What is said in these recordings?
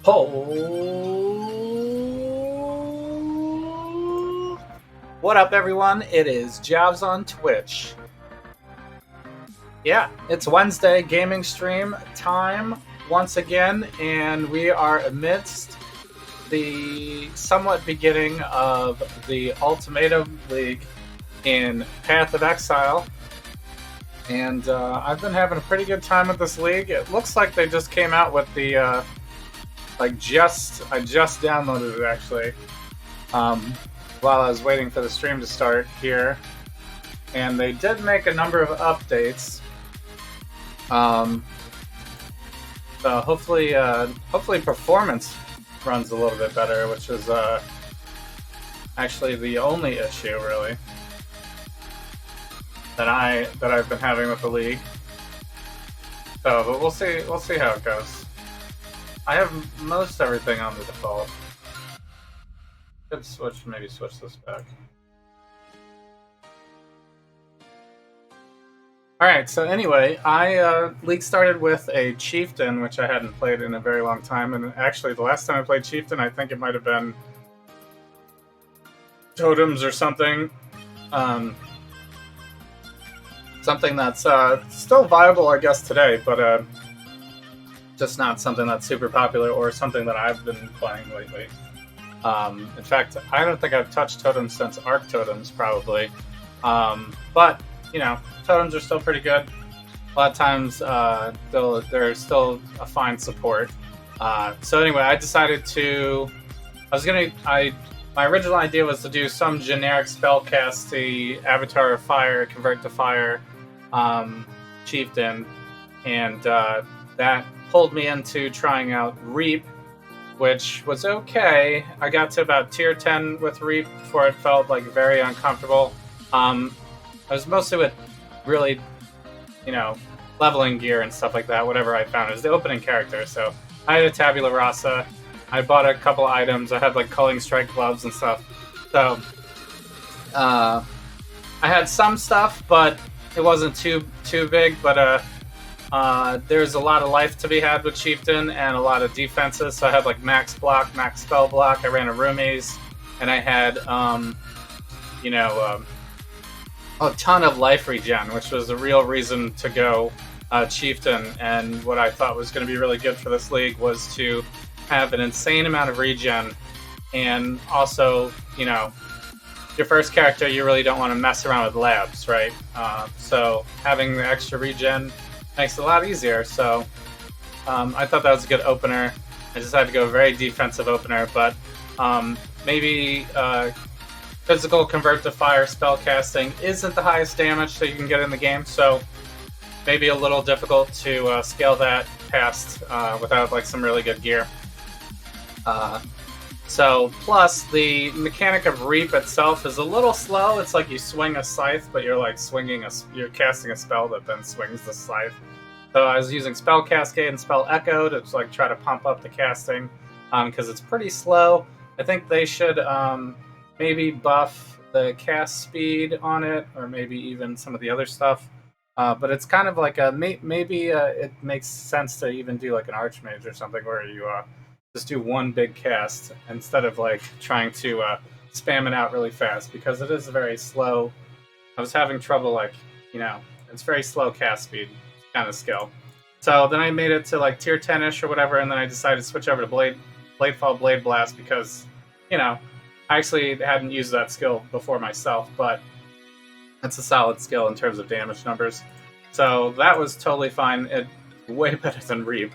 Oh, what up, everyone? It is Javs on Twitch. Yeah, it's Wednesday gaming stream time once again, and we are amidst the somewhat beginning of the Ultimatum League in Path of Exile. And I've been having a pretty good time with this league. It looks like they just came out with the I just downloaded it actually while I was waiting for the stream to start here, and they did make a number of updates. So hopefully performance runs a little bit better, which is actually the only issue really that I've been having with the league. So, but we'll see how it goes. I have most everything on the default. Could maybe switch this back. Alright, so anyway, League started with a Chieftain, which I hadn't played in a very long time, and actually the last time I played Chieftain, I think it might have been Totems or something. Something that's still viable, I guess, today, but just not something that's super popular or something that I've been playing lately. In fact, I don't think I've touched Totems since Arc Totems, probably. But, you know, Totems are still pretty good. A lot of times, they're still a fine support. So anyway, I decided to... My original idea was to do some generic spellcasty Avatar of Fire, Convert to Fire, Chieftain, and that pulled me into trying out Reap, which was okay. I got to about tier 10 with Reap before it felt like very uncomfortable. I was mostly with really, leveling gear and stuff like that, whatever I found. It was the opening character, so I had a Tabula Rasa. I bought a couple items. I had like Culling Strike gloves and stuff. So I had some stuff, but it wasn't too big. But there's a lot of life to be had with Chieftain and a lot of defenses. So I had like max block, max spell block. I ran a Roomies, and I had a ton of life regen, which was the real reason to go Chieftain. And what I thought was going to be really good for this league was to have an insane amount of regen, and also, your first character, you really don't want to mess around with labs, right? So having the extra regen makes it a lot easier. So I thought that was a good opener. I decided to go a very defensive opener, but maybe physical Convert to Fire spellcasting isn't the highest damage that you can get in the game, so maybe a little difficult to scale that past without like some really good gear. So plus the mechanic of Reap itself is a little slow. It's like you swing a scythe, but you're like you're casting a spell that then swings the scythe. So I was using Spell Cascade and Spell Echo to like try to pump up the casting because it's pretty slow. I think they should maybe buff the cast speed on it, or maybe even some of the other stuff. But it's kind of like maybe it makes sense to even do like an Archmage or something where you just do one big cast instead of like trying to spam it out really fast, because it is very slow. I was having trouble it's very slow cast speed kind of skill. So then I made it to like tier 10ish or whatever, and then I decided to switch over to Bladefall Blade Blast because I actually hadn't used that skill before myself, but it's a solid skill in terms of damage numbers. So that was totally fine. Way better than Reap.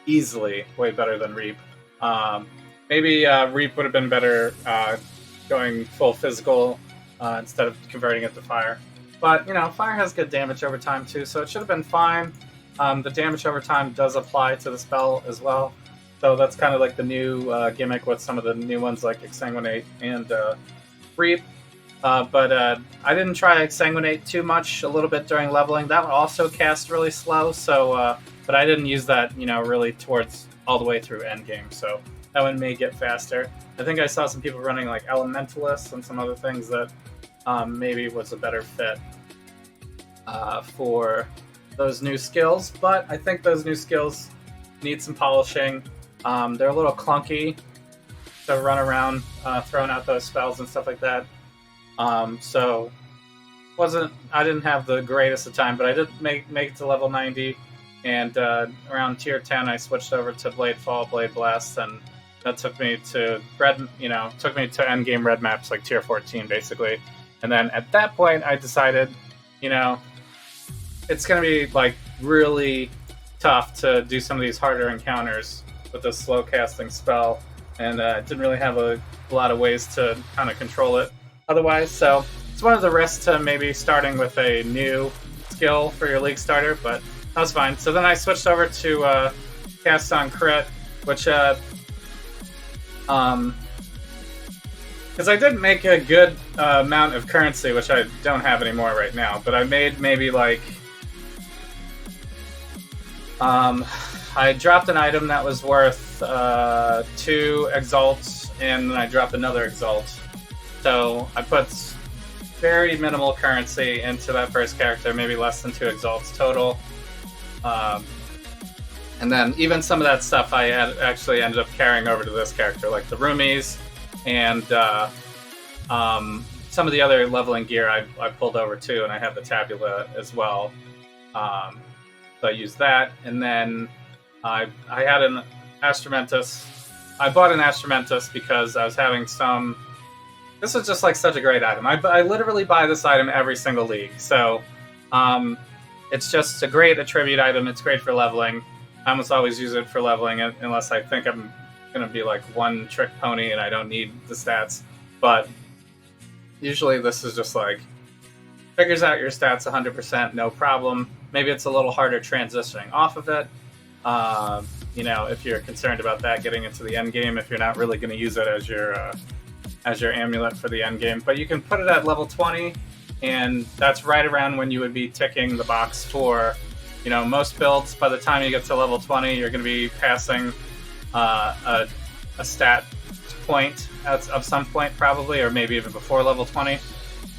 Easily way better than Reap. Maybe Reap would have been better going full physical instead of converting it to fire. But, fire has good damage over time too, so it should have been fine. The damage over time does apply to the spell as well. So that's kind of like the new gimmick with some of the new ones like Exsanguinate and Reap. But I didn't try Exsanguinate too much, a little bit during leveling. That one also cast really slow, so but I didn't use that, really towards all the way through endgame, so that one may get faster. I think I saw some people running like Elementalists and some other things that maybe was a better fit for those new skills, but I think those new skills need some polishing. They're a little clunky to run around throwing out those spells and stuff like that. So I didn't have the greatest of time, but I did make it to level 90, and around tier 10 I switched over to Blade Fall, Blade Blast, and that took me to end game red maps like tier 14 basically. And then at that point I decided, it's gonna be like really tough to do some of these harder encounters with this slow casting spell, and I didn't really have a lot of ways to kind of control it otherwise. So it's one of the risks to maybe starting with a new skill for your league starter, but that was fine. So then I switched over to cast on crit, which because I did make a good amount of currency, which I don't have anymore right now, but I made maybe like I dropped an item that was worth 2 exalts, and then I dropped another exalt. So I put very minimal currency into that first character, maybe less than 2 exalts total. And then even some of that stuff I actually ended up carrying over to this character, like the roomies and some of the other leveling gear I pulled over too, and I have the tabula as well. So I used that, and then I had an Astramentus. I bought an Astramentus because I was having some... This is just like such a great item. I literally buy this item every single league. So it's just a great attribute item. It's great for leveling. I almost always use it for leveling unless I think I'm going to be like one trick pony and I don't need the stats. But usually this is just like figures out your stats 100%, no problem. Maybe it's a little harder transitioning off of it. If you're concerned about that getting into the end game, if you're not really going to use it as your amulet for the end game. But you can put it at level 20, and that's right around when you would be ticking the box for, most builds. By the time you get to level 20, you're going to be passing a stat point of some point probably, or maybe even before level 20.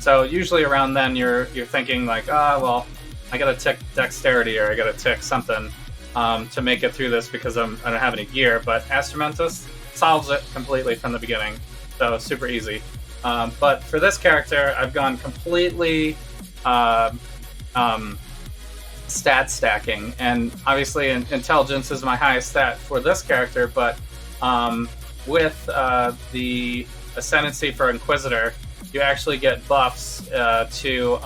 So usually around then you're thinking like, well, I got to tick dexterity or I got to tick something to make it through this because I don't have any gear. But Astramentus solves it completely from the beginning. So super easy. But for this character, I've gone completely stat stacking, and obviously intelligence is my highest stat for this character, but with the ascendancy for Inquisitor, you actually get buffs to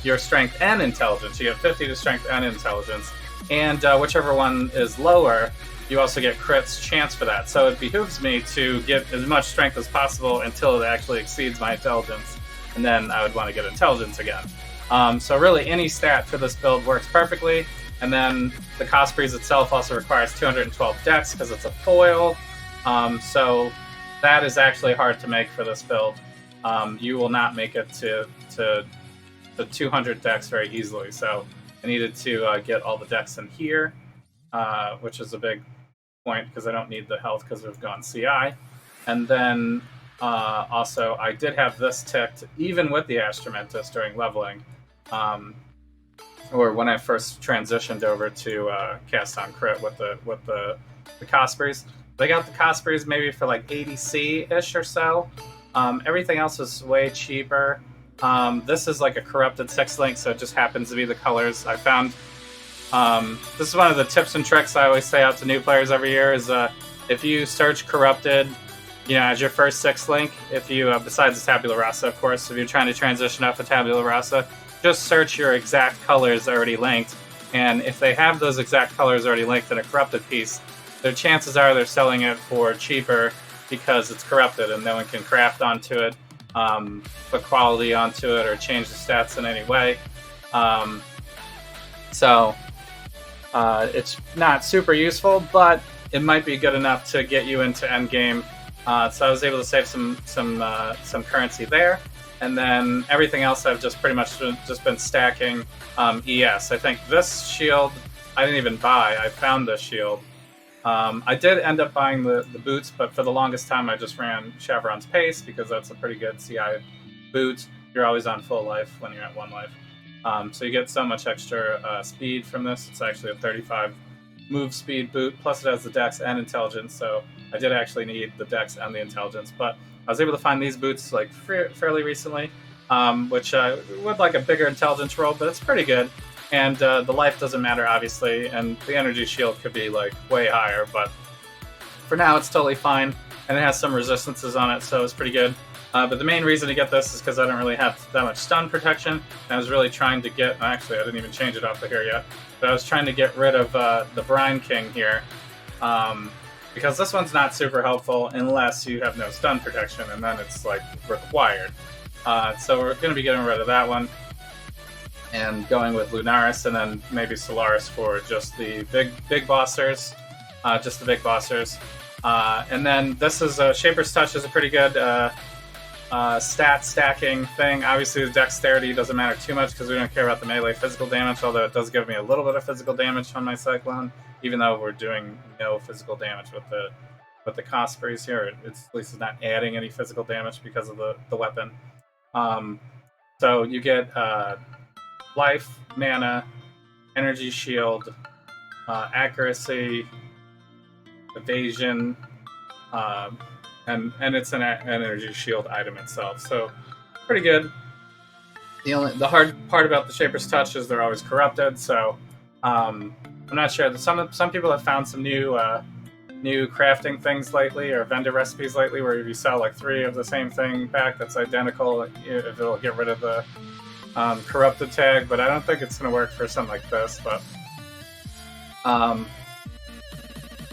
your strength and intelligence. You have 50 to strength and intelligence, and whichever one is lower, you also get crits chance for that. So it behooves me to get as much strength as possible until it actually exceeds my intelligence, and then I would want to get intelligence again. So really any stat for this build works perfectly, and then the Cosprey's itself also requires 212 dex because it's a foil, so that is actually hard to make for this build. You will not make it to the 200 dex very easily, so I needed to get all the dex in here, which is a big point because I don't need the health because we've gone CI. And then also I did have this ticked even with the Astramentus during leveling, or when I first transitioned over to cast on crit with the Cospreys. They got the Cospreys maybe for like 80C-ish or so. Everything else is way cheaper. This is like a corrupted 6-link, so it just happens to be the colors. I found this is one of the tips and tricks I always say out to new players every year is if you search corrupted, as your first 6-link, if you, besides the Tabula Rasa, of course, if you're trying to transition off of Tabula Rasa, just search your exact colors already linked, and if they have those exact colors already linked in a corrupted piece, their chances are they're selling it for cheaper because it's corrupted and no one can craft onto it, put quality onto it, or change the stats in any way. So it's not super useful, but it might be good enough to get you into endgame. So I was able to save some currency there, and then everything else I've just pretty much just been stacking ES. I think this shield I didn't even buy. I found this shield. I did end up buying the boots, but for the longest time I just ran Chevron's Pace because that's a pretty good CI boot. You're always on full life when you're at 1 life. So you get so much extra speed from this. It's actually a 35 move speed boot, plus it has the dex and intelligence, so I did actually need the dex and the intelligence, but I was able to find these boots like fairly recently, which would like a bigger intelligence roll, but it's pretty good. And the life doesn't matter, obviously, and the energy shield could be like way higher, but for now it's totally fine, and it has some resistances on it, so it's pretty good. But the main reason to get this is because I don't really have that much stun protection, and I was really trying to get, actually I didn't even change it off of here yet, but I was trying to get rid of the Brine King here, because this one's not super helpful unless you have no stun protection, and then it's like required. So we're going to be getting rid of that one, and going with Lunaris, and then maybe Solaris for just the big bossers, just the big bossers. And then this is Shaper's Touch is a pretty good stat stacking thing. Obviously, the dexterity doesn't matter too much because we don't care about the melee physical damage, although it does give me a little bit of physical damage on my Cyclone, even though we're doing no physical damage with the cost sprays here. It's at least it's not adding any physical damage because of the weapon. So you get life, mana, energy shield, accuracy, evasion, and it's an energy shield item itself, so pretty good. The hard part about the Shaper's Touch is they're always corrupted, so I'm not sure. Some people have found some new crafting things lately, or vendor recipes lately, where if you sell like 3 of the same thing back that's identical, if it'll get rid of the corrupted tag, but I don't think it's going to work for something like this. But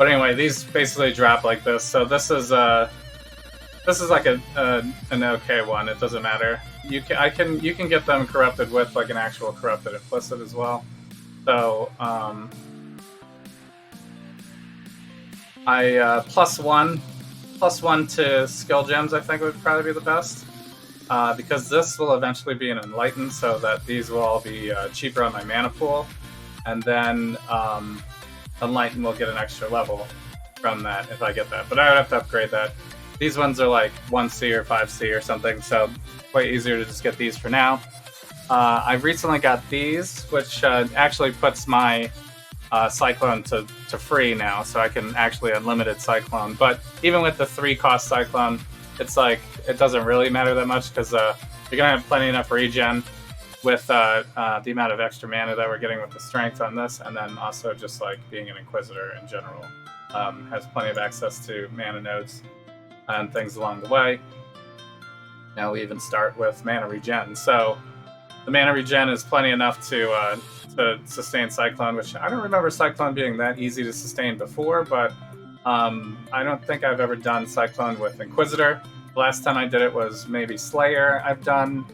anyway, these basically drop like this. So this is like an okay one. It doesn't matter. You can get them corrupted with like an actual corrupted implicit as well. So I plus one to skill gems I think would probably be the best, because this will eventually be an enlightened, so that these will all be cheaper on my mana pool, and then enlighten will get an extra level from that if I get that, but I would have to upgrade that. These ones are like 1C or 5C or something, so way easier to just get these for now. I've recently got these, which actually puts my Cyclone to free now, so I can actually unlimited Cyclone. But even with the 3-cost Cyclone, it's like it doesn't really matter that much, because you're gonna have plenty enough regen with the amount of extra mana that we're getting with the strength on this, and then also just like being an Inquisitor in general, has plenty of access to mana nodes and things along the way. Now we even start with mana regen, so the mana regen is plenty enough to sustain Cyclone, which I don't remember Cyclone being that easy to sustain before, but I don't think I've ever done Cyclone with Inquisitor. The last time I did it was maybe Slayer I've done,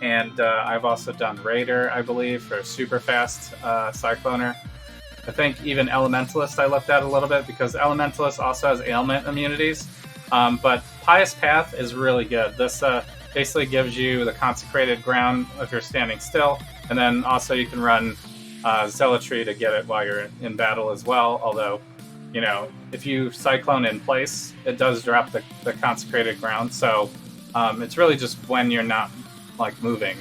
and I've also done Raider, I believe, for super fast Cycloner. I think even Elementalist I looked at a little bit, because Elementalist also has ailment immunities, but Pious Path is really good. This basically gives you the Consecrated Ground if you're standing still, and then also you can run Zealotry to get it while you're in battle as well, although, you know, if you Cyclone in place, it does drop the Consecrated Ground, so it's really just when you're not like moving,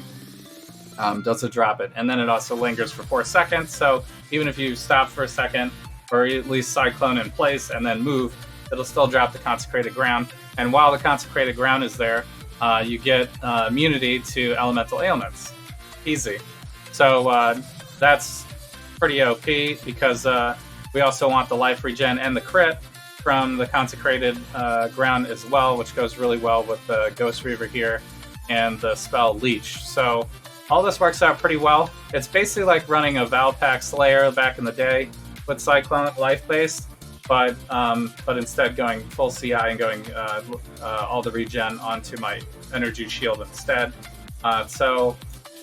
does it drop it. And then it also lingers for 4 seconds, so even if you stop for a second, or at least Cyclone in place and then move, it'll still drop the Consecrated Ground. And while the Consecrated Ground is there, you get immunity to elemental ailments. Easy. So that's pretty OP, because we also want the life regen and the crit from the Consecrated Ground as well, which goes really well with the Ghost Reaver here and the spell Leech. So all this works out pretty well. It's basically like running a Valpak Slayer back in the day with Cyclone life-based, but instead going full CI and going all the regen onto my energy shield instead. So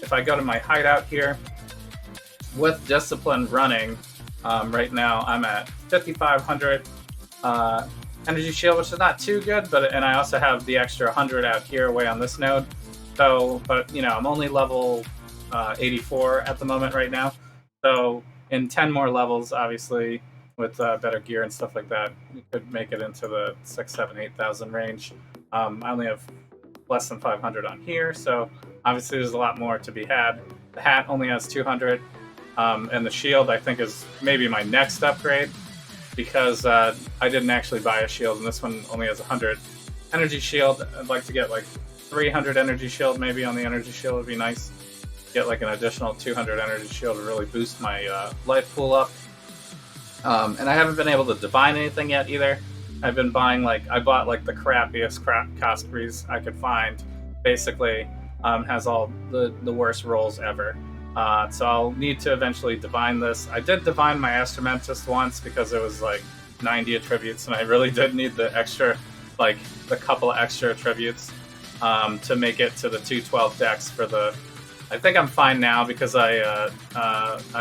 if I go to my hideout here, with Discipline running, right now I'm at 5,500 energy shield, which is not too good, and I also have the extra 100 out here way on this node. So, but you know, I'm only level 84 at the moment right now. So in 10 more levels, obviously, with better gear and stuff like that, we could make it into the 6, 7, 8,000 range. I only have less than 500 on here, so obviously there's a lot more to be had. The hat only has 200. And the shield, I think, is maybe my next upgrade, because I didn't actually buy a shield, and this one only has 100 energy shield. I'd like to get like 300 energy shield maybe on the energy shield would be nice. Get like an additional 200 energy shield to really boost my life pool up. And I haven't been able to divine anything yet either. I've been buying I bought like the crappiest Cospreys I could find. Basically, has all the worst rolls ever. So I'll need to eventually divine this. I did divine my Astromantis once because it was like 90 attributes, and I really did need the extra, like the couple extra attributes to make it to the 212 dex for the. I think I'm fine now because I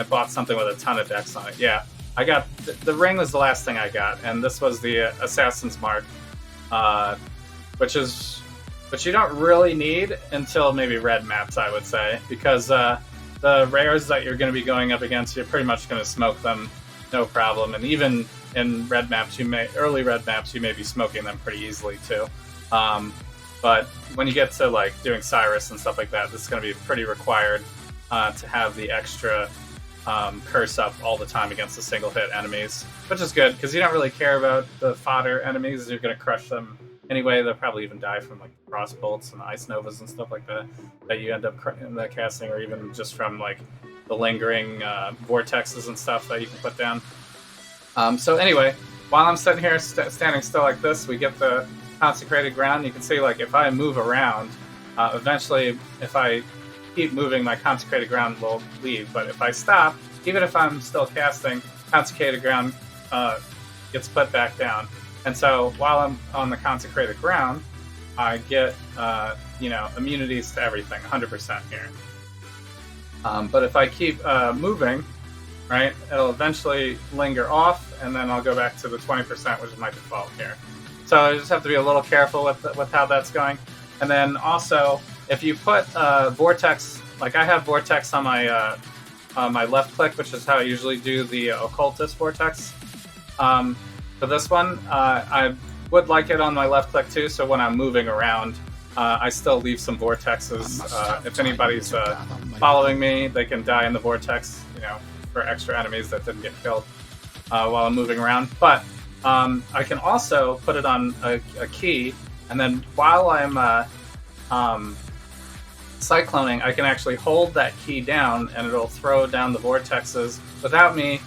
bought something with a ton of dex on it. Yeah, I got the ring was the last thing I got, and this was the Assassin's Mark, which you don't really need until maybe red maps, I would say, because the rares that you're going to be going up against, you're pretty much going to smoke them, no problem. And even in red maps, early red maps, you may be smoking them pretty easily too. But when you get to like doing Cyrus and stuff like that, this is going to be pretty required to have the extra curse up all the time against the single hit enemies, which is good because you don't really care about the fodder enemies. You're going to crush them anyway. They'll probably even die from like cross bolts and ice novas and stuff like that you end up casting, or even just from like the lingering vortexes and stuff that you can put down. So anyway, while I'm sitting here standing still like this, we get the consecrated ground. You can see like if I move around, eventually if I keep moving, my consecrated ground will leave. But if I stop, even if I'm still casting, consecrated ground gets put back down. And so while I'm on the consecrated ground, I get immunities to everything, 100% here. But if I keep moving, right, it'll eventually linger off, and then I'll go back to the 20%, which is my default here. So I just have to be a little careful with how that's going. And then also, if you put Vortex, like I have Vortex on my left click, which is how I usually do the Occultist Vortex. For this one, I would like it on my left click too, so when I'm moving around, I still leave some vortexes. If anybody's following me, they can die in the vortex, for extra enemies that didn't get killed while I'm moving around. But I can also put it on a key, and then while I'm cycloning, I can actually hold that key down, and it'll throw down the vortexes without me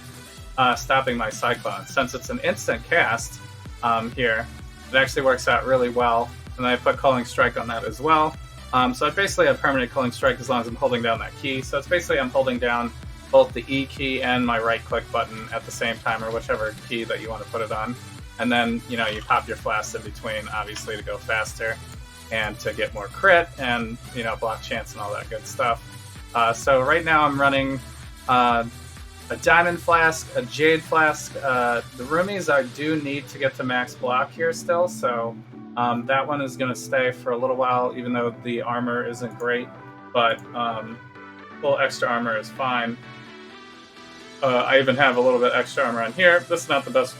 stopping my cyclone. Since it's an instant cast here, it actually works out really well. And then I put Culling Strike on that as well. So I basically have permanent Culling Strike as long as I'm holding down that key. So it's basically I'm holding down both the E key and my right click button at the same time, or whichever key that you want to put it on. And then, you pop your flasks in between, obviously, to go faster and to get more crit and, block chance and all that good stuff. So right now I'm running a Diamond Flask, a Jade Flask. The Roomies I do need to get to max block here still, so that one is going to stay for a little while, even though the armor isn't great, but full extra armor is fine. I even have a little bit extra armor on here. This is not the best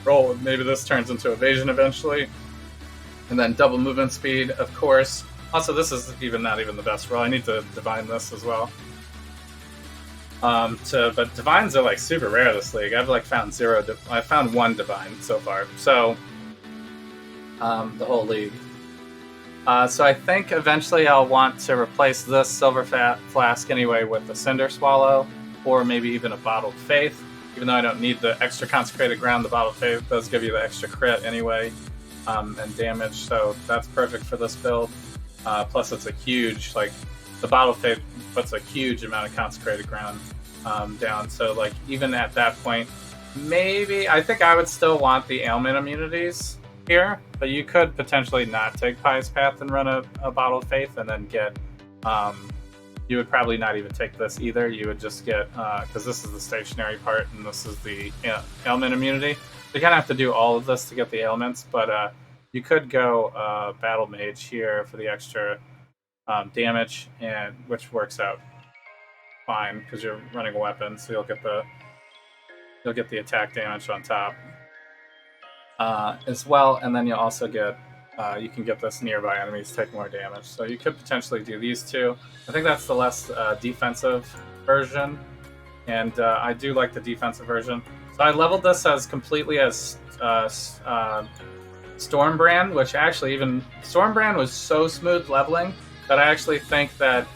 roll. Maybe this turns into evasion eventually. And then double movement speed, of course. Also, this is not even the best roll. I need to divine this as well. But divines are like super rare this league. I've found I found one divine so far. So the whole league. So I think eventually I'll want to replace this Silver Flask anyway with the Cinder Swallow, or maybe even a Bottled Faith. Even though I don't need the extra Consecrated Ground, the Bottled Faith does give you the extra crit anyway, and damage. So that's perfect for this build. Plus it's a huge, the Bottled Faith puts a huge amount of Consecrated Ground down. So even at that point, maybe I think I would still want the ailment immunities here, but you could potentially not take Pious Path and run a Bottled Faith and then get you would probably not even take this either. You would just get because this is the stationary part and this is the ailment immunity. You kind of have to do all of this to get the ailments, but you could go Battle Mage here for the extra damage, and which works out fine because you're running a weapon, so you'll get the attack damage on top as well, and then you'll also get you can get this nearby enemies take more damage. So you could potentially do these two. I think that's the less defensive version and I do like the defensive version. So I leveled this as completely as Stormbrand, which actually even Stormbrand was so smooth leveling that I actually think that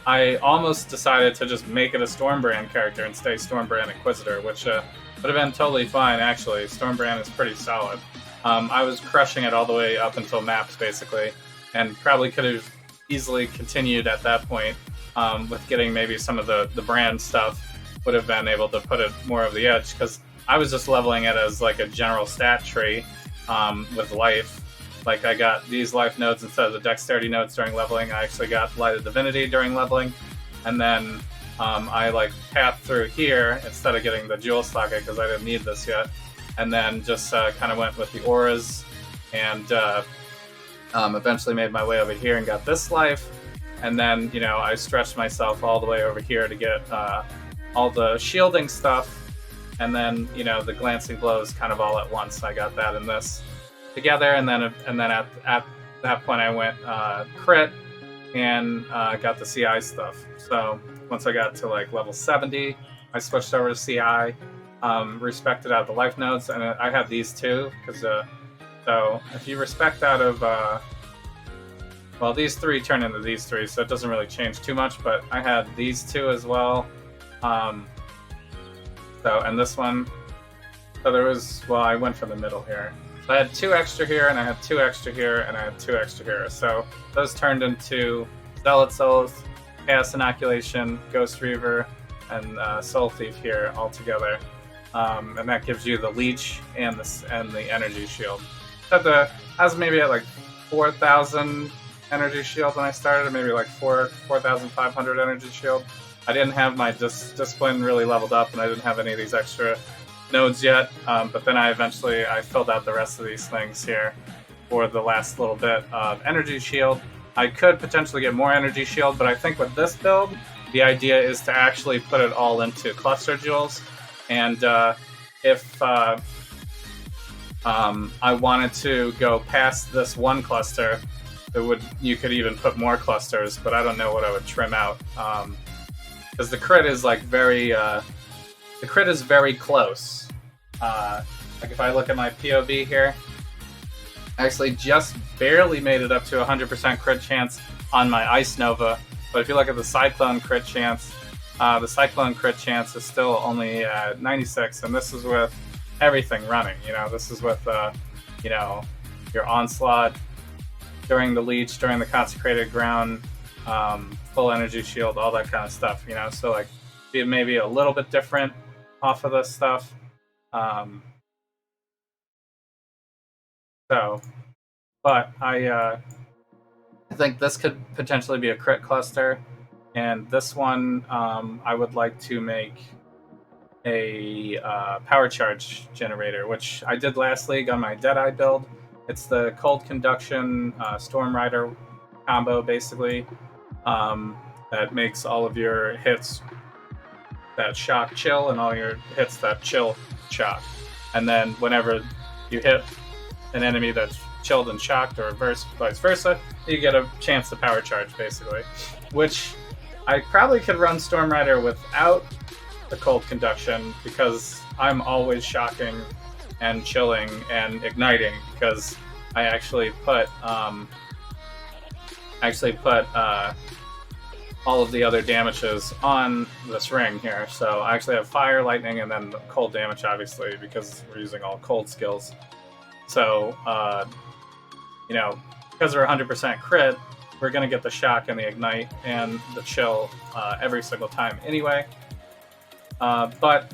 I almost decided to just make it a Stormbrand character and stay Stormbrand Inquisitor, which would have been totally fine, actually. Stormbrand is pretty solid. I was crushing it all the way up until maps, basically, and probably could have easily continued at that point with getting maybe some of the brand stuff. Would have been able to put it more over the edge, because I was just leveling it as like a general stat tree with life. Like, I got these life nodes instead of the dexterity nodes during leveling. I actually got Light of Divinity during leveling. And then I like pathed through here instead of getting the Jewel Socket because I didn't need this yet. And then just kind of went with the auras and eventually made my way over here and got this life. And then, you know, I stretched myself all the way over here to get all the shielding stuff. And then, you know, the glancing blows kind of all at once. I got that in this together, and then at that point I went crit and got the CI stuff. So once I got to like level 70, I switched over to CI, respected out the life nodes, and I had these two because so if you respect out of well, these three turn into these three, so it doesn't really change too much. But I had these two as well. So, and this one. So there was, well, I went for the middle here. So I had 2 extra here, and I had 2 extra here, and I had 2 extra here. So those turned into Zealot's Oath, Chaos Inoculation, Ghost Reaver, and Soul Thief here all together. And that gives you the Leech and the Energy Shield. I was maybe at like 4,000 Energy Shield when I started, maybe like 4,500 Energy Shield. I didn't have my Discipline really leveled up, and I didn't have any of these extra nodes yet, but then I filled out the rest of these things here for the last little bit of Energy Shield. I could potentially get more Energy Shield, but I think with this build, the idea is to actually put it all into Cluster Jewels, and if I wanted to go past this one cluster, you could even put more clusters, but I don't know what I would trim out, because the crit is like the crit is very close. Like if I look at my POV here, I actually just barely made it up to 100% crit chance on my Ice Nova. But if you look at the Cyclone crit chance is still only 96, and this is with everything running. You know, this is with you know, your Onslaught during the Leech, during the Consecrated Ground, full Energy Shield, all that kind of stuff. You know, so like be maybe a little bit different off of this stuff. But I think this could potentially be a crit cluster, and this one I would like to make a power charge generator, which I did last league on my Deadeye build. It's the Cold Conduction Storm Rider combo, basically, that makes all of your hits that shock chill and all your hits that chill shock. And then whenever you hit an enemy that's chilled and shocked, or vice versa, you get a chance to power charge, basically. Which I probably could run Storm Rider without the Cold Conduction, because I'm always shocking and chilling and igniting, because I actually put all of the other damages on this ring here. So I actually have fire, lightning, and then cold damage, obviously, because we're using all cold skills. So, you know, because we're 100% crit, we're going to get the shock and the ignite and the chill every single time anyway. But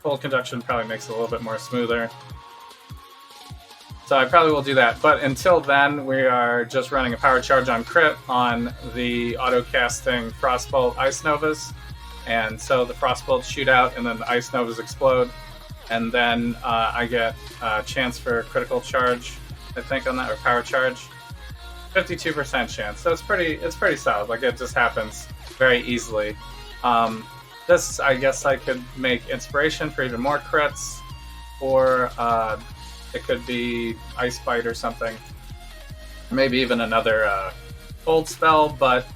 cold conduction probably makes it a little bit more smoother. So I probably will do that. But until then, we are just running a power charge on crit on the auto-casting Frostbolt Ice Novas. And so the Frostbolts shoot out, and then the Ice Novas explode. And then I get a chance for critical charge, I think, on that, or power charge. 52% chance. So it's pretty solid. Like, it just happens very easily. This, I guess I could make inspiration for even more crits, or it could be Ice Bite or something. Maybe even another cold spell, but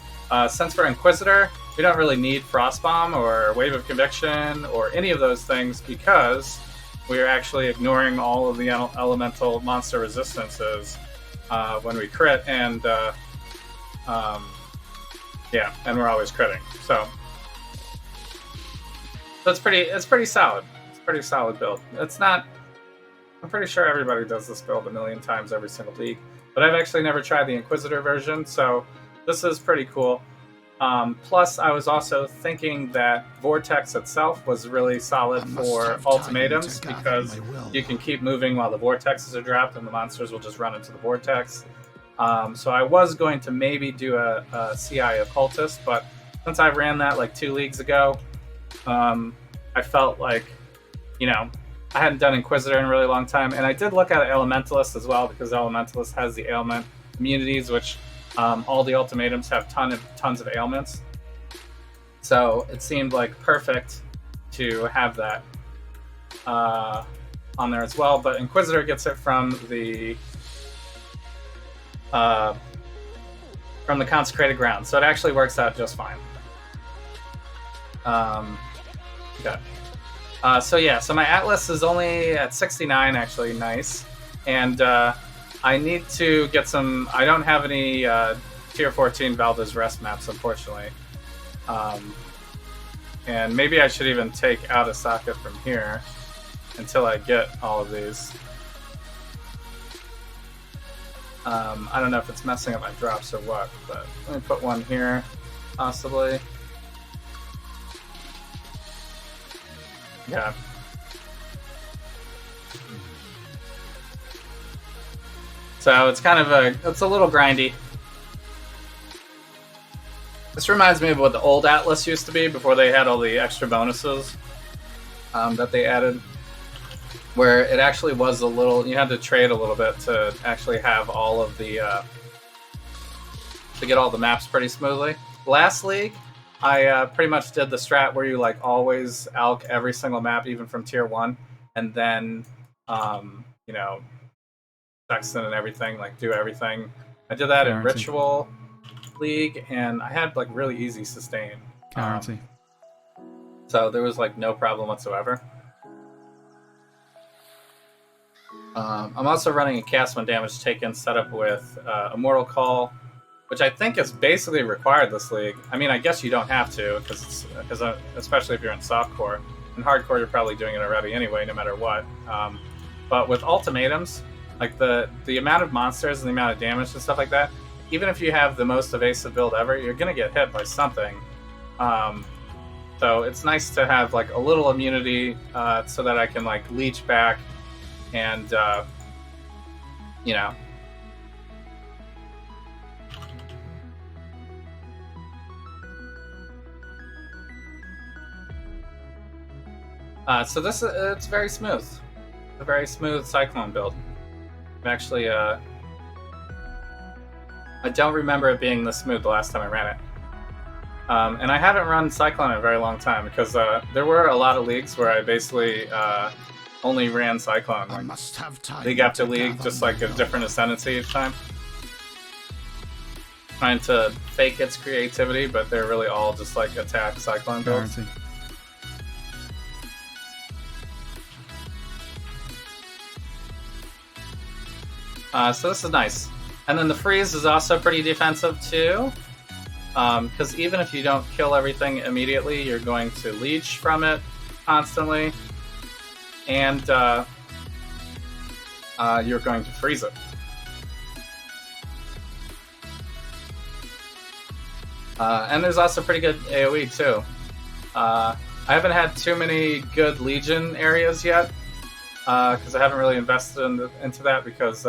since we're Inquisitor, we don't really need Frostbomb or Wave of Conviction or any of those things because we are actually ignoring all of the elemental monster resistances when we crit, and yeah, and we're always critting. So it's pretty solid. It's a pretty solid build. It's not. I'm pretty sure everybody does this build a million times every single league, but I've actually never tried the Inquisitor version, so this is pretty cool. Plus, I was also thinking that Vortex itself was really solid for ultimatums because you can keep moving while the vortexes are dropped, and the monsters will just run into the vortex. So I was going to maybe do a CI Occultist, but since I ran that like 2 leagues ago, I felt like, I hadn't done Inquisitor in a really long time, and I did look at Elementalist as well because Elementalist has the ailment immunities, which all the ultimatums have tons of ailments. So it seemed like perfect to have that on there as well. But Inquisitor gets it from the Consecrated Ground, so it actually works out just fine. Okay. So my Atlas is only at 69, actually, nice. And I need to get some. I don't have any tier 14 Valdez Rest maps, unfortunately. And maybe I should even take out a socket from here until I get all of these. I don't know if it's messing up my drops or what, but let me put one here, possibly. Yeah. So it's kind of it's a little grindy. This reminds me of what the old Atlas used to be before they had all the extra bonuses that they added, where it actually was a little, you had to trade a little bit to actually have all of the, to get all the maps pretty smoothly. Last league, I pretty much did the strat where you like always alch every single map, even from tier 1, and then, Sexton and everything, like do everything. I did that in Ritual League, and I had like really easy sustain. So there was like no problem whatsoever. I'm also running a cast when damage taken setup with Immortal Call, which I think is basically required this league. I mean, I guess you don't have to, because especially if you're in softcore. In hardcore, you're probably doing it already anyway, no matter what. But with ultimatums, like the amount of monsters and the amount of damage and stuff like that, even if you have the most evasive build ever, you're gonna get hit by something. So it's nice to have like a little immunity so that I can like leech back and so this it's very smooth. A very smooth Cyclone build. Actually, I don't remember it being this smooth the last time I ran it. And I haven't run Cyclone in a very long time because there were a lot of leagues where I basically only ran Cyclone, like league after league, just like a different ascendancy each time. Trying to fake its creativity, but they're really all just like attack Cyclone builds. So this is nice. And then the freeze is also pretty defensive too, because even if you don't kill everything immediately, you're going to leech from it constantly, and you're going to freeze it. And there's also pretty good AoE too. I haven't had too many good Legion areas yet, because I haven't really invested into that because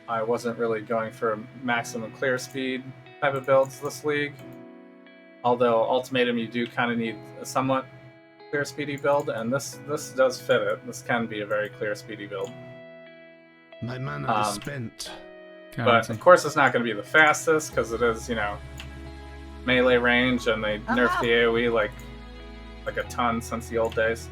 I wasn't really going for maximum clear speed type of builds this league. Although Ultimatum, you do kind of need a somewhat clear speedy build, and this does fit it. This can be a very clear speedy build. My mana is spent. But of course, it's not going to be the fastest because it is, melee range, and they nerfed the AoE like a ton since the old days.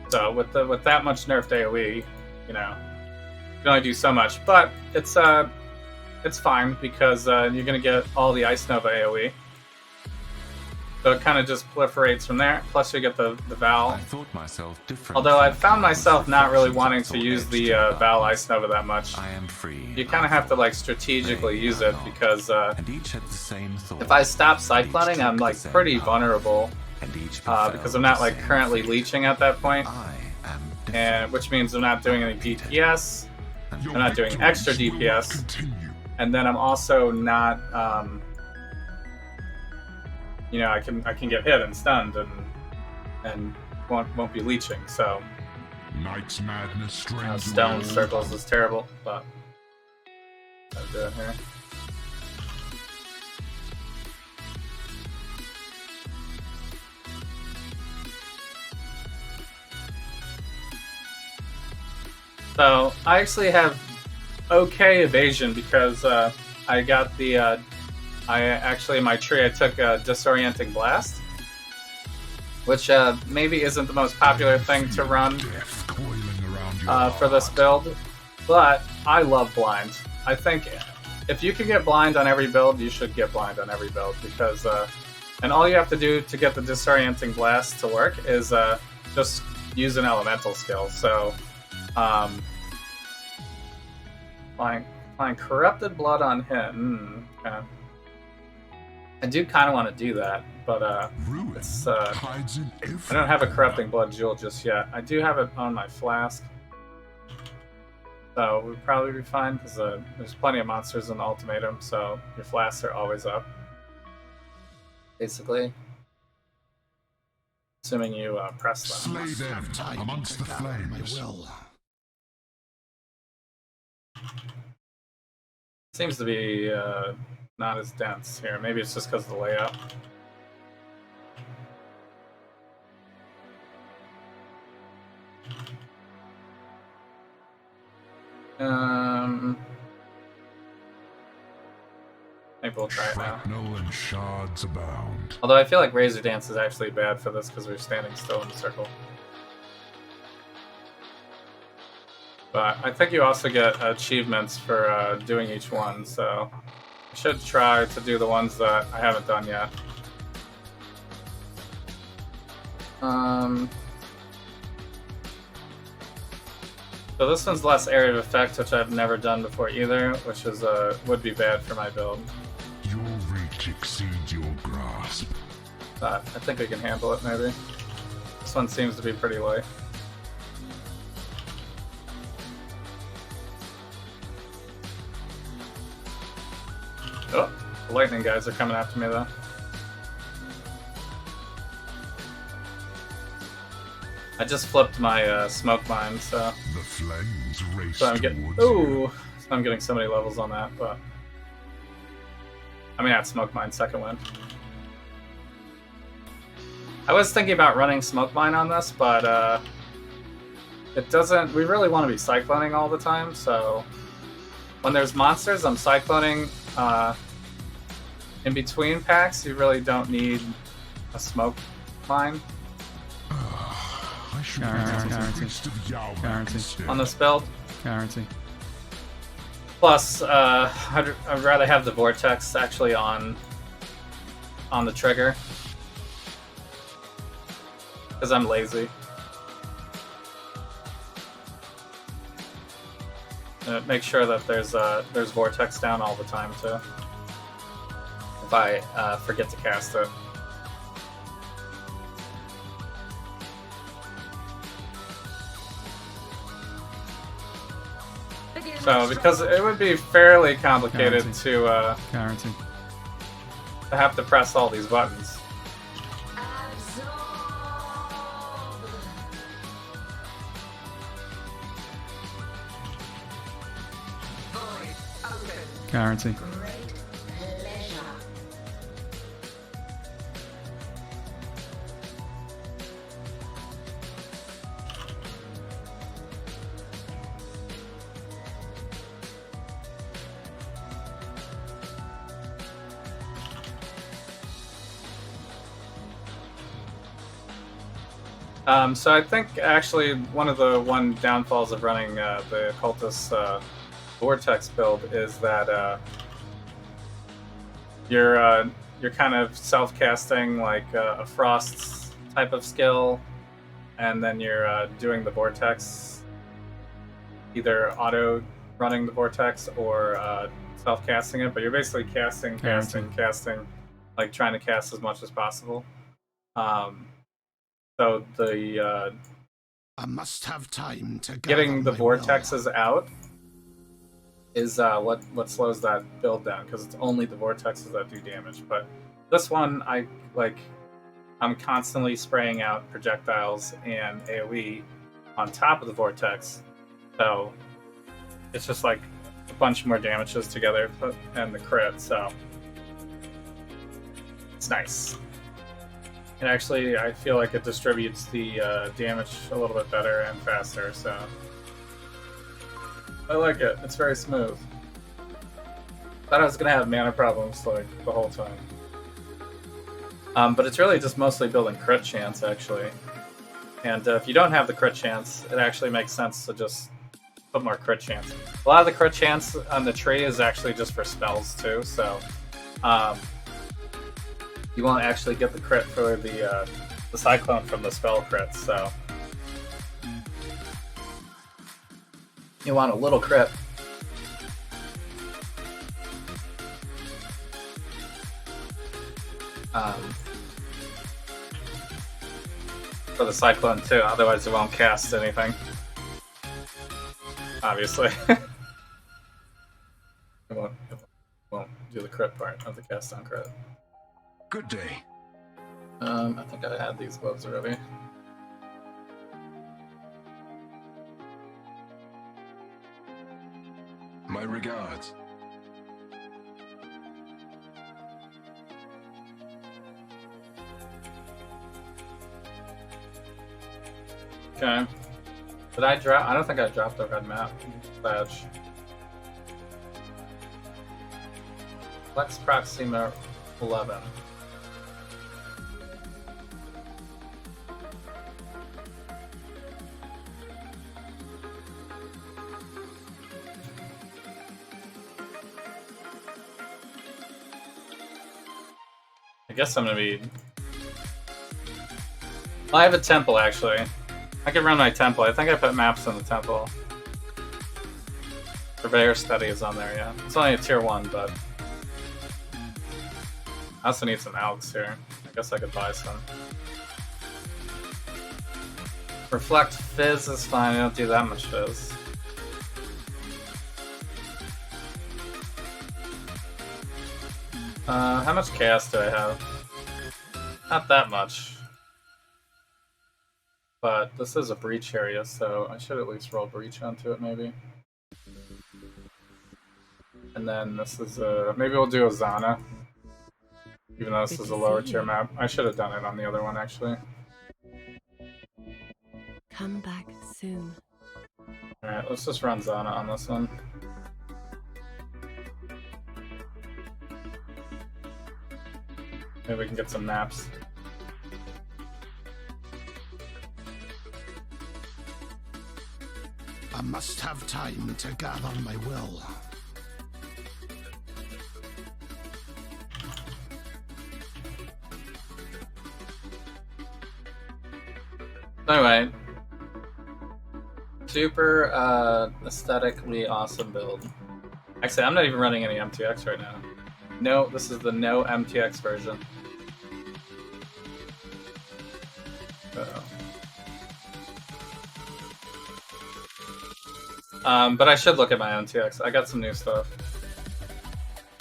So with that much nerfed AoE, You can only do so much, but it's fine because you're gonna get all the Ice Nova AoE. So it kind of just proliferates from there. Plus, you get the Val. I thought myself different. Although I found myself not really wanting to use the Val Ice Nova that much. I am free. You kind of have to like strategically use it because and each had the same thought. if I stop cycloning, I'm like pretty vulnerable and each because I'm not like currently leeching at that point, I am and which means I'm not doing any DPS. I'm not doing extra DPS, and then I'm also not. You know, I can get hit and stunned and won't be leeching. So Night's madness, strange stone circles is terrible, but I'll do it here. So I actually have okay evasion because I got the. In my tree I took a Disorienting Blast, which maybe isn't the most popular thing to run for this build, but I love Blind. I think if you can get Blind on every build, you should get Blind on every build because, and all you have to do to get the Disorienting Blast to work is just use an Elemental skill. So, applying Corrupted Blood on him. Okay. I do kind of want to do that, but it's, I don't have a Corrupting Blood Jewel just yet. I do have it on my flask, so we'd probably be fine because there's plenty of monsters in the Ultimatum, so your flasks are always up, basically. Assuming you press them. Slay them amongst the flames. Seems to be not as dense here. Maybe it's just because of the layout. Maybe we'll try it now. Shrapnel and shards abound. Although I feel like Razor Dance is actually bad for this because we're standing still in the circle. But I think you also get achievements for doing each one, so I should try to do the ones that I haven't done yet. So this one's less area of effect, which I've never done before either, which is would be bad for my build. Your reach exceeds your grasp. But I think we can handle it, maybe. This one seems to be pretty light. Oh, the lightning guys are coming after me, though. I just flipped my smoke mine, so. The flames race So I'm getting. towards Ooh, so I'm getting so many levels on that, but. I mean, not smoke mine, second wind. I was thinking about running smoke mine on this, but it doesn't. We really want to be cycloning all the time, so when there's monsters, I'm cycloning. In between packs, you really don't need a smoke mine. I should Guarantee. On this build. Guarantee. Plus, I'd rather have the vortex actually on the trigger because I'm lazy. Make sure that there's vortex down all the time too. If I forget to cast it. So, because it would be fairly complicated Guarantee. to have to press all these buttons. Guarantee. So I think actually one of the downfalls of running the Cultist Vortex build is that you're kind of self-casting like a Frost type of skill, and then you're doing the Vortex, either auto running the Vortex or self-casting it. But you're basically casting, like trying to cast as much as possible. So the I must have time to getting the gather my will. vortexes out is what slows that build down, because it's only the vortexes that do damage. But this one, I'm constantly spraying out projectiles and AoE on top of the vortex, so it's just like a bunch more damages together and the crit. So it's nice. And actually, I feel like it distributes the damage a little bit better and faster, so I like it. It's very smooth. Thought I was gonna have mana problems like the whole time, but it's really just mostly building crit chance actually. And if you don't have the crit chance, it actually makes sense to just put more crit chance. A lot of the crit chance on the tree is actually just for spells too, so. You won't actually get the crit for the Cyclone from the spell crits, so you want a little crit. For the Cyclone too, otherwise it won't cast anything. Obviously. it won't do the crit part of the cast on crit. Good day. I think I had these gloves already. My regards. Okay. Did I drop? I don't think I dropped a red map badge. Lex Proxima 11. I guess I'm gonna be. Well, I have a temple actually. I can run my temple. I think I put maps in the temple. Purveyor Study is on there, yeah. It's only a tier 1, but I also need some algs here. I guess I could buy some. Reflect Fizz is fine. I don't do that much Fizz. How much chaos do I have? Not that much. But this is a breach area, so I should at least roll breach onto it, maybe. And then this is a... maybe we'll do a Zana. Even though this is a lower tier map. I should have done it on the other one, actually. Come back soon. Alright, let's just run Zana on this one. Maybe we can get some maps. I must have time to gather my will. Anyway, super aesthetically awesome build. Actually, I'm not even running any MTX right now. No, this is the no MTX version. But I should look at my MTX. I got some new stuff.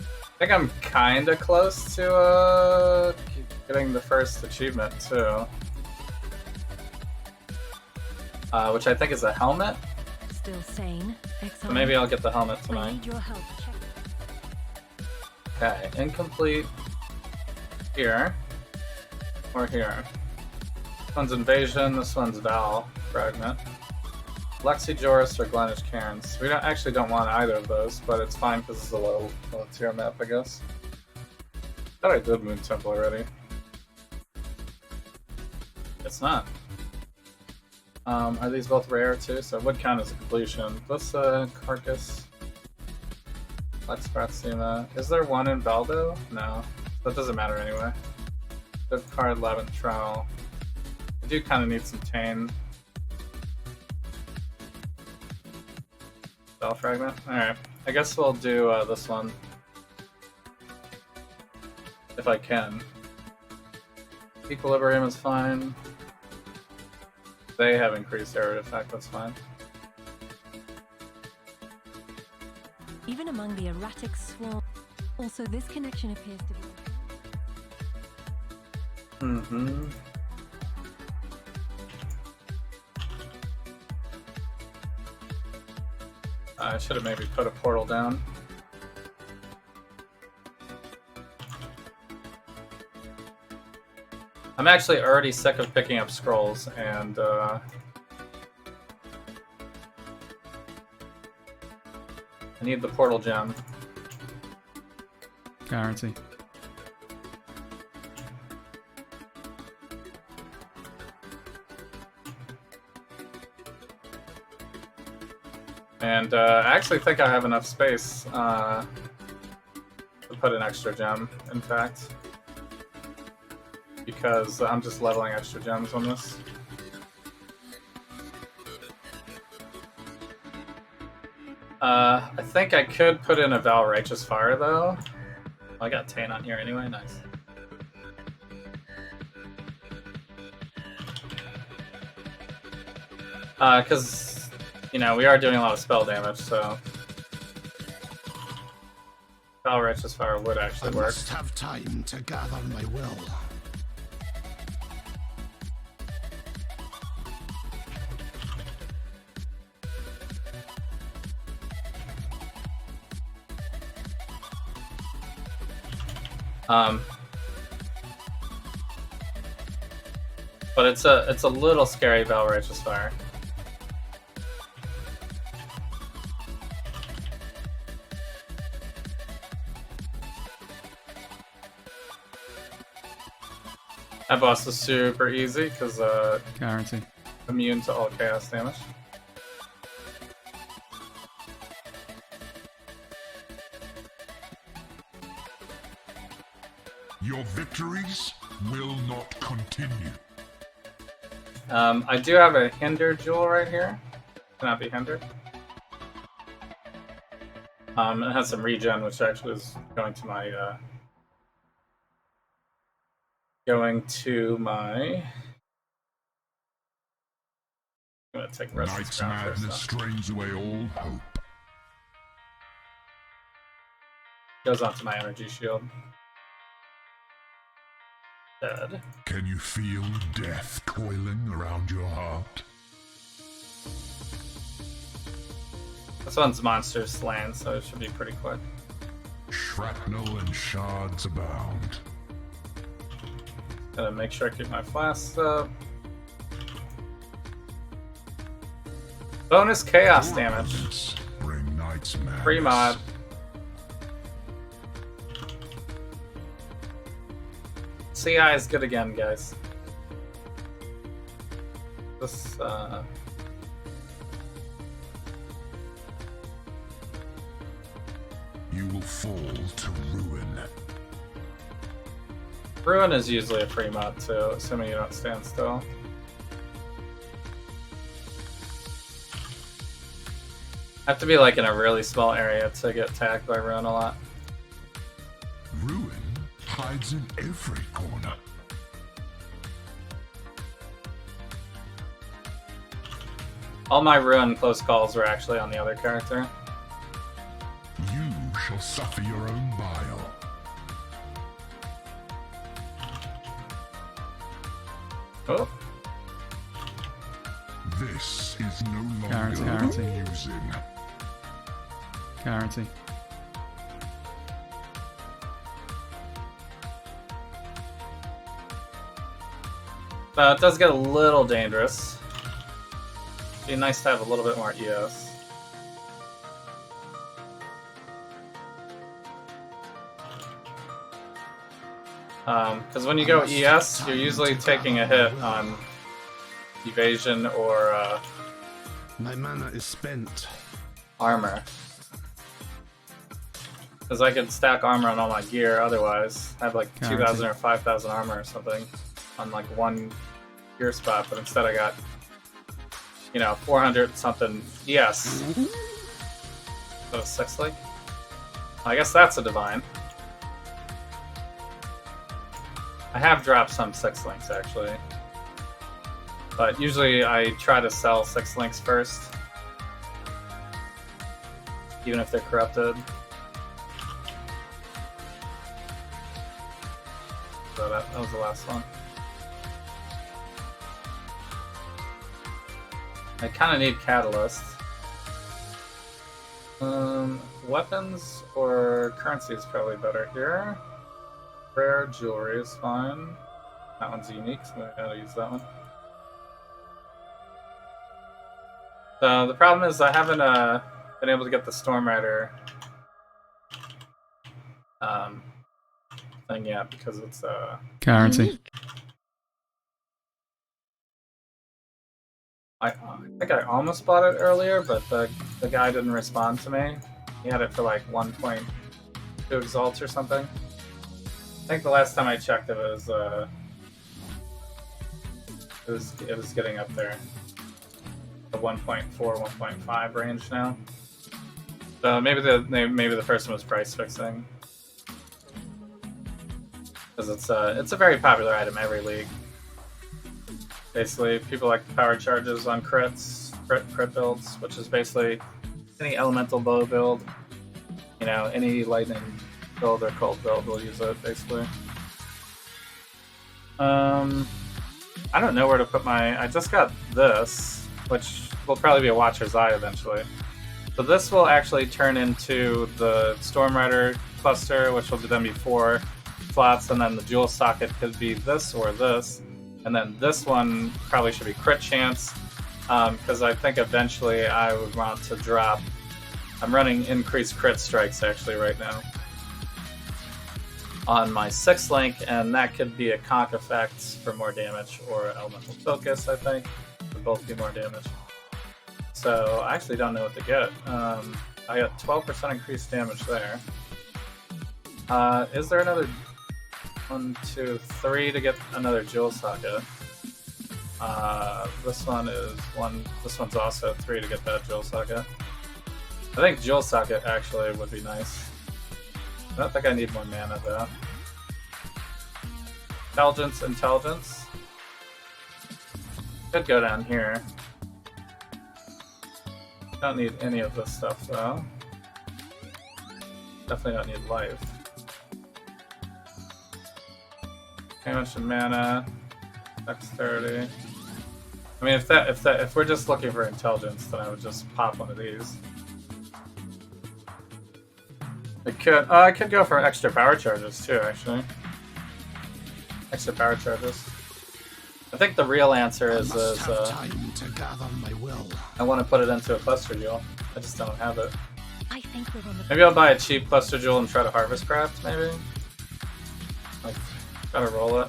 I think I'm kind of close to getting the first achievement too. Which I think is a helmet. Still sane. So Exile. maybe I'll get the helmet I tonight. need your help. Okay, incomplete here or here. This one's Invasion, this one's Val Fragment. Lexi Joris or Glenish Cairns. We don't want either of those, but it's fine because it's a low tier map, I guess. I thought I did Moon Temple already. It's not. Are these both rare too? So it would count as a completion. This Carcass. Lex Bratsima. Is there one in Baldo? No. That doesn't matter anyway. Fifth card, 11th Trial. I do kind of need some Tane. Spell Fragment? Alright. I guess we'll do this one. If I can. Equilibrium is fine. They have increased area effect, that's fine. Even among the erratic swarm. Also, this connection appears to be. Mm-hmm. I should have maybe put a portal down. I'm actually already sick of picking up scrolls, and I need the portal gem. Guarantee. And I actually think I have enough space to put an extra gem, in fact. Because I'm just leveling extra gems on this. I think I could put in a Val Righteous Fire, though. I got Tane on here anyway, nice. Because, you know, we are doing a lot of spell damage, so... Val Righteous Fire would actually work. I must have time to gather my will. But it's a little scary, Val Righteous Fire. That boss is super easy because Guarantee. immune to all chaos damage. Your victories will not continue. I do have a Hinder Jewel right here. Cannot be hindered. It has some regen, which actually is going to my I'm gonna take rest of Night's ground first, madness strains away all hope. Goes onto my energy shield. Dead. Can you feel death coiling around your heart? This one's monster slain, so it should be pretty quick. Shrapnel and shards abound. Gotta make sure I keep my flasks up. Bonus chaos damage. Elements bring night's madness. Free mod. CI is good again, guys. This, You will fall to ruin. Ruin is usually a free mod too, assuming you don't stand still. Have to be like in a really small area to get tagged by Ruin a lot. Ruin hides in every corner. All my Ruin close calls were actually on the other character. You shall suffer your own bile. Oh, This is no longer Guarantee. amusing. Guarantee. it does get a little dangerous. Be nice to have a little bit more ES. Because when you go ES, you're usually taking a hit on evasion or My mana is spent. armor. Because I could stack armor on all my gear otherwise. I have like Guaranteed. 2,000 or 5,000 armor or something on like one gear spot, but instead I got, 400 something. Yes. Is that a 6 link? I guess that's a divine. I have dropped some 6 links actually. But usually I try to sell 6 links first. Even if they're corrupted. So that was the last one. I kind of need catalyst. Weapons or currency is probably better here. Rare jewelry is fine. That one's unique, so I gotta use that one. So the problem is I haven't been able to get the Storm Rider thing yet because it's Currency. I think I almost bought it earlier, but the guy didn't respond to me. He had it for like 1.2 exalts or something. I think the last time I checked it was it was getting up there. The 1.4, 1.5 range now. So maybe the person was price fixing. Because it's a very popular item every league. Basically, people like the power charges on crits, crit builds, which is basically any elemental bow build. Any lightning build or cold build will use it, basically. I don't know where to put my... I just got this, which will probably be a Watcher's Eye eventually. So this will actually turn into the Storm Rider cluster, which will then be 4 slots, and then the Jewel Socket could be this or this. And then this one probably should be crit chance, because I think eventually I would want to drop... I'm running increased crit strikes actually right now on my 6th link, and that could be a CoC effect for more damage, or elemental focus, I think. Would both be more damage. So I actually don't know what to get. I got 12% increased damage there. Is there another 1, 2, 3 to get another Jewel Socket? This one is 1. This one's also 3 to get that Jewel Socket. I think Jewel Socket actually would be nice. I don't think I need more mana though. Intelligence. Could go down here. Don't need any of this stuff though. Definitely don't need life. Damage and mana, dexterity. I mean, if we're just looking for intelligence, then I would just pop one of these. I could go for extra power charges too, actually. Extra power charges. I think the real answer is time to gather my will. I want to put it into a cluster jewel. I just don't have it. I think we're on the Maybe I'll buy a cheap cluster jewel and try to harvest craft, maybe? Like, try to roll it.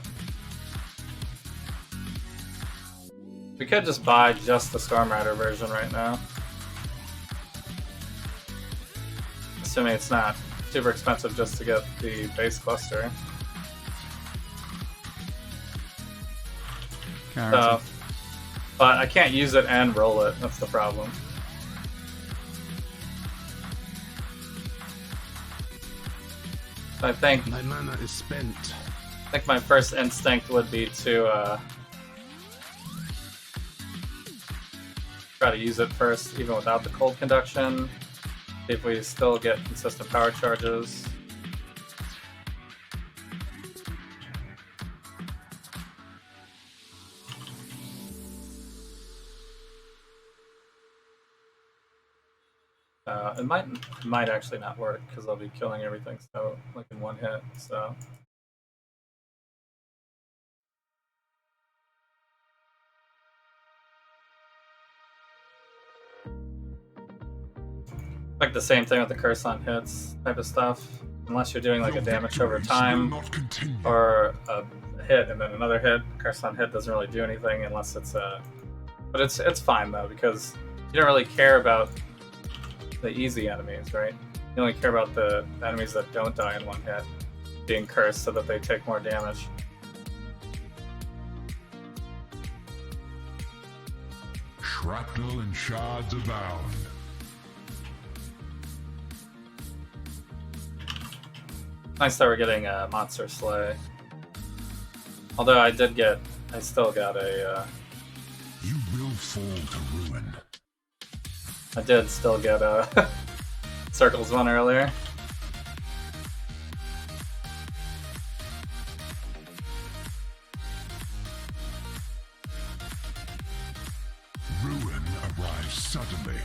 We could just buy just the Storm Rider version right now. Assuming it's not super expensive just to get the base cluster. So, but I can't use it and roll it, that's the problem. So I think My mana is spent. I think my first instinct would be to try to use it first, even without the cold conduction. See if we still get consistent power charges. It might actually not work because I'll be killing everything so like in one hit. So. Like the same thing with the curse on hits type of stuff. Unless you're doing like a damage over time or a hit and then another hit. Curse on hit doesn't really do anything unless it's But it's fine though, because you don't really care about the easy enemies, right? You only care about the enemies that don't die in one hit being cursed so that they take more damage. Shrapnel and shards abound. Nice that we're getting a Monster Slay. Although I still got a, You will fall to ruin. I did still get a Circles one earlier. Ruin arrives suddenly.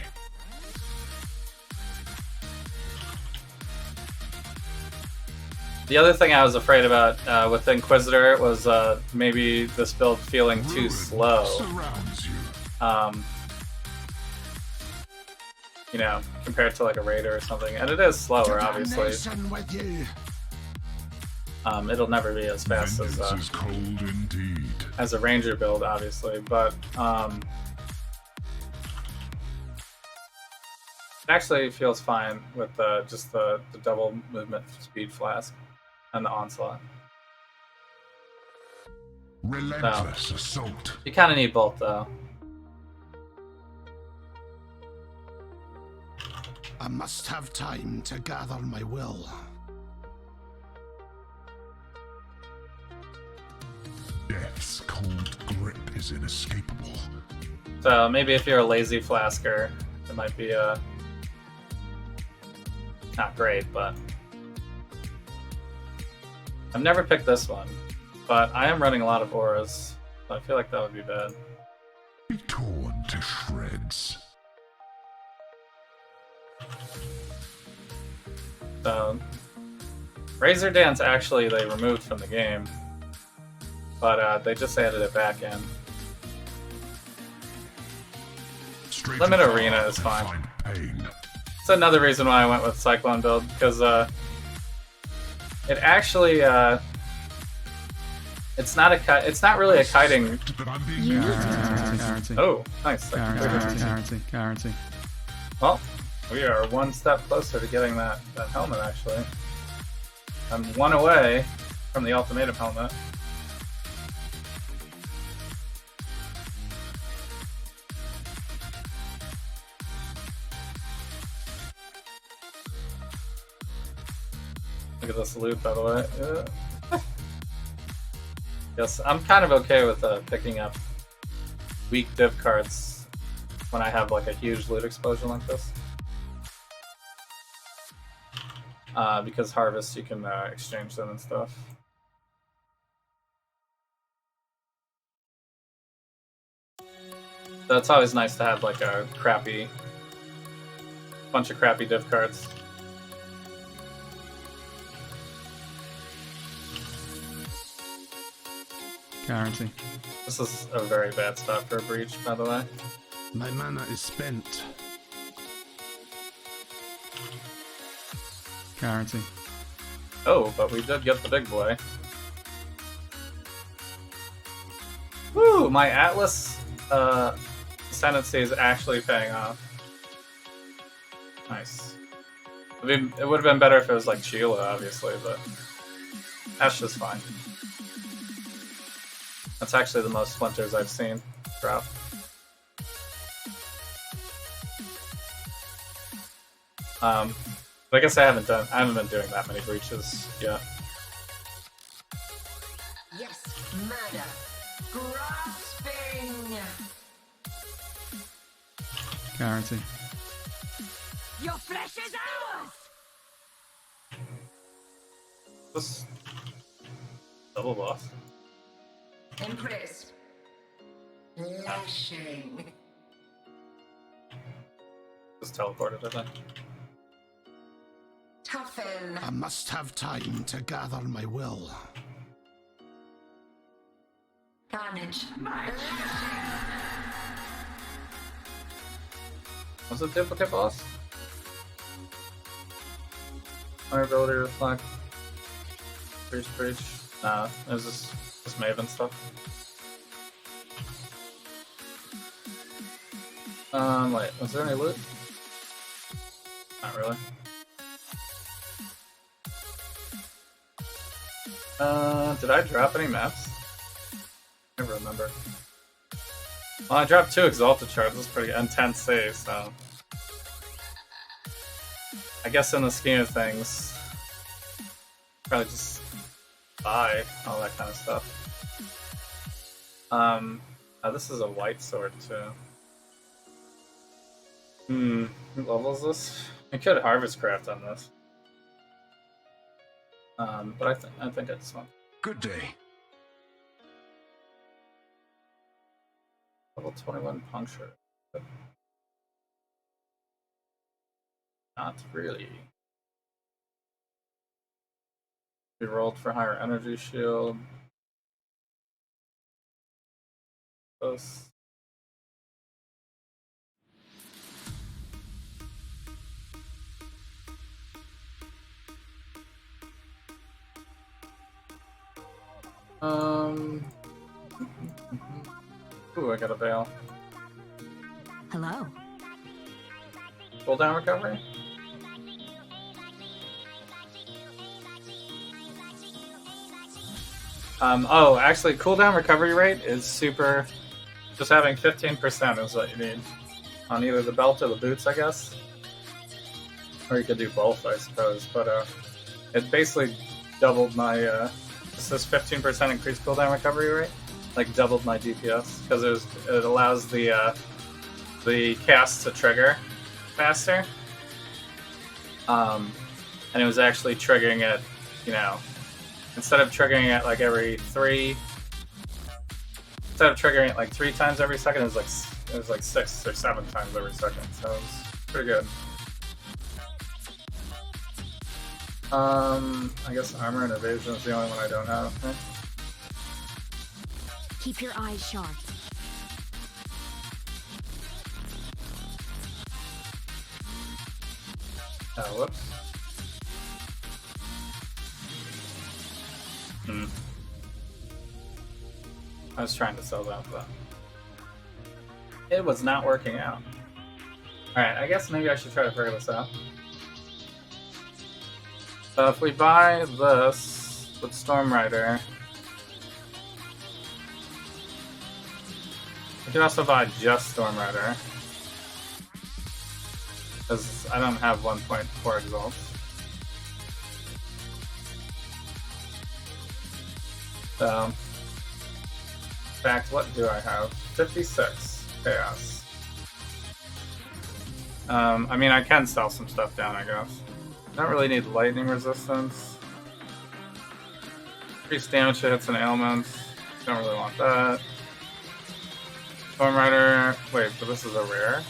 The other thing I was afraid about with Inquisitor was maybe this build feeling too Ruin slow. surrounds you. You know, compared to like a Raider or something. And it is slower, obviously. Damnation with you. It'll never be as fast Vengeance is cold indeed. as a Ranger build, obviously, but it actually feels fine with just the double movement speed flask and the onslaught. Relentless assault. You kind of need both, though. I must have time to gather my will. Death's cold grip is inescapable. So maybe if you're a lazy flasker, it might be not great, but I've never picked this one. But I am running a lot of auras, so I feel like that would be bad. Be torn to shreds. So Razor Dance actually they removed from the game, but they just added it back in. Straight Limit to Arena fire is to fine. find pain. That's another reason why I went with Cyclone build, because it actually it's not really a kiting. That I'm being You used. Guarantee. Oh, nice. Guarantee. Well, we are one step closer to getting that helmet, actually. I'm one away from the Ultimatum helmet. Look at this loot, by the way. Yes, I'm kind of okay with picking up weak div cards when I have like a huge loot explosion like this. Because harvest, you can exchange them and stuff. So it's always nice to have like a bunch of crappy div cards. Guarantee. This is a very bad spot for a breach, by the way. My mana is spent. Guarantee. Oh, but we did get the big boy. Woo! My Atlas ascendancy is actually paying off. Nice. It would have been better if it was like Sheila, obviously, but that's just fine. That's actually the most splinters I've seen drop. But I guess I haven't been doing that many breaches yet. Yes, murder. Grasping. Guarantee. Your flesh is ours. This double boss. Impressed. Lashing. Just teleported, I think. Toughen. I must have time to gather my will. Carnage. Was it duplicate boss? My ability to reflect. Breach. Nah, it was just Maven stuff. Wait, was there any loot? Not really. Did I drop any maps? I never remember. Well, I dropped 2 Exalted shards, that's pretty good, and 10 saves, so... I guess in the scheme of things, probably just buy all that kind of stuff. Oh, this is a white sword, too. What level is this? I could harvest craft on this. But I think I just want Good day. level 21 puncture. Not really. We rolled for higher energy shield. Close. Ooh, I got a veil. Hello. Cooldown recovery? Oh, actually, cooldown recovery rate is super. Just having 15% is what you need on either the belt or the boots, I guess. Or you could do both, I suppose. But it basically doubled my. This is 15% increased cooldown recovery rate, like doubled my DPS because it allows the cast to trigger faster. And it was actually triggering it, you know. Instead of triggering it like every 3 times every second, it was like 6 or 7 times every second. So it was pretty good. I guess armor and evasion is the only one I don't have. Right? Keep your eyes sharp. Oh, whoops. I was trying to sell that, but it was not working out. Alright, I guess maybe I should try to figure this out. So if we buy this with Storm Rider, we could also buy just Storm Rider, because I don't have 1.4 exalts. So, in fact, what do I have? 56 chaos. I mean, I can sell some stuff down, I guess. I don't really need lightning resistance. Increased damage to hits and ailments. Don't really want that. Storm Rider. Wait, but this is a rare?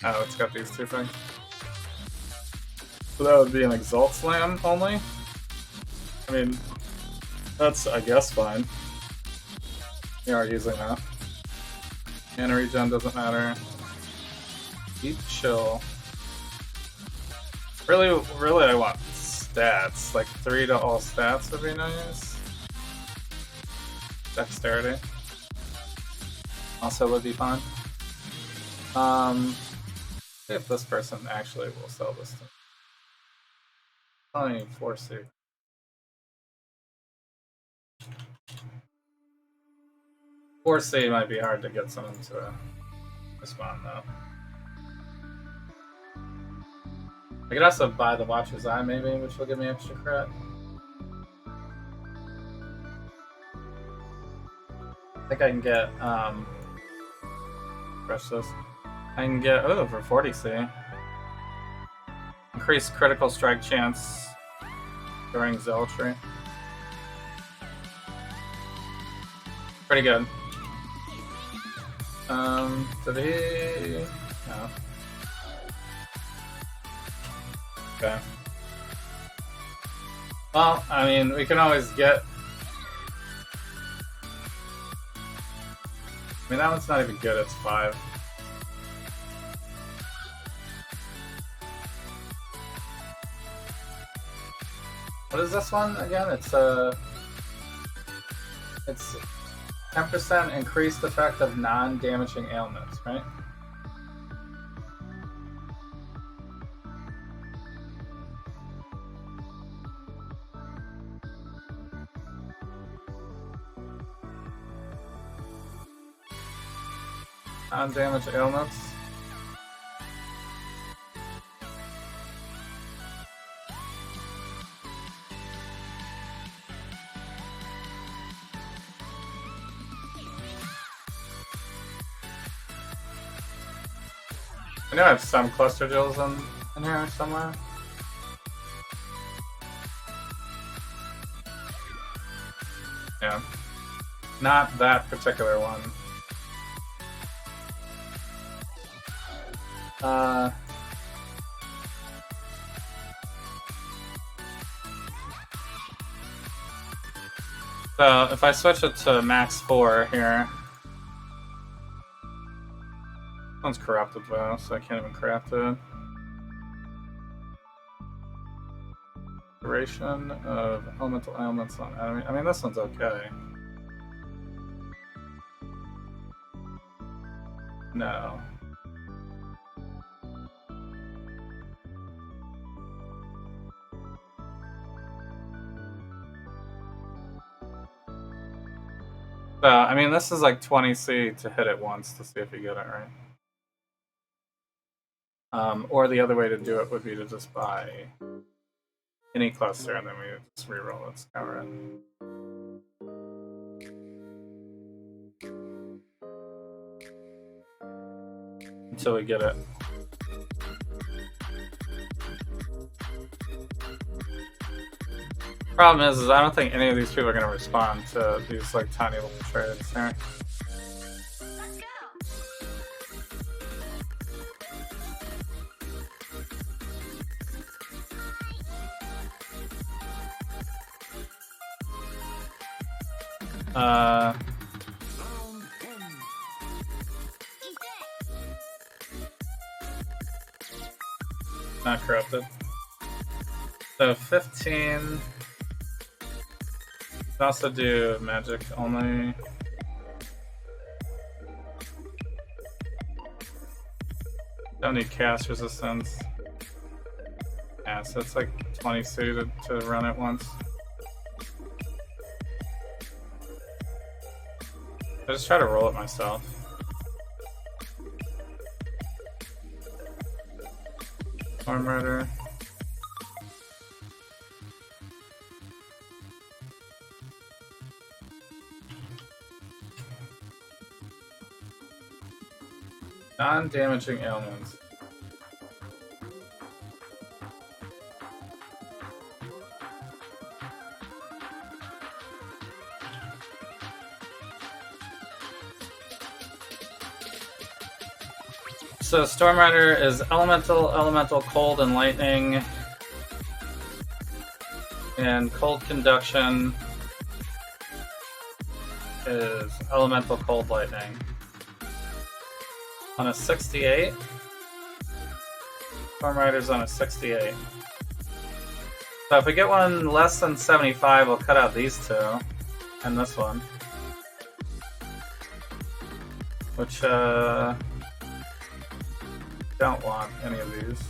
Oh, it's got these 2 things. So that would be an Exalt Slam only? I mean, that's, I guess, fine. We are using that. Mana regen doesn't matter. Deep Chill. Really, I want stats. Like 3 to all stats would be nice. Dexterity. Also would be fine. See if this person actually will sell this to me. Only 4C. Four C might be hard to get someone to respond though. I could also buy the Watcher's Eye maybe, which will give me extra crit. I think I can get brush this. I can get for 40C. Increased critical strike chance during Zealotry. Pretty good. Did he? No. Okay. Well, I mean, we can always get... I mean, that one's not even good, it's 5. What is this one again? It's 10% increased effect of non-damaging ailments, right? Non-damage ailments. I know I have some cluster gels in here somewhere. Yeah. Not that particular one. So if I switch it to max 4 here, this one's corrupted though, so I can't even craft it. Duration of elemental ailments on enemy. I mean, this one's okay. No. So, I mean, this is like 20C to hit it once to see if you get it right. Or the other way to do it would be to just buy any cluster and then we just reroll it, scour it. Until we get it. Problem is I don't think any of these people are going to respond to these like tiny little trades here. Let's go. Not corrupted. So 15. Can also do magic only. Don't need cast resistance. Yeah, so it's like 20 suited to run it once. I just try to roll it myself. Storm Rider. Non-damaging ailments. So Storm Rider is elemental, cold, and lightning. And cold conduction is elemental, cold, lightning. On a 68. Storm Rider's on a 68. So if we get one less than 75, we'll cut out these two. And this one. Which, don't want any of these.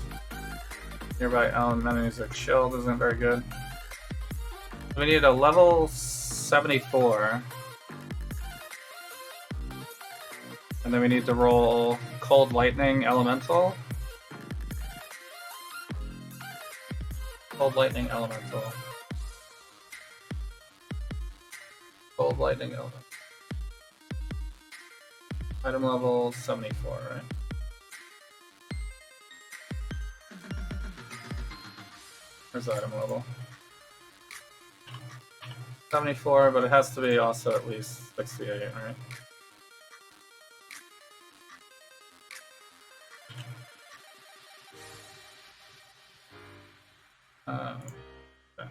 Nearby enemies are shield isn't very good. We need a level 74. And then we need to roll Cold Lightning Elemental. Cold Lightning Elemental. Cold Lightning Elemental. Item level 74, right? Where's the item level? 74, but it has to be also at least 68, right? Okay.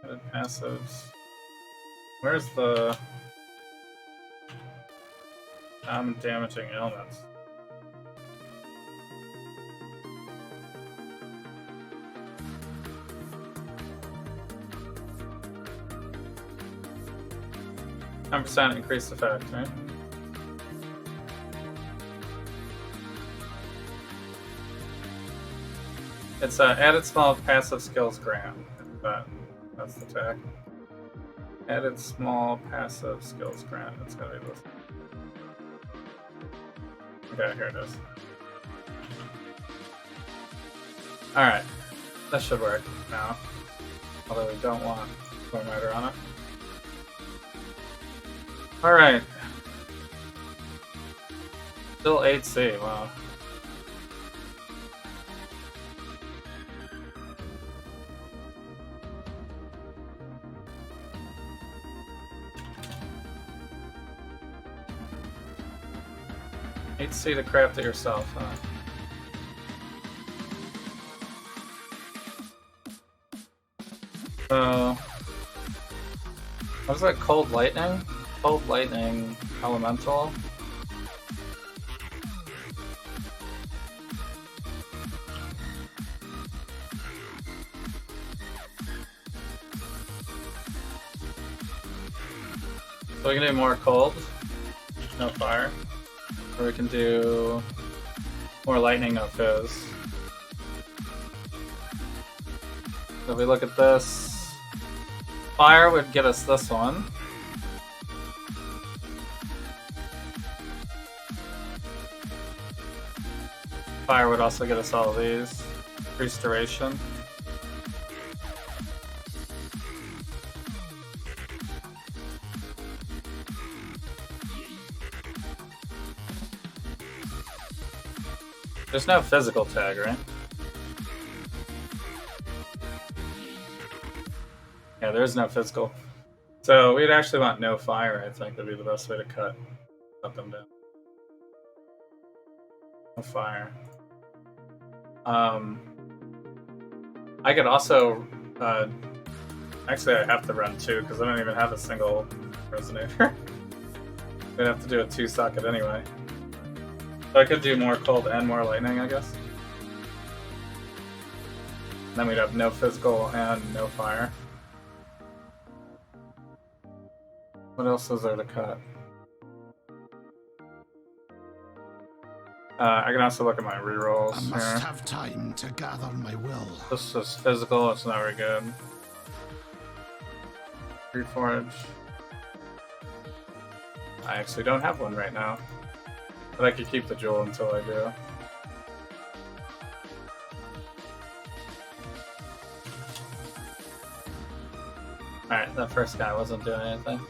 Added passives. Where's the damaging ailments? %, increased effect, right? It's added small passive skills grant. That's the tag. Added small passive skills grant. It's gotta be this. Okay, here it is. Alright. That should work now. Although we don't want Stormrider on it. Alright. Still 8C, wow. See to craft it yourself, huh? So, what is that? Cold lightning? Cold lightning elemental. So we can do more cold, no fire. Or we can do more lightning, no fizz. So if we look at this, fire would get us this one. Fire would also get us all of these. Increased duration. There's no physical tag, right? Yeah, there is no physical. So we'd actually want no fire, I think would be the best way to cut them down. No fire. I could also actually I have to run two because I don't even have a single resonator. We'd have to do a 2-socket anyway. So I could do more cold and more lightning, I guess. Then we'd have no physical and no fire. What else is there to cut? I can also look at my rerolls. I must have time to gather my will. This is physical, it's not very good. Reforge. I actually don't have one right now. But I could keep the jewel until I do. Alright, that first guy wasn't doing anything.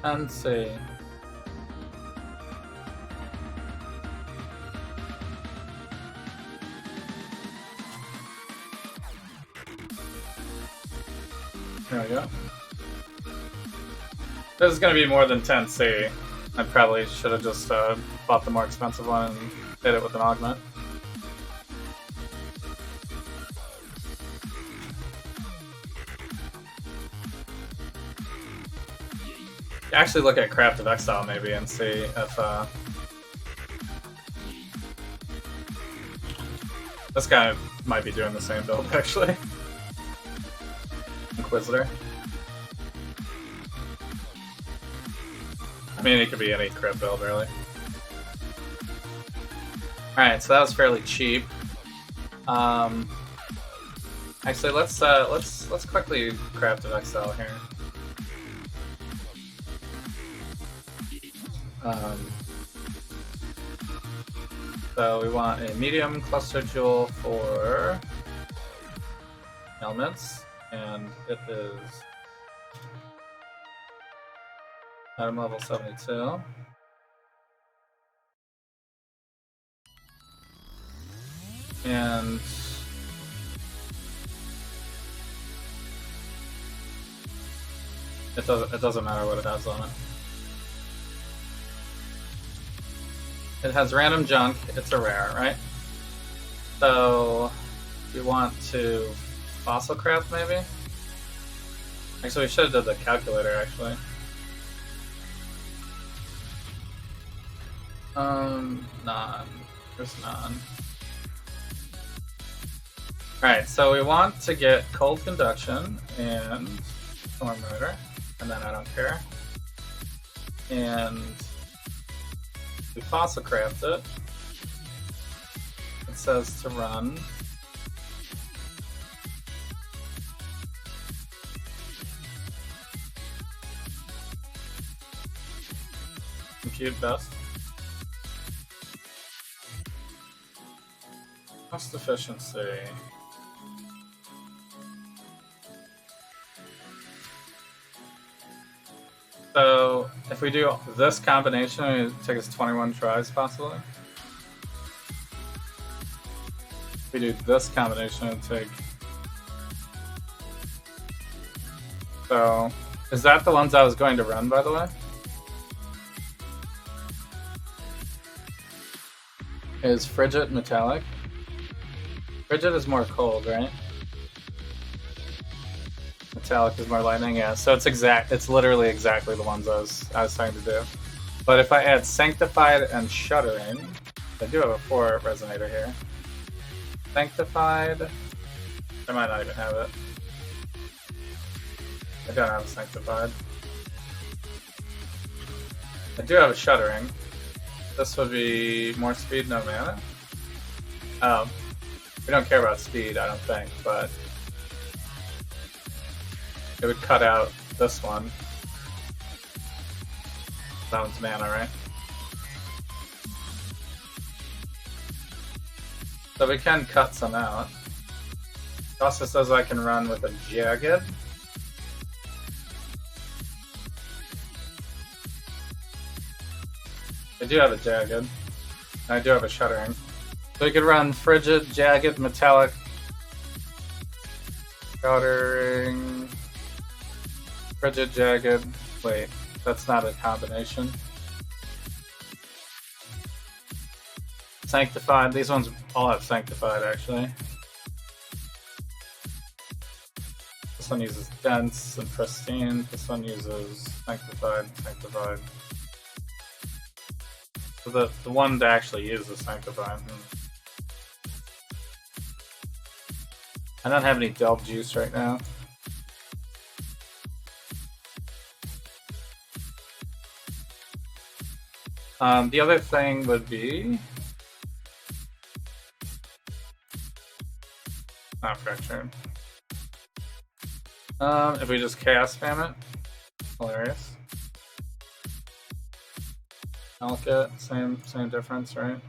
Let's see. There we go. This is going to be more than 10C. I probably should have just bought the more expensive one and hit it with an augment. Actually look at Craft of Exile maybe and see if this guy might be doing the same build actually. Inquisitor. I mean, it could be any crit build, really. Alright, so that was fairly cheap. Actually, let's quickly craft an Exile here. So we want a medium cluster jewel for elements, and it is item level 72. And it doesn't matter what it has on it. It has random junk, it's a rare, right? So you want to fossil craft maybe? Actually we should have done the calculator actually. None. There's none. Alright, so we want to get cold conduction and Stormrider, and then I don't care. And we fossil craft it. says to run. Compute best. Cost efficiency. So if we do this combination, it takes us 21 tries possibly. If we do this combination, it'd take. So is that the ones I was going to run, by the way? Is Frigid metallic? Frigid is more cold, right? Metallic is more lightning, yeah. So it's literally exactly the ones I was trying to do. But if I add Sanctified and Shuddering, I do have a 4 resonator here. Sanctified, I might not even have it. I don't have a Sanctified. I do have a Shuddering. This would be more speed, no mana. We don't care about speed, I don't think, but it would cut out this one. That one's mana, right? So we can cut some out. It also says I can run with a Jagged. I do have a Jagged. And I do have a Shuddering. So we could run Frigid, Jagged, Metallic, Shuddering, Frigid, Jagged. Wait, that's not a combination. Sanctified. These ones all have Sanctified, actually. This one uses Dense and Pristine. This one uses Sanctified and Sanctified. So the one to actually use is Sanctified. I don't have any Delve Juice right now. The other thing would be not fractured. If we just chaos spam it, hilarious. Malkit, same difference, right?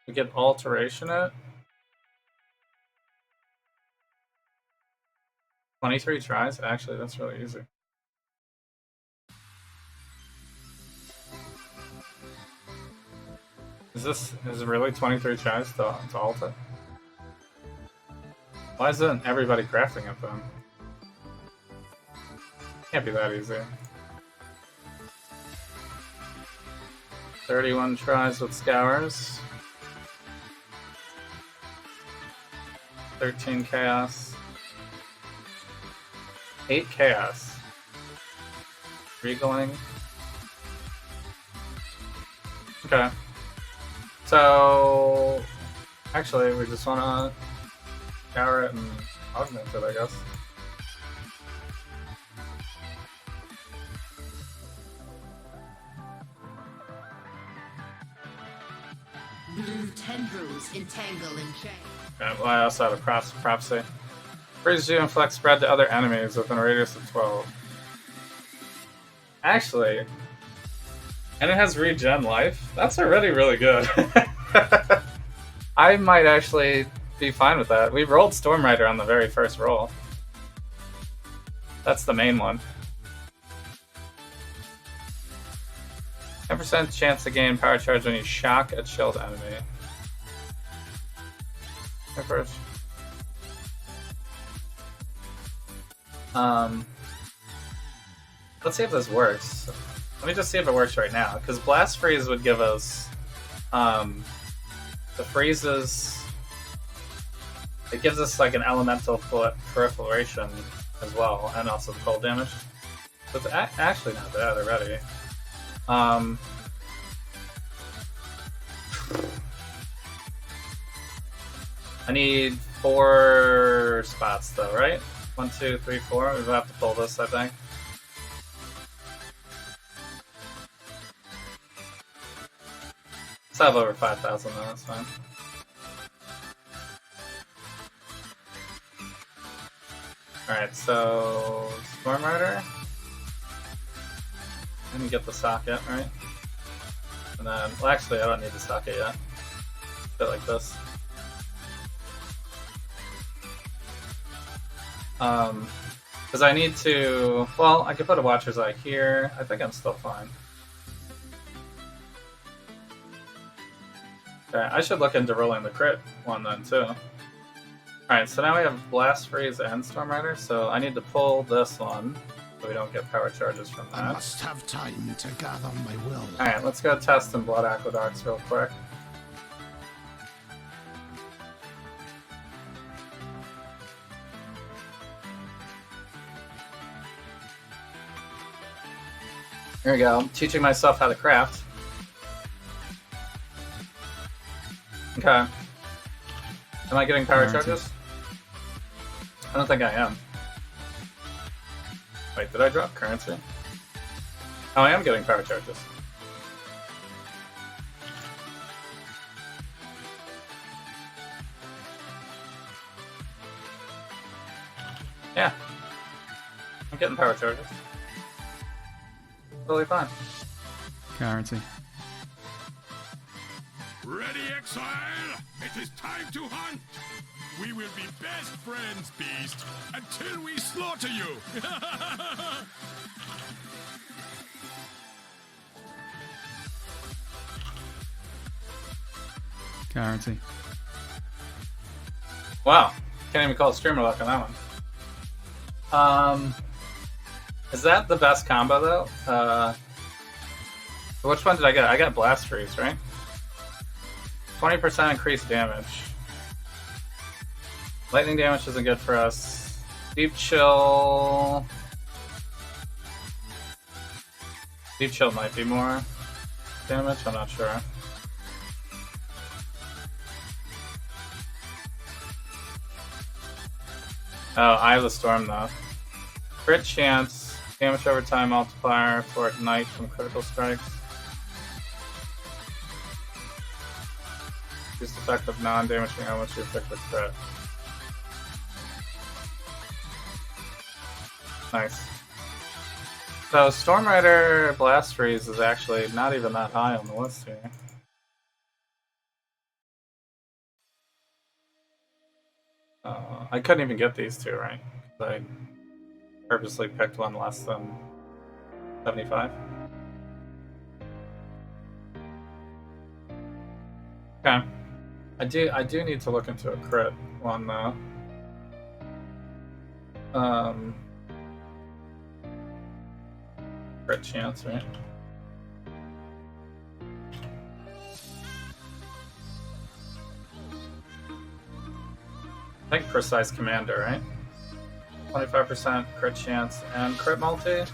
We get alteration it. 23 tries? Actually, that's really easy. Is it really 23 tries to alt it? Why isn't everybody crafting it then? Can't be that easy. 31 tries with Scours. 13 chaos. 8 chaos. Regaling. Okay. So actually we just wanna scour it and augment it, I guess. Blue tendrils entangle in chain. Okay, well, I also have a prophecy. Freezes you and flex spread to other enemies within a radius of 12. Actually, and it has regen life. That's already really good. I might actually be fine with that. We rolled Storm Rider on the very first roll. That's the main one. 10% chance to gain power charge when you shock a chilled enemy. First. Let's see if this works. Let me just see if it works right now, because Blast Freeze would give us the freezes. It gives us like an elemental proliferation as well, and also the cold damage. So it's actually not bad already. I need 4 spots though, right? 1, 2, 3, 4. We'll have to pull this, I think. Let's have over 5,000 though, that's fine. Alright, so Storm Rider. Let me get the socket, right? And then, well, actually, I don't need the socket yet. Bit like this. Because I need to. Well, I could put a Watcher's Eye here. I think I'm still fine. Okay, I should look into rolling the crit one then too. Alright, so now we have Blast Freeze and Storm Rider, so I need to pull this one so we don't get power charges from I that. must have time to gather my will. Alright, let's go test some Blood Aqueducts real quick. There we go. I'm teaching myself how to craft. Okay. Am I getting power Guaranteed. charges? I don't think I am. Wait, did I drop currency? Oh, I am getting power charges. Yeah. I'm getting power charges. Totally fine. Guarantee. Ready, Exile? It is time to hunt! We will be best friends, Beast, until we slaughter you! Guarantee. Wow. Can't even call it streamer luck on that one. Is that the best combo though? Which one did I get? I got Blast Freeze, right? 20% increased damage. Lightning damage isn't good for us. Deep Chill. Deep Chill might be more damage, I'm not sure. Oh, Eye of the Storm though. Crit chance, damage over time multiplier for Ignite from critical strikes. Reduced effect of non-damaging elements you affect with crit. Nice. So Storm Rider Blast Freeze is actually not even that high on the list here. I couldn't even get these two right. I purposely picked one less than 75. Okay. I do need to look into a crit one though. Crit chance, right? I think Precise Commander, right? 25% crit chance and crit multi.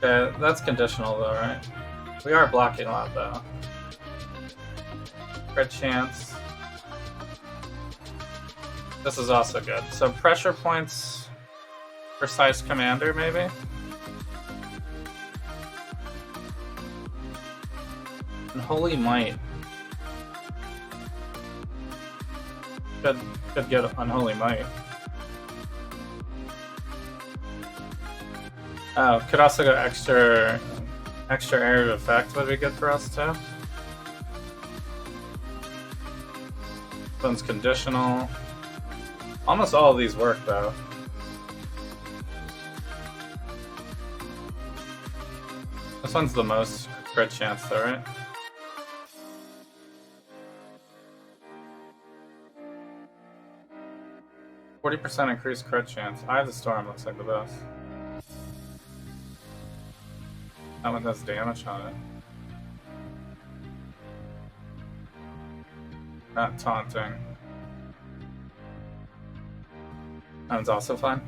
Okay, that's conditional though, right? We are blocking a lot though. Crit chance. This is also good. So pressure points, Precise Commander maybe? And Holy Might. Could get Unholy Might. Oh, could also go extra area of effect would be good for us too. This one's conditional. Almost all of these work though. This one's the most crit chance though, right? %40 increased crit chance. Eye of the Storm looks like the best. That one does damage on it. Not taunting. That one's also fine.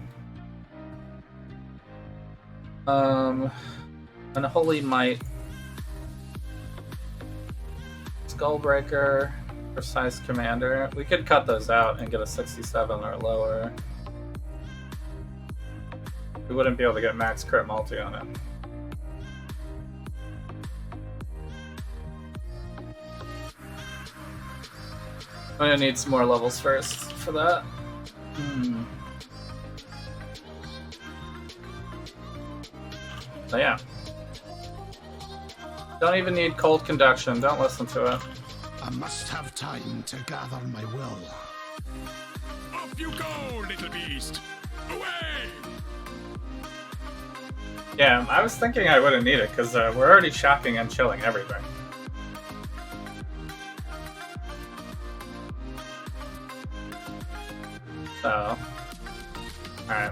Unholy Might. Skullbreaker. Precise Commander. We could cut those out and get a 67 or lower. We wouldn't be able to get max crit multi on it. I'm gonna need some more levels first for that. So yeah. Don't even need cold conduction. Don't listen to it. I must have time to gather my will. Off you go, little beast! Away! Yeah, I was thinking I wouldn't need it because we're already shocking and chilling everything. So, alright.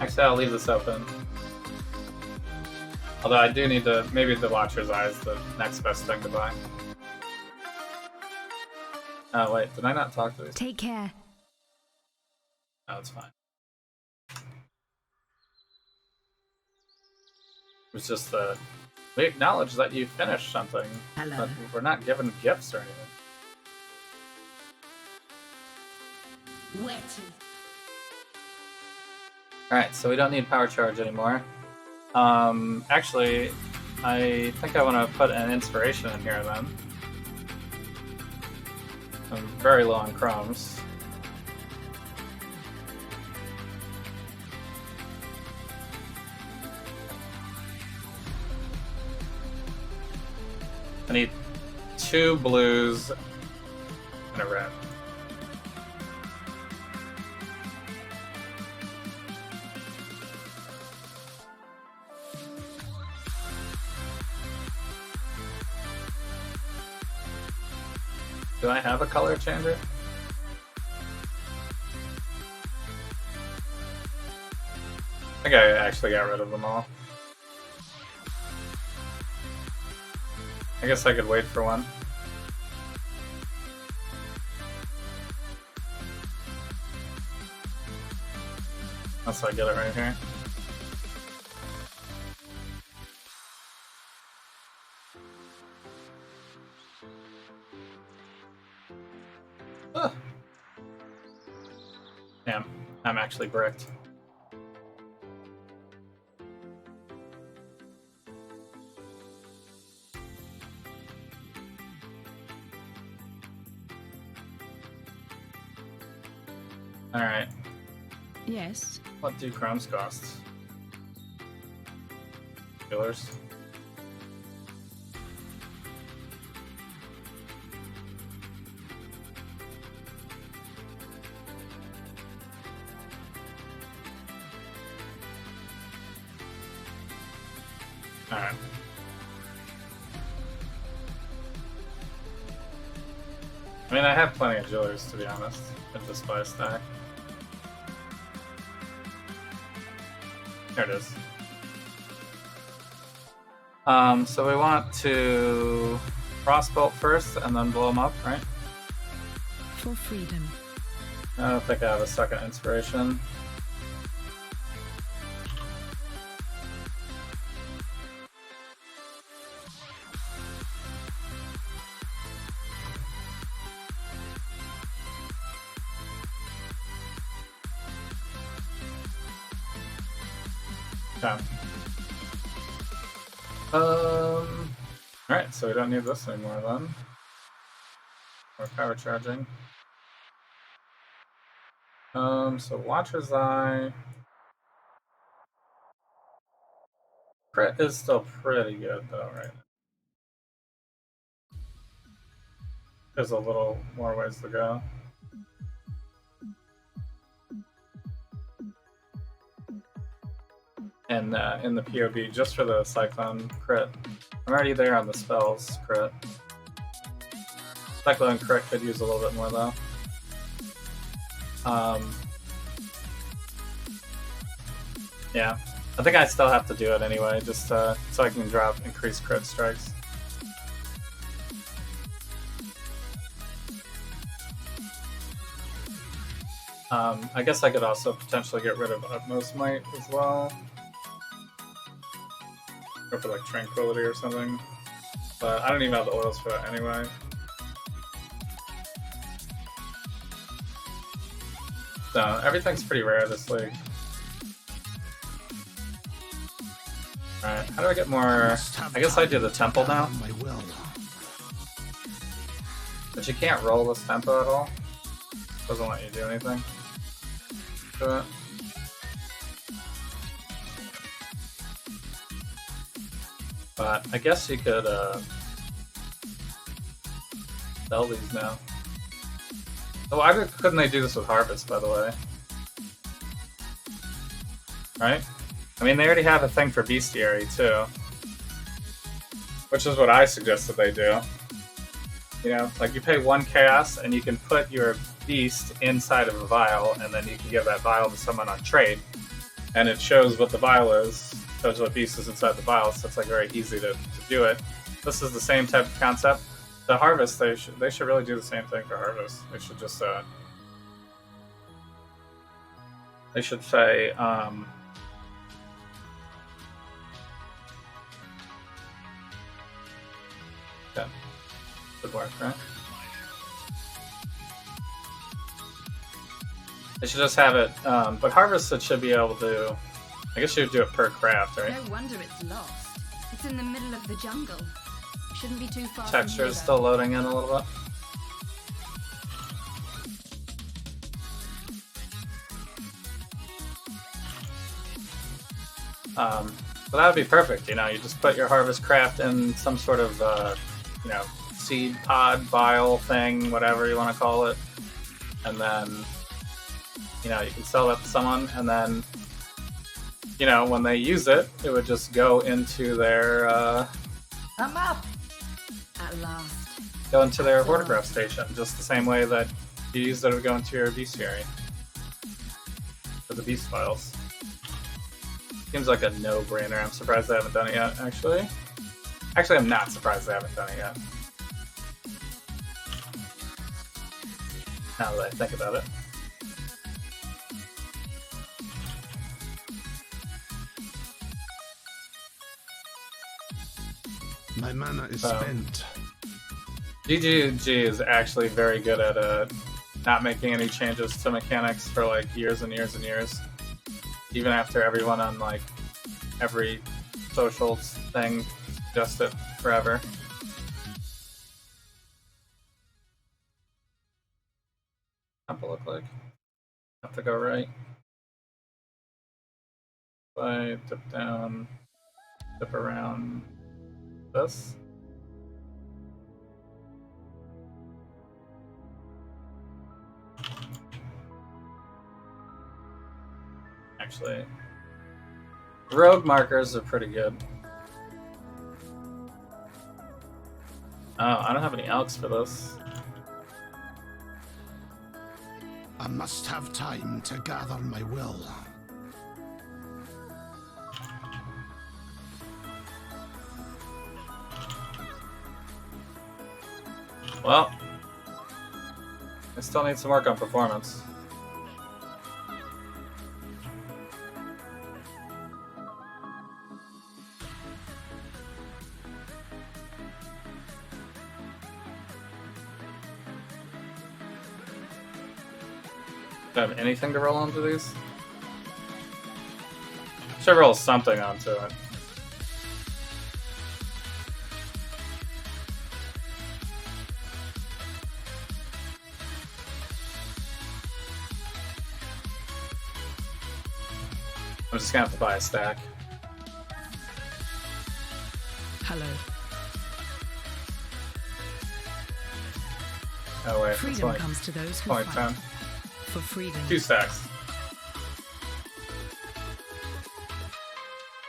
Actually, I'll leave this open. Although I do need to, maybe the Watcher's Eye is the next best thing to buy. Oh wait, did I not talk to these? Take care. No, it's fine. It's just we acknowledge that you finished something, Hello. but we're not given gifts or anything. Wet. Alright, so we don't need power charge anymore. Actually, I think I want to put an inspiration in here then. I'm very low on chromes. I need 2 blues and a red. Do I have a color changer? I think I actually got rid of them all. I guess I could wait for one. Unless I get it right here. Damn, I'm actually bricked. Alright. Yes. What do chromes cost? Killers. Alright. I mean, I have plenty of jewelers, to be honest, with the spy stack. There it is. So we want to crossbolt first and then blow them up, right? For freedom. I don't think I have a second inspiration. Okay. Alright, so we don't need this anymore then. Or power charging. So Watcher's Eye. Crit is still pretty good though, right? There's a little more ways to go. And in the POB, just for the Cyclone crit. I'm already there on the spells crit. Cyclone crit could use a little bit more though. Yeah, I think I still have to do it anyway, just so I can drop increased crit strikes. I guess I could also potentially get rid of Utmost Might as well. Or for like Tranquility or something. But I don't even have the oils for that anyway. So everything's pretty rare this league. Alright, how do I get more... I guess I do the temple now. My will. But you can't roll this tempo at all. Doesn't let you do anything to it. But I guess you could sell these now. Oh, why couldn't they do this with Harvest, by the way? Right? I mean, they already have a thing for Bestiary, too. Which is what I suggested they do. You know, like you pay 1 chaos and you can put your beast inside of a vial, and then you can give that vial to someone on trade. And it shows what the vial is, shows what beast is inside the vial, so it's like very easy to do it. This is the same type of concept. The Harvest, they should really do the same thing for Harvest. They should just they should say yeah, good work, right? They should just have it, but Harvest it should be able to. I guess you would do it per craft, right? No wonder it's lost. It's in the middle of the jungle. Shouldn't be too far. Texture is still loading in a little bit. So that would be perfect. You know, you just put your Harvest craft in some sort of, you know, seed pod, vial thing, whatever you want to call it, and then, you know, you can sell that to someone, and then, you know, when they use it, it would just go into their, I'm up. At last. go into their Hortograph station, just the same way that you use it to go into your bestiary. For the beast files. Seems like a no-brainer. I'm surprised they haven't done it yet, actually. Actually, I'm not surprised they haven't done it yet. Now that I think about it. My mana is spent. GGG is actually very good at not making any changes to mechanics for like years and years and years. Even after everyone on like every social thing suggests it forever. Temple look like. Have to go right. Slide, dip down, dip around this. Actually, rogue markers are pretty good. Oh, I don't have any elks for this. I must have time to gather my will. Well, I still need some work on performance. Do I have anything to roll onto these? Should roll something onto it. I'm just gonna have to buy a stack. Hello. Oh wait, Freedom it's comes to those who only fight 10. for freedom. 2 stacks.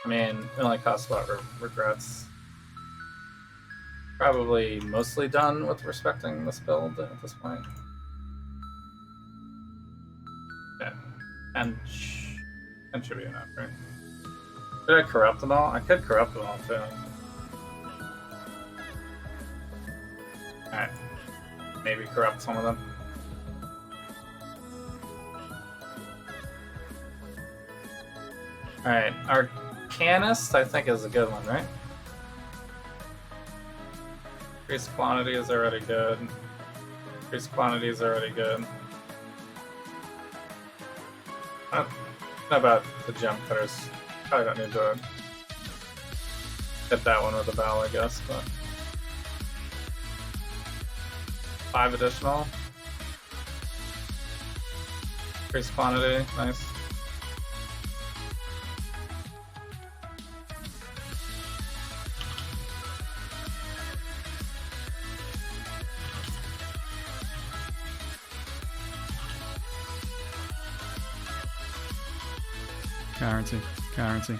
I mean, it only costs what? Regrets. Probably mostly done with respecting this build at this point. Yeah. And should be enough, right? Did I corrupt them all? I could corrupt them all too. Alright. Maybe corrupt some of them. Alright, Arcanist I think is a good one, right? Increased quantity is already good. Increased quantity is already good. How about the gem cutters? Probably don't need to Hit that one with a bell, I guess, but 5 additional. Increase quantity, nice. Guarantee. Guarantee.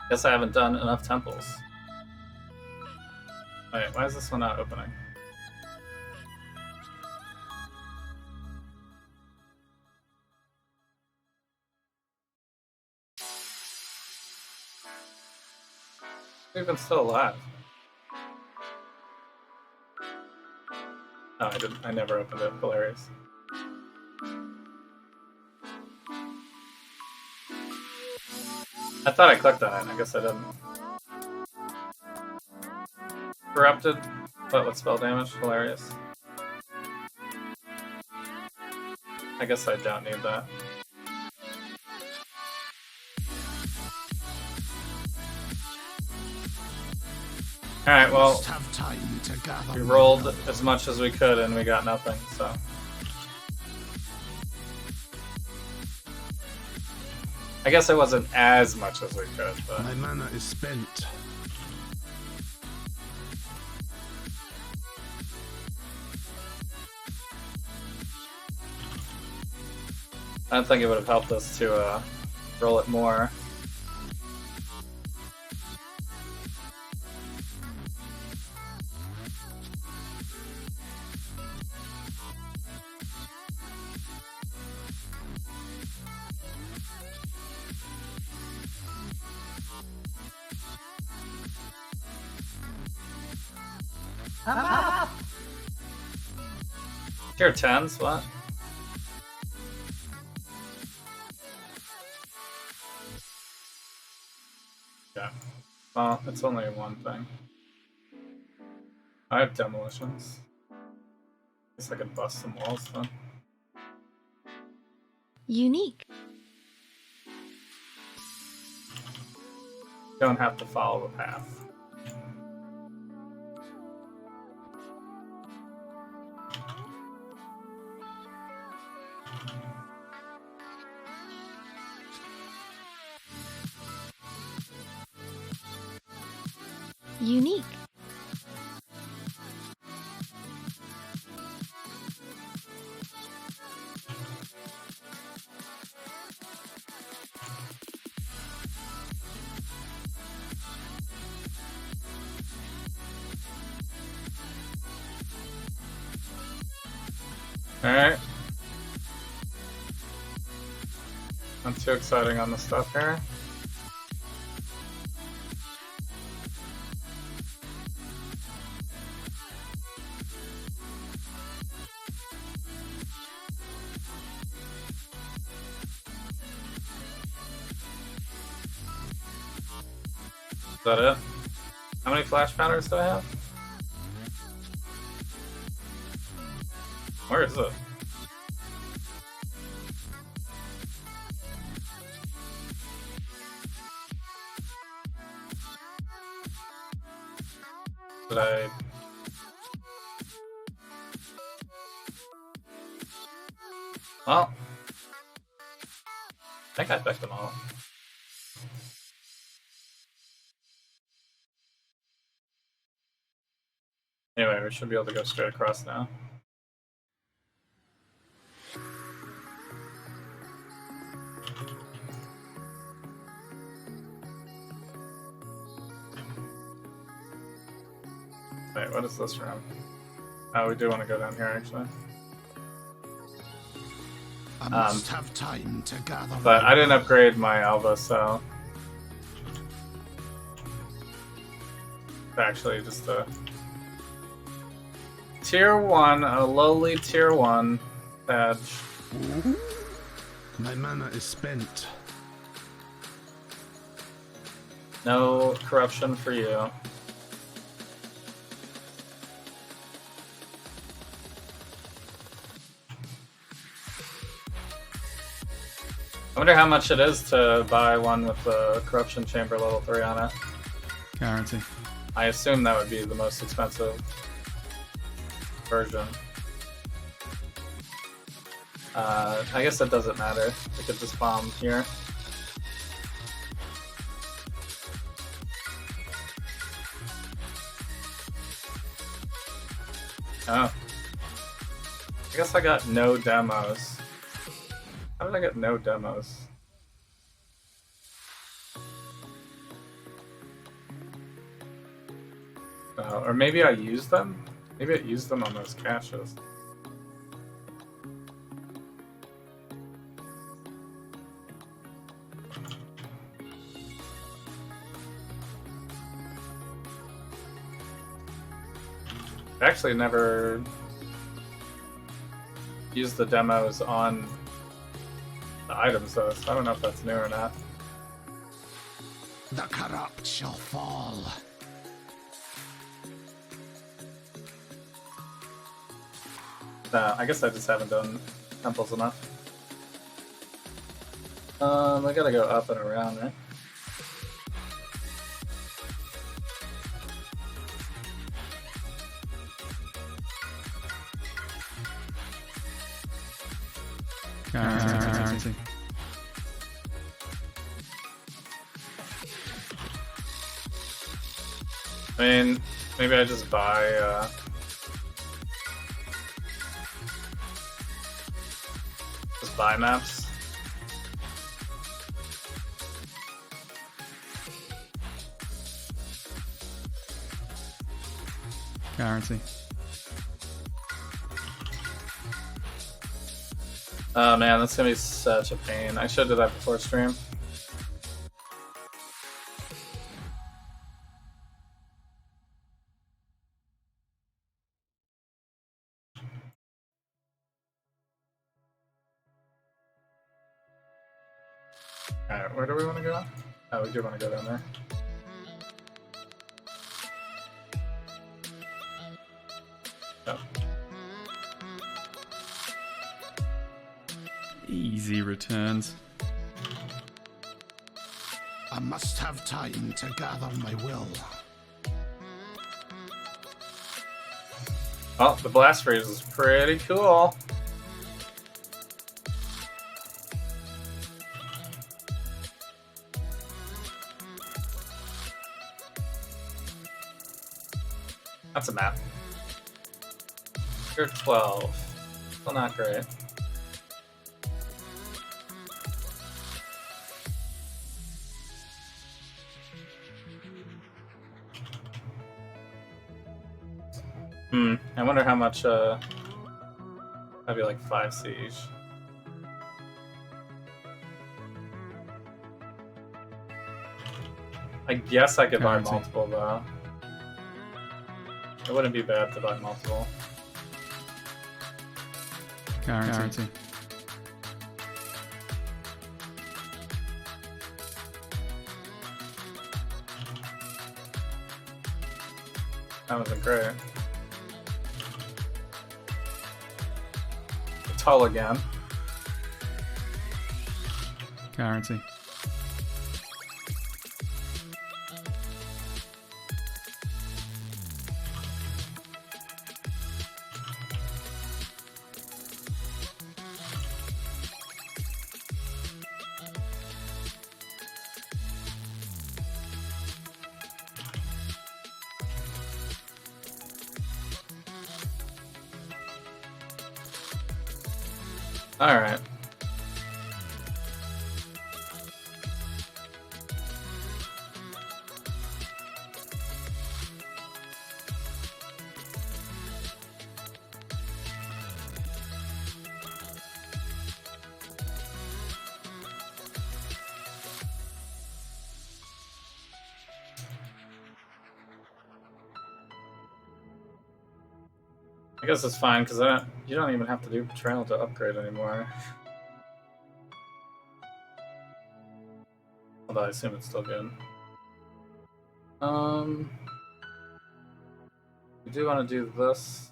Guess I haven't done enough temples. Wait, why is this one not opening? Even still alive. Oh, I didn't. I never opened it. Hilarious. I thought I clicked on it. I guess I didn't. Corrupted, but with spell damage. Hilarious. I guess I don't need that. Alright, well, we rolled as much as we could and we got nothing, so. I guess it wasn't as much as we could, but. My mana is spent. I don't think it would have helped us to roll it more. Tier 10s, what? Yeah. Well, it's only one thing. I have demolitions. Guess I could bust some walls then. Unique. Don't have to follow the path. Unique. Alright. Not too exciting on the stuff here. Is that it? How many flash powders do I have? Where is it? Did I... Well... I think I picked them all. Anyway, we should be able to go straight across now. Wait, what is this room? Oh, we do want to go down here, actually. I must have time to gather. But I didn't upgrade my Alva, so... Actually, just a... Tier 1, a lowly Tier 1 badge. My mana is spent. No corruption for you. I wonder how much it is to buy one with the Corruption Chamber level 3 on it. Guarantee. I assume that would be the most expensive version. I guess it doesn't matter. We could just bomb here. Oh. I guess I got no demos. How did I get no demos? Or maybe I used them? Maybe I used them on those caches. I actually never used the demos on the items though, so I don't know if that's new or not. The corrupt shall fall. I guess I just haven't done temples enough. I gotta go up and around, right? Guarantee. I mean, maybe I just buy, just buy maps. Guarantee. Oh man, that's gonna be such a pain. I should do that before stream. Alright, where do we want to go? Oh, we do want to go down there. Oh. Easy returns. I must have time to gather my will. Oh, the blast freeze is pretty cool. That's a map. You're 12. Still not great. I wonder how much, that'd be like 5 siege. I guess I could buy Guarantee. multiple though. It wouldn't be bad to buy multiple. Guarantee. That wasn't great. Tull again. Guarantee. All right. I guess it's fine because you don't even have to do betrayal to upgrade anymore. Although I assume it's still good. We do want to do this.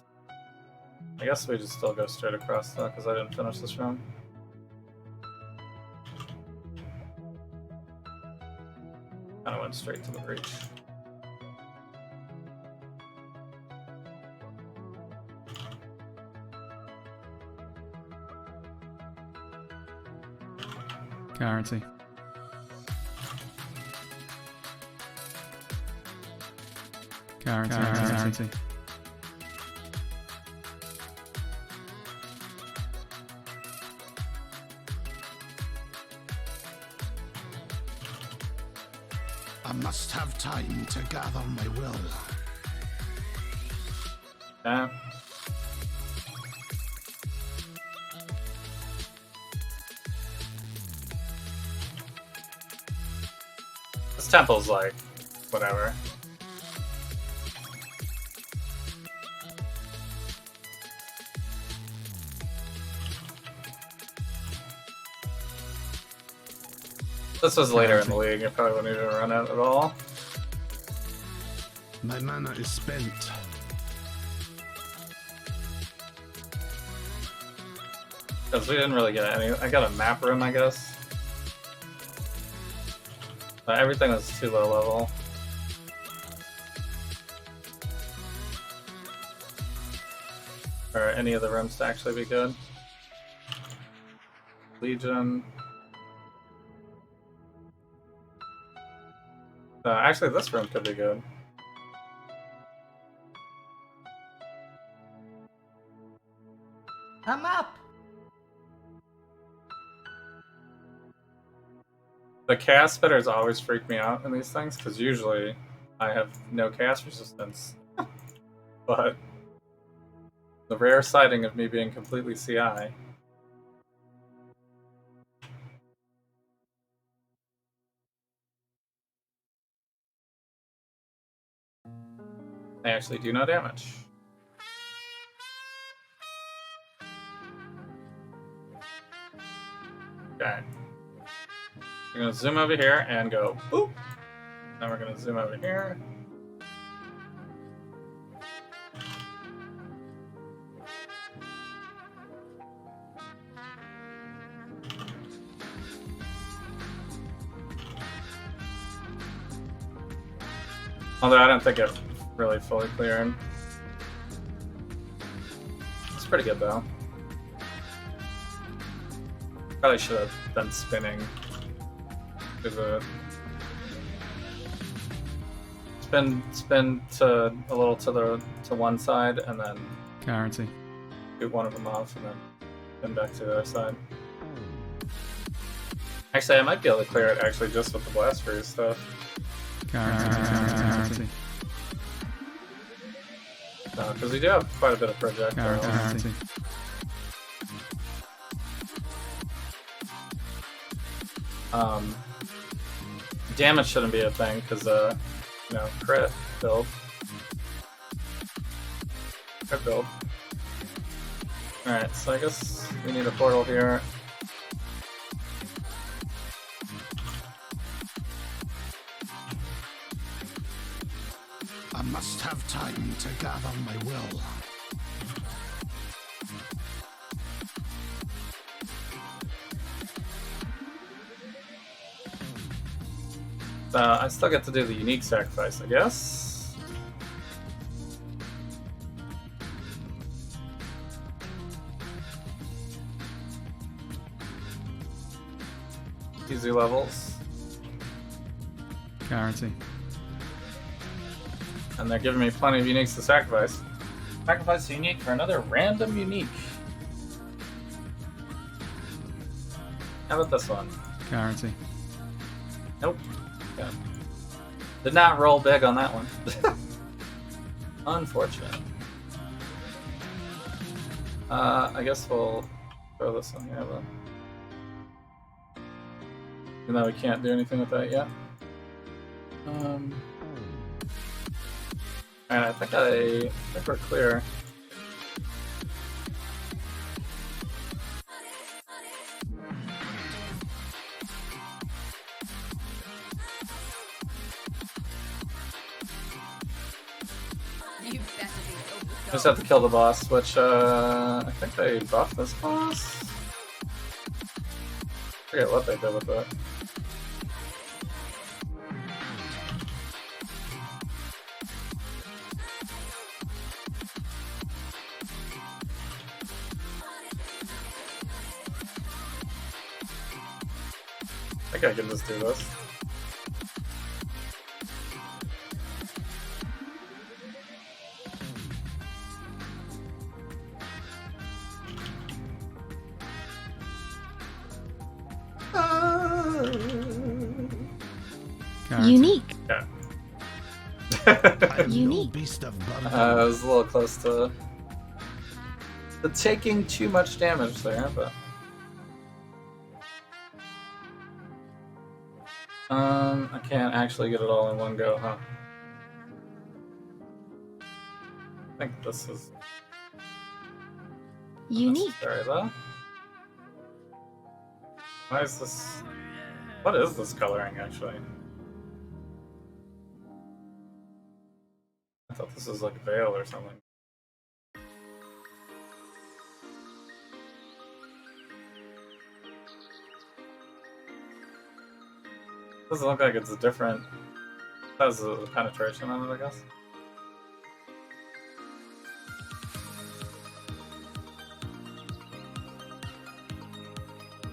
I guess we just still go straight across though because I didn't finish this room. Kind of went straight to the breach. Currency. Currency. I must have time to gather my will. Yeah. This temple's like, whatever. This was later in the league, you probably wouldn't even run it at all. My mana is spent. Because we didn't really get any. I got a map room, I guess. But everything was too low level. For any of the rooms to actually be good. Legion. Actually, this room could be good. I'm up. The cast spitters always freak me out in these things, because usually I have no cast resistance. But the rare sighting of me being completely CI. They actually do no damage. Okay. We're gonna zoom over here and go boop. Then we're gonna zoom over here. Although I don't think it really fully cleared. It's pretty good though. Probably should have been spinning. Spin to a little to one side and then Currency. shoot one of them off and then spin back to the other side. Actually, I might be able to clear it actually just with the blast freeze stuff. Currency. Because we do have quite a bit of projectile. Currency. Damage shouldn't be a thing because you know, crit build. Crit build. Alright, so I guess we need a portal here. I must have time to gather my will. I still get to do the unique sacrifice, I guess. Easy levels. Currency. And they're giving me plenty of uniques to sacrifice. Sacrifice a unique for another random unique. How about this one? Currency. Nope. Yeah. Did not roll big on that one. Unfortunate. I guess we'll throw this one here, but even though we can't do anything with that yet. And I think we're clear. Just have to kill the boss, which I think they buffed this boss. I forget what they did with it. think I can just do this. Guarantee. Unique. Yeah. I'm no Unique. beast of burden. I was a little close to taking too much damage there, but I can't actually get it all in one go, huh? I think this is Unique. necessary, though. Why is this? What is this coloring actually? I thought this was like veil or something. Doesn't look like it's a different. Has a penetration on it, I guess.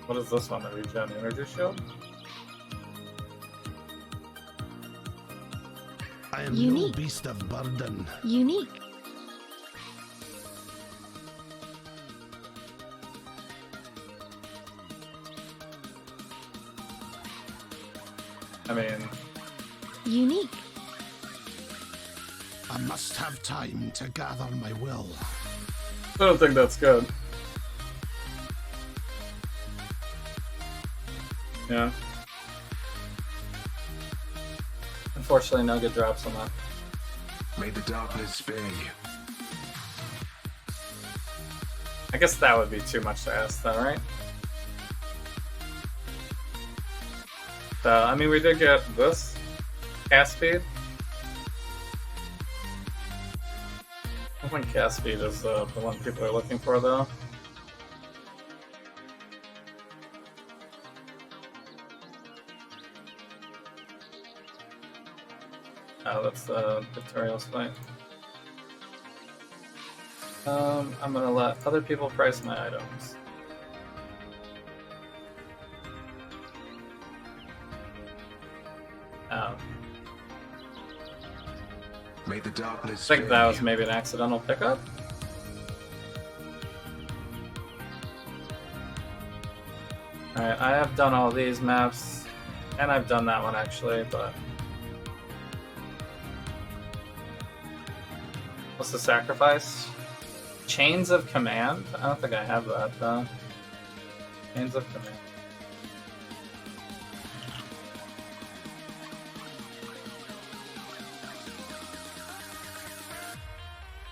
What is this one? The regen energy shield? I am no Unique. beast of burden. Unique. I mean, Unique. I must have time to gather my will. I don't think that's good. Yeah. Unfortunately, no good drops on that. May the darkness spare you. I guess that would be too much to ask, though, right? So, I mean, we did get this cast speed. I don't think cast speed is the one people are looking for, though. Oh, that's the Victorious fight. I'm gonna let other people price my items. May the darkness I think that spare was you. maybe an accidental pickup. Alright, I have done all these maps, and I've done that one actually, but... What's the sacrifice? Chains of Command? I don't think I have that, though. Chains of Command.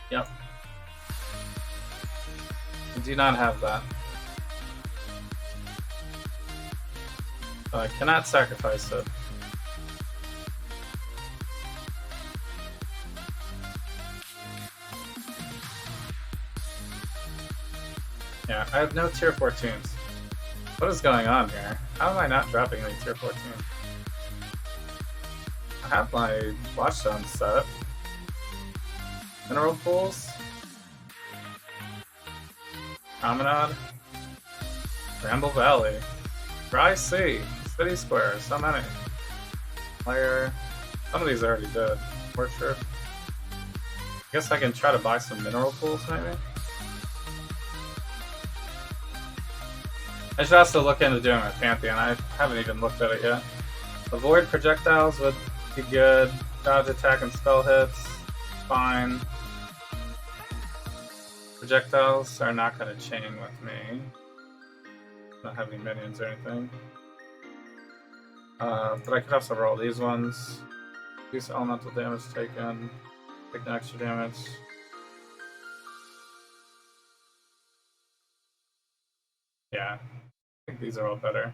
Yep. I do not have that. So I cannot sacrifice it. Yeah, I have no tier 14s. What is going on here? How am I not dropping any tier 14? I have my watchstone set. Mineral pools. Promenade. Bramble Valley. Dry Sea. City Square. So many. Player. Some of these I already did. Orchard. I guess I can try to buy some mineral pools maybe? I should also look into doing my Pantheon. I haven't even looked at it yet. Avoid projectiles would be good. Dodge attack and spell hits. Fine. Projectiles are not going to chain with me. Don't have any minions or anything. But I could also roll these ones. Use elemental damage taken. Take the extra damage. Yeah. I think these are all better.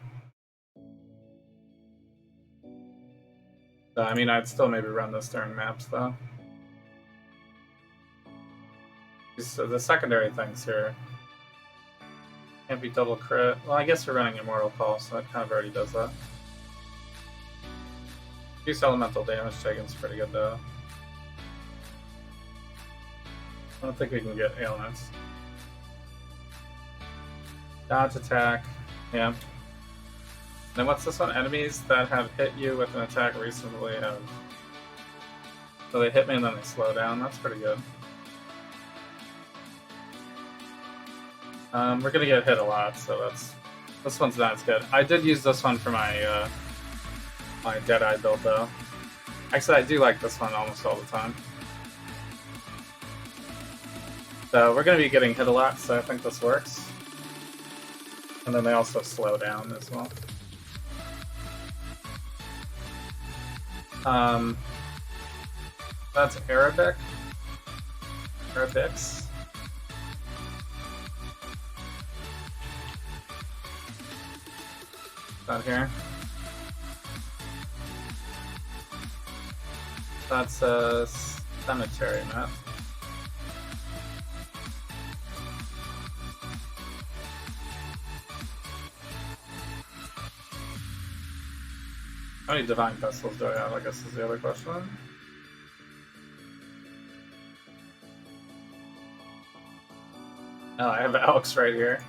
I mean, I'd still maybe run this during maps, though. So the secondary things here can't be double crit. Well, I guess you're running Immortal Call, so that kind of already does that. Use elemental damage taken is pretty good, though. I don't think we can get ailments. Dodge attack, yeah. Then what's this one? Enemies that have hit you with an attack recently have... So they hit me and then they slow down. That's pretty good. We're gonna get hit a lot, so that's... This one's not as good. I did use this one for my my Deadeye build though. Actually, I do like this one almost all the time. So we're gonna be getting hit a lot, so I think this works. And then they also slow down as well. That's Arabic. Arabics. Out here. That's a cemetery map. How many divine vessels do I have? I guess is the other question. Oh, I have Alex right here.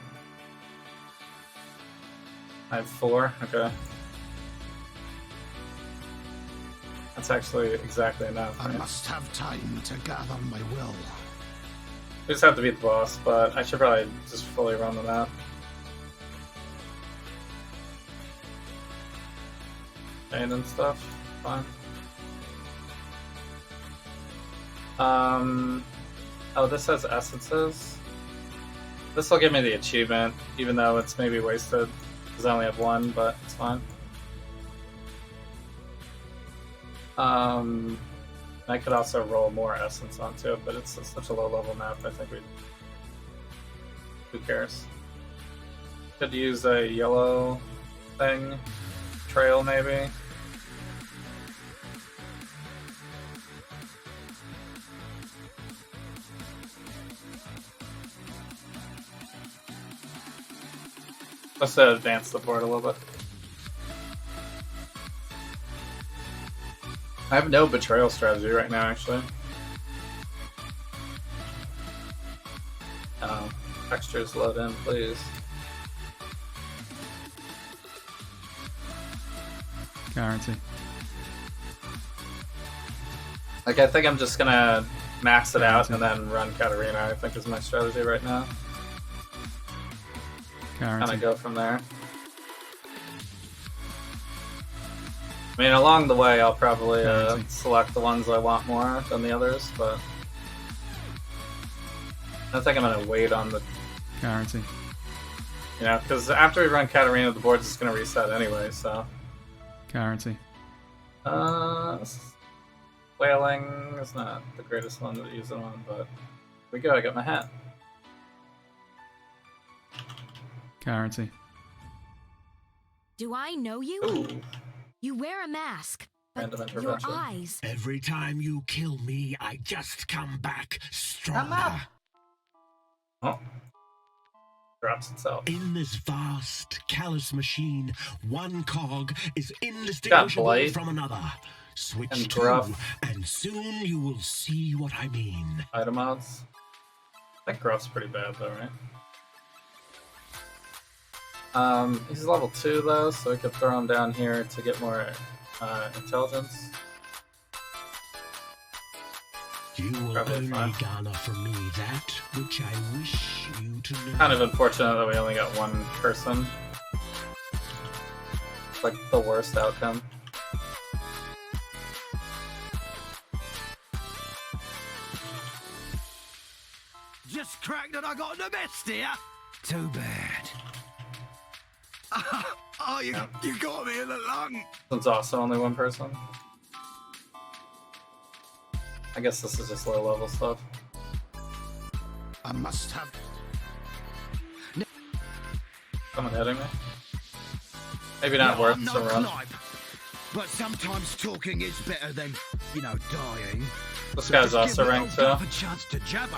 I have 4. Okay. That's actually exactly enough. I Right? must have time to gather my will. We just have to beat the boss, but I should probably just fully run the map. And stuff. Fine. Oh, this has essences. This will give me the achievement, even though it's maybe wasted, because I only have 1, but it's fine. I could also roll more essence onto it, but it's such a low level map, I think who cares? Could use a yellow thing, trail maybe. Let's advance the board a little bit. I have no betrayal strategy right now, actually. Textures load in, please. Guarantee. Like, I think I'm just gonna max it out and then run Katarina, I think is my strategy right now. Kind Guarantee. of go from there. I mean, along the way, I'll probably select the ones I want more than the others, but I think I'm gonna wait on the... Guarantee. You know, because after we run Katarina, the board's just gonna reset anyway, so... Guarantee. Wailing is not the greatest one to use it on, but here we go, I got my hat. Guarantee. Do I know you? Ooh, You wear a mask, but Random your intervention. eyes... Every time you kill me, I just come back stronger. oh. Drops itself. In this vast, callous machine, one cog is indistinguishable Blight from another. Switch and two, Gruff. and soon you will see what I mean. Item mods. I think Gruff's pretty bad though, right? He's level 2 though, so we could throw him down here to get more intelligence. You will Probably only fine. garner from me that which I wish you to know. Kind of unfortunate that we only got one person. It's like the worst outcome. Just cracked that I got the best here. Too bad. Oh, you got me in the lung. Since also only one person. I guess this is just low level stuff. I must have. Someone hitting me? Maybe not worth to run. But sometimes talking is better than, dying. This guy's also ranked too. A chance to jabber,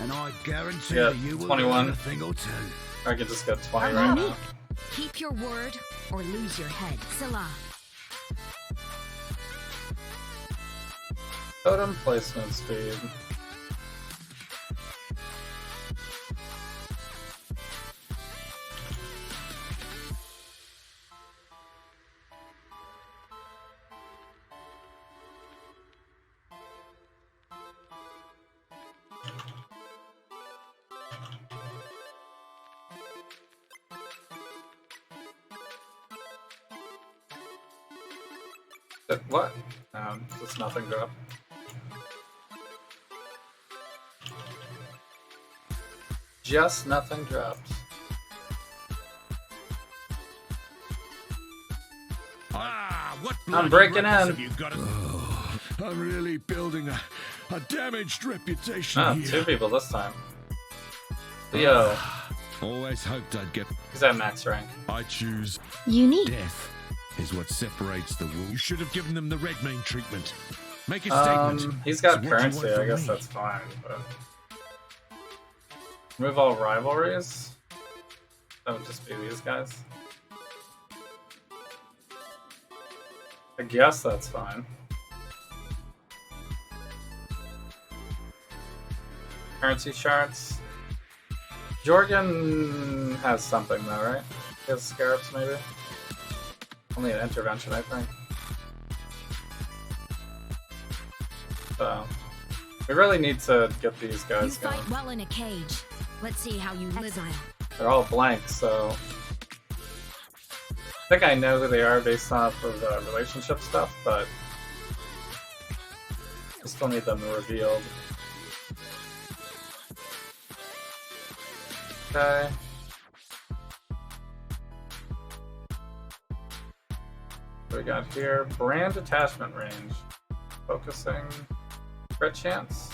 and I guarantee Yeah, you will 21. learn a thing or two. I could just get 20 right now. Keep your word or lose your head. Scylla. Totem placement speed. What? Just nothing drop. Just nothing dropped. Ah, what I'm breaking bloody in. ruckus have you got? I'm really building a damaged reputation Oh, here. 2 people this time. Leo. Always hoped I'd get. He's at max rank. I choose Unique. death. Is what separates the wolves. You should have given them the red mane treatment. Make a statement. He's got So what do you currency, want I from guess me? that's fine, but... Remove all rivalries? That would just be these guys. I guess that's fine. Currency shards. Jorgen has something though, right? He has scarabs maybe? Only an intervention, I think. So, we really need to get these You guys fight going. well in a cage. Let's see how you live. Exile. They're all blank, so... I think I know who they are based off of relationship stuff, but... I still need them revealed. Okay. What we got here? Brand attachment range. Focusing. Crit chance.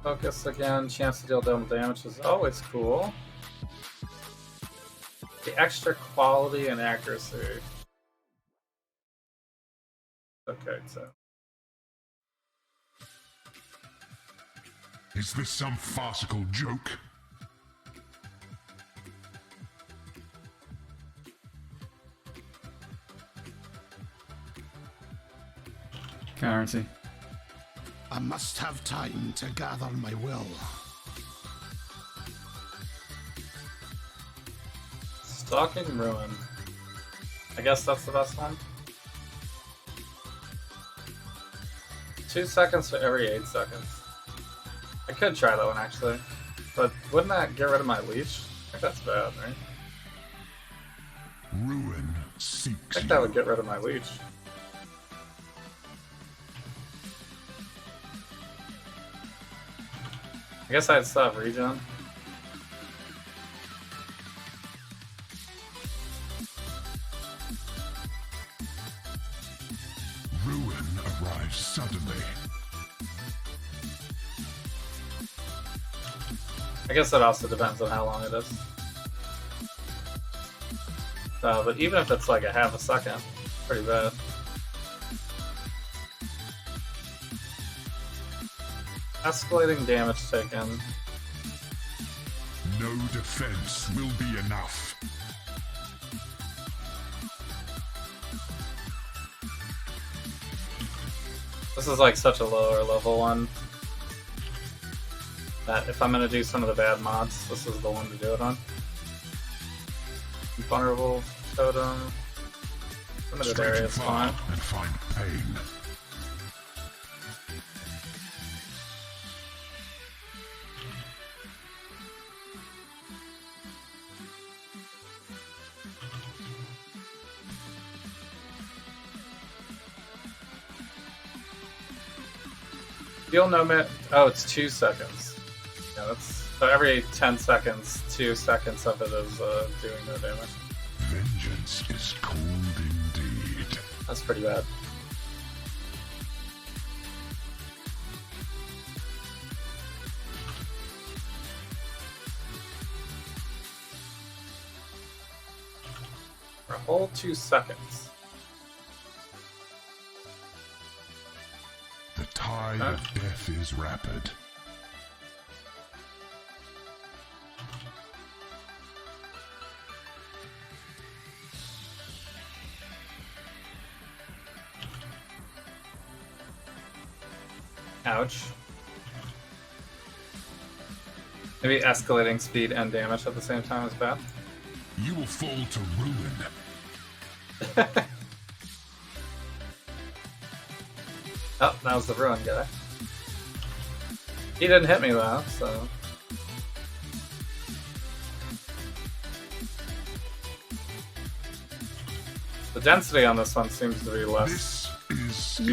Focus again. Chance to deal double damage is always cool. The extra quality and accuracy. Okay, so. Is this some farcical joke? Currency. I must have time to gather my will. Stalking Ruin. I guess that's the best one. 2 seconds for every 8 seconds. I could try that one actually, but wouldn't that get rid of my leash? I think that's bad, right? Ruin I seeks think that would get rid of my leash. I guess I'd stop regen. Ruin arrives suddenly. I guess that also depends on how long it is. But even if it's like a half a second, pretty bad. Escalating damage taken. No defense will be enough. This is like such a lower level one that if I'm gonna do some of the bad mods, this is the one to do it on. Vulnerable totem. Limited Stray area too is far fine. and find pain. Deal no ma- Oh, it's 2 seconds. Yeah, that's so every 10 seconds, 2 seconds of it is doing no damage. Vengeance is cold indeed. That's pretty bad. For a whole 2 seconds. The tide Huh? of death is rapid. Ouch. Maybe escalating speed and damage at the same time is bad. You will fall to ruin. Oh, that was the ruin guy. He didn't hit me though, so. The density on this one seems to be less. This is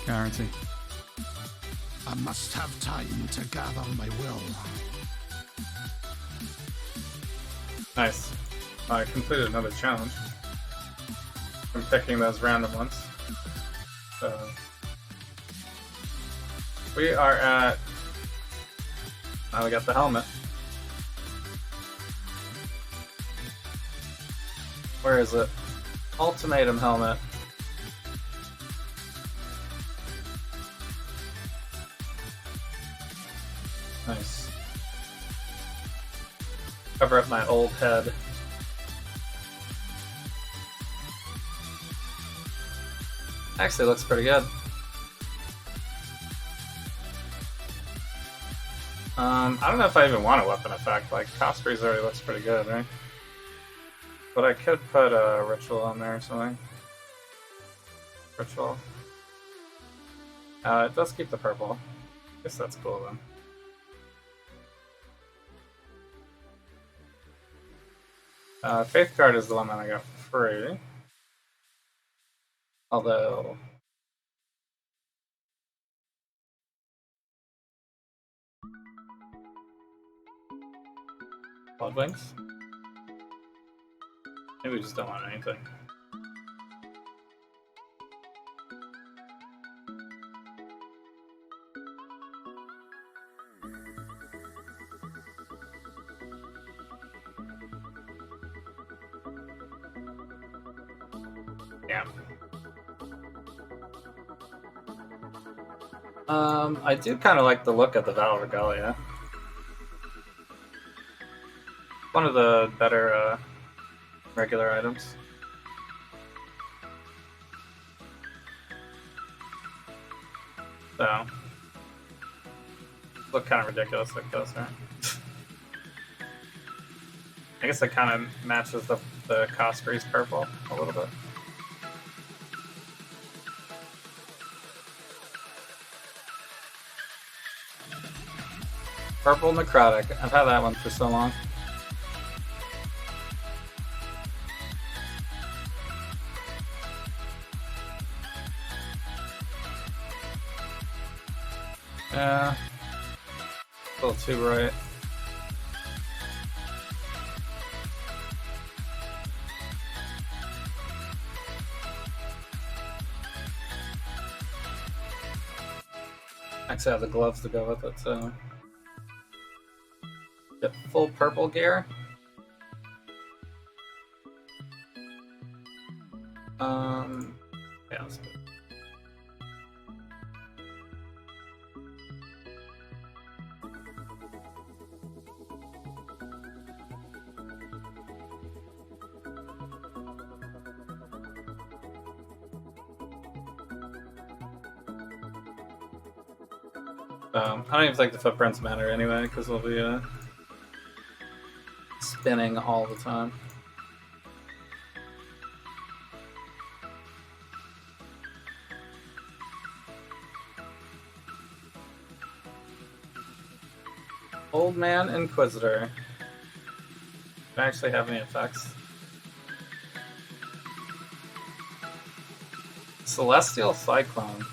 Guarantee. I must have time to gather my will. Nice. I completed another challenge from picking those random ones. So we are at. Now we got the helmet. Where is it? Ultimatum helmet. Nice. Cover up my old head. Actually, looks pretty good. I don't know if I even want a weapon effect. Like, Cosprey's already looks pretty good, right? But I could put a ritual on there or something. Ritual. It does keep the purple. Guess that's cool then. Faith card is the one that I got for free. Although Blood Wings? Maybe we just don't want anything. Yeah. I do kind of like the look of the Val Regalia. One of the better regular items. So, look kind of ridiculous like this, right? I guess it kind of matches the Cosprey's purple a little bit. Purple Necrotic. I've had that one for so long. Yeah. A little too bright. Actually, I have the gloves to go with it, so. Get full purple gear. Yeah, that's good. I don't even think the footprints matter anyway, because we'll be spinning all the time. Old Man Inquisitor. Don't actually have any effects. Celestial Cyclone.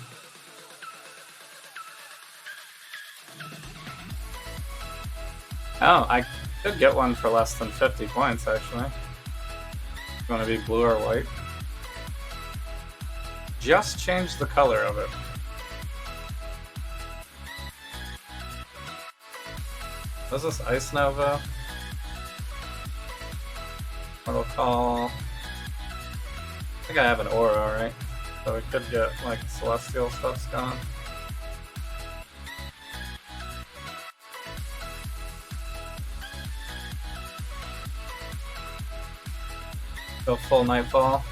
Oh, I could get one for less than 50 points, actually. You want to be blue or white? Just change the color of it. What is this? Ice Nova? Mortal Call. I think I have an aura, right? So we could get, like, celestial stuff's gone. Go full Nightfall.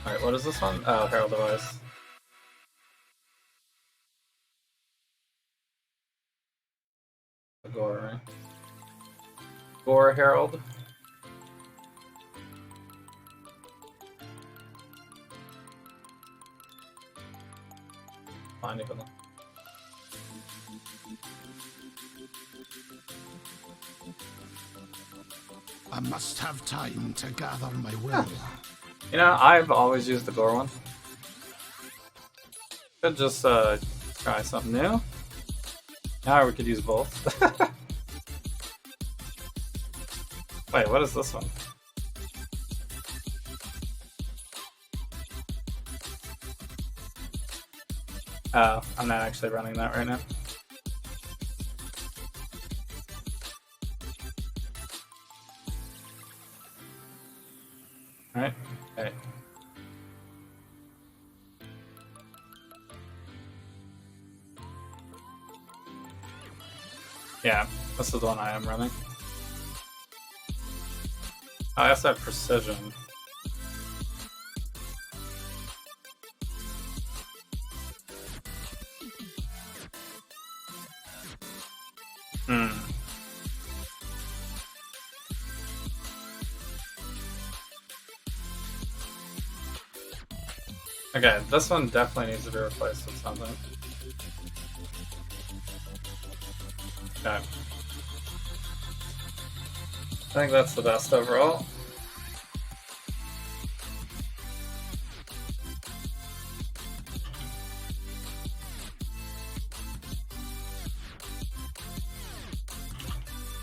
Alright, what is this one? Oh, Herald of Ice. Gore, right? Gore Herald. fine even though. I must have time to gather my will. You know, I've always used the gore one. Could just try something new. Now we could use both. Wait, what is this one? Oh, I'm not actually running that right now. Alright, okay. Yeah, this is the one I am running. Oh, I also have precision. Okay, this one definitely needs to be replaced with something. Okay. I think that's the best overall.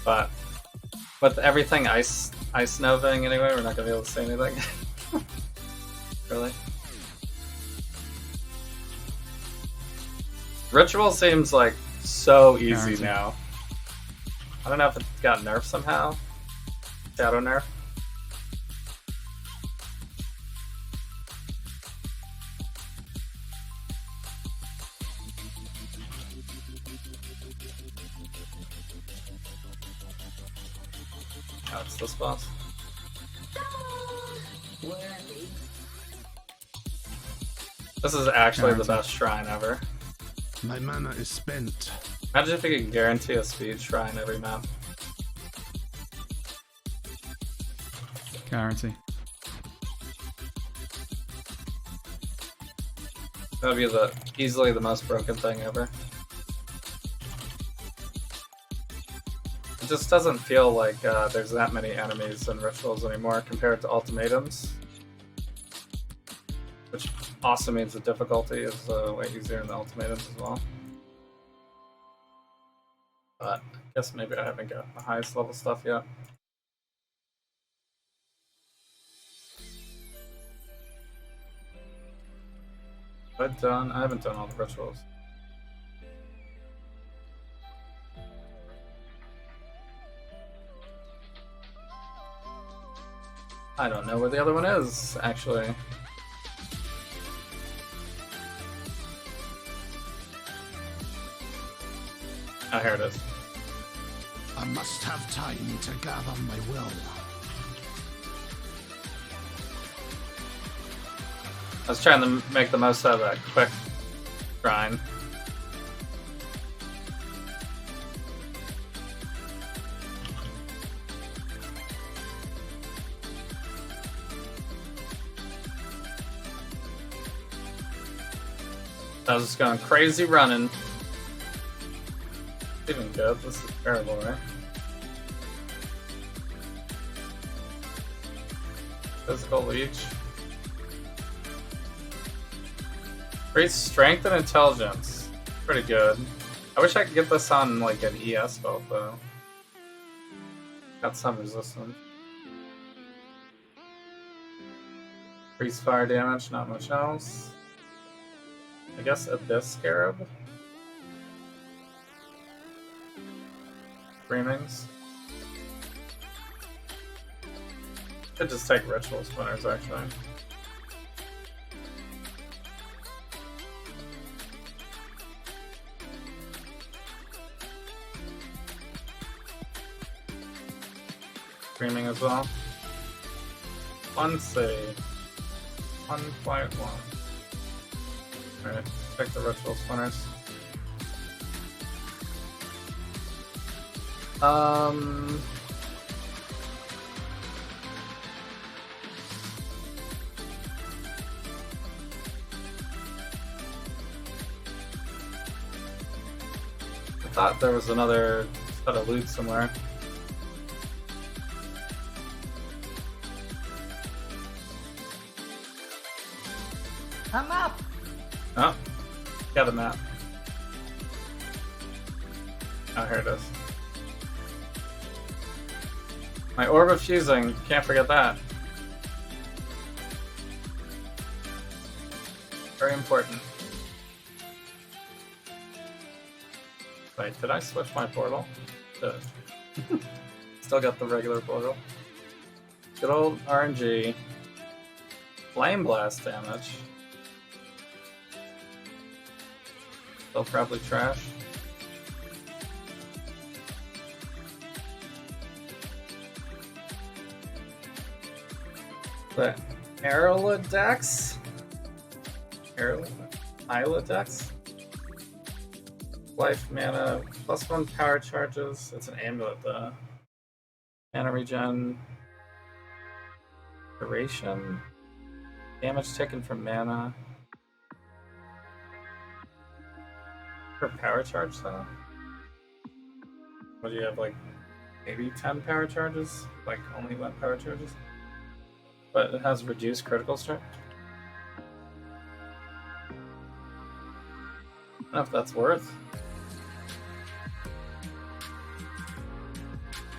But with everything ice novaing anyway, we're not gonna be able to see anything. Really? Ritual seems like so easy now. I don't know if it got nerfed somehow. Shadow nerf. Oh, it's this boss. This is actually the best shrine ever. My mana is spent. Imagine if you could guarantee a speed shrine every map. Guarantee. That would be easily the most broken thing ever. It just doesn't feel like there's that many enemies in rituals anymore compared to ultimatums. Which also means the difficulty is way easier in the ultimatums as well. But I guess maybe I haven't got the highest level stuff yet. I haven't done all the rituals. I don't know where the other one is, actually. Oh, here it is. I must have time to gather my will. I was trying to make the most out of that quick grind. I was just going crazy running. Even good. This is terrible, right? Physical leech. Great strength and intelligence. Pretty good. I wish I could get this on like an ES belt though. Got some resistance. Increased fire damage, not much else. I guess Abyss Scarab. Screamings. Could just take ritual splinters actually. Screaming as well. 1C. 1.1. Alright, take the ritual splinters. thought there was another set of loot somewhere. A map! Oh, got a map. Oh, here it is. My orb of fusing, can't forget that. Very important. Wait, did I switch my portal? Did. Still got the regular portal. Good old RNG. Flame blast damage. Still probably trash. But Aeroledex? Isladex? Life mana, +1 power charges. It's an amulet though. Mana regen. Duration. Damage taken from mana. Per power charge though? What do you have, like maybe 10 power charges? Like only 1 power charges? But it has reduced critical strike. I don't know if that's worth.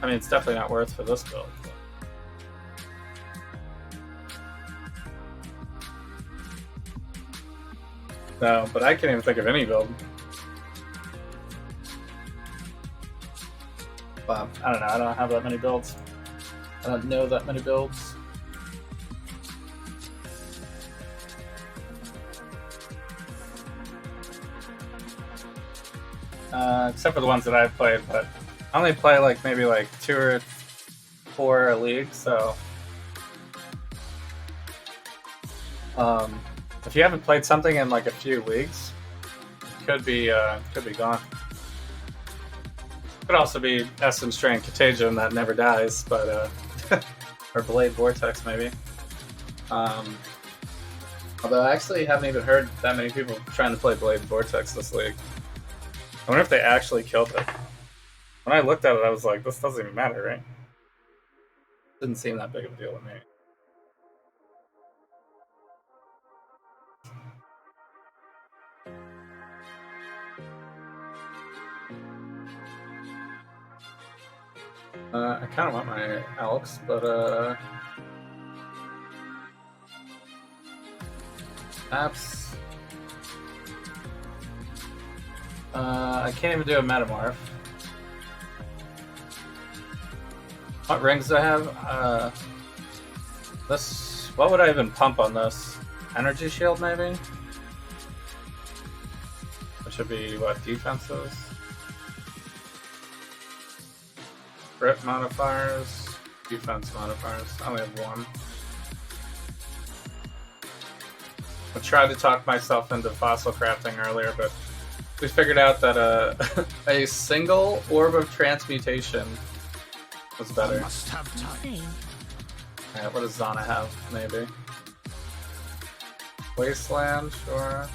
I mean, it's definitely not worth for this build. No, but I can't even think of any build. Well, I don't know. I don't have that many builds. I don't know that many builds. Except for the ones that I've played, but I only play like maybe like 2 or 4 a league, so if you haven't played something in like a few weeks, it could be gone. Could also be Essence Strain Contagion that never dies, but or Blade Vortex maybe. Although I actually haven't even heard that many people trying to play Blade Vortex this league. I wonder if they actually killed it. When I looked at it, I was like, this doesn't even matter, right? Didn't seem that big of a deal to me. I kind of want my Elks, but apps. I can't even do a Metamorph. What rings do I have? This. What would I even pump on this? Energy Shield, maybe? Which would be what, defenses? Crit modifiers, defense modifiers. I only have 1. I tried to talk myself into fossil crafting earlier, but we figured out that a single orb of transmutation was better. Must have time. Alright, what does Zana have? Maybe. Wasteland, sure.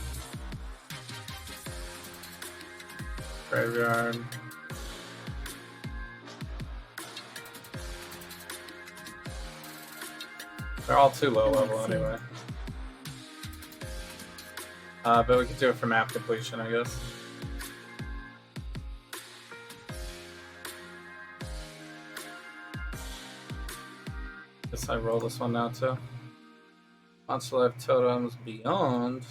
Graveyard. They're all too low level anyway. But we could do it for map completion, I guess. Guess I roll this one now too. Monster life totems beyond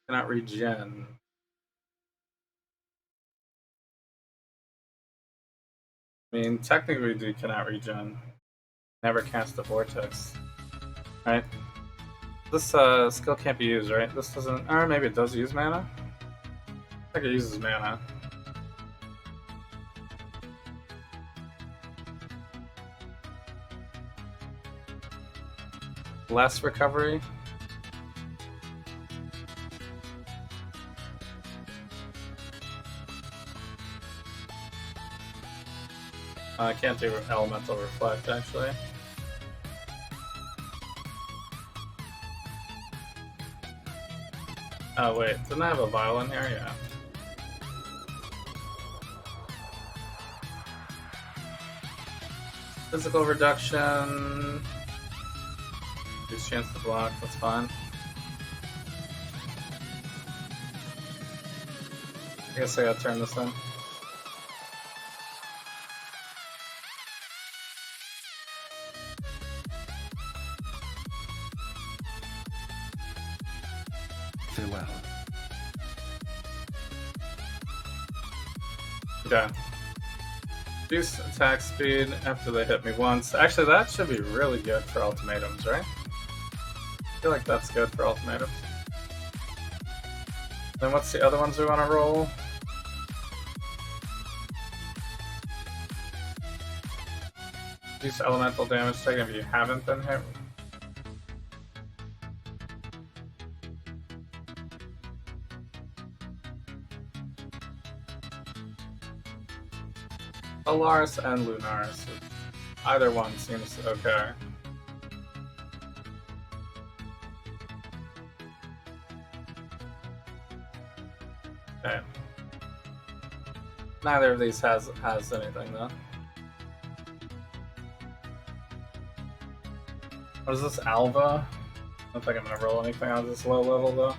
cannot regen. I mean, technically we cannot regen. Never cast a vortex. Right? This skill can't be used, right? This doesn't, or maybe it does use mana? I think it uses mana. Less recovery. I can't do elemental reflect actually. Oh wait, didn't I have a vial in here? Yeah. Physical reduction. Reduce chance to block, that's fine. I guess I gotta turn this in. Farewell. Okay. Reduce attack speed after they hit me once. Actually, that should be really good for ultimatums, right? I feel like that's good for ultimatums. Then what's the other ones we want to roll? Reduce elemental damage taken if you haven't been hit. Alaris and Lunaris. Either one seems okay. Okay. Neither of these has anything though. What is this, Alva? I don't think I'm gonna roll anything on this low level though.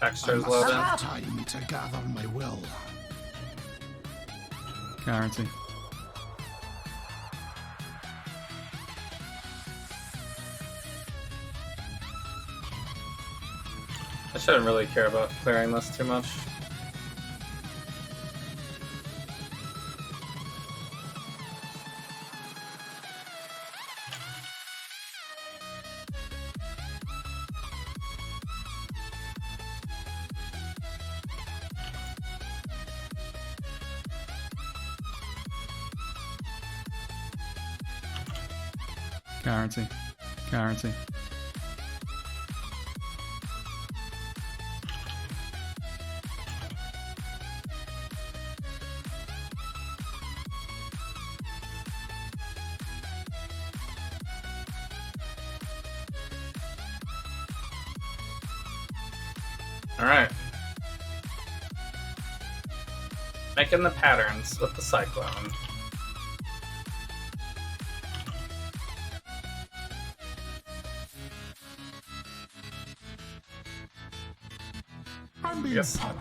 Textures loaded. Time to gather my will. Guarantee. I shouldn't really care about clearing this too much. Guarantee. Guarantee. Alright. Making the patterns with the Cyclone.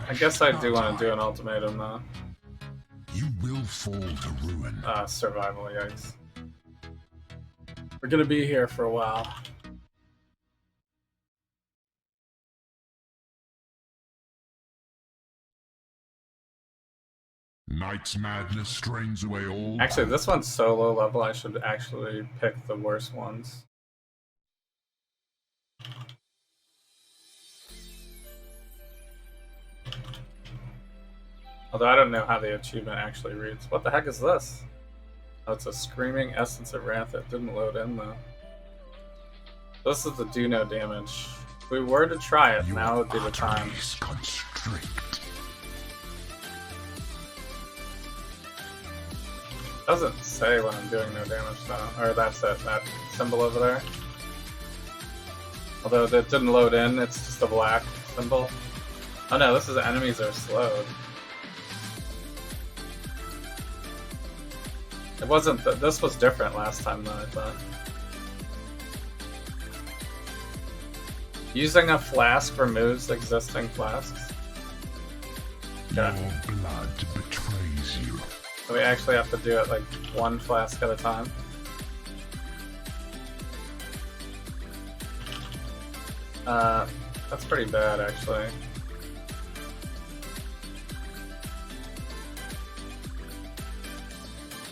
I guess I do want to do an ultimatum though. You will fall to ruin. Survival, yikes. We're gonna be here for a while. Night's madness strains away all. Actually, this one's so low level, I should actually pick the worst ones. Although I don't know how the achievement actually reads. What the heck is this? Oh, it's a Screaming Essence of Wrath. It didn't load in though. This is the do no damage. If we were to try it, now would be the time. Constrict. Doesn't say when I'm doing no damage though. Or that's it, that symbol over there. Although it didn't load in, it's just a black symbol. Oh no, this is enemies are slowed. It wasn't this was different last time though, I thought. Using a flask removes existing flasks. Your blood betrays you. So we actually have to do it like one flask at a time. That's pretty bad actually.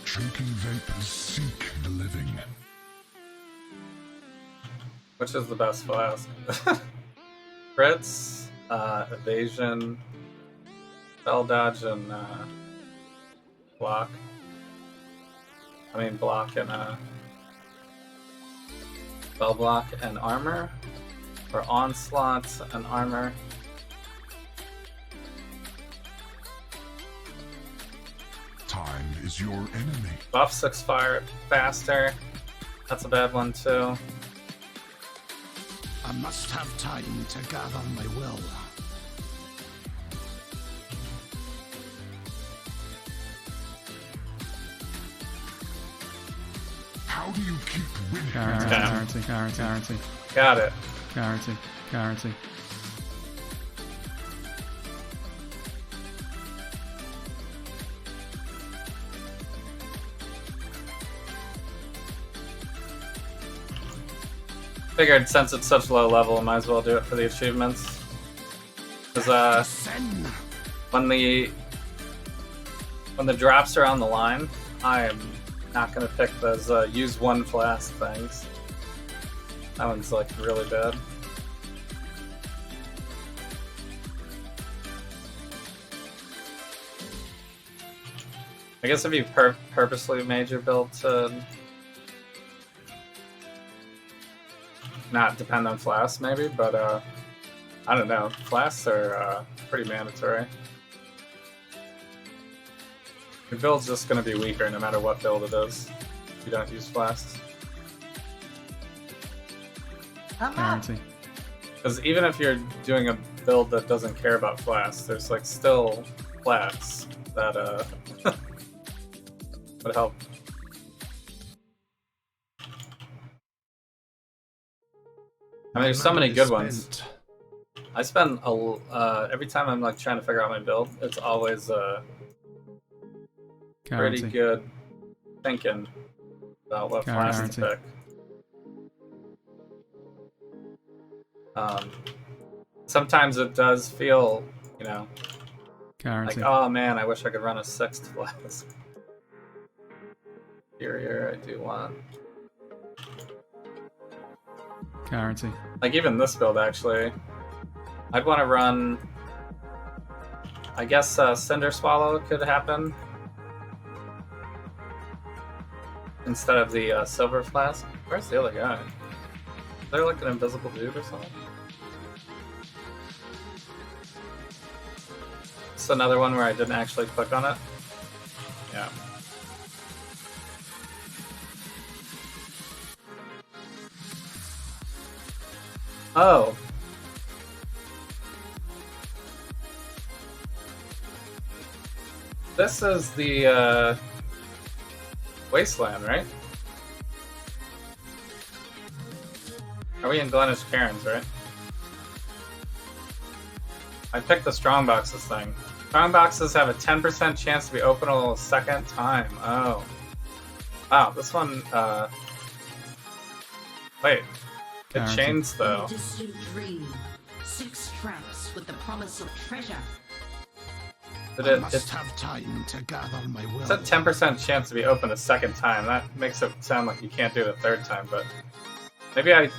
Choking vapors seek the living. Which is the best flask? Crits, evasion, spell dodge, and block. I mean block and spell block and armor, or onslaught and armor. Time is your enemy. Buffs expire faster. That's a bad one too. I must have time to gather my will. How do you keep winning? Guarantee. Got it. Guarantee. Figured since it's such low level, I might as well do it for the achievements. Because when the drops are on the line, I am not gonna pick those use one flask things. That one's like really bad. I guess if you purposely made your build to not depend on flasks, maybe, but I don't know. Flasks are pretty mandatory. Your build's just going to be weaker no matter what build it is if you don't use flasks. Guarantee. Because even if you're doing a build that doesn't care about flasks, there's like still flasks that would help. I mean, there's so many good ones. I spend every time I'm like trying to figure out my build, it's always pretty good thinking about what flasks to pick. Sometimes it does feel, you know, like, oh man, I wish I could run a 6th flask. Superior, I do want. Guarantee. Like even this build, actually, I'd want to run. I guess Cinder Swallow could happen instead of the Silver Flask. Where's the other guy? Is there like an invisible dude or something? It's another one where I didn't actually click on it. Yeah. Oh. This is the Wasteland, right? Are we in Gleenish Cairns, right? I picked the strong boxes thing. Strong boxes have a 10% chance to be openable a second time. Oh. Wow, this one, wait. It changed though. Distant dream. 6 traps with the promise of treasure. But I must have time to gather my will. It's a 10% chance to be open a second time. That makes it sound like you can't do it a third time, but maybe I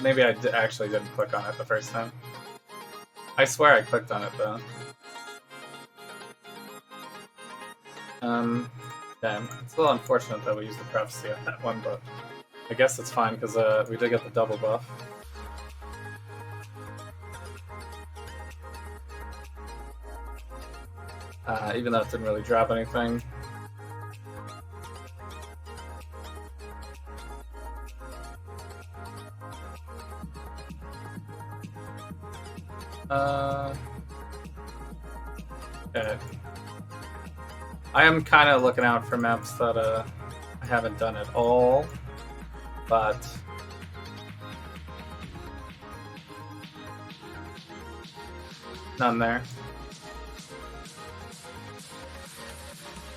actually didn't click on it the first time. I swear I clicked on it though. Yeah, it's a little unfortunate that we used the prophecy on that one, but I guess it's fine because we did get the double buff. Even though it didn't really drop anything. Okay. I am kind of looking out for maps that I haven't done at all, but none there.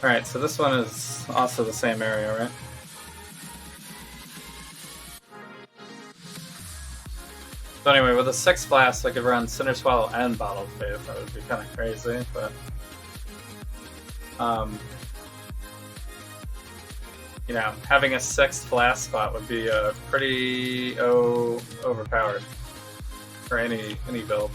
Alright, so this one is also the same area, right? So anyway, with a 6 blast, I could run Cinder Swallow and Bottled Faith. That would be kind of crazy, but you know, having a 6th blast spot would be pretty overpowered for any build.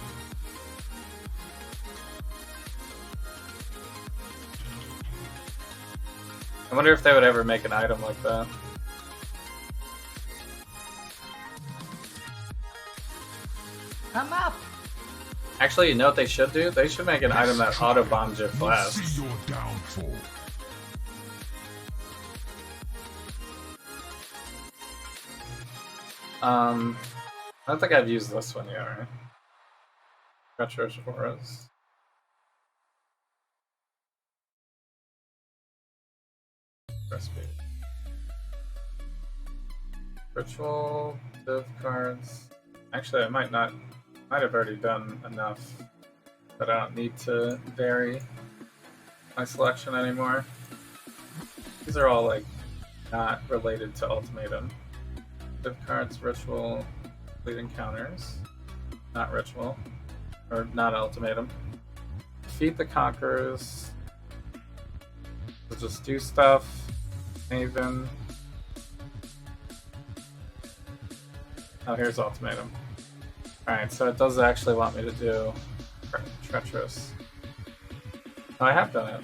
I wonder if they would ever make an item like that. Come up. Actually, you know what they should do? They should make an item that auto-bombs your flasks. See your downfall. I don't think I've used this one yet, right? Treacherous Auras. Recipe. Ritual, div cards. Actually, I might have already done enough that I don't need to vary my selection anymore. These are all like not related to Ultimatum. Div cards, ritual, complete encounters, not ritual, or not Ultimatum. Defeat the Conquerors. So just do stuff. Maven. Oh, here's Ultimatum. Alright, so it does actually want me to do Treacherous. Oh, I have done it.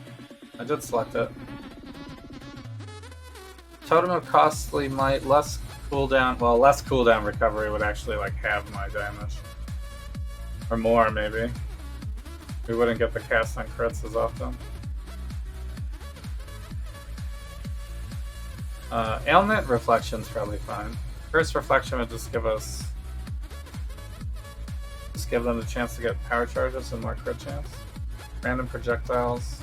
I did select it. Totem of Costly Might, less cooldown. Well, less cooldown recovery would actually like halve my damage. Or more, maybe. We wouldn't get the cast on crits as often. Ailment Reflection's probably fine. First Reflection would just give them the chance to get power charges and more crit chance. Random projectiles.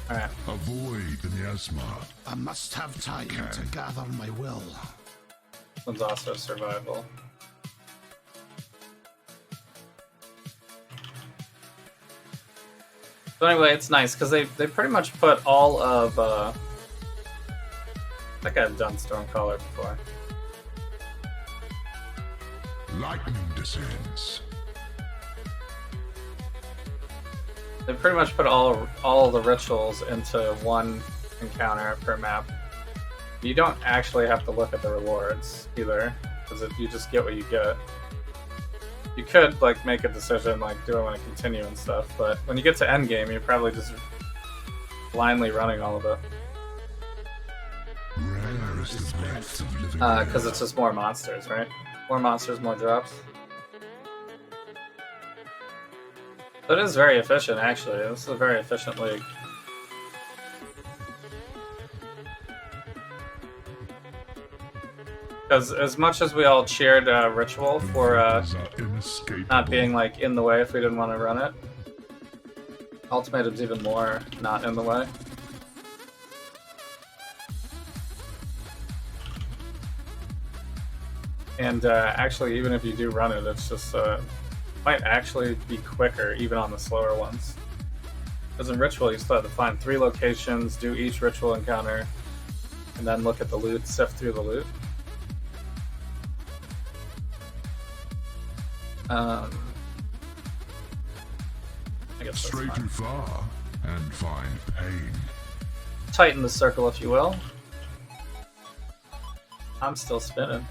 Alright. Avoid the miasma. I must have time to gather my will. This one's also survival. So anyway, it's nice because they pretty much put all of I think I've done Stormcaller before. Lightning descends. They pretty much put all the rituals into one encounter per map. You don't actually have to look at the rewards either, because you just get what you get. You could like make a decision like, do I want to continue and stuff, but when you get to endgame, you're probably just blindly running all of it. Rare is the breath of living. Because it's just more monsters, right? More monsters, more drops. But it is very efficient, actually. This is a very efficient league. Because as much as we all cheered Ritual for not being like in the way if we didn't want to run it, Ultimatum's even more not in the way. And actually, even if you do run it, it's just might actually be quicker even on the slower ones. Because in Ritual, you still have to find 3 locations, do each Ritual encounter, and then look at the loot, sift through the loot. I guess Stray too far and find pain. Tighten the circle, if you will. I'm still spinning.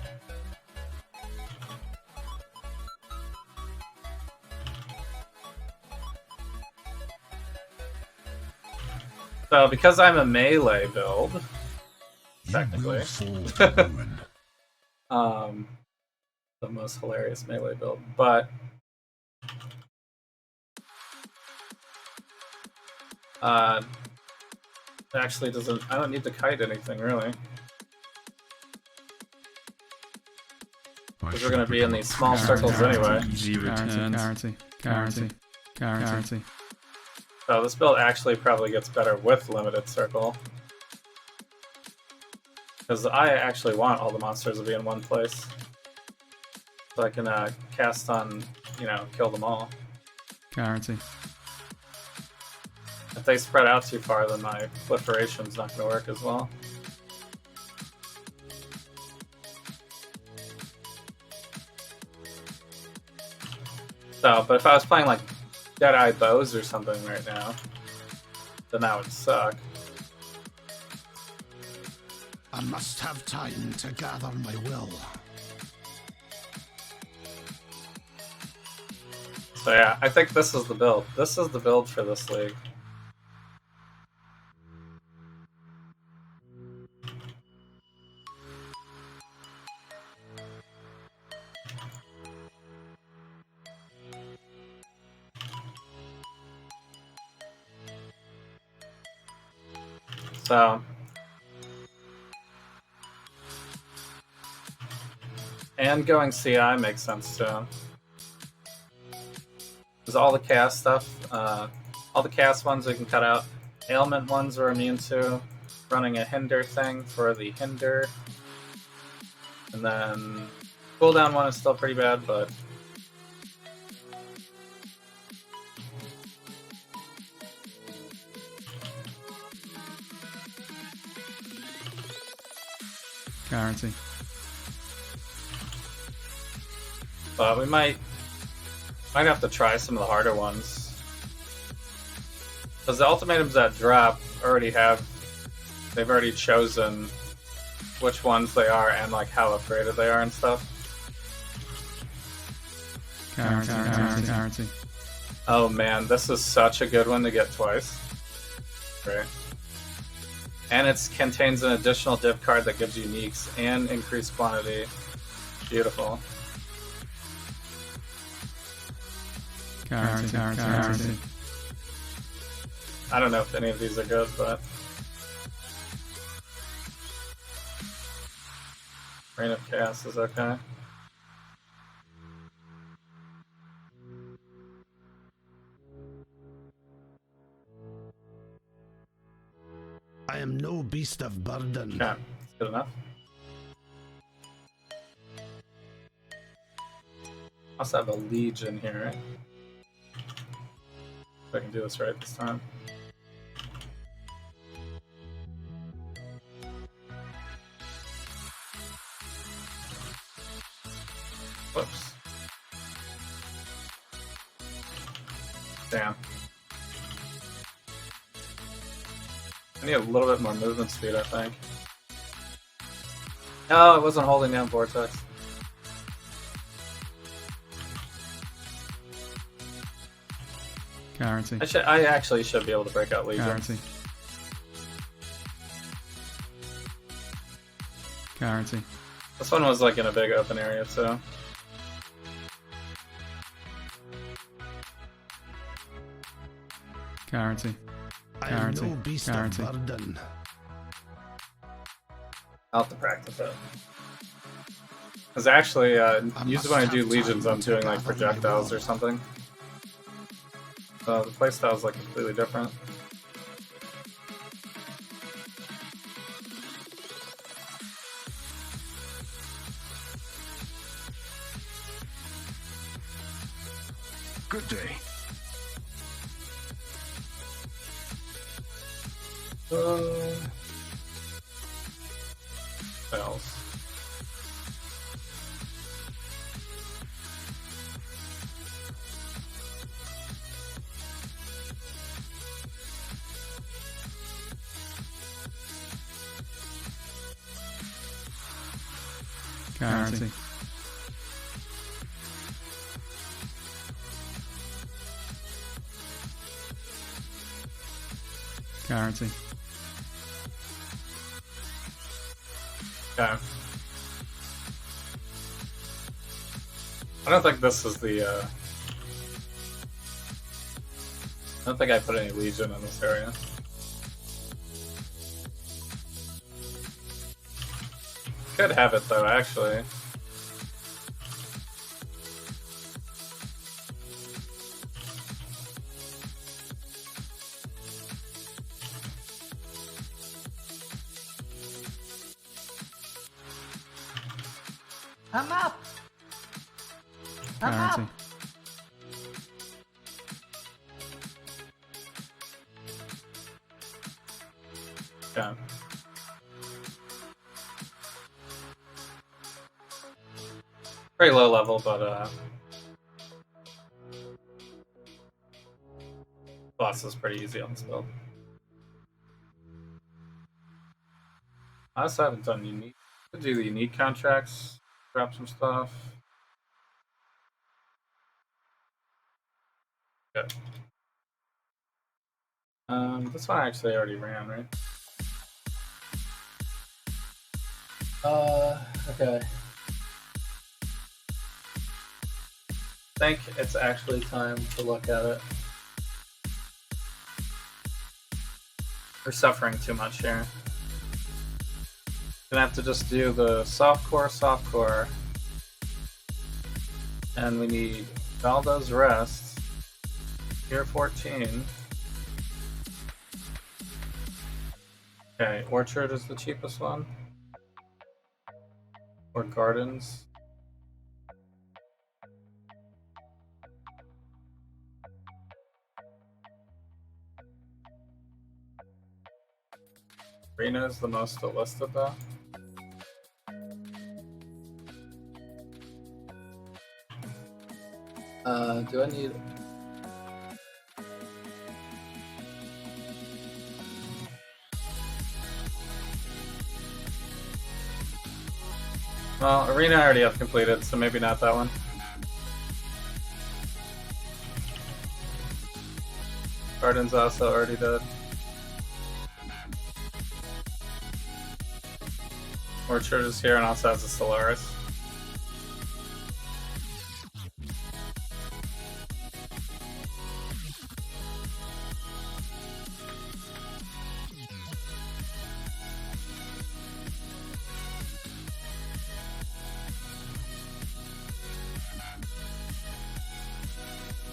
So, because I'm a melee build, technically, the most hilarious melee build, but it actually doesn't. I don't need to kite anything really, because we're going to be in these small circles anyway. Currency. So this build actually probably gets better with limited circle, because I actually want all the monsters to be in one place, so I can cast on, kill them all. Currency. If they spread out too far, then my proliferation's not going to work as well. So, but if I was playing like Deadeye Bows or something right now, then that would suck. I must have time to gather my will. So yeah, I think this is the build. This is the build for this league. So And going CI makes sense too. Because all the cast stuff, all the cast ones we can cut out. Ailment ones we're immune to. Running a hinder thing for the hinder. And then cooldown one is still pretty bad, but Guarantee. but we might have to try some of the harder ones. Because the ultimatums that drop they've already chosen which ones they are and like how upgraded they are and stuff. Guarantee. Oh man, this is such a good one to get twice. Great. And it contains an additional div card that gives uniques and increased quantity. Beautiful. Guarantee. I don't know if any of these are good, but Reign of Chaos is okay. I am no beast of burden. Okay, that's good enough. Also have a Legion here, right? If I can do this right this time. Whoops. Damn. I need a little bit more movement speed, I think. No, it wasn't holding down Vortex. Guarantee. I actually should be able to break out Legion. Guarantee. This one was like in a big open area, so. Guarantee. I am no beast of burden. I'll have to practice it. Because actually, usually when I do Legions, I'm doing like projectiles or something. So the playstyle is like completely different. Good day. Spells. Guarantee. Guarantee. Okay. I don't think this is the, I don't think I put any Legion in this area. Could have it though, actually. I'm up. Guarantee. Yeah. Very low level, but boss is pretty easy on this build. I also haven't done unique. Could do the unique contracts, grab some stuff. Good. This one I actually already ran, right? Okay. I think it's actually time to look at it. We're suffering too much here. Gonna have to just do the soft core, And we need Valdo's Rest. Tier 14. Okay, Orchard is the cheapest one. Or Gardens. Arena is the most listed though. Do I need... Well, Arena I already have completed, so maybe not that one. Gardens also already did. Orchard is here and also has a Solaris.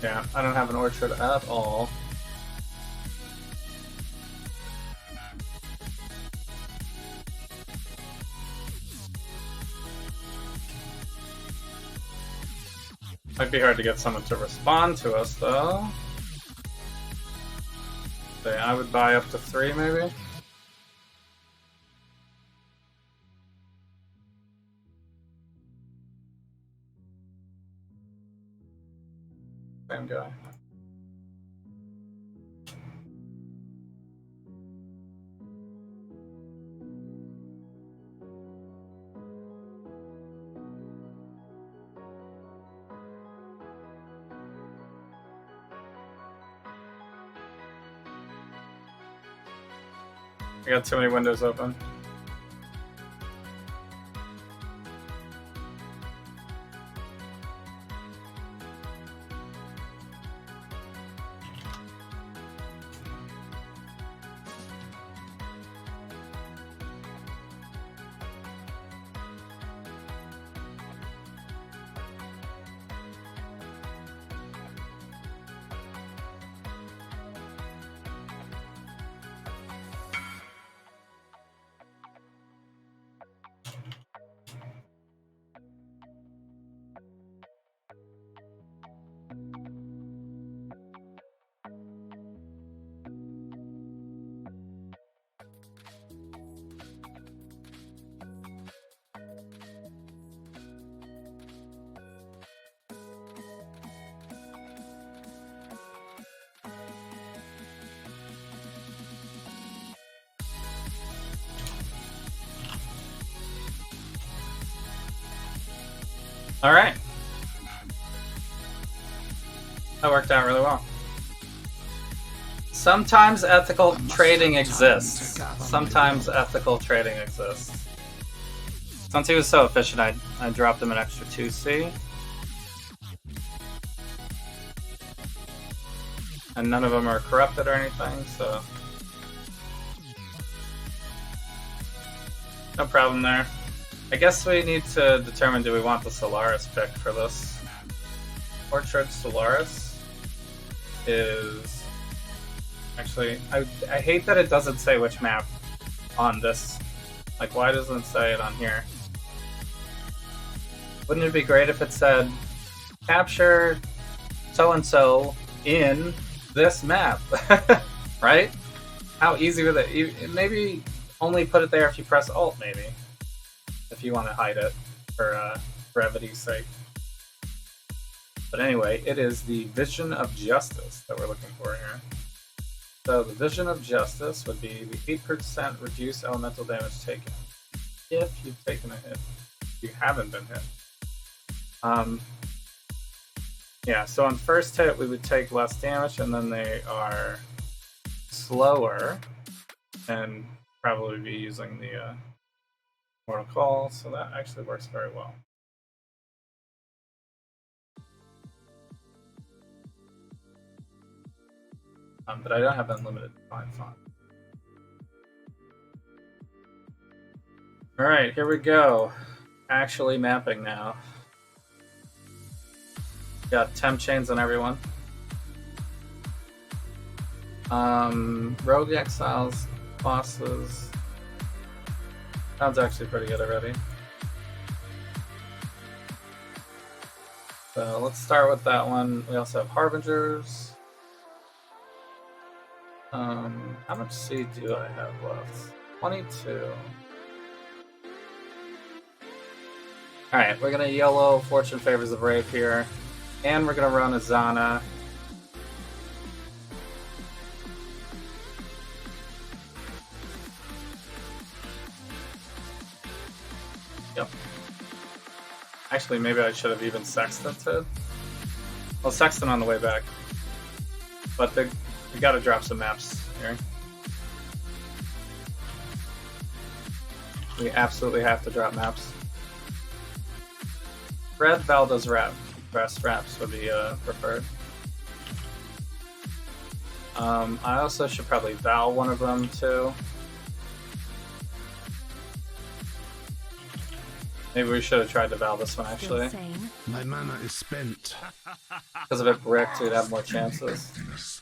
Yeah, I don't have an Orchard at all. Might be hard to get someone to respond to us, though. Okay, I would buy up to 3, maybe? Same guy. I got too many windows open. All right. That worked out really well. Sometimes ethical trading exists. Sometimes ethical trading exists. Since he was so efficient, I dropped him an extra 2C. And none of them are corrupted or anything, so... no problem there. I guess we need to determine, do we want the Solaris pick for this? Orchard Solaris is... actually, I hate that it doesn't say which map on this. Like, why doesn't it say it on here? Wouldn't it be great if it said, capture so-and-so in this map? Right? How easy would it... maybe only put it there if you press Alt, maybe. If you want to hide it for brevity's sake. But anyway, it is the Vision of Justice that we're looking for here. So the Vision of Justice would be the 8% reduced elemental damage taken if you've taken a hit. If you haven't been hit. Yeah, so on first hit we would take less damage, and then they are slower and probably be using the Mortal Call, so that actually works very well. But I don't have unlimited font. Alright, here we go. Actually mapping now. Got temp chains on everyone. Rogue Exiles, bosses. Sounds actually pretty good already. So let's start with that one. We also have Harbingers. How much seed do I have left? 22. Alright, we're gonna yellow Fortune Favors the Brave here. And we're gonna run a Zana. Yep. Actually, maybe I should have even Sextanted. Well, Sextant on the way back. But we gotta drop some maps here. We absolutely have to drop maps. Red Valda's best raps would be preferred. I also should probably Val one of them too. Maybe we should have tried to Val this one actually. My mana is spent. Because if it bricked, we'd have more chances.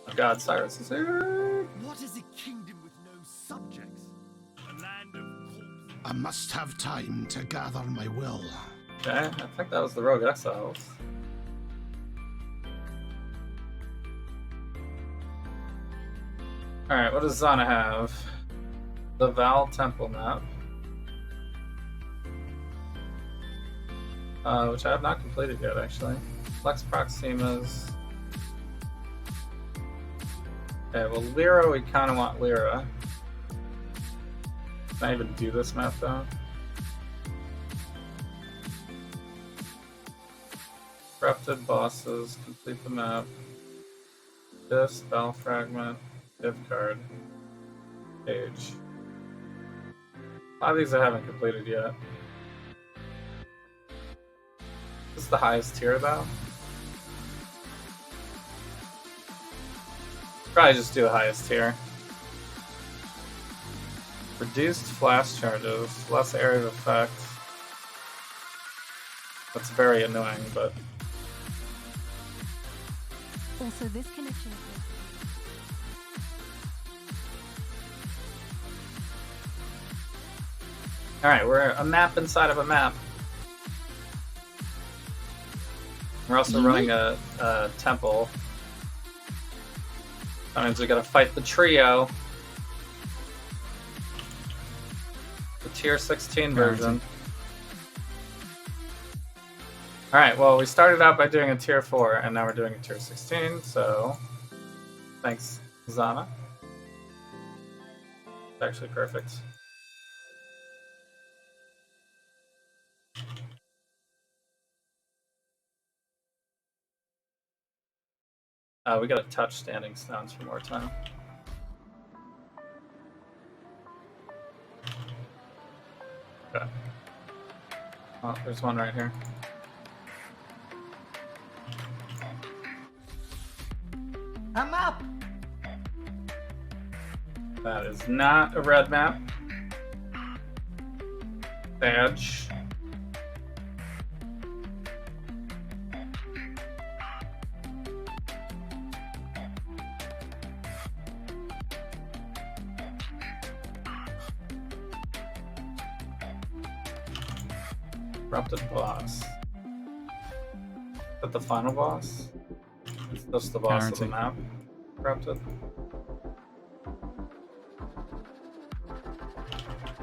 Oh god, Cyrus is here. What is a kingdom with no subjects? A land of corpses. I must have time to gather my will. Okay, I think that was the Rogue Exiles. Alright, what does Zana have? The Val Temple map. Which I have not completed yet, actually. Flex Proximas. Okay, well, Lyra, we kind of want Lyra. Can I even do this map, though? Corrupted bosses, complete the map. This, Spell Fragment, Div Card, Page. A lot of these I haven't completed yet. This is the highest tier, though. Probably just do the highest tier. Reduced flash charges, less area of effect. That's very annoying, but... Also, this connection Alright, we're a map inside of a map. We're also running a temple. That means we gotta fight the trio. The tier 16 version. Alright, well, we started out by doing a tier 4, and now we're doing a tier 16, so... Thanks, Zana. It's actually perfect. We gotta touch standing stones for more time. Okay. Oh, there's one right here. I'm up! That is not a red map. Badge. Corrupted boss. Is that the final boss? It's just the boss of the map. Corrupted.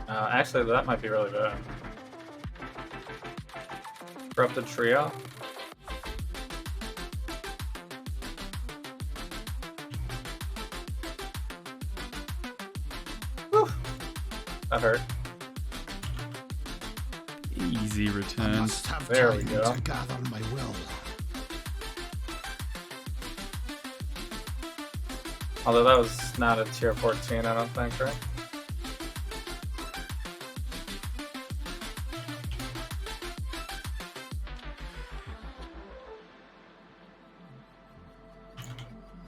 Actually, that might be really bad. Corrupted trio. Whew. That hurt. Easy return. There we go. To gather my will. Although that was not a tier 14, I don't think, right?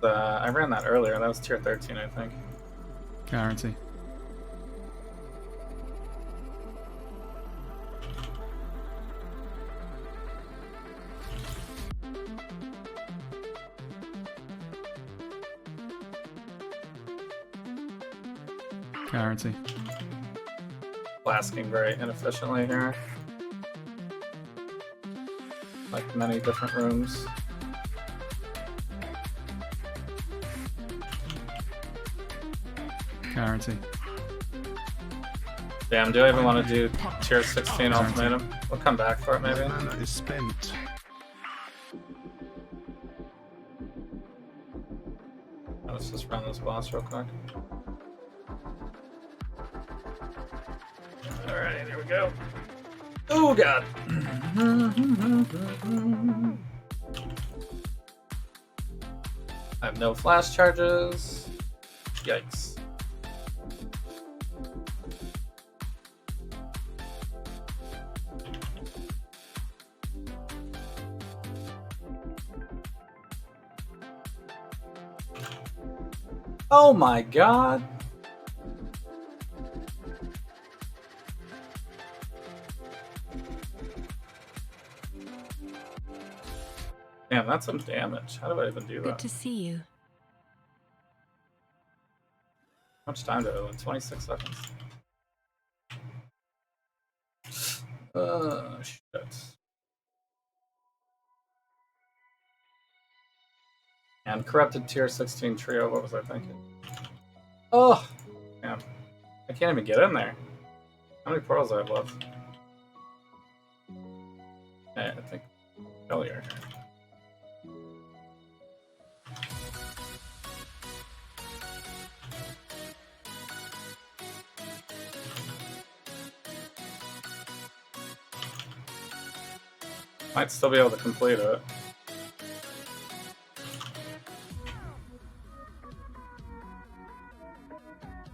I ran that earlier. That was tier 13, I think. Guarantee. Guarantee. Blasting very inefficiently here. Like many different rooms. Guarantee. Damn, do I even want to do tier 16 ultimatum? We'll come back for it maybe. My mana is spent. Let's just run this boss real quick. Alright, here we go. Oh god! I have no flash charges. Yikes. Oh my god! Damn, that's some damage. How do I even do that? Good to see you. How much time do I have? 26 seconds. Shit. And corrupted tier 16 trio, what was I thinking? Oh! Damn. I can't even get in there. How many portals do I have left? I think failure here. Might still be able to complete it.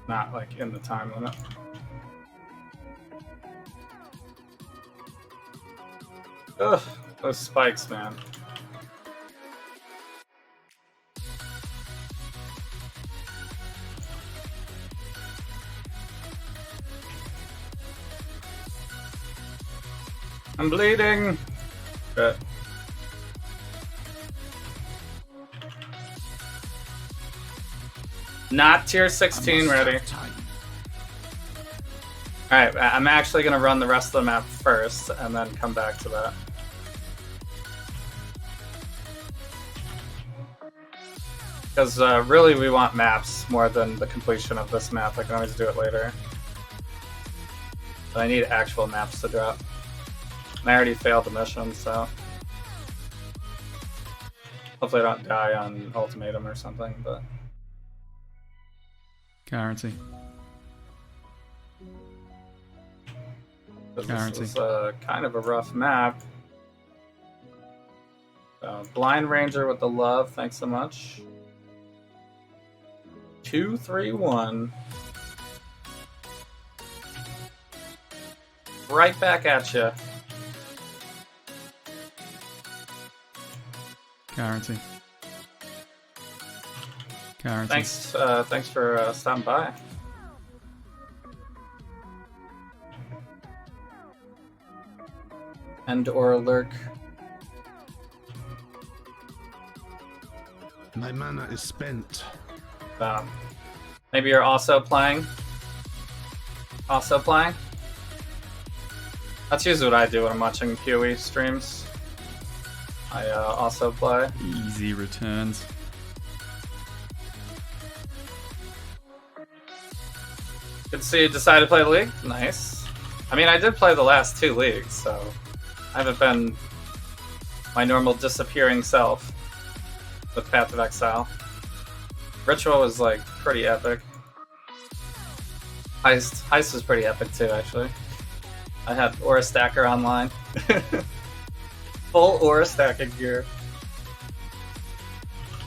Not like in the time limit. Ugh, those spikes, man. I'm bleeding. Good. Not tier 16 ready. Alright, I'm actually going to run the rest of the map first and then come back to that. Because really we want maps more than the completion of this map. I can always do it later. But I need actual maps to drop. And I already failed the mission, so hopefully I don't die on Ultimatum or something, but... Guarantee. Guarantee. This is kind of a rough map. Blind Ranger with the love, thanks so much. 2, 3, 1. Right back at you. Guarantee. Guarantee. Thanks for stopping by. End or lurk. My mana is spent. Maybe you're also playing. Also playing? That's usually what I do when I'm watching PoE streams. I also play. Easy returns. Good to see you decided to play the league. Nice. I mean, I did play the last 2 leagues, so I haven't been my normal disappearing self with Path of Exile. Ritual was like pretty epic. Heist was pretty epic too, actually. I had Aura Stacker online. Full Aura stacking gear.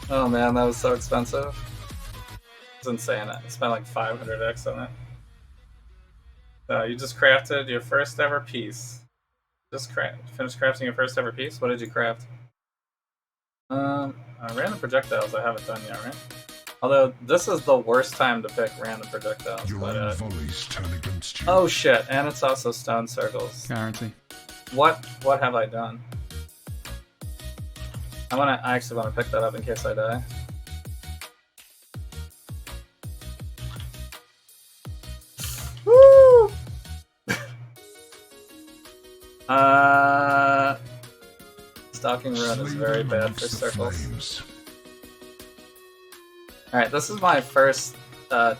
Oh man, that was so expensive. It's insane. I spent like 500x on it. You just crafted your first ever piece. Just finished crafting your first ever piece? What did you craft? Random projectiles I haven't done yet, right? Although, this is the worst time to pick random projectiles. Your own volleys turn against you. Oh shit, and it's also stone circles. Guarantee. What have I done? I actually want to pick that up in case I die. Stalking Rune is very bad for circles. Alright, this is my first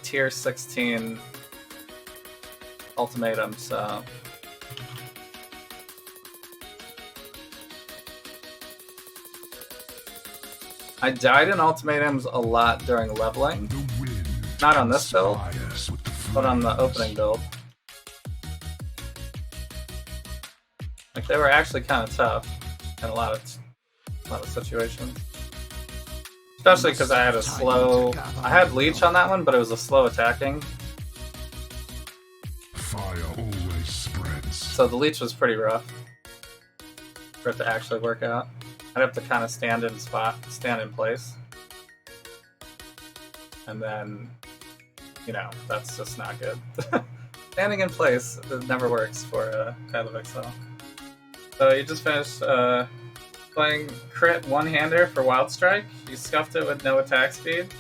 tier 16 ultimatum, so... I died in ultimatums a lot during leveling. Not on this build, but on the opening build. Like, they were actually kind of tough in a lot of situations. Especially because I had a slow... I had Leech on that one, but it was a slow attacking. Fire always spreads. So the Leech was pretty rough for it to actually work out. I'd have to kind of stand in place. And then, you know, that's just not good. Standing in place, it never works for Tide of Exile. So you just finished playing crit one-hander for Wild Strike. You scuffed it with no attack speed.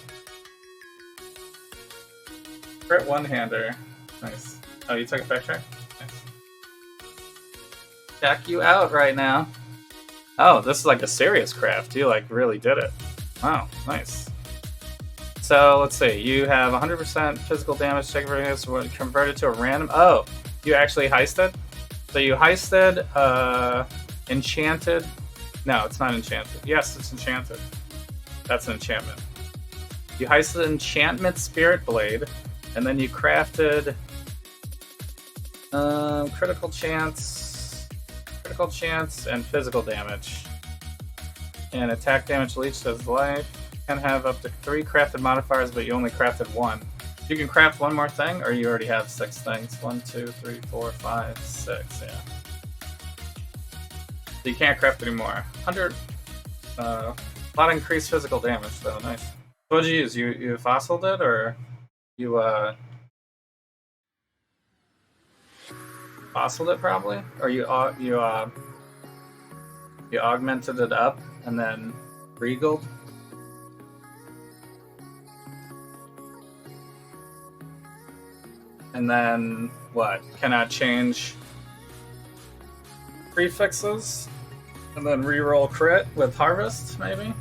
Crit one-hander. Nice. Oh, you took a backtrack? Nice. Check you out right now. Oh, this is like a serious craft. You like really did it. Wow, nice. So let's see. You have 100% physical damage. Check everything is converted to a random. Oh, you actually heisted. So you heisted enchanted. No, it's not enchanted. Yes, it's enchanted. That's an enchantment. You heisted enchantment spirit blade, and then you crafted critical chance, and physical damage. And attack damage leech says life. You can have up to 3 crafted modifiers, but you only crafted 1. You can craft one more thing, or you already have 6 things. 1, 2, 3, 4, 5, 6, yeah. So you can't craft anymore. 100, a lot of increased physical damage though, nice. What did you use? You fossiled it, or you fossiled it probably? Or you augmented it up and then regaled? And then what? Cannot change prefixes? And then reroll crit with harvest, maybe?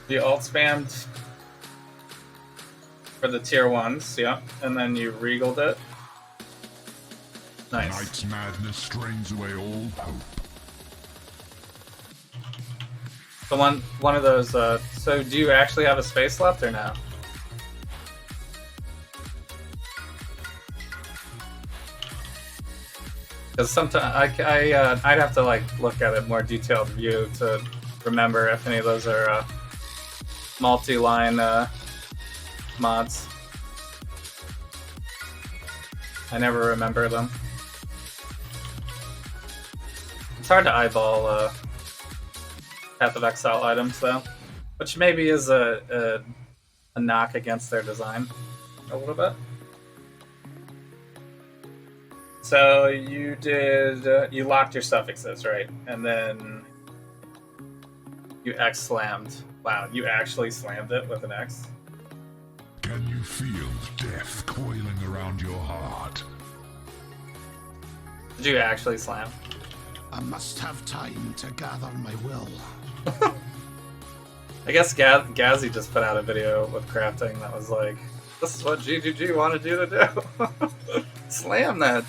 You alt spammed for the tier 1s, yeah, and then you regaled it. Nice. Night's madness strains away all hope. So one of those, so do you actually have a space left or no? Because sometimes I'd have to like look at a more detailed view to remember if any of those are multi-line mods. I never remember them. It's hard to eyeball Path of Exile items though, which maybe is a knock against their design a little bit. So you did, you locked your suffixes, right? And then you X slammed. Wow, you actually slammed it with an X? Can you feel death coiling around your heart? Did you actually slam? I must have time to gather my will. I guess Gazzy just put out a video with crafting that was like, this is what GGG wanted you to do. Slam that.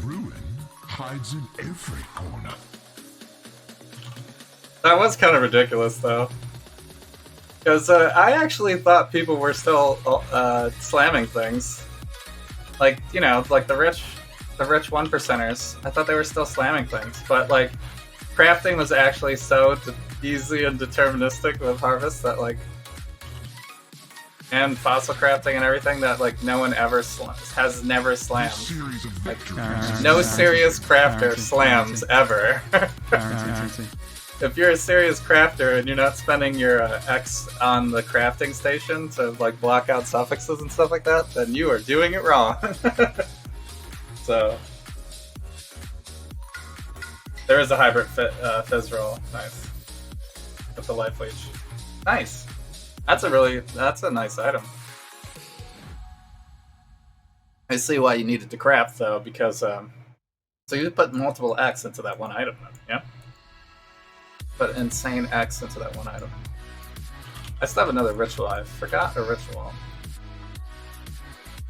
Ruin hides in every corner. That was kind of ridiculous, though. Because I actually thought people were still slamming things. Like, you know, like the rich 1%ers. I thought they were still slamming things. But, like, crafting was actually so easy and deterministic with Harvest that, like... And fossil crafting and everything that, like, no one ever has never slammed. Like, no serious crafter slams ever. If you're a serious crafter and you're not spending your X on the crafting station to like block out suffixes and stuff like that, then you are doing it wrong. So there is a hybrid fizz roll, nice, with the life leech. Nice. That's a nice item. I see why you needed to craft though, because so you put multiple X into that one item, yeah? Put insane X into that one item. I still have another ritual. I forgot a ritual.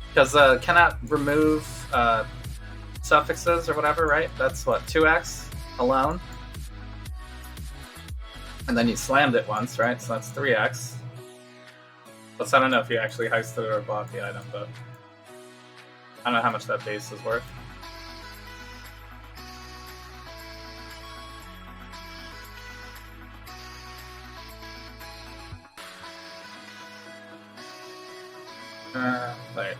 Because cannot remove suffixes or whatever, right? That's what, 2x alone? And then you slammed it once, right? So that's 3x. Plus, I don't know if you actually heisted it or bought the item, but I don't know how much that base is worth. Wait.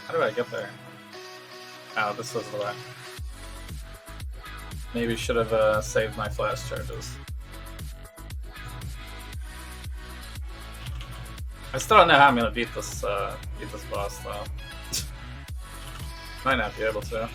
How do I get there? Oh, this was the way. Maybe should have saved my flash charges. I still don't know how I'm gonna beat this boss though. Might not be able to.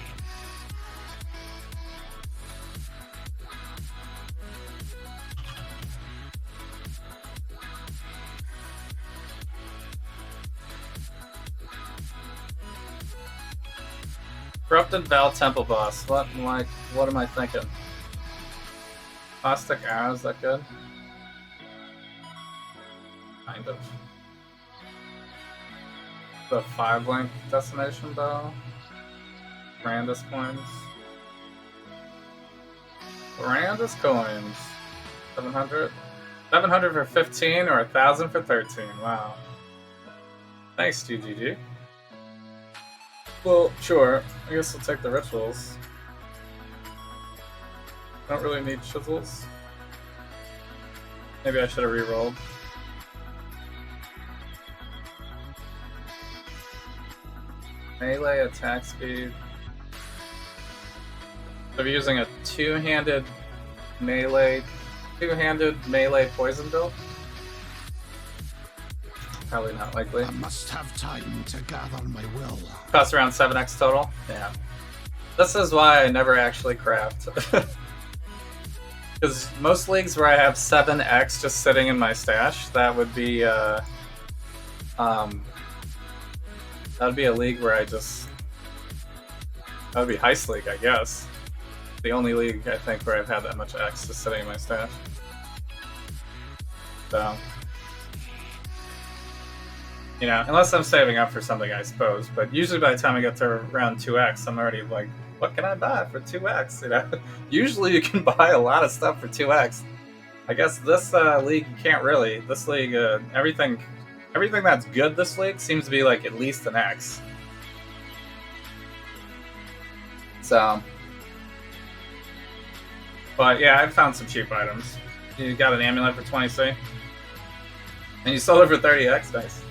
Corrupted Val Temple boss. What am I thinking? Plastic arrow, is that good? Kind of. The 5-link destination bow. Brandis coins. Brandis coins. 700. 700 for 15 or 1,000 for 13. Wow. Thanks, GGG. Well, sure. I guess I'll take the rituals. I don't really need chisels. Maybe I should have re-rolled. Melee attack speed. So I'm using a two-handed melee poison build. Probably not likely. I must have time to gather my will. Costs around 7x total. Yeah. This is why I never actually craft. Because most leagues where I have 7x just sitting in my stash, that would be that would be a league where I just that would be Heist League, I guess. The only league I think where I've had that much X just sitting in my stash. So, you know, unless I'm saving up for something, I suppose. But usually by the time I get to around 2x, I'm already like, what can I buy for 2x? You know, usually you can buy a lot of stuff for 2x. I guess this league you can't really. This league, everything that's good this league seems to be like at least an X. So, but yeah, I've found some cheap items. You got an amulet for 20C, and you sold it for 30x. Nice.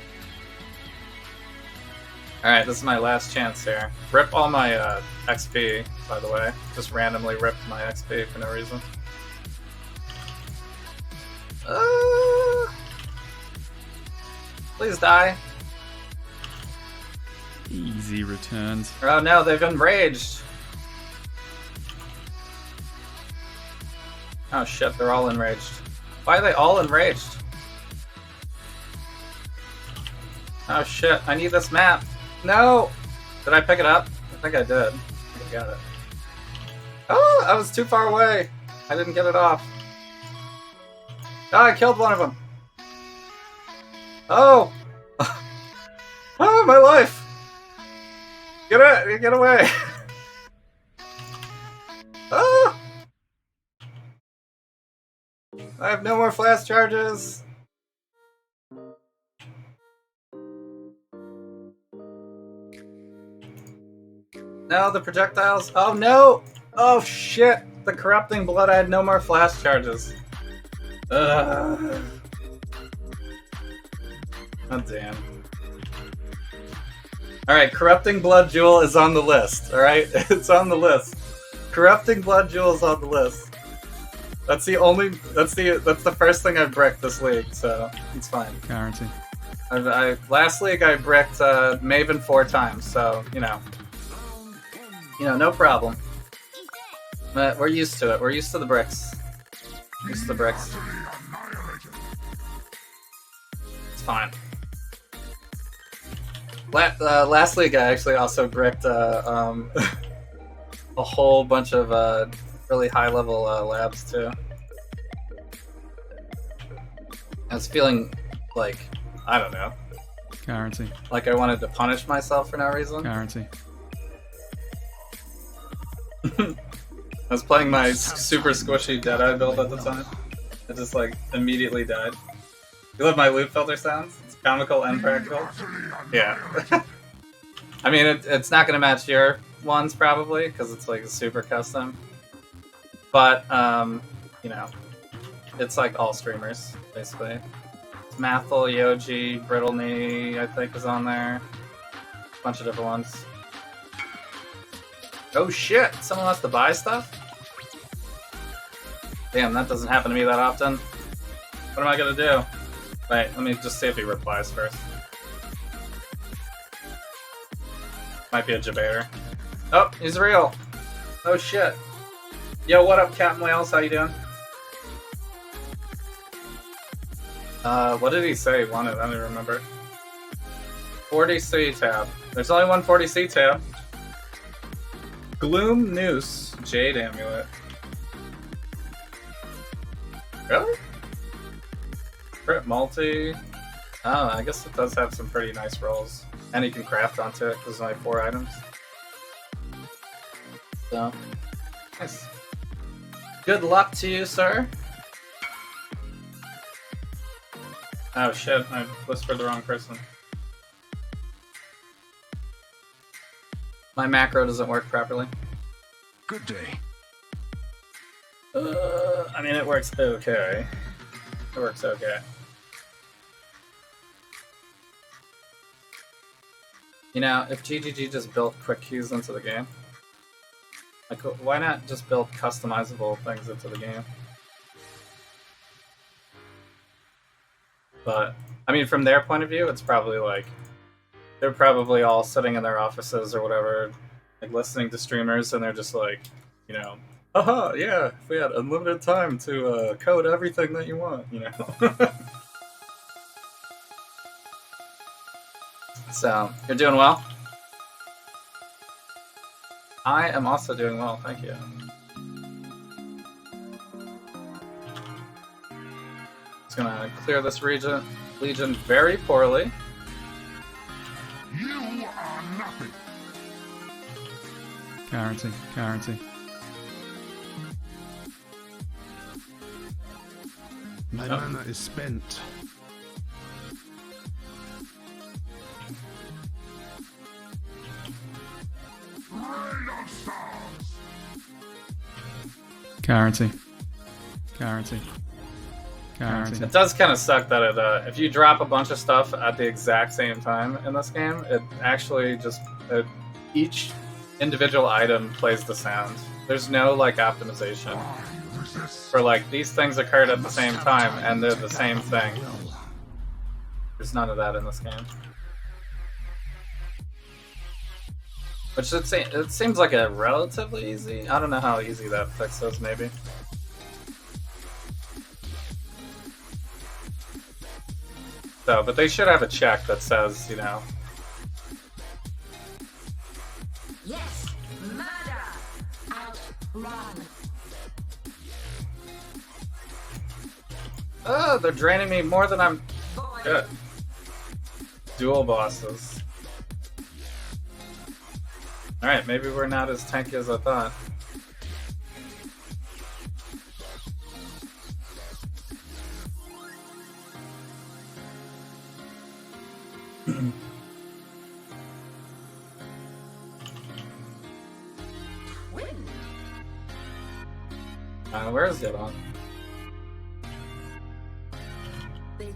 Alright, this is my last chance here. Rip all my XP, by the way. Just randomly ripped my XP for no reason. Please die. Easy returns. Oh no, they've enraged. Oh shit, they're all enraged. Why are they all enraged? Oh shit, I need this map. No! Did I pick it up? I think I did. I got it. Oh, I was too far away. I didn't get it off. Oh, I killed one of them. Oh! Oh, my life! Get away! Oh! I have no more flash charges. No, the projectiles. Oh no! Oh shit! The corrupting blood. I had no more flash charges. Oh damn. Alright, corrupting blood jewel is on the list. Alright? It's on the list. Corrupting blood jewel is on the list. That's the first thing I bricked this league, so it's fine. Guarantee. Last league I bricked Maven 4 times, so you know, no problem. But we're used to it. We're used to the bricks. Used to the bricks. It's fine. Last league, I actually also bricked a whole bunch of really high-level labs too. I was feeling like, I don't know. Guarantee. Like I wanted to punish myself for no reason. Guarantee. I was playing my super squishy Deadeye build at the time. I just like immediately died. You love my loot filter sounds? It's comical and practical. Yeah. I mean, it's not gonna match your ones probably because it's like super custom. But you know, it's like all streamers basically. It's Mathel, Yoji, Brittle Knee, I think is on there. A bunch of different ones. Oh shit! Someone wants to buy stuff? Damn, that doesn't happen to me that often. What am I gonna do? Wait, let me just see if he replies first. Might be a Jabater. Oh, he's real! Oh shit. Yo, what up, Captain Wales? How you doing? What did he say he wanted? I don't even remember. 40C tab. There's only one 40C tab. Gloom Noose Jade Amulet. Really? Crit multi. Oh, I guess it does have some pretty nice rolls. And you can craft onto it because there's only 4 items. So, nice. Good luck to you, sir. Oh shit, I whispered the wrong person. My macro doesn't work properly. Good day. I mean, it works okay. It works okay. You know, if GGG just built quick queues into the game, like, why not just build customizable things into the game? But, I mean, from their point of view, it's probably like, they're probably all sitting in their offices or whatever, like listening to streamers, and they're just like, you know, haha, yeah, if we had unlimited time to code everything that you want, you know. So, you're doing well? I am also doing well, thank you. Just gonna clear this legion very poorly. You are nothing. Guarantee. Guarantee. My mana is spent. Guarantee. Guarantee. Guarantee. It does kind of suck that it, if you drop a bunch of stuff at the exact same time in this game, it actually just each individual item plays the sound. There's no like optimization for like these things occurred at the same time and they're the same thing. There's none of that in this game. Which it seems like a relatively easy. I don't know how easy that fix is, maybe. So, but they should have a check that says, you know. Yes, murder. Outrun. Oh, they're draining me more than I'm good. Dual bosses. Alright, maybe we're not as tanky as I thought. Where is it on?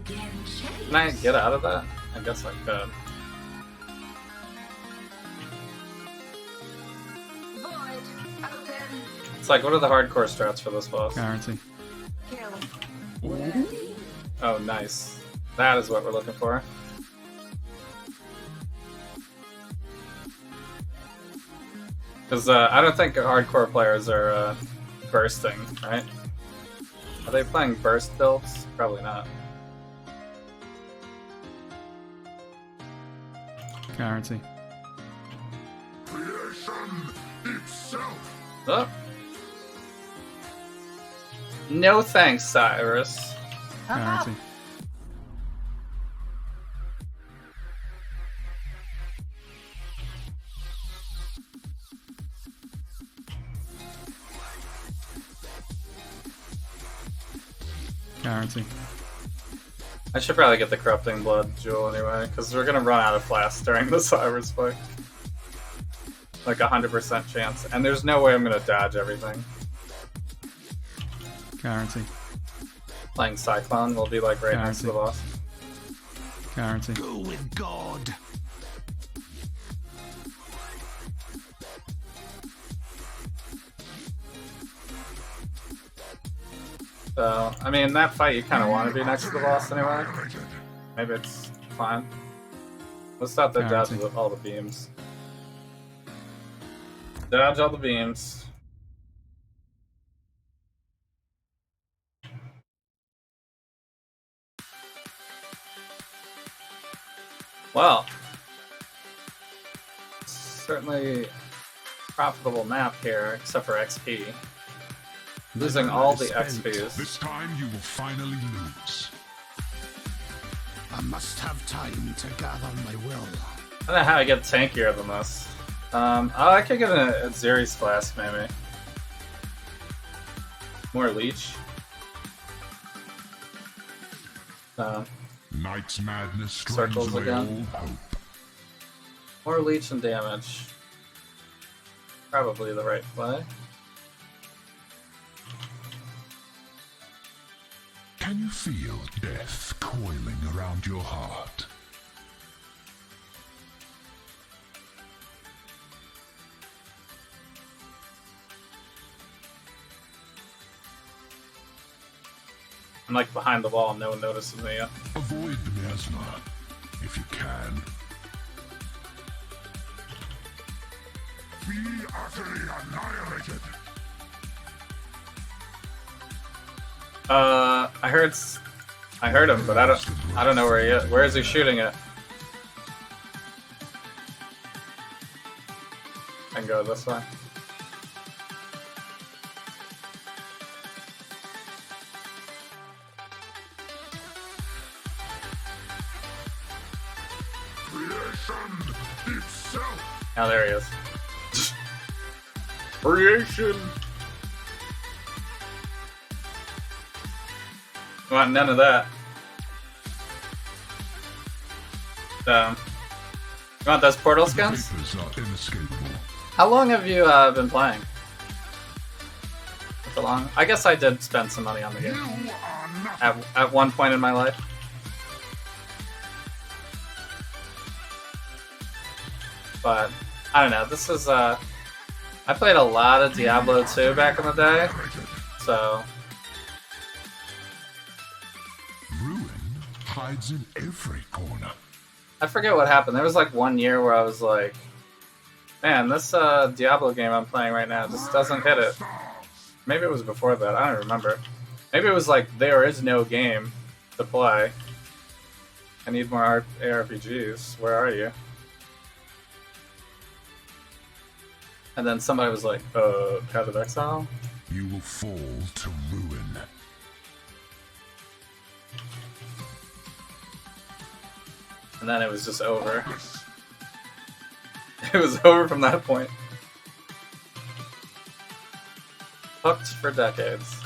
Can I get out of that? I guess I could. It's like, what are the hardcore strats for this boss? Guarantee. Oh, nice. That is what we're looking for. Because I don't think hardcore players are bursting, right? Are they playing burst builds? Probably not. Guarantee. Creation itself. Oh. No thanks, Cyrus. Guarantee. Guarantee. I should probably get the Corrupting Blood Jewel anyway, because we're gonna run out of flasks during the Cyrus fight. Like 100% chance, and there's no way I'm gonna dodge everything. Guarantee. Playing Cyclone will be like right next to the boss. Guarantee. Go with God. So, I mean, that fight you kind of want to be next to the boss anyway. Maybe it's fine. Let's stop the dodge with all the beams. Dodge all the beams. Well, certainly profitable map here, except for XP. Losing all the XPs. This time you will finally lose. I must have time to gather my will. I don't know how I get tankier than this. Oh, I could get a Xeris Flask, maybe. More Leech. Night's madness Circles away again. all hope. More Leech and damage. Probably the right play. Can you feel death coiling around your heart? I'm like behind the wall, no one notices me yet. Avoid the miasma, if you can. Be utterly annihilated. I heard him, but I don't know where he is. Where is he shooting it? I can go this way. Creation itself. Oh, there he is. Creation. You want none of that. You want those portal skins? How long have you been playing? That's a long. I guess I did spend some money on the game at one point in my life. But I don't know. This is I played a lot of Diablo 2 back in the day, so. Hides in every corner. I forget what happened. There was like 1 year where I was like, man, this Diablo game I'm playing right now just doesn't hit it. Maybe it was before that. I don't remember. Maybe it was like, there is no game to play. I need more ARPGs. Where are you? And then somebody was like, Path of Exile? You will fall to ruin. And then it was just over. It was over from that point. Hooked for decades.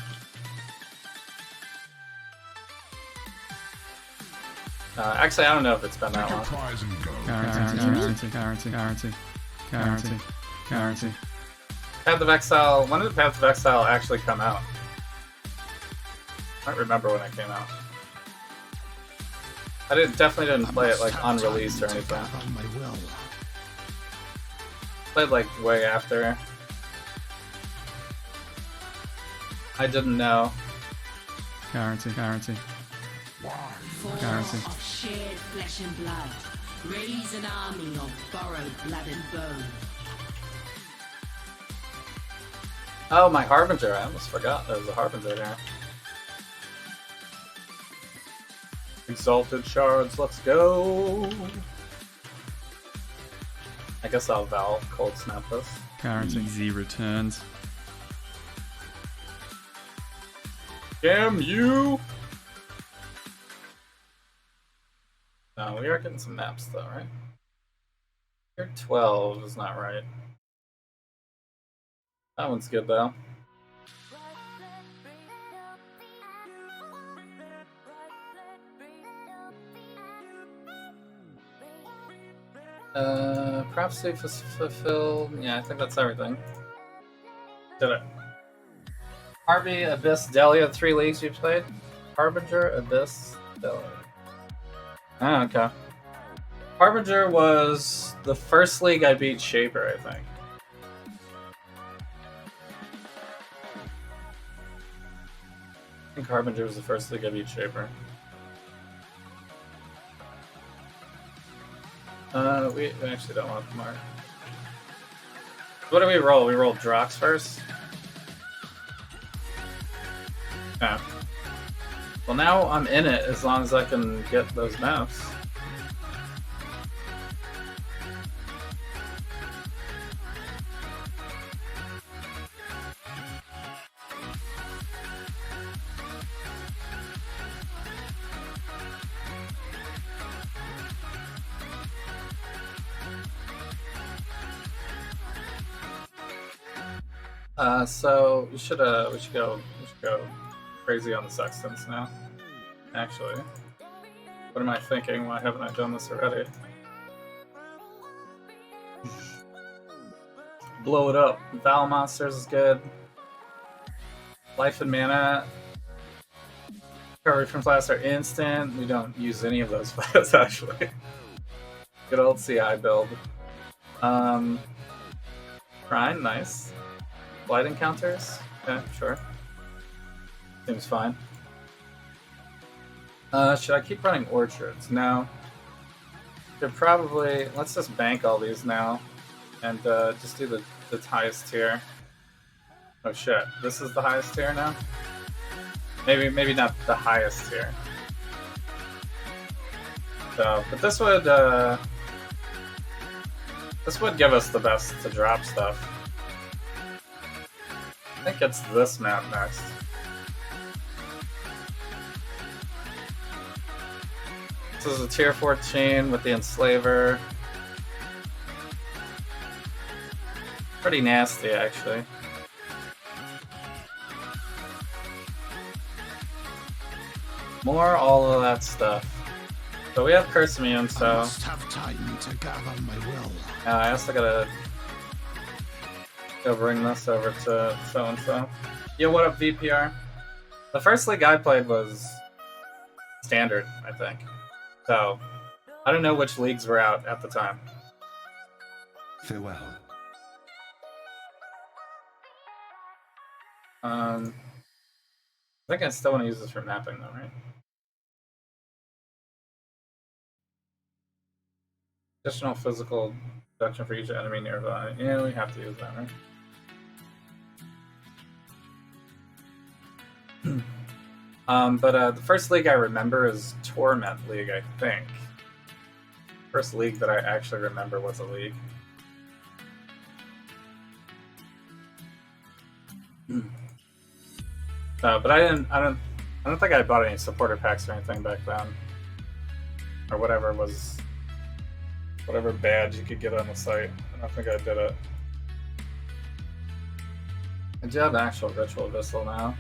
Actually, I don't know if it's been that long. Guarantee. Path of Exile. When did Path of Exile actually come out? I don't remember when it came out. I definitely didn't play it like unreleased or anything. Played like way after. I didn't know. Guarantee. Of shared flesh and blood. Raise an army of borrowed blood and bone. Oh, my Harbinger. I almost forgot there was a Harbinger there. Exalted Shards, let's go! I guess I'll Val cold snap this. Currency. Easy returns. Damn you! No, we are getting some maps though, right? Tier 12 is not right. That one's good though. Prophecy fulfilled. Yeah, I think that's everything. Did it. Harvey, Abyss, Delia, 3 leagues you played? Harbinger, Abyss, Delia. Ah, okay. Harbinger was the first league I beat Shaper, I think. I think Harbinger was the first league I beat Shaper. We actually don't want the mark. What do we roll? We rolled Drox first? Yeah. Well, now I'm in it as long as I can get those maps. So we should go crazy on the sextants now. Actually, what am I thinking? Why haven't I done this already? Blow it up. Val monsters is good. Life and mana. Recovery from flasks are instant. We don't use any of those flasks actually. Good old CI build. Shrine, nice. Blight encounters? Okay, sure. Seems fine. Should I keep running orchards? No. Could probably... Let's just bank all these now. And just do the highest tier. Oh shit, this is the highest tier now? Maybe not the highest tier. So, but this would give us the best to drop stuff. I think it's this map next. This is a tier 14 with the Enslaver. Pretty nasty, actually. More all of that stuff. So we have Curse Immune, so... I must have time to gather my will. I also gotta go bring this over to so-and-so. Yo, what up, VPR? The first league I played was Standard, I think. So, I don't know which leagues were out at the time. Farewell. I think I still want to use this for mapping though, right? Additional physical reduction for each enemy nearby. Yeah, we have to use that, right? But the first league I remember is Torment League, I think. First league that I actually remember was a league. But I don't think I bought any supporter packs or anything back then, or whatever badge you could get on the site. I don't think I did it. I do have actual Ritual Abyssal now.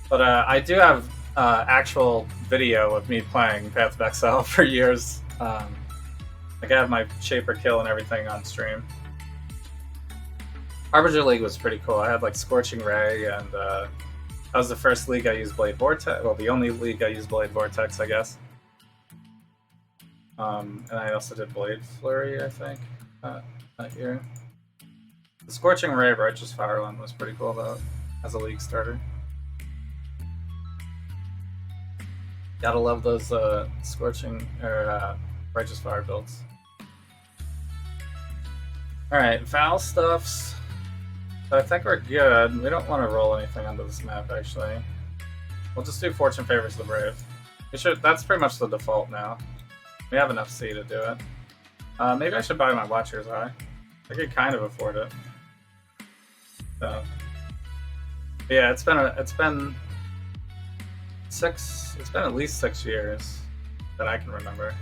But I do have actual video of me playing Path of Exile for years. Like I have my Shaper kill and everything on stream. Harbinger League was pretty cool. I had like Scorching Ray, and that was the first league I used Blade Vortex. Well, the only league I used Blade Vortex, I guess. And I also did Blade Flurry, I think, that year. The Scorching Ray Righteous Fire one was pretty cool though, as a league starter. Gotta love those Scorching or Righteous Fire builds. Alright, Val stuffs. So I think we're good. We don't want to roll anything onto this map, actually. We'll just do Fortune Favors the Brave. We should. That's pretty much the default now. We have enough C to do it. Maybe I should buy my Watcher's Eye. I could kind of afford it. So, yeah, it's been at least 6 years that I can remember.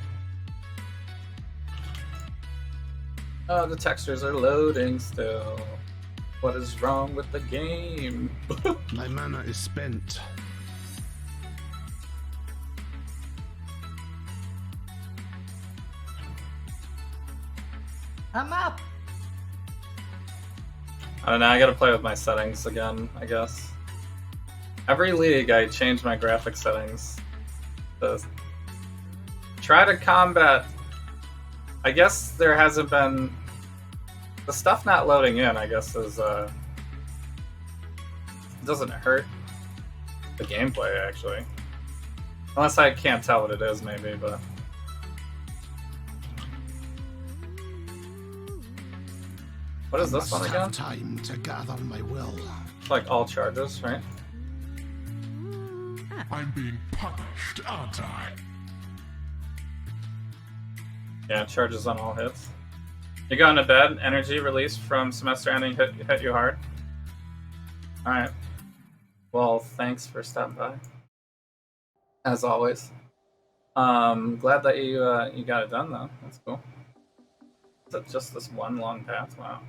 Oh, the textures are loading still. What is wrong with the game? My mana is spent. I'm up. I don't know, I gotta play with my settings again, I guess. Every league I change my graphic settings to try to combat. I guess there hasn't been the stuff not loading in, I guess is doesn't hurt the gameplay actually. Unless I can't tell what it is maybe, but what is this one again? Time to gather my will. Like all charges, right? I'm being punished, aren't I? Yeah, charges on all hits. You're going to bed. Energy released from semester ending hit you hard. Alright. Well, thanks for stopping by. As always. Glad that you got it done though. That's cool. Is it just this one long path? Wow.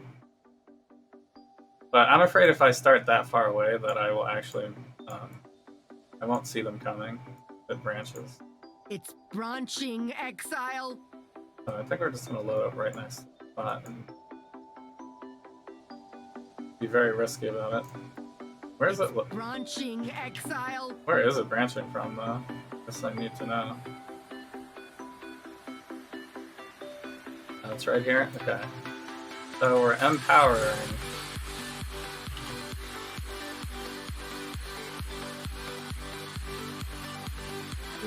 But I'm afraid if I start that far away that I will actually I won't see them coming. The branches. It's branching, Exile. So I think we're just gonna load up right next to the spot and be very risky about it. Where is it? Branching, Exile. Where is it branching from though? Guess I need to know. Oh, it's right here? Okay. So we're empowering.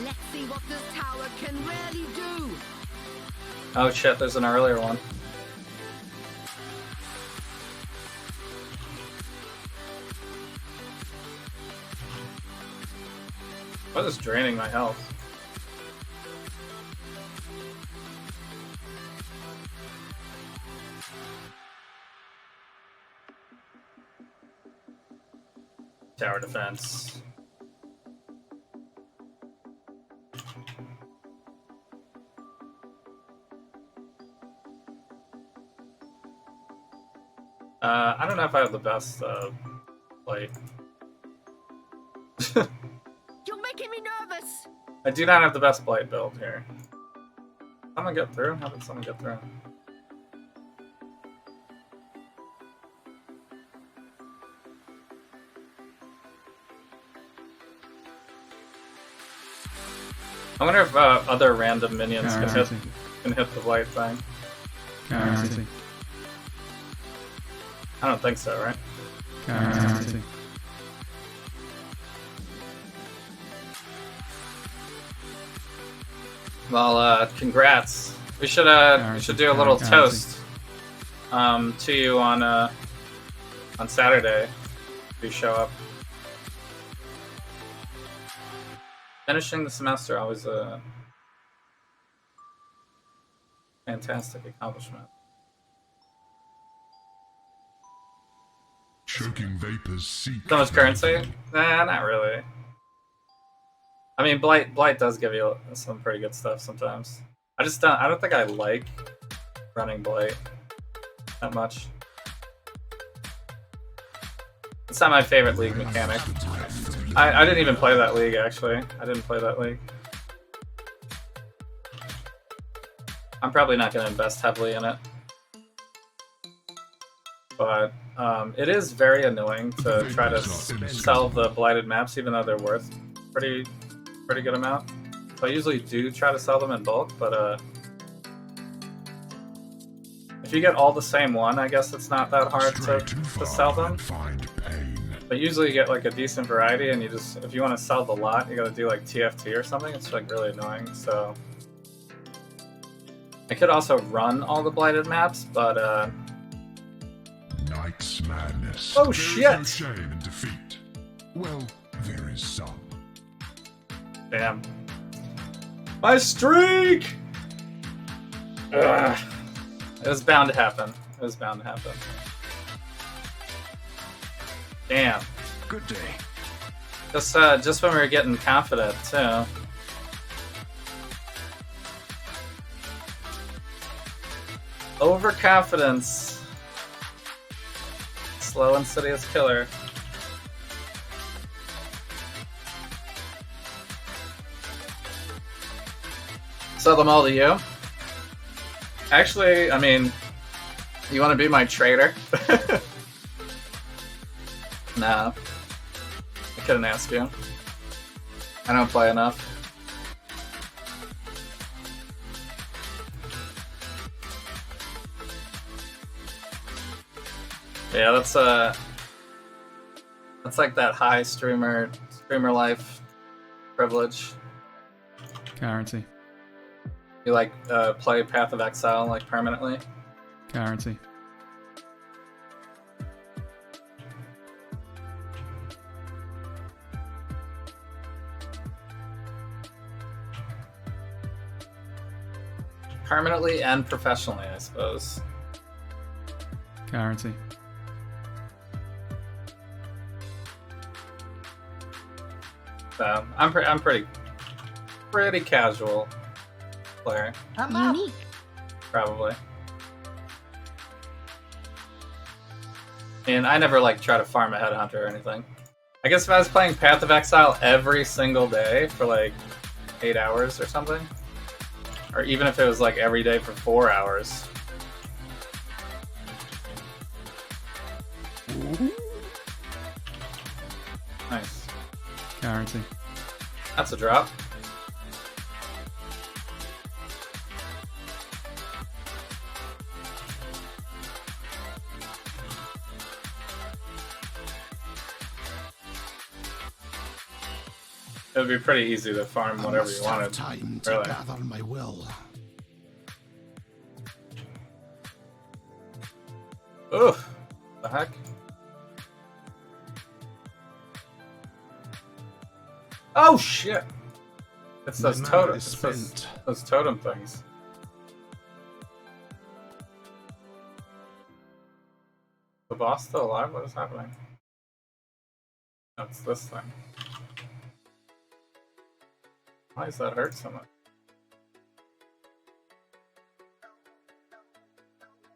Let's see what this tower can really do. Oh shit, there's an earlier one. What is draining my health? Tower defense. I don't know if I have the best light. You're making me nervous. I do not have the best blight build here. Someone get through? How did someone get through? I wonder if other random minions can hit the blight thing. I don't think so, right? Well, congrats. We should do a little toast to you on Saturday if you show up. Finishing the semester always a fantastic accomplishment. Choking vapors seek. So much currency? Nah, not really. I mean, Blight does give you some pretty good stuff sometimes. I don't think I like running Blight that much. It's not my favorite league mechanic. I didn't even play that league, actually. I didn't play that league. I'm probably not going to invest heavily in it. But it is very annoying to try to sell the blighted maps, even though they're worth pretty good amount. So I usually do try to sell them in bulk, but if you get all the same one, I guess it's not that hard to sell them. But usually you get like a decent variety, and if you want to sell the lot, you gotta do like TFT or something. It's like really annoying. So I could also run all the blighted maps, but Night's madness. Oh shit! There is no shame in defeat. Well, there is some. Damn. My streak! Ugh. It was bound to happen. It was bound to happen. Damn. Good day. Just when we were getting confident, too. Overconfidence. Slow insidious killer. Sell them all to you. Actually, I mean, you want to be my trader? No. I couldn't ask you. I don't play enough. Yeah, that's like that high streamer life privilege. Currency. You like play Path of Exile like permanently? Currency. Permanently and professionally, I suppose. Currency. So I'm pretty casual player. Unique. Probably. And I never like try to farm a headhunter or anything. I guess if I was playing Path of Exile every single day for like 8 hours or something, or even if it was like every day for 4 hours. Nice. Currency. That's a drop. It would be pretty easy to farm whatever you wanted. Time to Really. gather my will. Oof. The heck? Oh shit! It's those My mana totem. is It's spent. those totem things. The boss still alive? What is happening? That's this thing. Why does that hurt so much?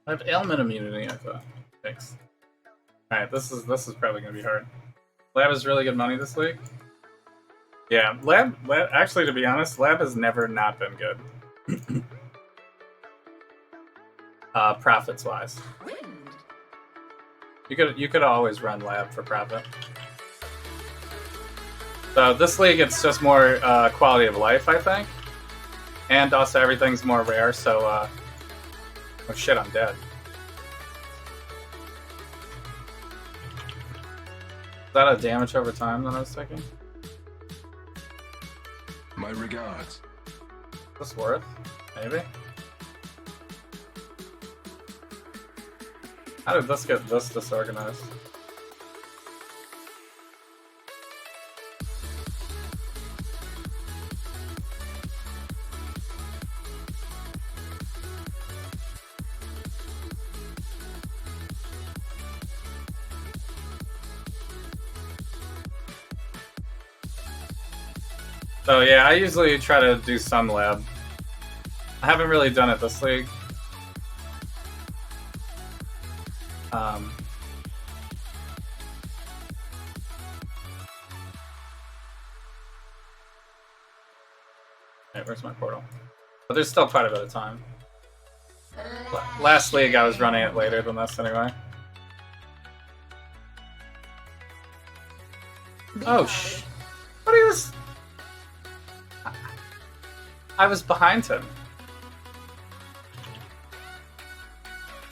I have ailment immunity, I thought. Thanks. Alright, this is probably gonna be hard. Lab is really good money this week. Yeah, lab actually, to be honest, lab has never not been good. Profits wise. You could always run lab for profit. So this league, it's just more quality of life, I think, and also everything's more rare. So, oh shit, I'm dead. Is that a damage over time that I was taking? My regards. Is this worth? Maybe. How did this get this disorganized? So yeah, I usually try to do some lab. I haven't really done it this league. Hey, where's my portal? But there's still quite a bit of time. Last league I was running it later than this anyway. Oh But he was... I was behind him.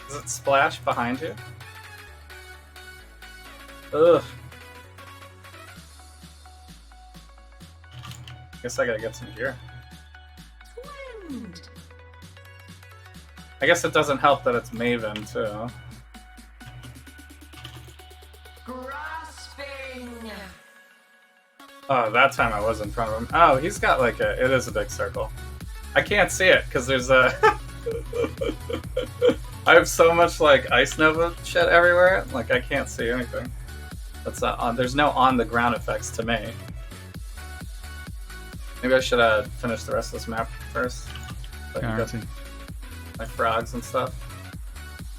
Does it splash behind you? Ugh. Guess I gotta get some gear. I guess it doesn't help that it's Maven, too. Grasping. Oh, that time I was in front of him. Oh, he's got like a... It is a big circle. I can't see it because there's a. I have so much like ice nova shit everywhere. Like I can't see anything. That's on. There's no on the ground effects to me. Maybe I should finish the rest of this map first. So I can get my frogs and stuff.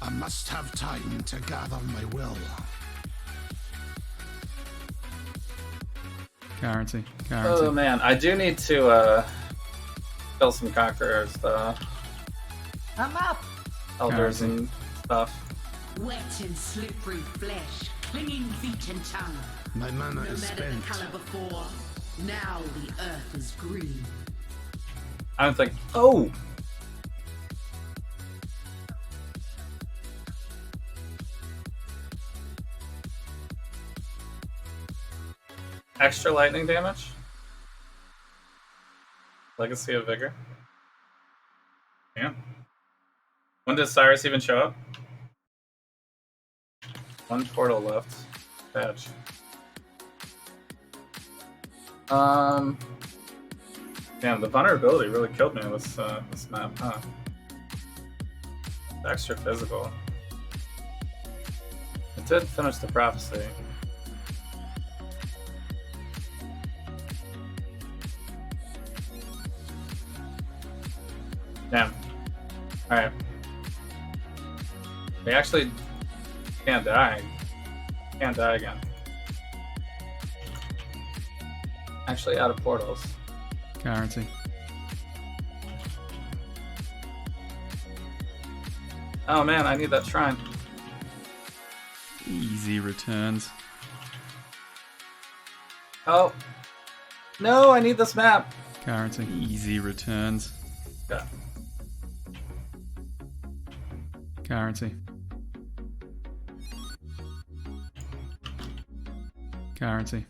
I must have time to gather my will. Guarantee. Oh man, I do need to kill some conquerors, though. I'm up. Elders and stuff. Wet and slippery flesh, clinging feet and tongue. My mana No is matter spent. the color before, now the earth is green. I don't think. Oh! Extra lightning damage? Legacy of Vigor? Yeah. When does Cyrus even show up? One portal left. Patch. Damn, the vulnerability really killed me with this map, huh? Extra physical. It did finish the prophecy. Damn. Alright. We actually can't die. Can't die again. Actually out of portals. Guarantee. Oh man, I need that shrine. Easy returns. Oh. No, I need this map. Guarantee. Easy returns. Yeah. Guarantee. Guarantee.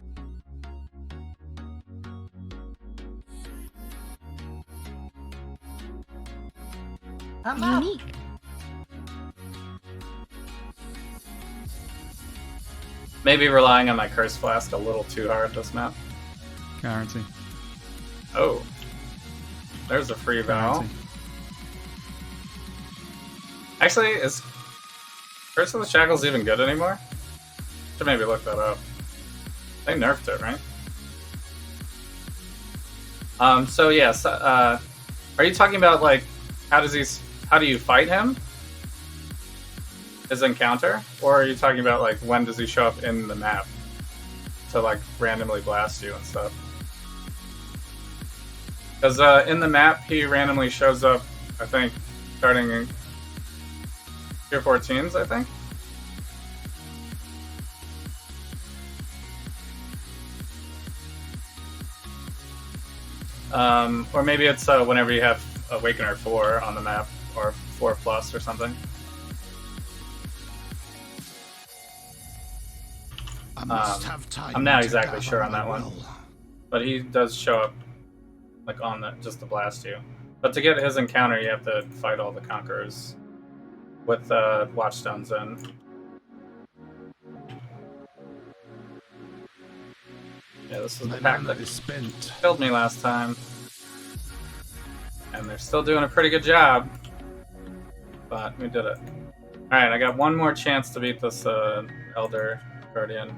I'm up. Unique. Maybe relying on my curse flask a little too hard this map. Guarantee. Oh. There's a free vow. Guarantee. Actually, is Curse of the Shackles even good anymore? Should maybe look that up. They nerfed it, right? So yes, are you talking about like how do you fight him? His encounter? Or are you talking about like when does he show up in the map to like randomly blast you and stuff? Because in the map he randomly shows up, I think, starting in Tier 14s, I think. Or maybe it's whenever you have Awakener 4 on the map, or 4 plus or something. I must have time I'm not to exactly gather sure on my that one. will. But he does show up like on the just to blast you. But to get his encounter you have to fight all the conquerors with Watchstones in. Yeah, this is the pack that killed me last time. And they're still doing a pretty good job. But we did it. Alright, I got one more chance to beat this Elder Guardian.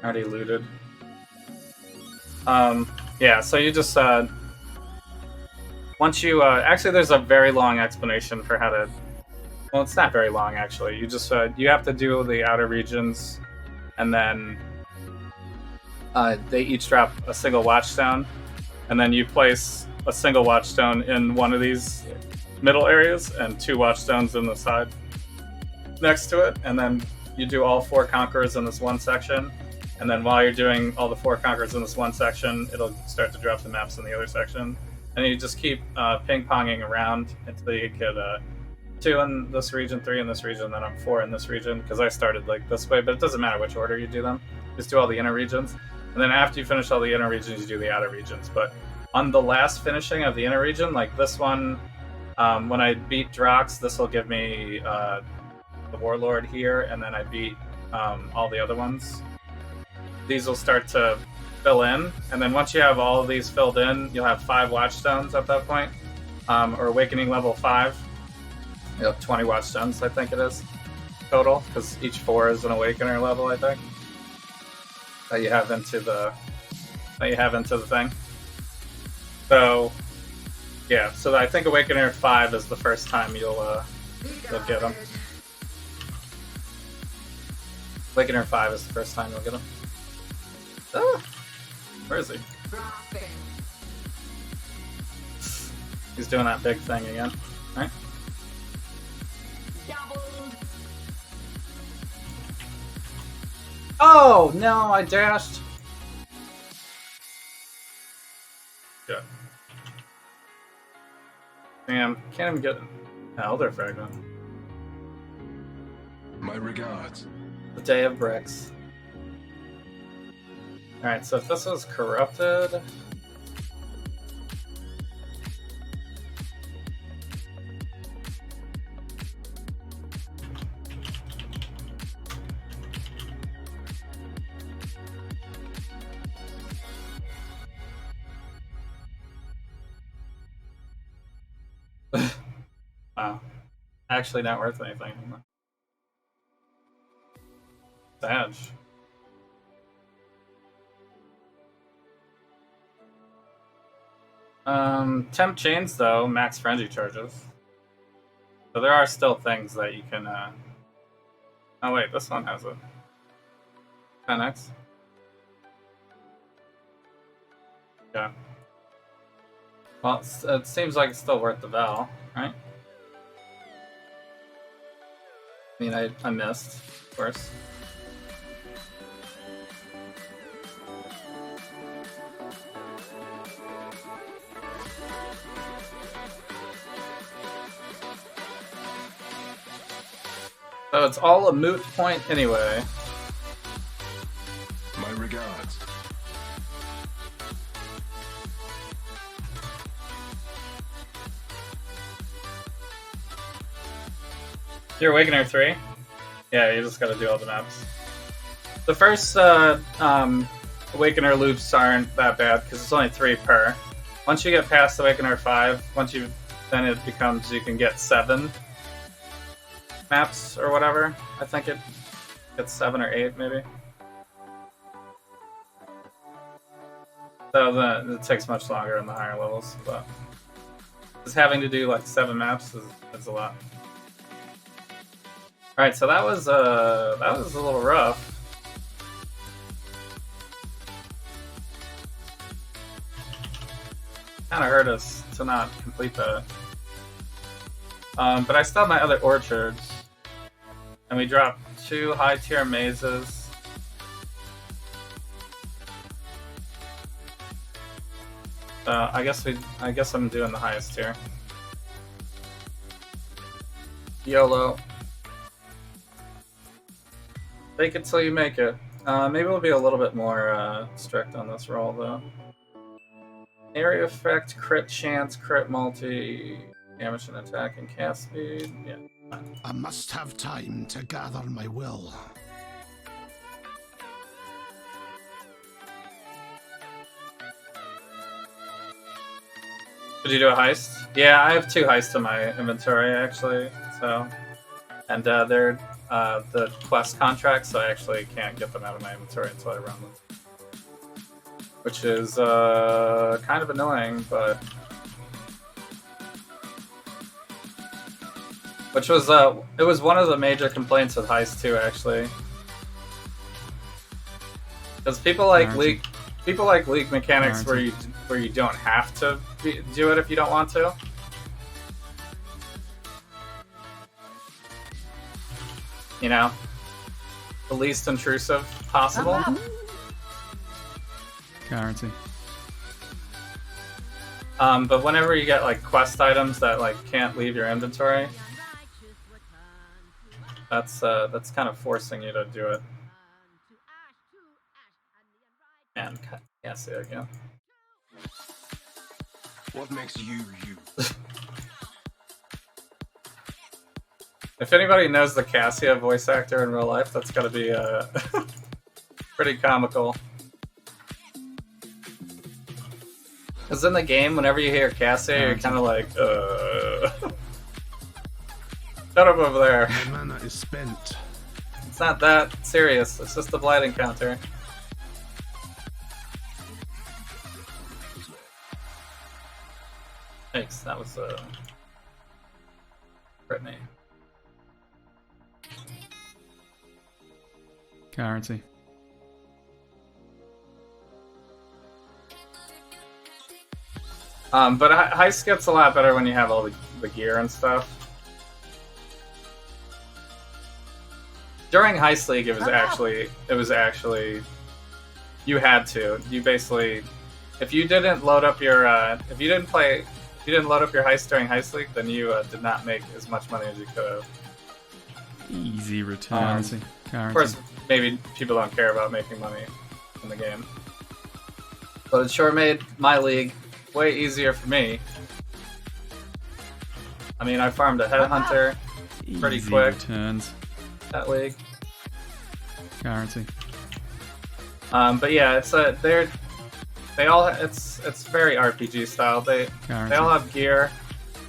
Already looted. Yeah, so you just once you actually there's a very long explanation for how to, well, it's not very long actually. You just you have to do the outer regions, and then they each drop a single watchstone, and then you place a single watchstone in one of these middle areas and 2 watchstones in the side next to it, and then you do all 4 conquerors in this one section. And then while you're doing all the 4 conquerors in this one section, it'll start to drop the maps in the other section. And you just keep ping-ponging around until you get 2 in this region, 3 in this region, then 4 in this region, because I started like this way, but it doesn't matter which order you do them. Just do all the inner regions. And then after you finish all the inner regions, you do the outer regions. But on the last finishing of the inner region, like this one, when I beat Drox, this will give me the Warlord here, and then I beat all the other ones. These will start to fill in, and then once you have all of these filled in, you'll have 5 Watchstones at that point, or Awakening level 5. You have 20 Watchstones, I think it is, total, because each 4 is an Awakener level, I think, that you have into the thing. So, yeah, so I think Awakener 5 is the first time you'll get them. Awakener 5 is the first time you'll get them. Ah, where is he? He's doing that big thing again, right? Oh, no, I dashed. Good. Damn, can't even get an Elder Fragment. My regards. The Day of Bricks. Alright, so if this was corrupted... Wow. Actually not worth anything anymore. Sad. Temp chains though, max frenzy charges. So there are still things that you can oh wait, this one has a 10x. Yeah. Well, it seems like it's still worth the Val, right? I mean, I missed, of course. So it's all a moot point anyway. My regards. You're Awakener 3? Yeah, you just gotta do all the maps. The first Awakener loops aren't that bad because it's only 3 per. Once you get past Awakener 5, then it becomes you can get 7 maps or whatever. I think it gets 7 or 8 maybe. So then it takes much longer in the higher levels, but just having to do like 7 maps is a lot. All right, so that was a little rough. Kind of hurt us to not complete that. But I still have my other orchards, and we dropped 2 high tier mazes. I guess I'm doing the highest tier. YOLO. Fake it till you make it. Maybe we'll be a little bit more strict on this roll though. Area effect, crit chance, crit multi, damage and attack and cast speed. Yeah. I must have time to gather my will. Did you do a heist? Yeah, I have 2 heists in my inventory actually. So, and they're the quest contracts, so I actually can't get them out of my inventory until I run them. Which is kind of annoying, but which was it was one of the major complaints with Heist 2 actually, because people like league mechanics where you don't have to do it if you don't want to. You know, the least intrusive possible. Guarantee. But whenever you get like quest items that like can't leave your inventory, that's kind of forcing you to do it. And can't see it again. What makes you you? If anybody knows the Cassia voice actor in real life, that's gotta be pretty comical. Because in the game, whenever you hear Cassia, you're kind of like, shut up over there. My mana is spent. It's not that serious. It's just a blighting counter. Thanks. That was Brittany. Guarantee. But Heist gets a lot better when you have all the gear and stuff. During Heist League, it was actually you had to. You basically, if you didn't load up your if you didn't load up your heist during Heist League, then you did not make as much money as you could have. Easy returns. Of course, maybe people don't care about making money in the game, but it sure made my league way easier for me. I mean, I farmed a headhunter pretty Easy quick. Returns. That league. Guarantee. But yeah, it's it's very RPG style. They all have gear,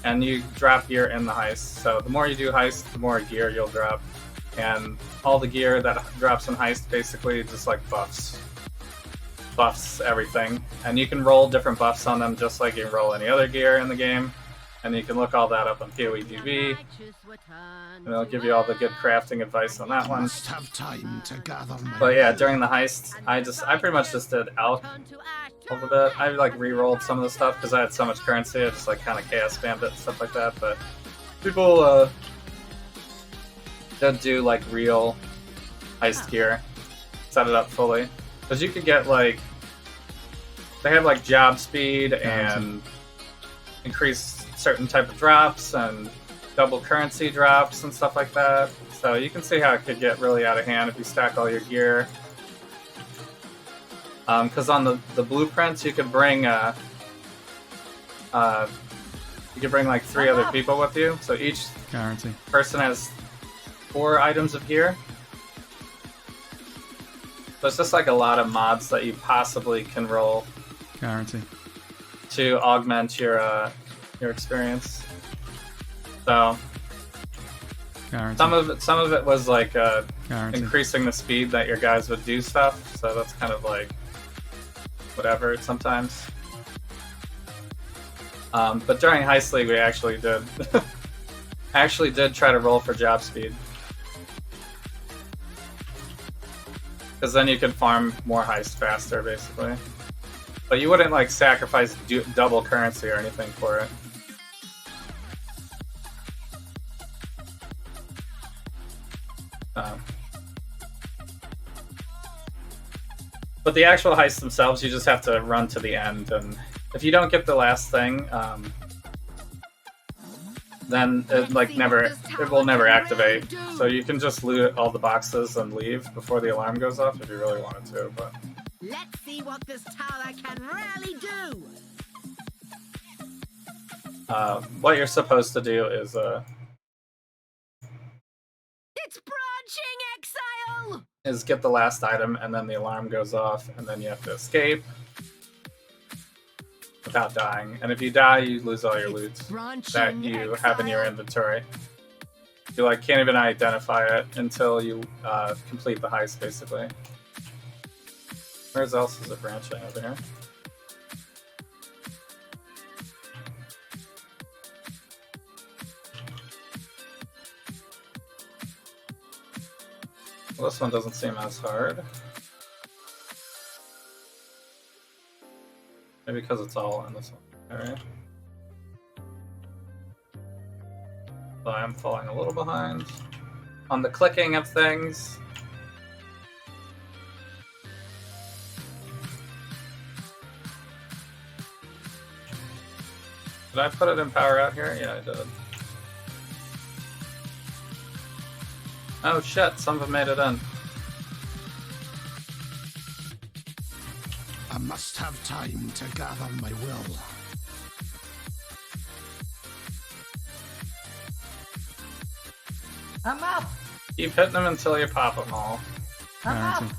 and you drop gear in the heist. So the more you do heist, the more gear you'll drop, and all the gear that drops in heist basically just like buffs everything, and you can roll different buffs on them just like you roll any other gear in the game, and you can look all that up on PoEDB, and it'll give you all the good crafting advice on that one. Must have time to gather my But yeah, during the heist, I pretty much just did Alch a little bit. I like re-rolled some of the stuff because I had so much currency. I just like kind of chaos spammed it and stuff like that. But people don't do like real heist gear, set it up fully, because you could get like they have like job speed and increase certain type of drops and double currency drops and stuff like that. So you can see how it could get really out of hand if you stack all your gear. Because on the blueprints you could bring like 3 other people with you. So each person has 4 items of gear. So it's just like a lot of mods that you possibly can roll to augment your experience. So some of it was like increasing the speed that your guys would do stuff. So that's kind of like whatever sometimes. But during Heist League, we actually did try to roll for job speed, because then you could farm more heist faster, basically. But you wouldn't like sacrifice double currency or anything for it. But the actual heists themselves, you just have to run to the end, and if you don't get the last thing, then it will never activate. So you can just loot all the boxes and leave before the alarm goes off if you really wanted to. But let's see what this tower can really do. What you're supposed to do is it's branching, Exile! Is get the last item, and then the alarm goes off, and then you have to escape without dying. And if you die, you lose all your loot that you have in your inventory. You like can't even identify it until you complete the heist, basically. Where else is it branching over here? Well, this one doesn't seem as hard. Maybe because it's all in this one area. So I'm falling a little behind on the clicking of things. Did I put it in power out here? Yeah, I did. Oh shit, some of them made it in. I must have time to gather my will. I'm up! Keep hitting them until you pop them all. I'm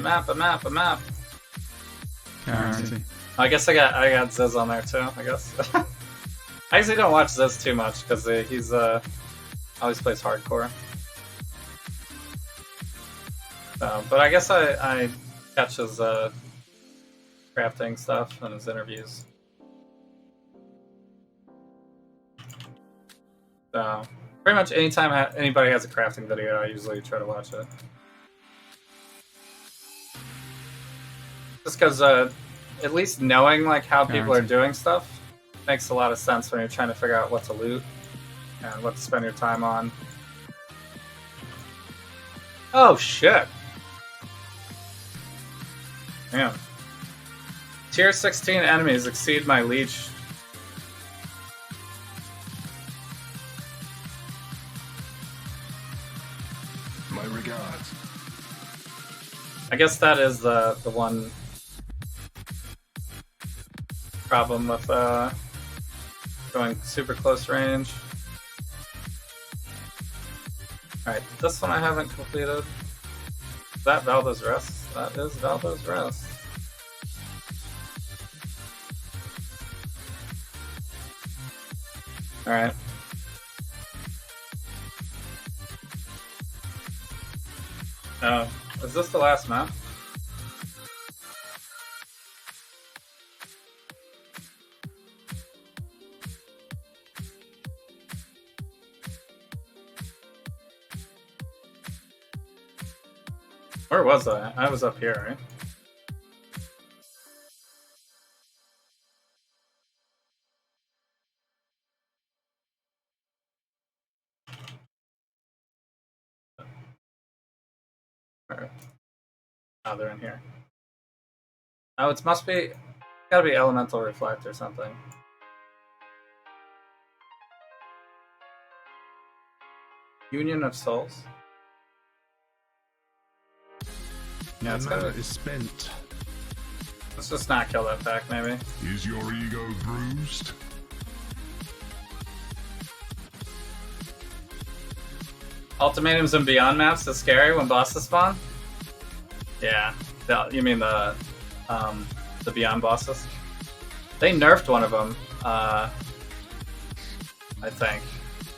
up! I'm up. Guarantee. I guess I got Ziz on there too. I guess. I usually don't watch Ziz too much because he's always plays hardcore. But I guess I catch his crafting stuff and his interviews. So pretty much anytime anybody has a crafting video, I usually try to watch it. Just because at least knowing like how people are doing stuff makes a lot of sense when you're trying to figure out what to loot and what to spend your time on. Oh shit! Damn. Tier 16 enemies exceed my leech. My regards. I guess that is the one problem with going super close range. Alright, this one I haven't completed. Is that Valda's Rest? That is Valda's Rest. Alright. Oh, is this the last map? Where was I? I was up here, right? Alright. Oh, they're in here. Oh, it must be... Gotta be Elemental Reflect or something. Union of Souls? Yeah, it's mana is spent. Let's just not kill that pack, maybe. Is your ego bruised? Ultimatums and Beyond maps is scary when bosses spawn? Yeah. You mean the Beyond bosses? They nerfed one of them, I think.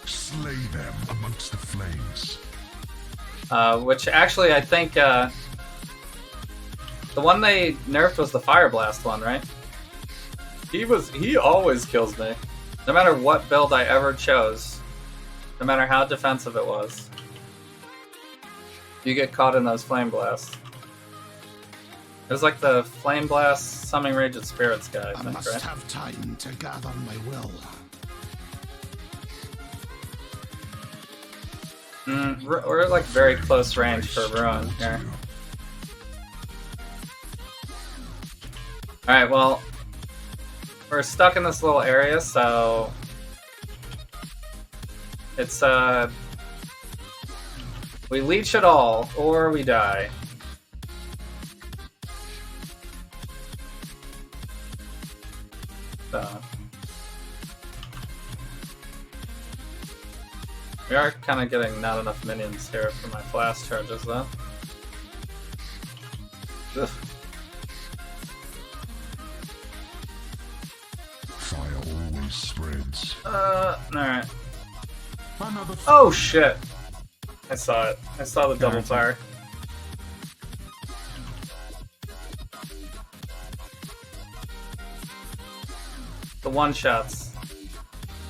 Slay them amongst the flames. Which actually, I think, the one they nerfed was the Fire Blast one, right? He always kills me. No matter what build I ever chose, no matter how defensive it was. You get caught in those Flame Blasts. It was like the Flame Blast Summoning Raged Spirits guy, I think, must right? have time to gather my will. We're like very close range for Ruin here. Alright, well, we're stuck in this little area, so it's we leech it all, or we die. So we are kind of getting not enough minions here for my flash charges, though. Ugh. Fire always spreads. Alright. Oh shit! I saw it. I saw the double fire. The one-shots.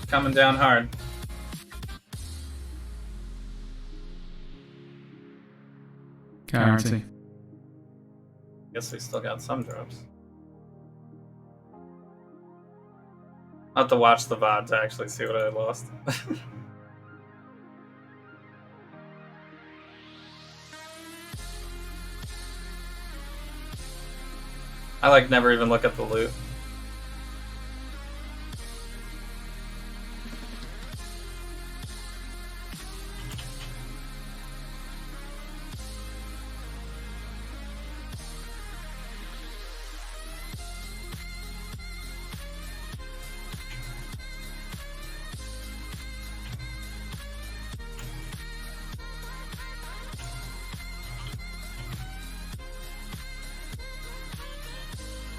Coming down hard. Guarantee. Guess we still got some drops. I'll have to watch the VOD to actually see what I lost. I like never even look at the loot.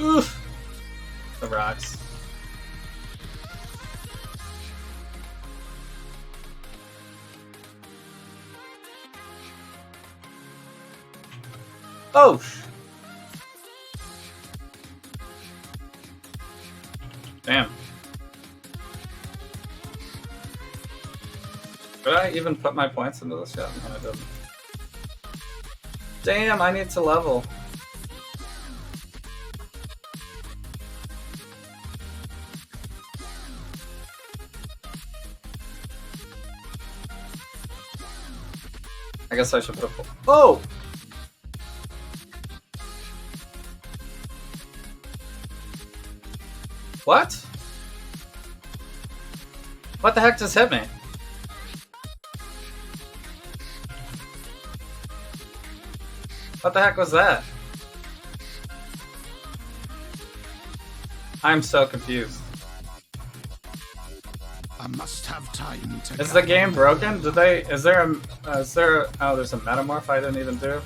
Oof. rocks. Oh! Damn. Did I even put my points into this yet? No, I didn't. Damn, I need to level. I guess I should put a... Oh! What? What the heck just hit me? What the heck was that? I'm so confused. I must have time to. Is the game broken? Did they? Is there a? Oh, there's a metamorph I didn't even do.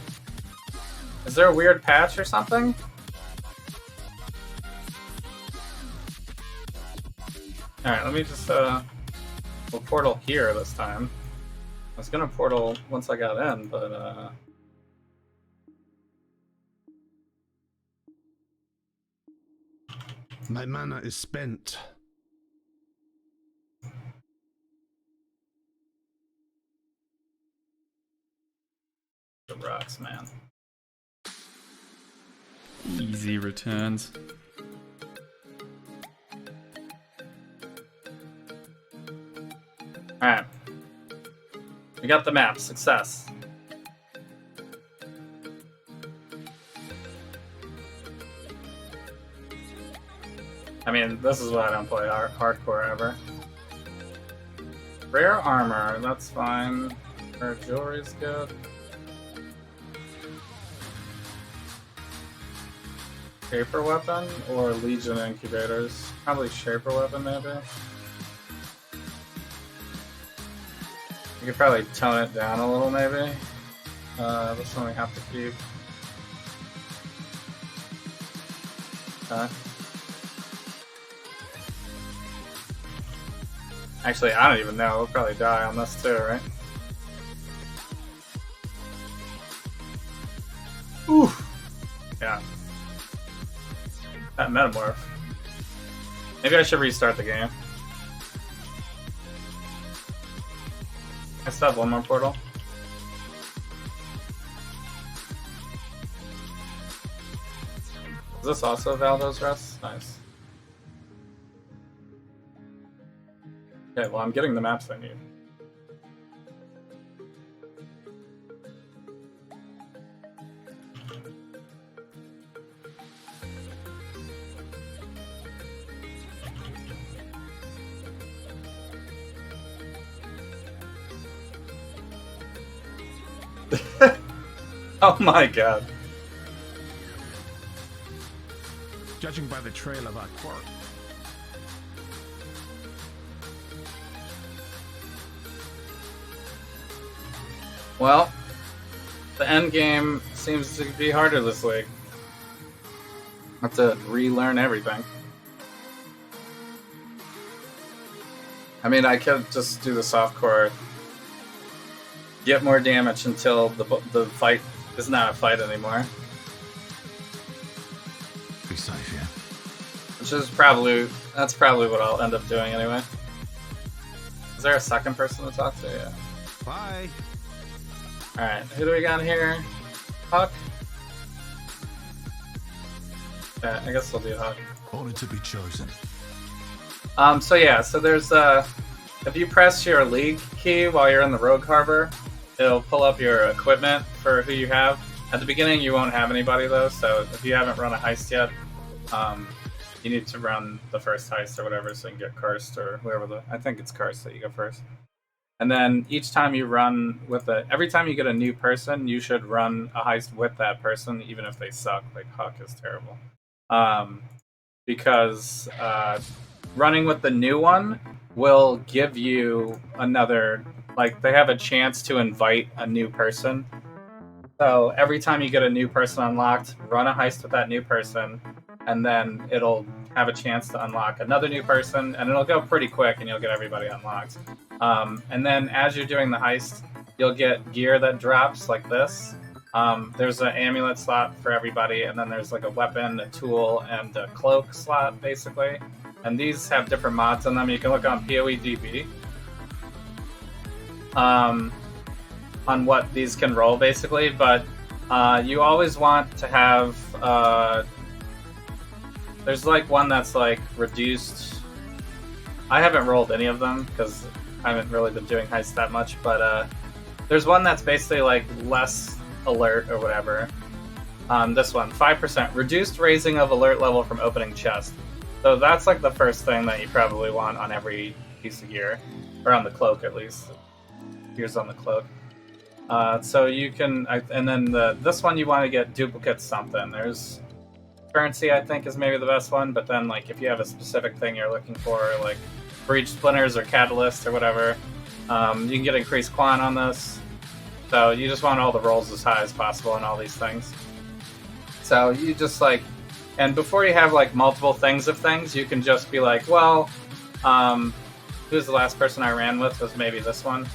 Is there a weird patch or something? All right, let me just we'll portal here this time. I was gonna portal once I got in, but My mana is spent. the rocks, man. Easy returns. Alright. We got the map. Success. I mean, this is why I don't play hardcore ever. Rare armor, that's fine. Rare jewelry's good. Shaper weapon or Legion incubators? Probably Shaper weapon, maybe. You could probably tone it down a little, maybe. This one we have to keep. Okay. Actually, I don't even know. We'll probably die on this too, right? Oof. Yeah. That metamorph. Maybe I should restart the game. I still have one more portal. Is this also Valdo's Rest? Nice. Okay, well I'm getting the maps I need. Oh my god. Judging by the trail of our quirk. Well, the end game seems to be harder this week. I have to relearn everything. I mean, I could just do the softcore, get more damage until the fight is not a fight anymore. Be safe, yeah. Which is that's probably what I'll end up doing anyway. Is there a second person to talk to? Yeah. Bye. Alright, who do we got here? Huck? Okay, I guess we'll do Huck. Only to be chosen. So yeah, so there's if you press your league key while you're in the Rogue Harbor, it'll pull up your equipment for who you have. At the beginning you won't have anybody though, so if you haven't run a heist yet, you need to run the first heist or whatever so you can get cursed or whoever I think it's cursed that you go first. And then each time you run every time you get a new person, you should run a heist with that person, even if they suck. Like Huck is terrible. Because running with the new one will give you another, like they have a chance to invite a new person. So every time you get a new person unlocked, run a heist with that new person, and then it'll have a chance to unlock another new person, and it'll go pretty quick, and you'll get everybody unlocked. And then as you're doing the heist, you'll get gear that drops like this. There's an amulet slot for everybody, and then there's like a weapon, a tool, and a cloak slot, basically. And these have different mods on them. You can look on PoEDB on what these can roll, basically. But you always want to have... there's like one that's like reduced... I haven't rolled any of them because I haven't really been doing heists that much, but there's one that's basically like less alert or whatever. This one, 5%. Reduced raising of alert level from opening chest. So that's like the first thing that you probably want on every piece of gear. Or on the cloak, at least. Here's on the cloak. So you can... and then this one you want to get duplicate something. There's... currency, I think, is maybe the best one, but then like if you have a specific thing you're looking for, like breach splinters or catalyst or whatever, you can get increased quant on this. So you just want all the rolls as high as possible on all these things. So you just like, and before you have like multiple things of things, you can just be like, well, who's the last person I ran with was maybe this one.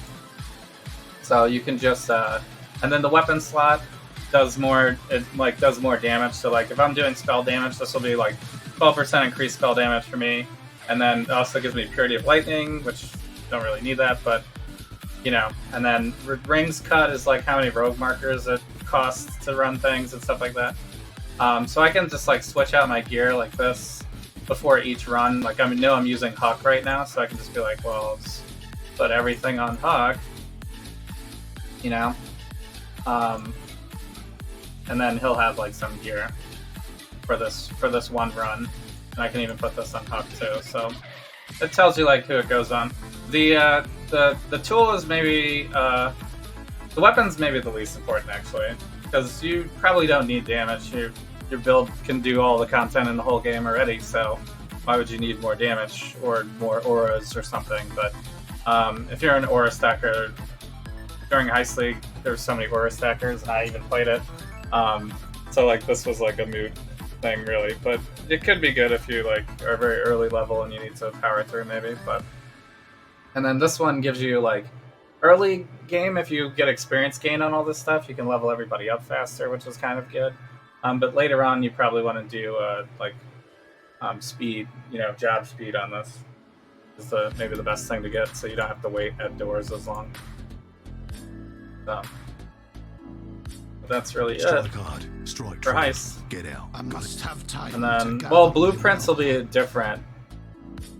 So you can just, and then the weapon slot does more, it like does more damage. So like if I'm doing spell damage, this will be like 12% increased spell damage for me. And then it also gives me Purity of Lightning, which don't really need that, but you know. And then rings cut is like how many rogue markers it costs to run things and stuff like that. So I can just like switch out my gear like this before each run. Like I know I'm using Huck right now, so I can just be like, well, let's put everything on Huck, you know. And then he'll have like some gear for this one run. And I can even put this on Huck too. So it tells you like who it goes on. The tool is maybe the weapon's maybe the least important actually, because you probably don't need damage. Your build can do all the content in the whole game already. So why would you need more damage or more auras or something? But if you're an aura stacker during Heist League, there's so many aura stackers, and I even played it. So like this was like a moot thing really, but it could be good if you like are very early level and you need to power through maybe. But and then this one gives you like early game, if you get experience gain on all this stuff, you can level everybody up faster, which is kind of good. But later on you probably want to do like speed, you know, job speed on this is maybe the best thing to get, so you don't have to wait at doors as long. So that's really it for heists. Get out. I must have time. And then, well, blueprints will be different.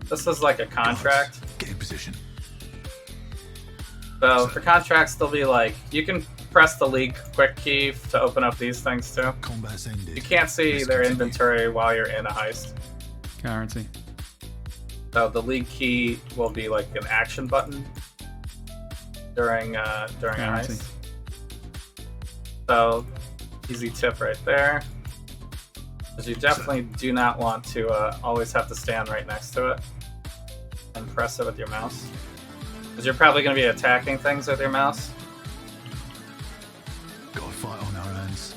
This is like a contract. Get in position. So for contracts, they'll be like, you can press the League quick key to open up these things too. Combat's ended. You can't see their inventory while you're in a heist. Guarantee. So the League key will be like an action button during a heist. So, easy tip right there. Because you definitely do not want to always have to stand right next to it and press it with your mouse. Because you're probably going to be attacking things with your mouse. Got a fight on our hands.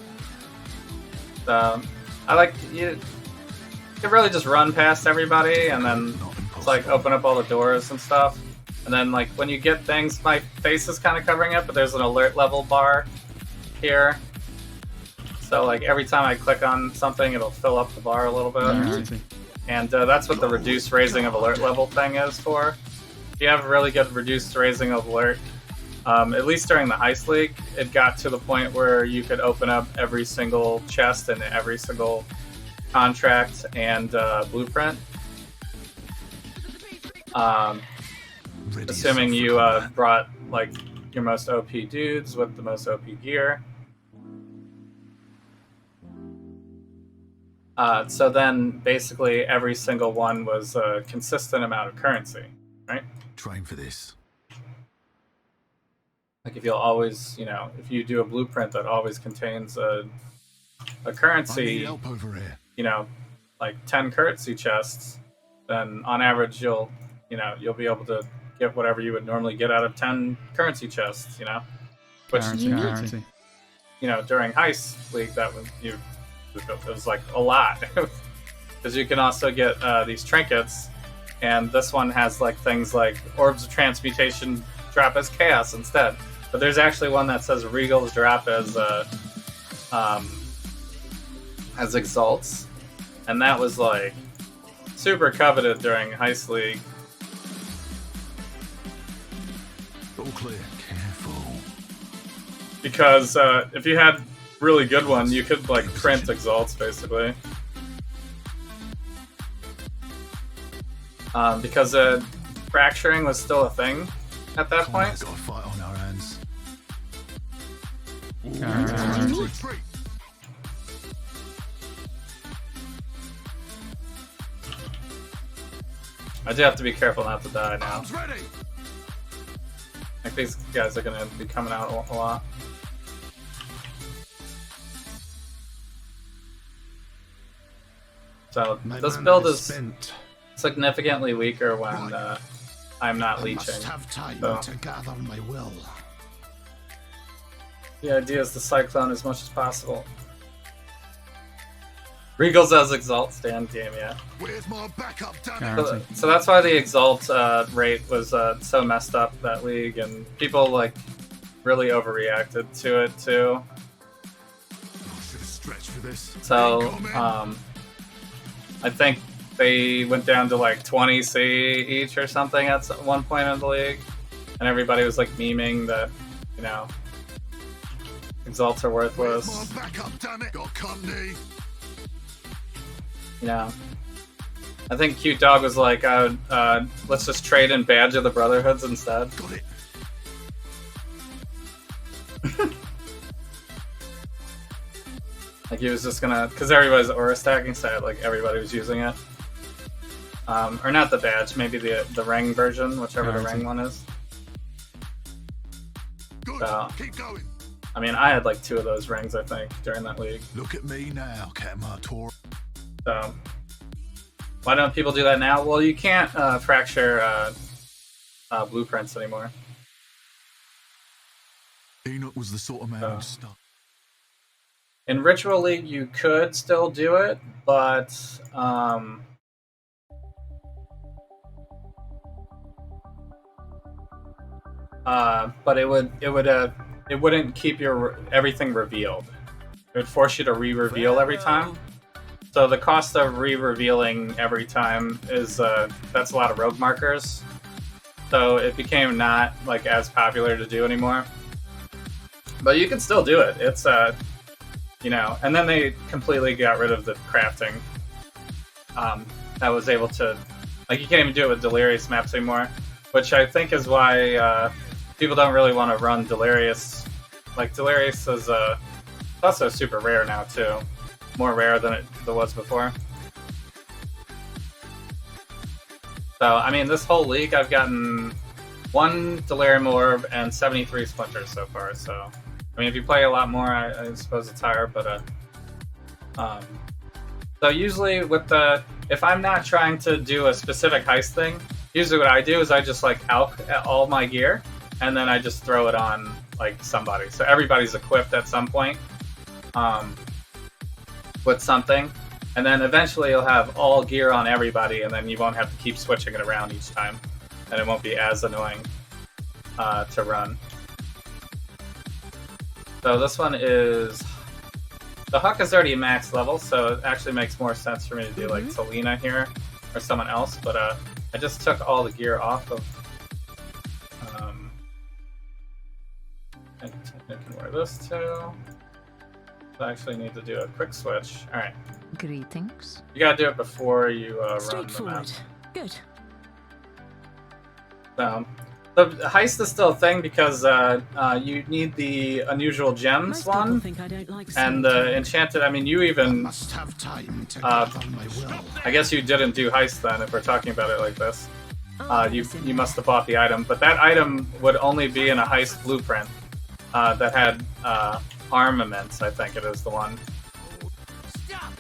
So, I like you can really just run past everybody and then it's like open up all the doors and stuff. And then like when you get things, my face is kind of covering it, but there's an alert level bar here. So like every time I click on something, it'll fill up the bar a little bit. And that's what the reduced raising of alert level thing is for. If you have really good reduced raising of alert, at least during the Heist League, it got to the point where you could open up every single chest and every single contract and blueprint. Assuming you brought like your most OP dudes with the most OP gear. So then basically every single one was a consistent amount of currency, right? Train for this. Like if you'll always, you know, if you do a blueprint that always contains a currency, help over here. You know, like 10 currency chests, then on average you'll be able to get whatever you would normally get out of 10 currency chests, you know? Which, Currency. you know, during Heist League, that was, it was like a lot. because you can also get these trinkets, and this one has like things like Orbs of Transmutation drop as Chaos instead. But there's actually one that says Regals drop as Exalts, and that was like super coveted during Heist League. All clear. Careful. Because if you had really good one, you could like print Exalts basically. Because fracturing was still a thing at that point. Got a fight on our hands. I do have to be careful not to die now. Ready. Like these guys are gonna be coming out a lot. So this build is significantly weaker when I'm not leeching. Must have time So to gather my will. the idea is to Cyclone as much as possible. Regals as Exalt, stand game, yeah. Where's my backup, damn it? So that's why the Exalt rate was so messed up that league, and people like really overreacted to it too. I should have stretched for this. So I think they went down to like 20 C each or something at one point in the league, and everybody was like memeing that, you know, Exalts are worthless. Where's my backup, damn it? Got company. You know, I think Cute Dog was like, let's just trade in Badge of the Brotherhoods instead. Got it. Like he was just gonna, because everybody's aura stacking, so like everybody was using it. Or not the badge, maybe the ring version, whichever the ring one is. Good. So, Keep going. I mean, I had like 2 of those rings, I think, during that league. Look at me now, Catamator. So, why don't people do that now? Well, you can't fracture blueprints anymore. Enoch was the sort of man who'd stop. In Ritual League, you could still do it, but it wouldn't keep your everything revealed. It would force you to re-reveal every time. So the cost of re-revealing every time is that's a lot of rogue markers. So it became not like as popular to do anymore. But you can still do it. It's you know, and then they completely got rid of the crafting. That was able to, like, you can't even do it with Delirious maps anymore, which I think is why people don't really want to run Delirious. Like, Delirious is also super rare now too, more rare than it was before. So I mean, this whole league I've gotten 1 Delirium Orb and 73 Splinters so far. So I mean, if you play a lot more, I suppose it's higher, but so usually with if I'm not trying to do a specific heist thing, usually what I do is I just like alch all my gear, and then I just throw it on like somebody. So everybody's equipped at some point with something, and then eventually you'll have all gear on everybody, and then you won't have to keep switching it around each time, and it won't be as annoying to run. So this one is... The Huck is already max level, so it actually makes more sense for me to do like Selena here, or someone else, but I just took all the gear off of... I can wear this too. I actually need to do a quick switch. Alright. Greetings. You gotta do it before you run the map. Straightforward. Good. The heist is still a thing because you need the unusual gems one, and the enchanted. I mean, you even Must have time to gather my will. I guess you didn't do heist then, if we're talking about it like this. You must have bought the item, but that item would only be in a heist blueprint that had armaments. I think it is the one.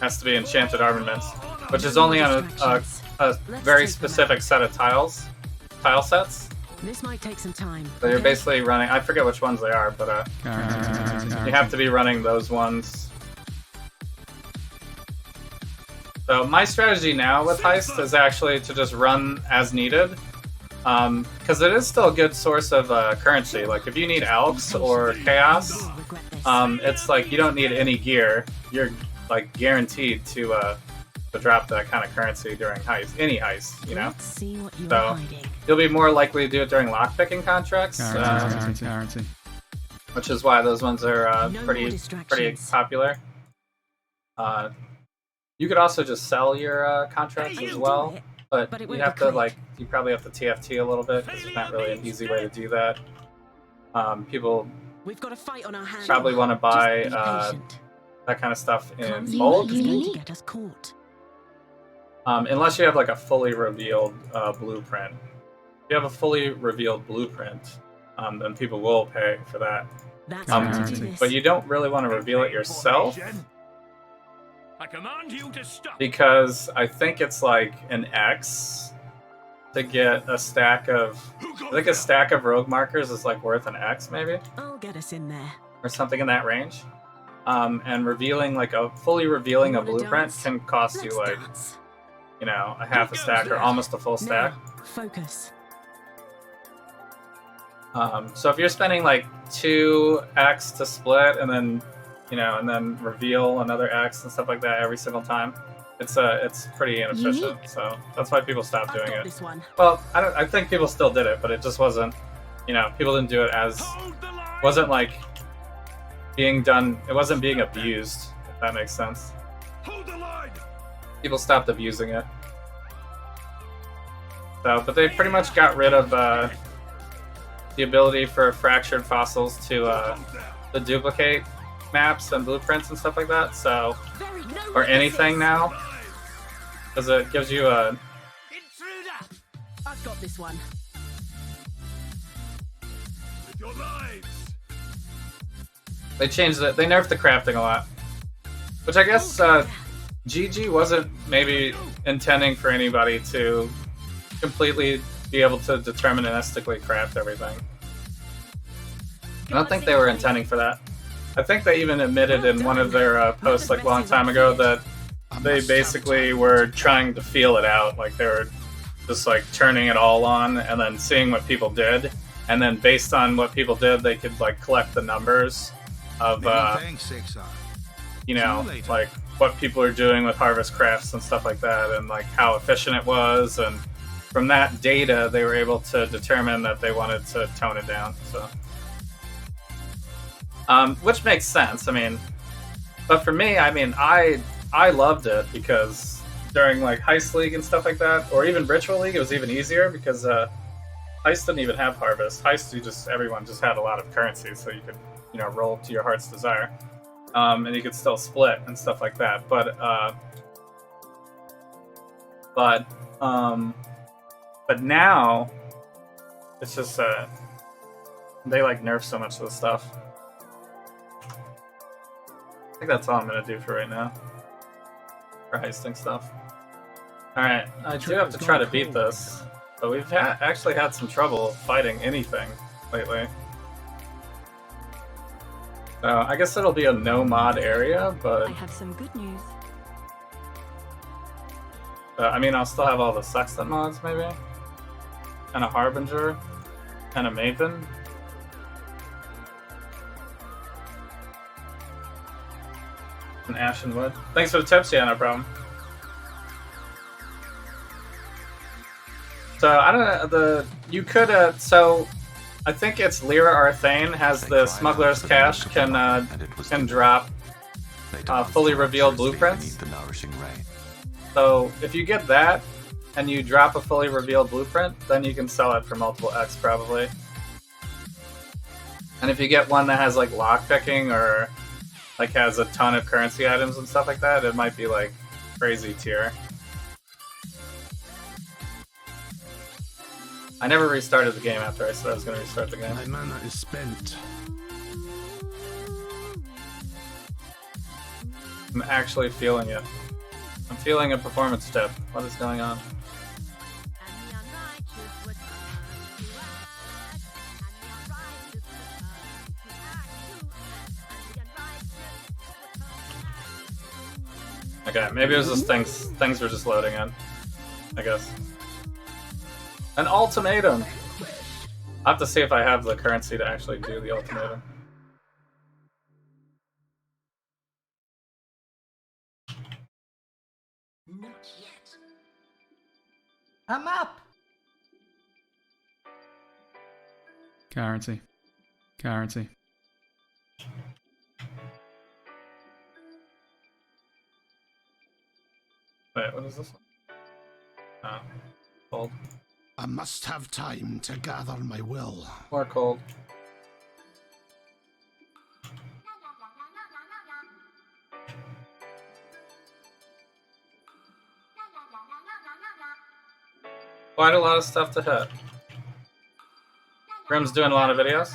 Has to be enchanted armaments, which is only on a very specific set of tile sets. This might take some time. So you're basically running, I forget which ones they are, but you have to be running those ones. So my strategy now with Heist is actually to just run as needed. Because it is still a good source of currency. Like if you need Elks or Chaos, it's like you don't need any gear. You're like guaranteed to drop that kind of currency during heist, any heist, you know. So you'll be more likely to do it during lockpicking contracts, Guarantee. which is why those ones are pretty popular. You could also just sell your contracts as well. But you have to you probably have to TFT a little bit because it's not really an easy way to do that. People We've got a fight on our hands. probably want to buy that kind of stuff in bulk, unless you have like a fully revealed blueprint. If you have a fully revealed blueprint, then people will pay for that. But you don't really want to reveal it yourself. I command you to stop. Because I think it's like an X to get a stack of... I think a stack of rogue markers is like worth an X, maybe? I'll get us in there. Or something in that range. And revealing, like, fully revealing a blueprint can cost you, like, you know, a half a stack or almost a full stack. Focus. So if you're spending, like, 2X to split and then... you know, and then reveal another X and stuff like that every single time. It's pretty inefficient, so that's why people stopped doing it. Well, I think people still did it, but it just wasn't, you know, people didn't do it as, wasn't like being done, it wasn't being abused, if that makes sense. People stopped abusing it. So, but they pretty much got rid of the ability for fractured fossils to duplicate maps and blueprints and stuff like that, so or anything now, because it gives you a... I've got this one. With your lives. They changed it, they nerfed the crafting a lot, which I guess GG wasn't maybe intending for anybody to completely be able to deterministically craft everything. I don't think they were intending for that. I think they even admitted in one of their posts like a long time ago that they basically were trying to feel it out. Like they were just like turning it all on and then seeing what people did. And then based on what people did, they could like collect the numbers of, you know, like what people are doing with harvest crafts and stuff like that and like how efficient it was. And from that data, they were able to determine that they wanted to tone it down. So. Which makes sense. I mean, but for me, I mean, I loved it because during like Heist League and stuff like that, or even Ritual League, it was even easier because Heist didn't even have harvest. Heist, everyone just had a lot of currency, so you could, you know, roll to your heart's desire, and you could still split and stuff like that. But now it's just they like nerf so much of the stuff. I think that's all I'm going to do for right now. For heisting stuff. Alright, I do have to try to beat this. But we've actually had some trouble fighting anything lately. So I guess it'll be a no-mod area, but... I have some good news. I mean, I'll still have all the Sextant mods, maybe? And a Harbinger. And a Maven. And Ashen Wood. Thanks for the tips, yeah, no problem. So, I don't know, you could, so, I think it's Lyra Arthane has the Smuggler's Cache, can drop fully revealed blueprints. So, if you get that, and you drop a fully revealed blueprint, then you can sell it for multiple X, probably. And if you get one that has, like, lockpicking, or... like has a ton of currency items and stuff like that, it might be like crazy tier. I never restarted the game after I said I was going to restart the game. My mana is spent. I'm actually feeling it. I'm feeling a performance dip. What is going on? Okay, maybe it was just things were just loading in, I guess. An ultimatum! I'll have to see if I have the currency to actually do the ultimatum. Not yet. I'm up. Currency. Currency. Wait, what is this one? Oh, cold. I must have time to gather my will. More cold. Quite a lot of stuff to hit. Grim's doing a lot of videos.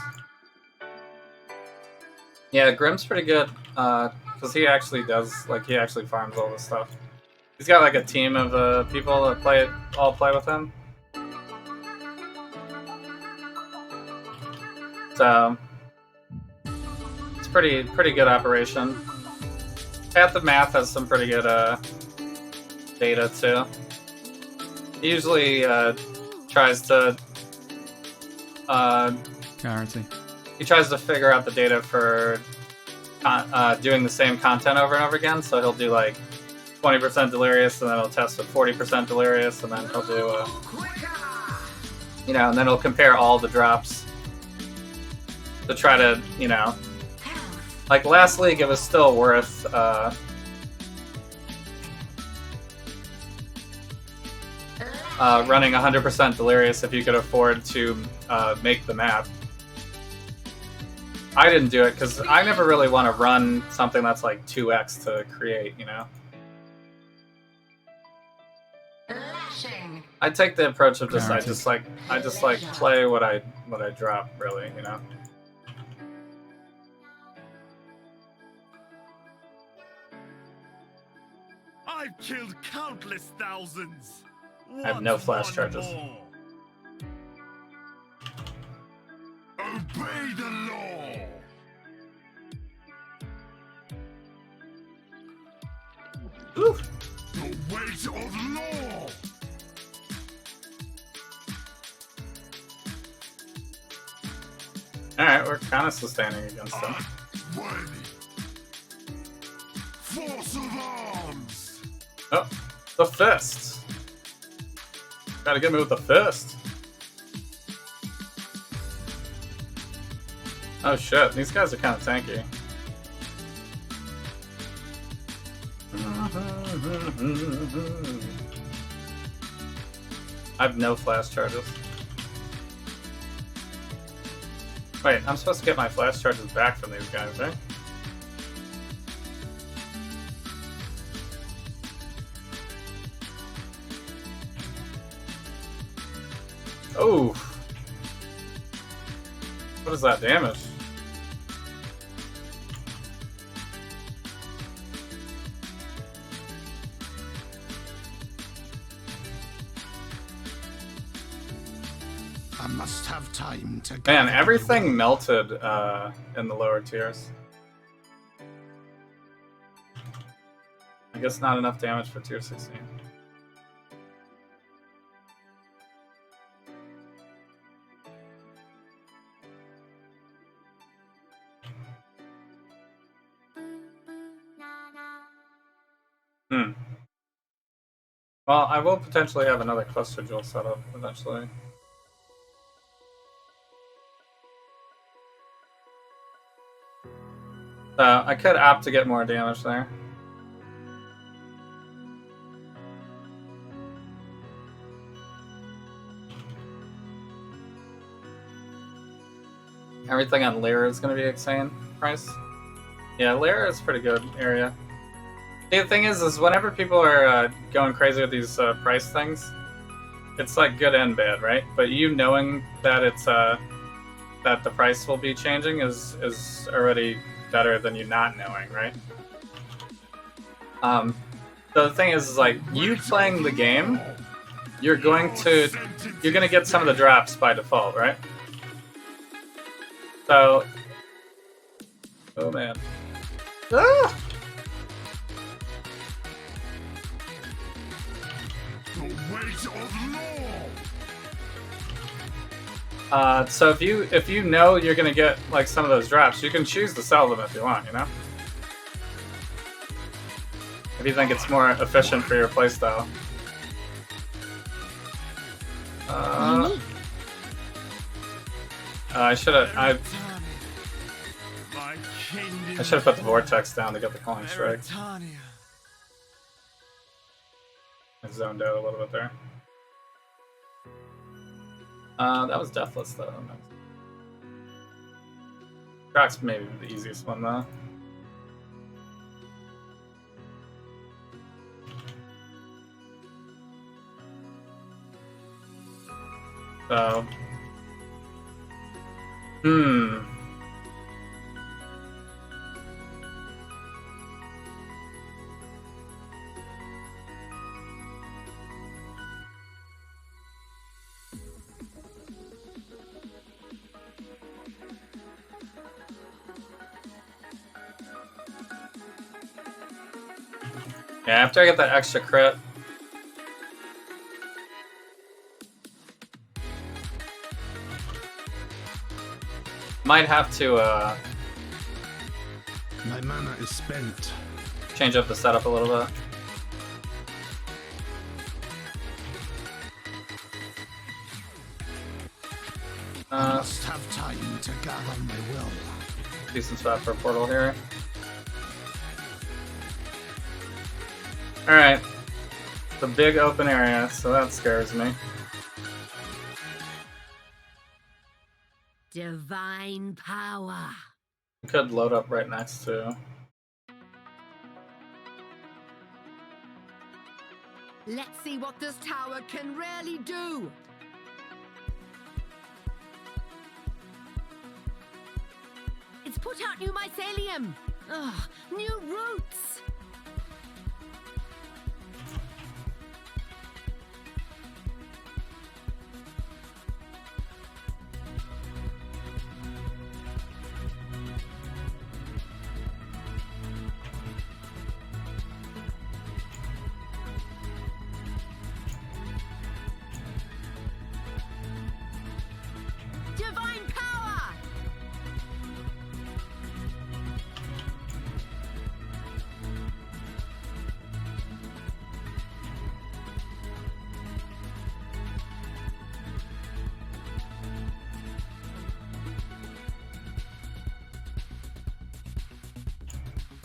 Yeah, Grim's pretty good, because he actually does, like, he actually farms all this stuff. He's got, like, a team of people that all play with him. So, it's pretty good operation. Path of Math has some pretty good, data, too. He usually, tries to, Currency. he tries to figure out the data for doing the same content over and over again. So he'll do like 20% delirious, and then he'll test with 40% delirious, and then he'll do, you know, and then he'll compare all the drops to try to, you know, like last league it was still worth running 100% delirious if you could afford to make the map. I didn't do it because I never really want to run something that's like 2x to create, you know? I take the approach of just I just like play what I drop, really, you know? I've killed countless thousands. I have no flash charges. Obey the law. Oof. The weight of law. Alright, we're kind of sustaining against them. Worthy. Force of arms. Oh, the fist. Gotta get me with the fist. Oh shit, these guys are kind of tanky. I have no flash charges. Wait, I'm supposed to get my flash charges back from these guys, right? Oh! What is that damage? I must have time to Man, everything melted in the lower tiers. I guess not enough damage for tier 16. Well, I will potentially have another cluster jewel set up eventually. I could opt to get more damage there. Everything on Lyra is going to be insane price. Yeah, Lyra is a pretty good area. The thing is whenever people are going crazy with these price things, it's like good and bad, right? But you knowing that it's that the price will be changing is already better than you not knowing, right? So the thing is like you playing the game, you're gonna get some of the drops by default, right? So, oh man. Ah! weight of law. So if you know you're gonna get like some of those drops, you can choose to sell them if you want, you know? If you think it's more efficient for your playstyle. I should have put the vortex down to get the calling strike. I zoned out a little bit there. That was deathless though. Track's maybe the easiest one though. So, yeah, after I get that extra crit, might have to My mana is spent. change up the setup a little bit. I must have time to gather my will. Decent spot for a portal here. Alright. The big open area, so that scares me. Divine power. Could load up right next to. Let's see what this tower can really do. It's put out new mycelium. Ugh, new roots. Divine power.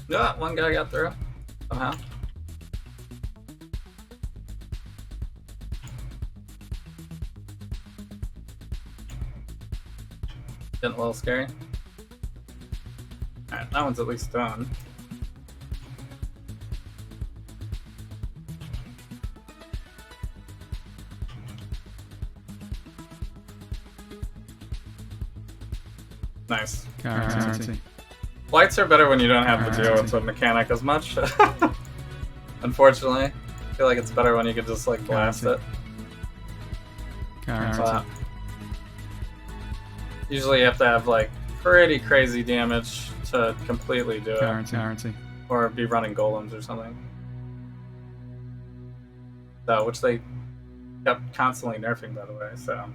Yeah, one guy got through somehow. Getting a little scary. Alright, that one's at least done. Nice. Guarantee. Lights are better when you don't have to deal with the mechanic as much. Unfortunately. I feel like it's better when you can just like blast it. Guarantee. Usually you have to have like pretty crazy damage to completely do it. Guarantee. Or be running golems or something. So, which they kept constantly nerfing, by the way, so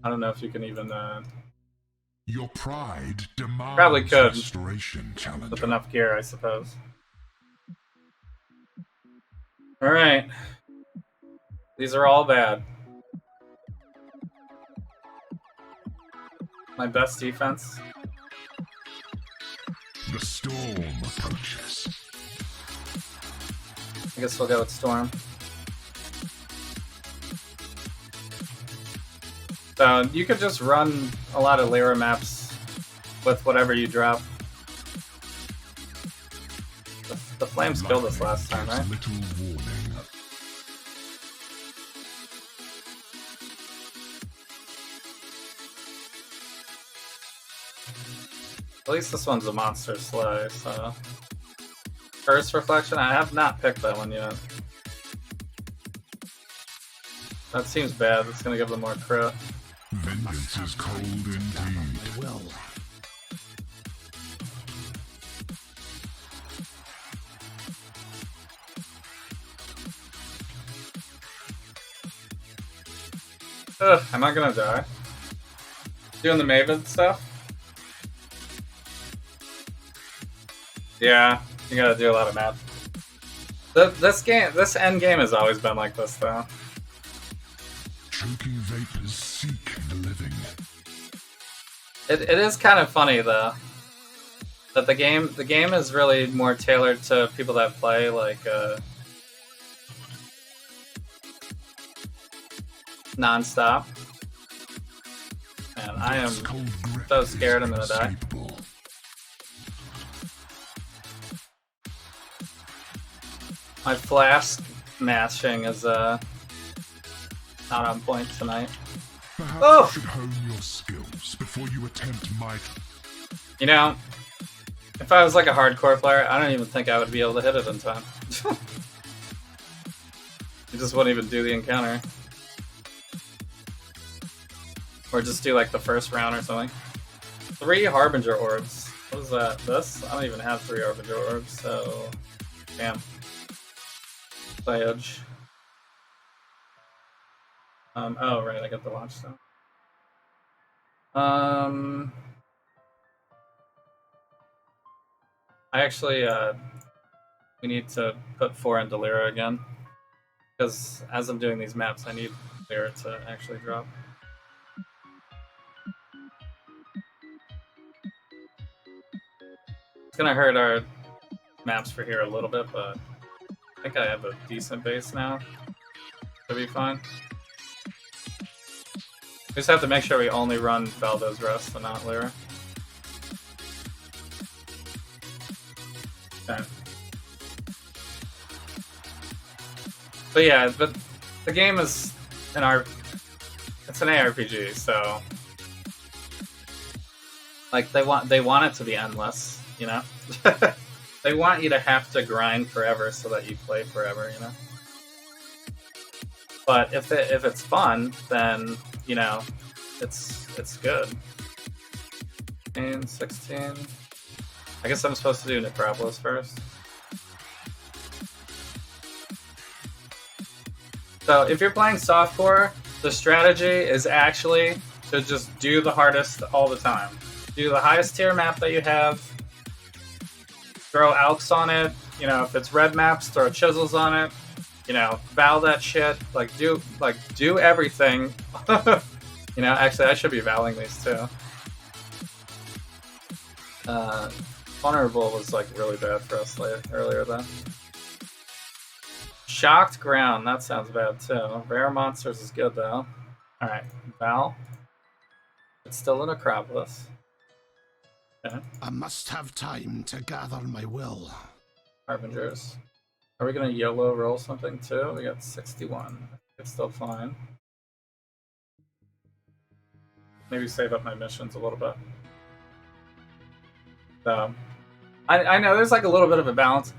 I don't know if you can even Your pride demands probably could restoration, challenger. with enough gear, I suppose. Alright. These are all bad. My best defense. The storm approaches. I guess we'll go with Storm. So you could just run a lot of Lyra maps with whatever you drop. The flames killed us last time, right? Little warning. At least this one's a monster slay, so... Curse Reflection? I have not picked that one yet. That seems bad. It's gonna give them more crit. Vengeance is cold indeed. Will. Ugh, am I gonna die? Doing the Maven stuff? Yeah, you gotta do a lot of math. This end game has always been like this, though. Choking vapors seek the living. It is kind of funny though that the game is really more tailored to people that play like non-stop, and I am so scared I'm gonna die. My flash mashing is not on point tonight. Perhaps Oh! you should hone your skills before you attempt my... You know, if I was like a hardcore player, I don't even think I would be able to hit it in time. You just wouldn't even do the encounter. Or just do like the first round or something. 3 Harbinger orbs. What is that? This? I don't even have 3 Harbinger orbs, so... Damn. Edge. Oh right, I got the launch stone. I actually we need to put 4 into Lyra again. Because as I'm doing these maps, I need Lyra to actually drop. It's gonna hurt our maps for here a little bit, but I think I have a decent base now. Should be fine. We just have to make sure we only run Valdez Rest and not Lyra. Okay. But yeah, but the game is it's an ARPG, so like they want it to be endless, you know? They want you to have to grind forever so that you play forever, you know? But if it's fun, then, you know, it's good. 16. I guess I'm supposed to do Necropolis first. So if you're playing softcore, the strategy is actually to just do the hardest all the time. Do the highest tier map that you have. Throw Alks on it. You know, if it's red maps, throw chisels on it. You know, vow that shit. Do everything. You know, actually, I should be vowing these too. Vulnerable was like really bad for us earlier though. Shocked Ground, that sounds bad too. Rare Monsters is good though. Alright, Val. It's still in Necropolis. Okay. I must have time to gather my will. Harbingers. Are we gonna YOLO roll something too? We got 61. It's still fine. Maybe save up my missions a little bit. So, I know there's like a little bit of a balance.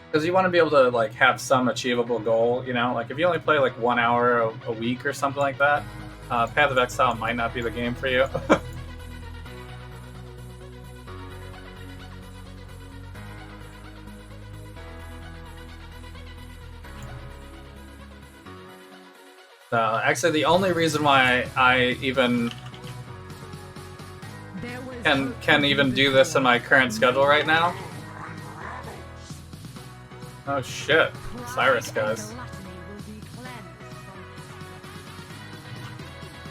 Because you want to be able to like have some achievable goal, you know? Like if you only play like 1 hour a week or something like that, Path of Exile might not be the game for you. Actually, the only reason why I even can even do this in my current schedule right now. Oh shit, Cyrus guys.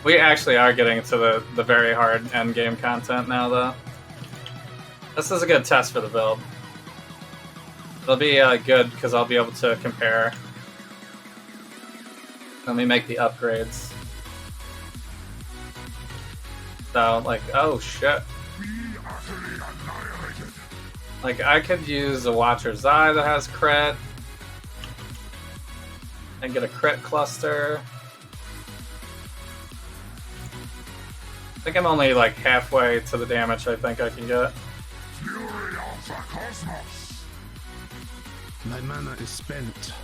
We actually are getting to the very hard end game content now, though. This is a good test for the build. It'll be good because I'll be able to compare. Let me make the upgrades. So, like, oh shit. Like, I could use a Watcher's Eye that has crit. And get a crit cluster. I think I'm only like halfway to the damage I think I can get. Fury of the Cosmos. My mana is spent.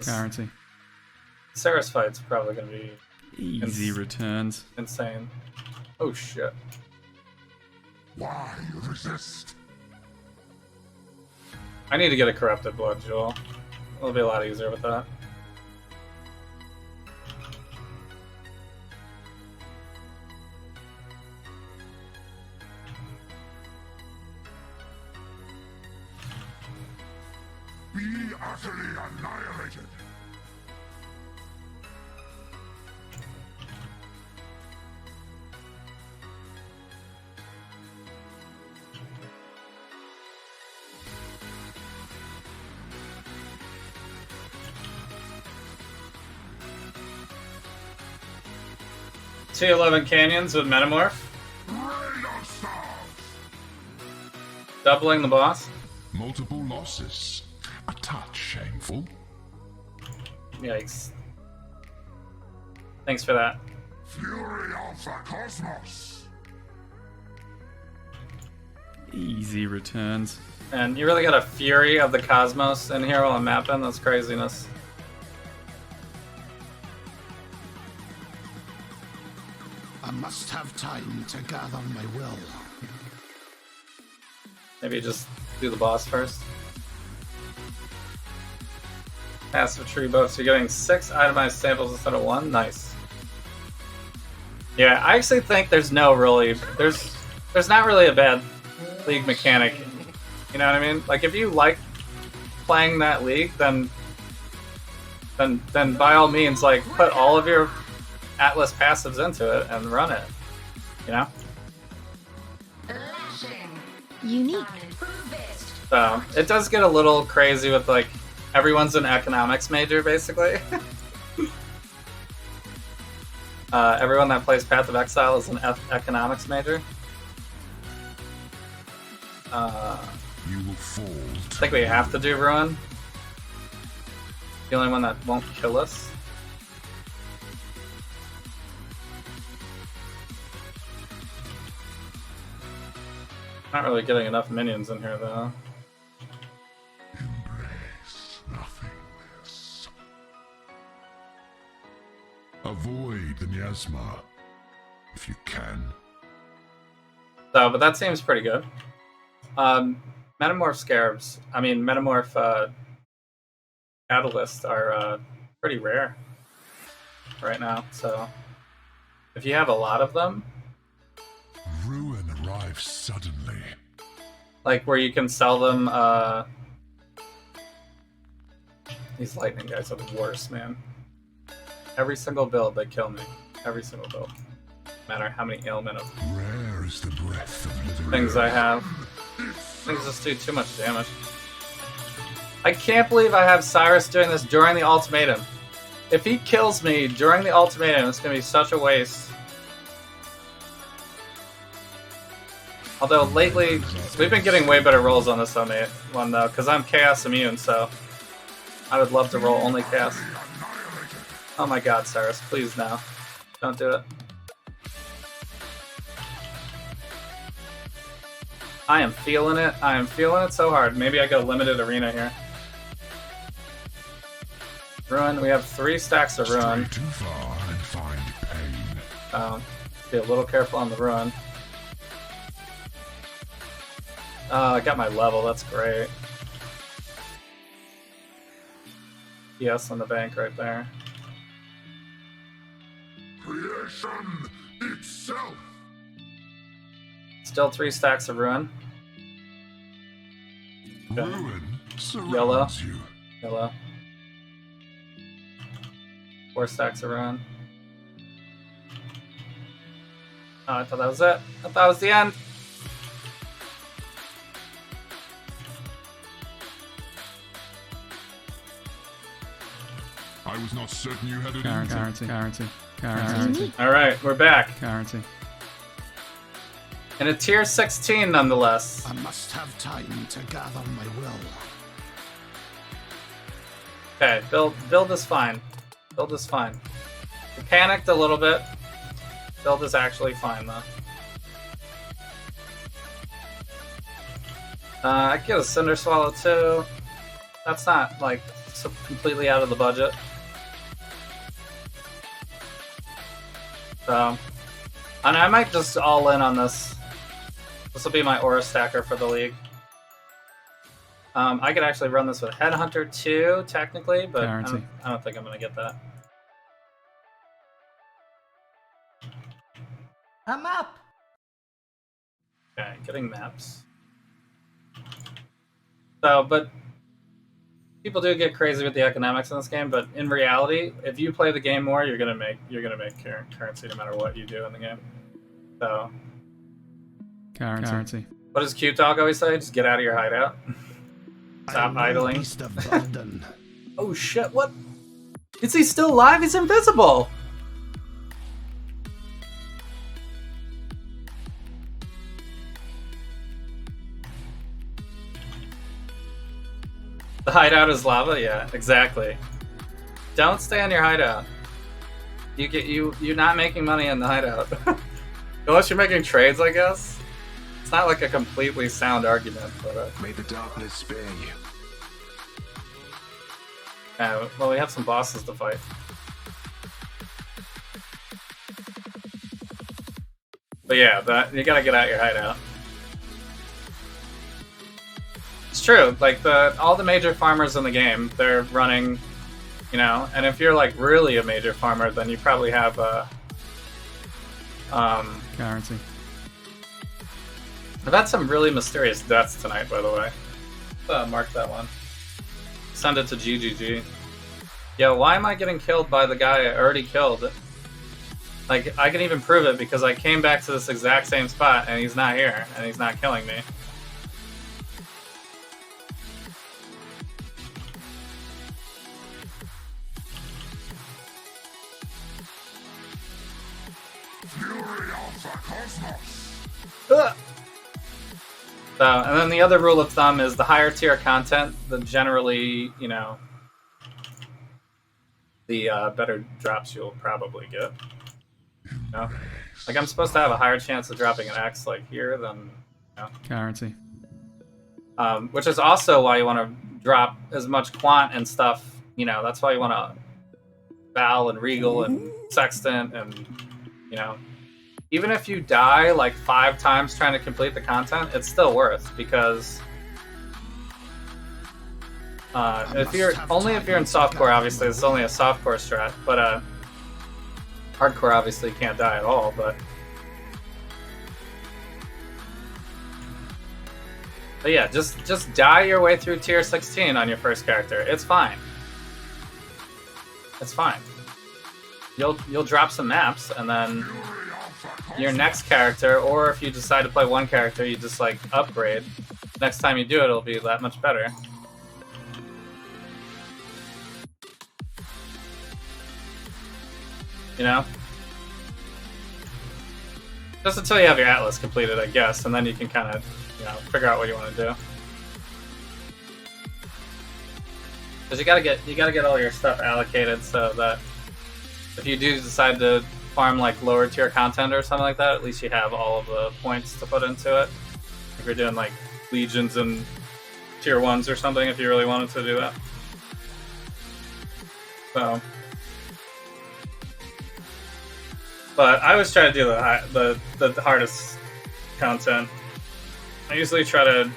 Guarantee. Sarah's fight's probably gonna be easy returns. Insane. Oh shit. Why resist? I need to get a Corrupted Blood Jewel. It'll be a lot easier with that. Be utterly annihilated. T11 Canyons with Metamorph. Rain of stars. Doubling the boss. Multiple losses. A touch shameful. Yikes. Thanks for that. Fury of the cosmos. Easy returns. And you really got a Fury of the Cosmos in here while I'm mapping? That's craziness. I must have time to gather my will. Maybe just do the boss first. Passive tree buffs. You're getting 6 itemized samples instead of 1. Nice. Yeah, I actually think there's not really a bad league mechanic. You know what I mean? Like if you like playing that league, then by all means, like put all of your Atlas passives into it and run it. You know? Unique. So it does get a little crazy with like everyone's an economics major basically. Everyone that plays Path of Exile is an economics major. You will fall. I think we have to do Ruin. The only one that won't kill us. Not really getting enough minions in here though. Embrace nothingness. Avoid the miasma, if you can. So, but that seems pretty good. Metamorph Scarabs, Metamorph Catalysts are pretty rare right now, so if you have a lot of them, Ruin arrives suddenly. like where you can sell them, these lightning guys are the worst, man. Every single build, they kill me. Every single build. No matter how many ailment of Rare is the breath of living things I have. Things just do too much damage. I can't believe I have Cyrus doing this during the ultimatum. If he kills me during the ultimatum, it's gonna be such a waste. Although lately, we've been getting way better rolls on this one though, because I'm Chaos immune, so I would love to roll only Chaos. Oh my god, Cyrus, please now. Don't do it. I am feeling it. I am feeling it so hard. Maybe I go limited arena here. Ruin. We have 3 stacks of Ruin. Stray too far and find pain. Be a little careful on the Ruin. I got my level. That's great. Yes, on the bank right there. Creation itself. Still 3 stacks of Ruin. Okay. Ruin surrounds Yellow. you. Yellow. 4 stacks of Ruin. Oh, I thought that was it. I thought that was the end. I was not certain you had it. Guarantee. Alright, we're back. Guarantee. And a tier 16 nonetheless. I must have time to gather my will. Okay, build is fine. Build is fine. We panicked a little bit. Build is actually fine though. I could get a Cinder Swallow too. That's not like so completely out of the budget. So, and I might just all in on this. This will be my aura stacker for the league. I could actually run this with Headhunter too, technically, but I Guarantee. don't think I'm gonna get that. I'm up. Okay, getting maps. So, but people do get crazy with the economics in this game. But in reality, if you play the game more, you're gonna make currency no matter what you do in the game. So, Guarantee. what does Cute Dog always say? Just get out of your hideout. Stop idling. Beast of burden. Oh shit! What? Is he still alive? He's invisible. The hideout is lava? Yeah, exactly. Don't stay in your hideout. You're not making money in the hideout. Unless you're making trades, I guess. It's not like a completely sound argument, but May the darkness spare you. well, we have some bosses to fight. But yeah, you gotta get out your hideout. It's true. Like all the major farmers in the game, they're running, you know. And if you're like really a major farmer, then you probably have a Guarantee. I've had some really mysterious deaths tonight, by the way. Mark that one. Send it to GGG. Yo, why am I getting killed by the guy I already killed? Like, I can even prove it because I came back to this exact same spot and he's not here and he's not killing me. Ugh. So, and then the other rule of thumb is the higher tier content, the generally, you know, the better drops you'll probably get. You know? Like, I'm supposed to have a higher chance of dropping an X, like, here than, you know. Guarantee. Which is also why you want to drop as much quant and stuff, you know, that's why you want to Val and Regal and Sextant and, you know. Even if you die like 5 times trying to complete the content, it's still worth because if you're in softcore, obviously it's only a softcore strat, but hardcore obviously you can't die at all. But yeah, just die your way through tier 16 on your first character. It's fine. It's fine. You'll drop some maps and then your next character, or if you decide to play one character, you just like upgrade. Next time you do it, it'll be that much better. You know? Just until you have your Atlas completed, I guess, and then you can kind of, you know, figure out what you want to do. Because you gotta get all your stuff allocated so that if you do decide to farm like lower tier content or something like that, at least you have all of the points to put into it. If you're doing like legions and tier 1s or something, if you really wanted to do that. So, but I always try to do the hardest content. I usually try to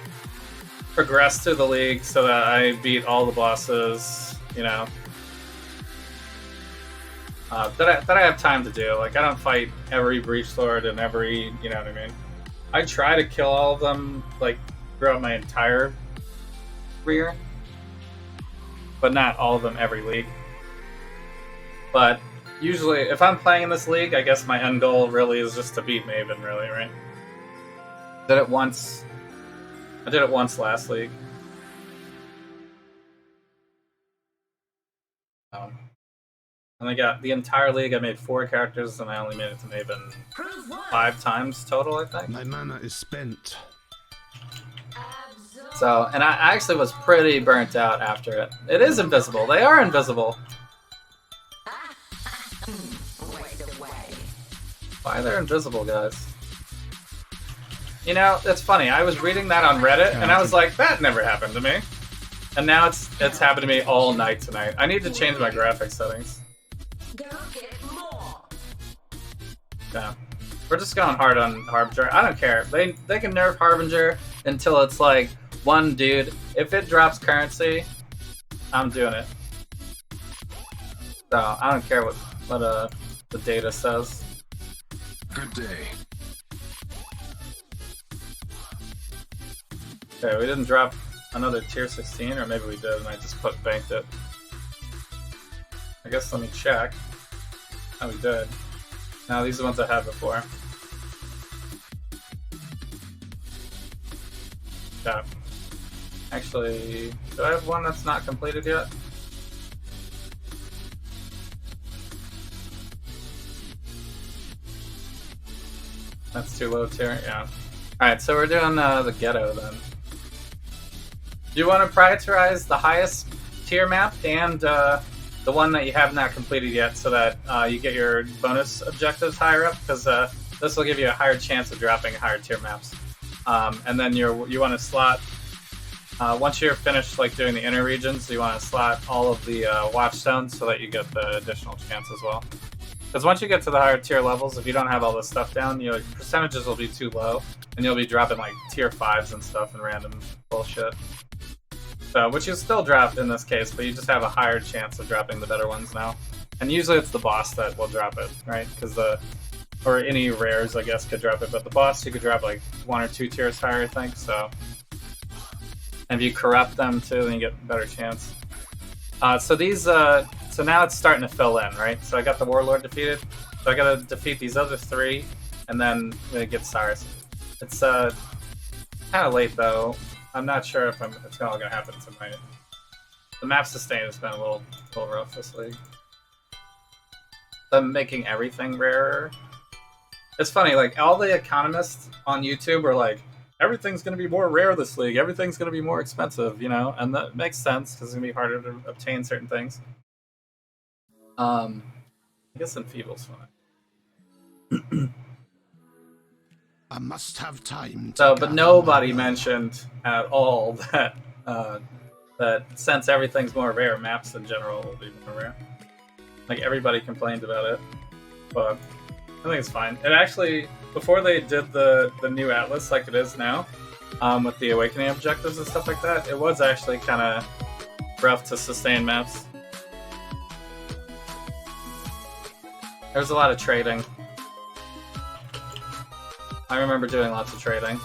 progress through the league so that I beat all the bosses, you know. That I have time to do. Like, I don't fight every Breach Lord and every, you know what I mean? I try to kill all of them, like, throughout my entire career. But not all of them every league. But usually, if I'm playing in this league, I guess my end goal really is just to beat Maven, really, right? I did it once last league. And I got the entire league. I made 4 characters, and I only made it to Maven 5 times total, I think. My mana is spent. So, and I actually was pretty burnt out after it. It is invisible. They are invisible. Why they're invisible, guys? You know, it's funny. I was reading that on Reddit, and I was like, that never happened to me. And now it's happened to me all night tonight. I need to change my graphics settings. Yeah. We're just going hard on Harbinger. I don't care. They can nerf Harbinger until it's like One dude, if it drops currency, I'm doing it. So I don't care what the data says. Good day. Okay, we didn't drop another tier 16, or maybe we did and I just banked it. I guess let me check. Oh, we did. Now these are the ones I had before. Yeah. Actually, do I have one that's not completed yet? That's too low tier, yeah. Alright, so we're doing the ghetto then. Do you want to prioritize the highest tier map and the one that you have not completed yet so that you get your bonus objectives higher up? Because this will give you a higher chance of dropping higher tier maps. And then you want to slot, once you're finished like doing the inner regions, you want to slot all of the watchstones so that you get the additional chance as well. Because once you get to the higher tier levels, if you don't have all this stuff down, your percentages will be too low, and you'll be dropping like tier 5s and stuff and random bullshit. So, which you still drop in this case, but you just have a higher chance of dropping the better ones now. And usually it's the boss that will drop it, right? Because or any rares, I guess, could drop it, but the boss you could drop like 1 or 2 tiers higher, I think. So, and if you corrupt them too, then you get a better chance. So these, so now it's starting to fill in, right? So I got the Warlord defeated, so I gotta defeat these other 3, and then get Cyrus. It's kind of late though. I'm not sure if it's all gonna happen tonight. The map sustain has been a little rough this league. I'm making everything rarer. It's funny, like all the economists on YouTube are like, everything's gonna be more rare this league. Everything's gonna be more expensive, you know, and that makes sense because it's gonna be harder to obtain certain things. I guess Enfeeble's fine. I must have time. So, but nobody mentioned at all that that since everything's more rare, maps in general will be more rare. Like everybody complained about it, but I think it's fine. It actually, before they did the new Atlas like it is now, with the Awakening objectives and stuff like that, it was actually kind of rough to sustain maps. There's a lot of trading. I remember doing lots of trading.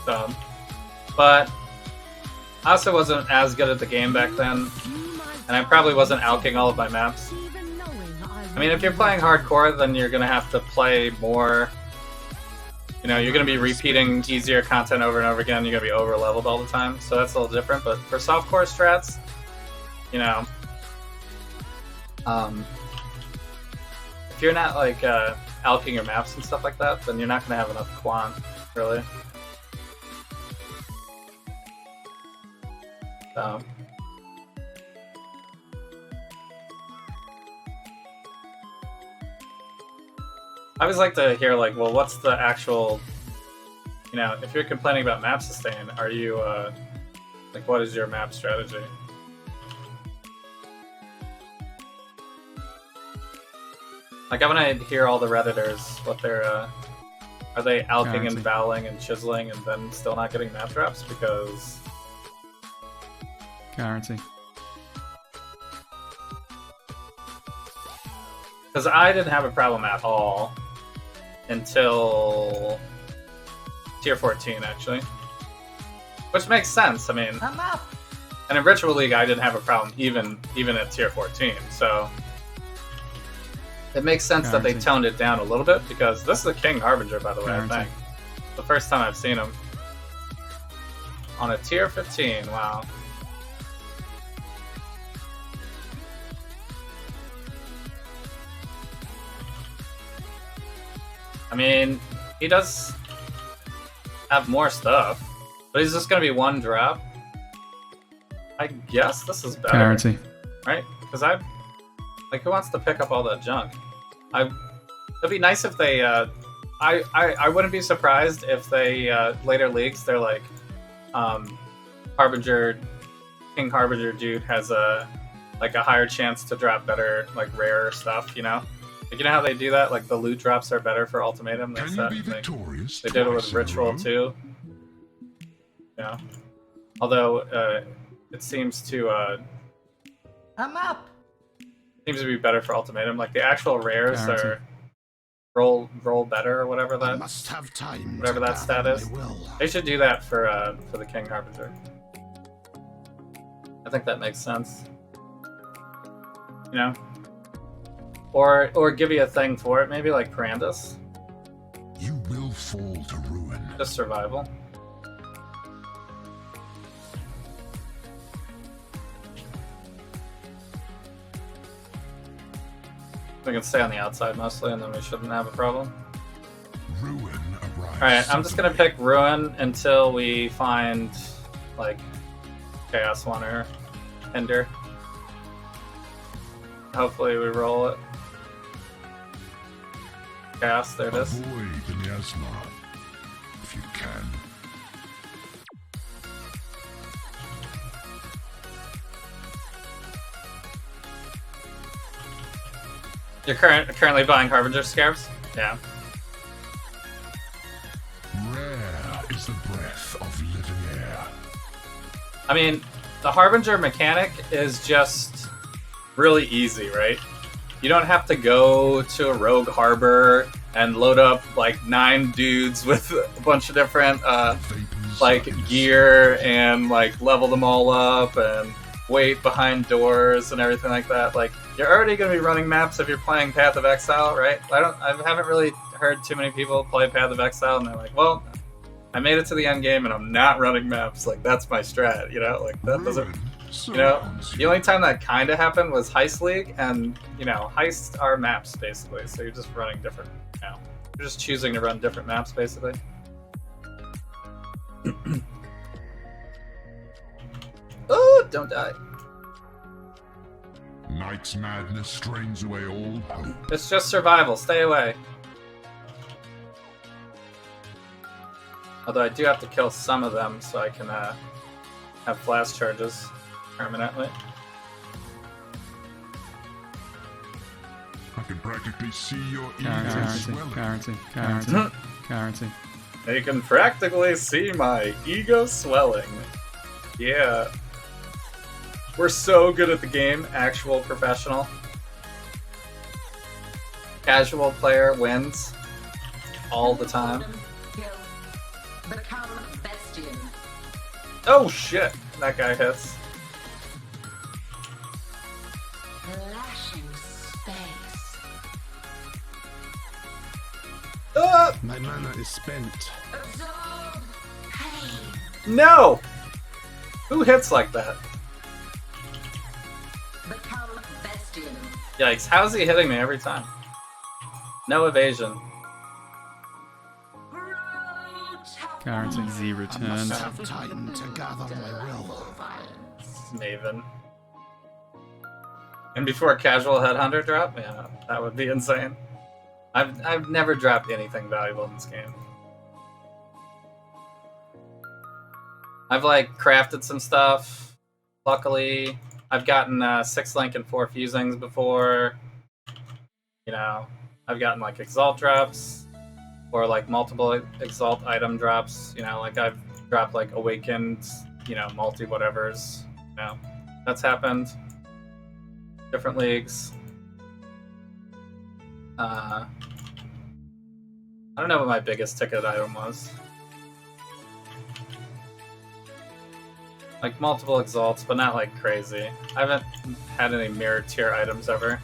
So, but I also wasn't as good at the game back then, and I probably wasn't alking all of my maps. I mean, if you're playing hardcore, then you're gonna have to play more. You know, you're gonna be repeating easier content over and over again. You're gonna be over leveled all the time, so that's a little different. But for softcore strats, you know, if you're not like alking your maps and stuff like that, then you're not gonna have enough quant, really. So. I always like to hear, like, well, what's the actual, you know, if you're complaining about map sustain, are you, like, what is your map strategy? Like, I want to hear all the Redditors, what they're, are they alking and voweling and chiseling and then still not getting map drops? Because... Guarantee. Because I didn't have a problem at all until tier 14, actually. Which makes sense, I mean... I'm up. And in Ritual League, I didn't have a problem even at tier 14, so... It makes sense that they toned it down a little bit, because this is a King Harbinger, by the way, I think. The first time I've seen him. On a tier 15, wow. I mean, he does have more stuff, but he's just gonna be one drop. I guess this is better. Guarantee. Right? Because like, who wants to pick up all that junk? It'd be nice if they, I wouldn't be surprised if they, later leagues, they're like, Harbinger, King Harbinger dude has like a higher chance to drop better, like, rare stuff, you know? Like, you know how they do that? Like the loot drops are better for Ultimatum. They did it with Ritual too. Yeah. Although it seems to I'm up. Seems to be better for Ultimatum. Like the actual rares are roll better or whatever that must have time whatever that stat is. They should do that for the King Harbinger. I think that makes sense. You know? Or give you a thing for it, maybe like Parandus. You will fall to ruin. Just survival. We can stay on the outside mostly, and then we shouldn't have a problem. Ruin arrives. Alright, I'm just gonna pick Ruin until we find, like, Chaos One or Hinder. Hopefully we roll it. Chaos, there it is. Avoid the miasma, if you can. You're currently buying Harbinger Scarabs? Yeah. Rare is the breath of living air. I mean, the Harbinger mechanic is just really easy, right? You don't have to go to a rogue harbor and load up like 9 dudes with a bunch of different like gear and like level them all up and wait behind doors and everything like that. Like, you're already going to be running maps if you're playing Path of Exile, right? I haven't really heard too many people play Path of Exile and they're like, well, I made it to the end game and I'm not running maps. Like, that's my strat, you know? Like, that doesn't, you know? The only time that kind of happened was Heist League, and, you know, heists are maps, basically. So you're just running different, you know, you're just choosing to run different maps, basically. Oh, don't die. Night's madness strains away all hope. It's just survival. Stay away. Although I do have to kill some of them so I can have flash charges permanently. I can practically see your Guarantee. You can practically see my ego swelling. Yeah. We're so good at the game, actual professional. Casual player wins all the time. Oh shit, that guy hits. My mana is spent. No! Who hits like that? Yikes, how's he hitting me every time? No evasion. Guarantee Z I must returns. have time to gather my will. Maven. And before a casual headhunter drop? Yeah, that would be insane. I've never dropped anything valuable in this game. I've like crafted some stuff. Luckily, I've gotten 6 link and 4 fusings before. You know, I've gotten like exalt drops or like multiple exalt item drops. You know, like I've dropped like awakened, you know, multi whatevers. You know, that's happened. Different leagues. I don't know what my biggest ticket item was. Like multiple exalts, but not like crazy. I haven't had any mirror tier items ever.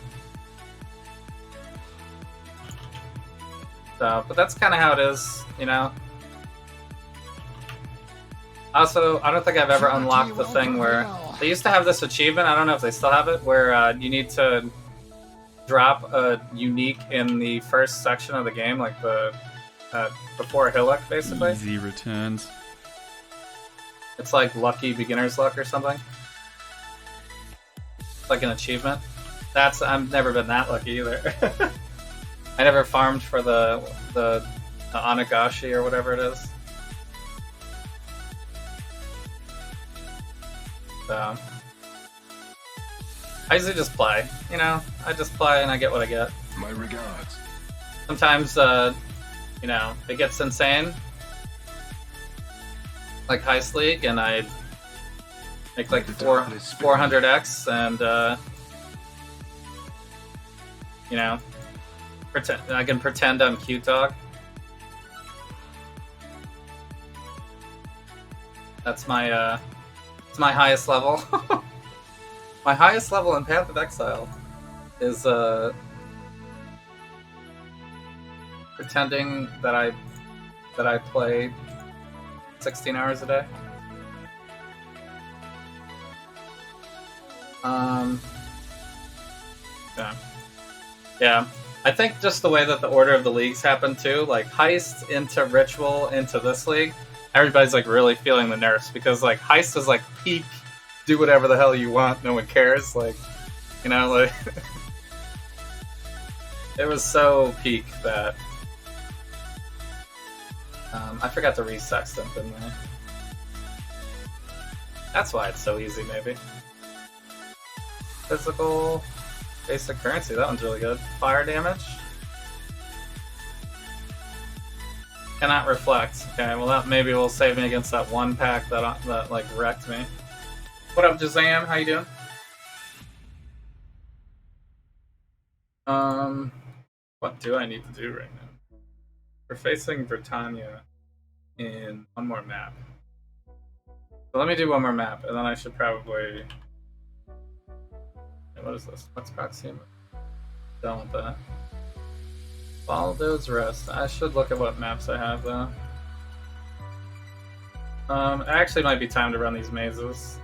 So, but that's kind of how it is, you know? Also, I don't think I've ever unlocked the thing where... They used to have this achievement, I don't know if they still have it, where you need to drop a unique in the first section of the game, like the before Hillock, basically. Easy returns. It's like lucky beginner's luck or something. It's like an achievement. I've never been that lucky either. I never farmed for the Onagashi or whatever it is. So I usually just play, you know? I just play and I get what I get. My regards. Sometimes, you know, it gets insane. Like Heist League, and I make like 400x, and you know, I can pretend I'm cute dog. That's my it's my highest level. My highest level in Path of Exile is pretending that I play 16 hours a day. Yeah. I think just the way that the order of the leagues happened too, like Heist into Ritual into this league, everybody's like really feeling the nerfs because like Heist is like peak, do whatever the hell you want, no one cares, like, you know, like it was so peak that I forgot to re-sextant, didn't I? That's why it's so easy, maybe. Physical, basic currency, that one's really good. Fire damage. Cannot reflect. Okay, well that maybe will save me against that one pack that like wrecked me. What up, Jazam? How you doing? What do I need to do right now? We're facing Britannia in one more map. So let me do one more map, and then I should probably... What is this? What's Proxima? Done with that. Baldo's Rest. I should look at what maps I have, though. It actually might be time to run these mazes.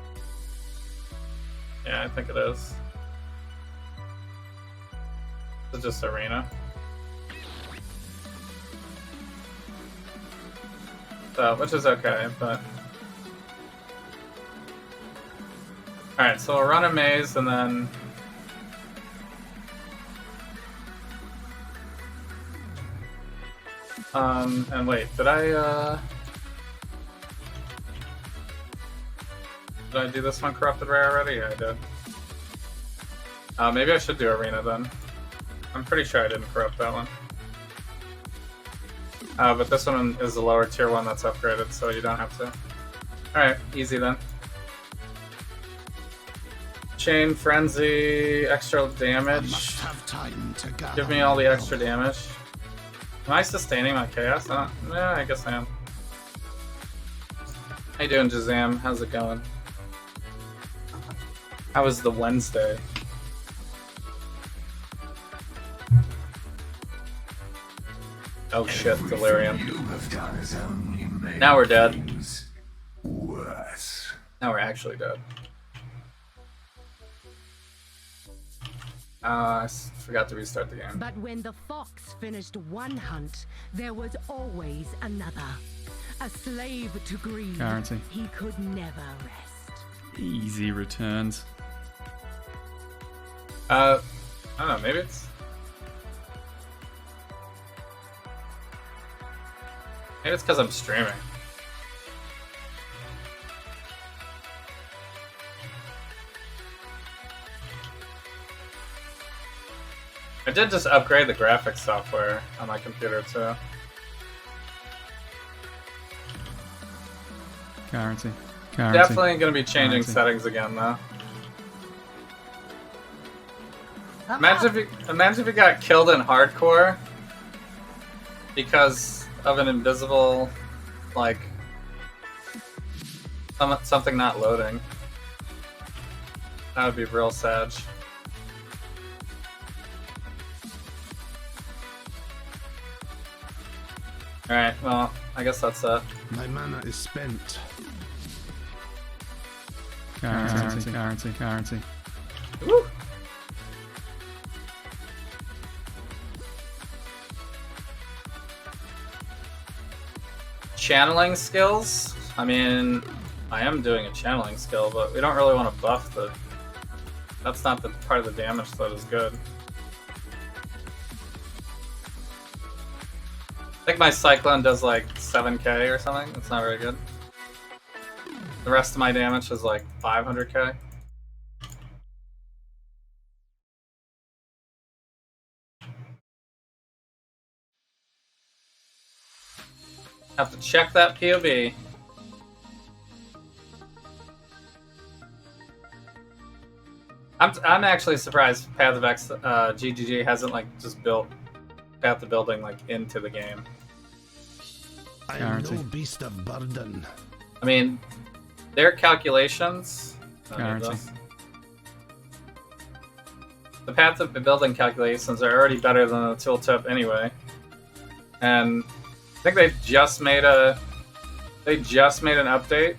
Yeah, I think it is. It's just arena. So, which is okay, but... Alright, so we'll run a maze and then... and wait, did I do this one Corrupted Rare already? Yeah, I did. Maybe I should do Arena then. I'm pretty sure I didn't corrupt that one. But this one is the lower tier one that's upgraded, so you don't have to. Alright, easy then. Chain Frenzy, extra damage. Give me all the extra damage. Am I sustaining my chaos? Yeah, I guess I am. How you doing, Jazam? How's it going? How was the Wednesday? Oh shit, Delirium. Now we're dead. Now we're actually dead. I forgot to restart the game. But when the fox finished one hunt, there was always another. A slave to greed, Guarantee. he could never rest. Easy returns. I don't know, maybe it's... Maybe it's because I'm streaming. I did just upgrade the graphics software on my computer too. Guarantee. Definitely going to be changing settings again though. Imagine if you got killed in hardcore because of an invisible, like, something not loading. That would be real sad. Alright, well, I guess that's it. My mana is spent. Guarantee. Woo! Channeling skills? I mean, I am doing a channeling skill, but we don't really want to buff the... That's not the part of the damage that is good. I think my Cyclone does like 7k or something. It's not very good. The rest of my damage is like 500k. Have to check that POV. I'm actually surprised Path of X GGG hasn't like just built Path of Building like into the game. I'm no beast of burden. I mean, their calculations. The Path of Building calculations are already better than the tooltip anyway, and I think they just made an update.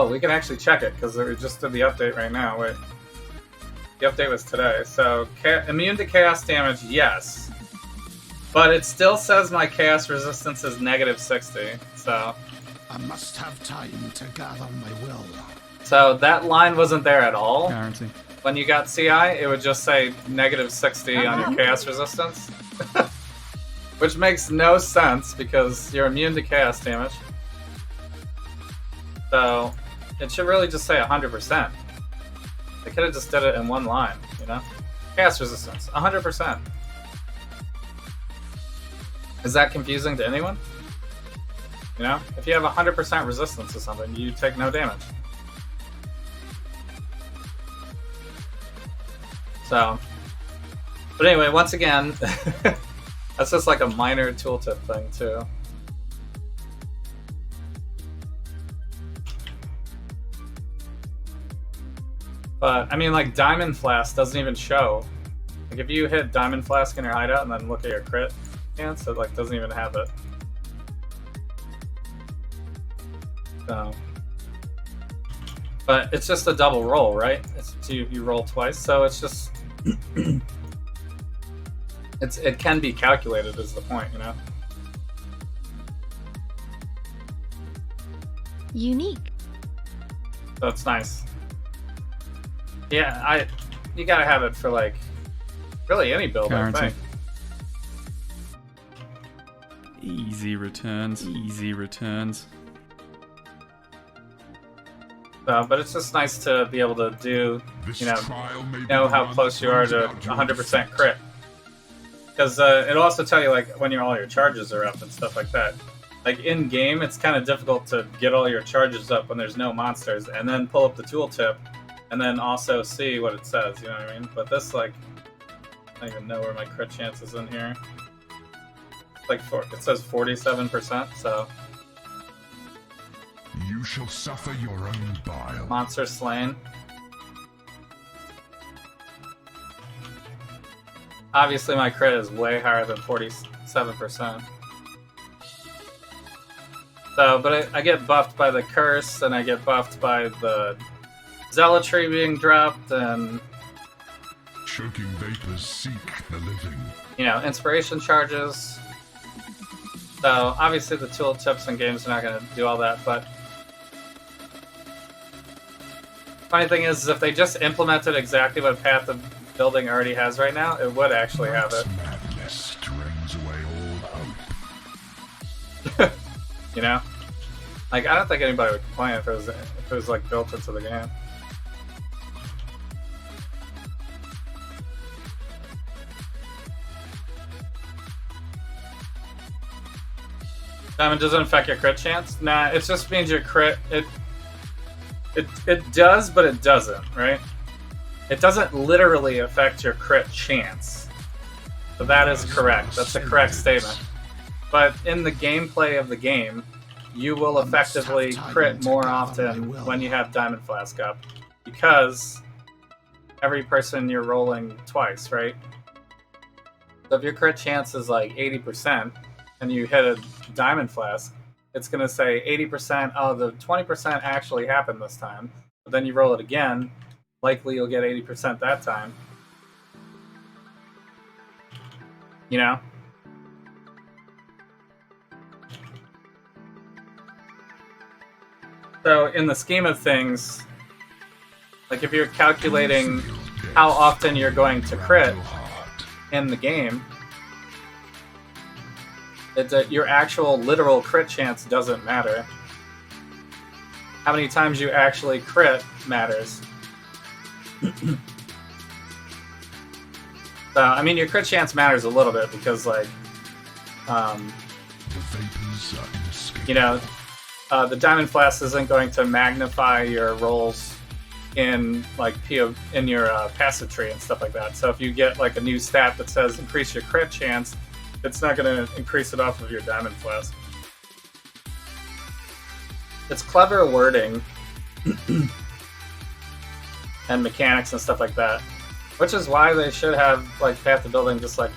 We can actually check it because we just did the update right now. Wait, the update was today. So immune to chaos damage, yes, but it still says my chaos resistance is -60. So I must have time to gather my will. So that line wasn't there at all. Guarantee. When you got CI, it would just say -60 on your chaos resistance, which makes no sense because you're immune to chaos damage. So it should really just say 100%. They could have just did it in one line, you know? Chaos resistance, 100%. Is that confusing to anyone? You know? If you have 100% resistance to something, you take no damage. So, but anyway, once again, that's just like a minor tooltip thing too. But, I mean, like, Diamond Flask doesn't even show. Like, if you hit Diamond Flask in your hideout and then look at your crit chance, it, like, doesn't even have it. So. But it's just a double roll, right? You roll twice, so it's just... it can be calculated is the point, you know? Unique. So it's nice. Yeah, you gotta have it for like really any build, Guarantee. I think. Easy returns, easy returns. But it's just nice to be able to do, you know how close you are to 100% crit. Because it'll also tell you like when all your charges are up and stuff like that. Like in game, it's kind of difficult to get all your charges up when there's no monsters, and then pull up the tooltip. And then also see what it says, you know what I mean? But this, like, I don't even know where my crit chance is in here. Like, it says 47%, so. You shall suffer your own bile. Monster slain. Obviously, my crit is way higher than 47%. So, but I get buffed by the curse, and I get buffed by the zealotry being dropped, and choking vapors seek the living. You know, inspiration charges. So obviously the tooltips and games are not going to do all that, but funny thing is if they just implemented exactly what Path of Building already has right now, it would actually have it. Madness drains away all hope. You know, like I don't think anybody would complain if it was like built into the game. It doesn't affect your crit chance. Nah, it just means your crit. It does, but it doesn't, right? It doesn't literally affect your crit chance. So that is correct. That's a correct statement. But in the gameplay of the game, you will effectively crit more often when you have Diamond Flask up, because every person you're rolling twice, right? So if your crit chance is like 80%, and you hit a Diamond Flask, it's going to say 80%, oh, the 20% actually happened this time. But then you roll it again, likely you'll get 80% that time. You know? So in the scheme of things, like if you're calculating how often you're going to crit in the game, your actual literal crit chance doesn't matter. How many times you actually crit matters. So, I mean, your crit chance matters a little bit because, like, The vapors are the Diamond Flask isn't going to magnify your rolls in like in your passive tree and stuff like that. So if you get like a new stat that says increase your crit chance, it's not going to increase it off of your Diamond Flask. It's clever wording and mechanics and stuff like that, which is why they should have like path to building just like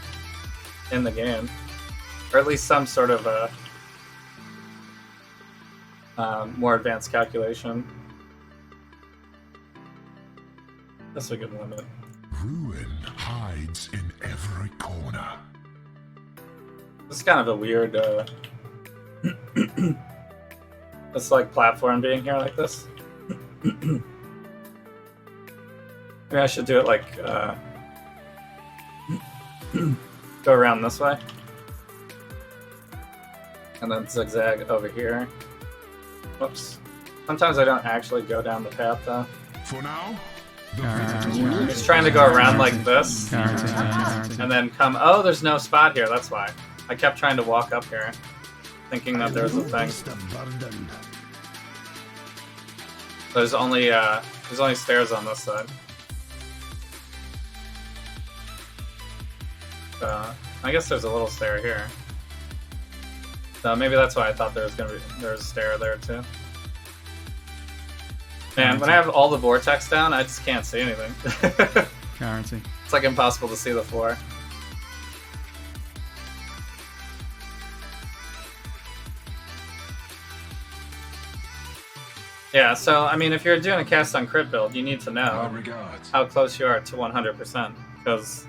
in the game, or at least some sort of a more advanced calculation. That's a good limit. ruin hides in every corner. This is kind of a weird it's like platform being here like this. Maybe I should do it like go around this way and then zigzag over here. Whoops. Sometimes I don't actually go down the path though. For now, Just trying to go around like this and then come. Oh, there's no spot here. That's why I kept trying to walk up here, thinking that there was a thing. There's only stairs on this side. I guess there's a little stair here. So maybe that's why I thought there's a stair there too. Man, when I have all the vortex down, I just can't see anything. Currency. It's like impossible to see the floor. Yeah, so I mean, if you're doing a cast on crit build, you need to know how close you are to 100%, because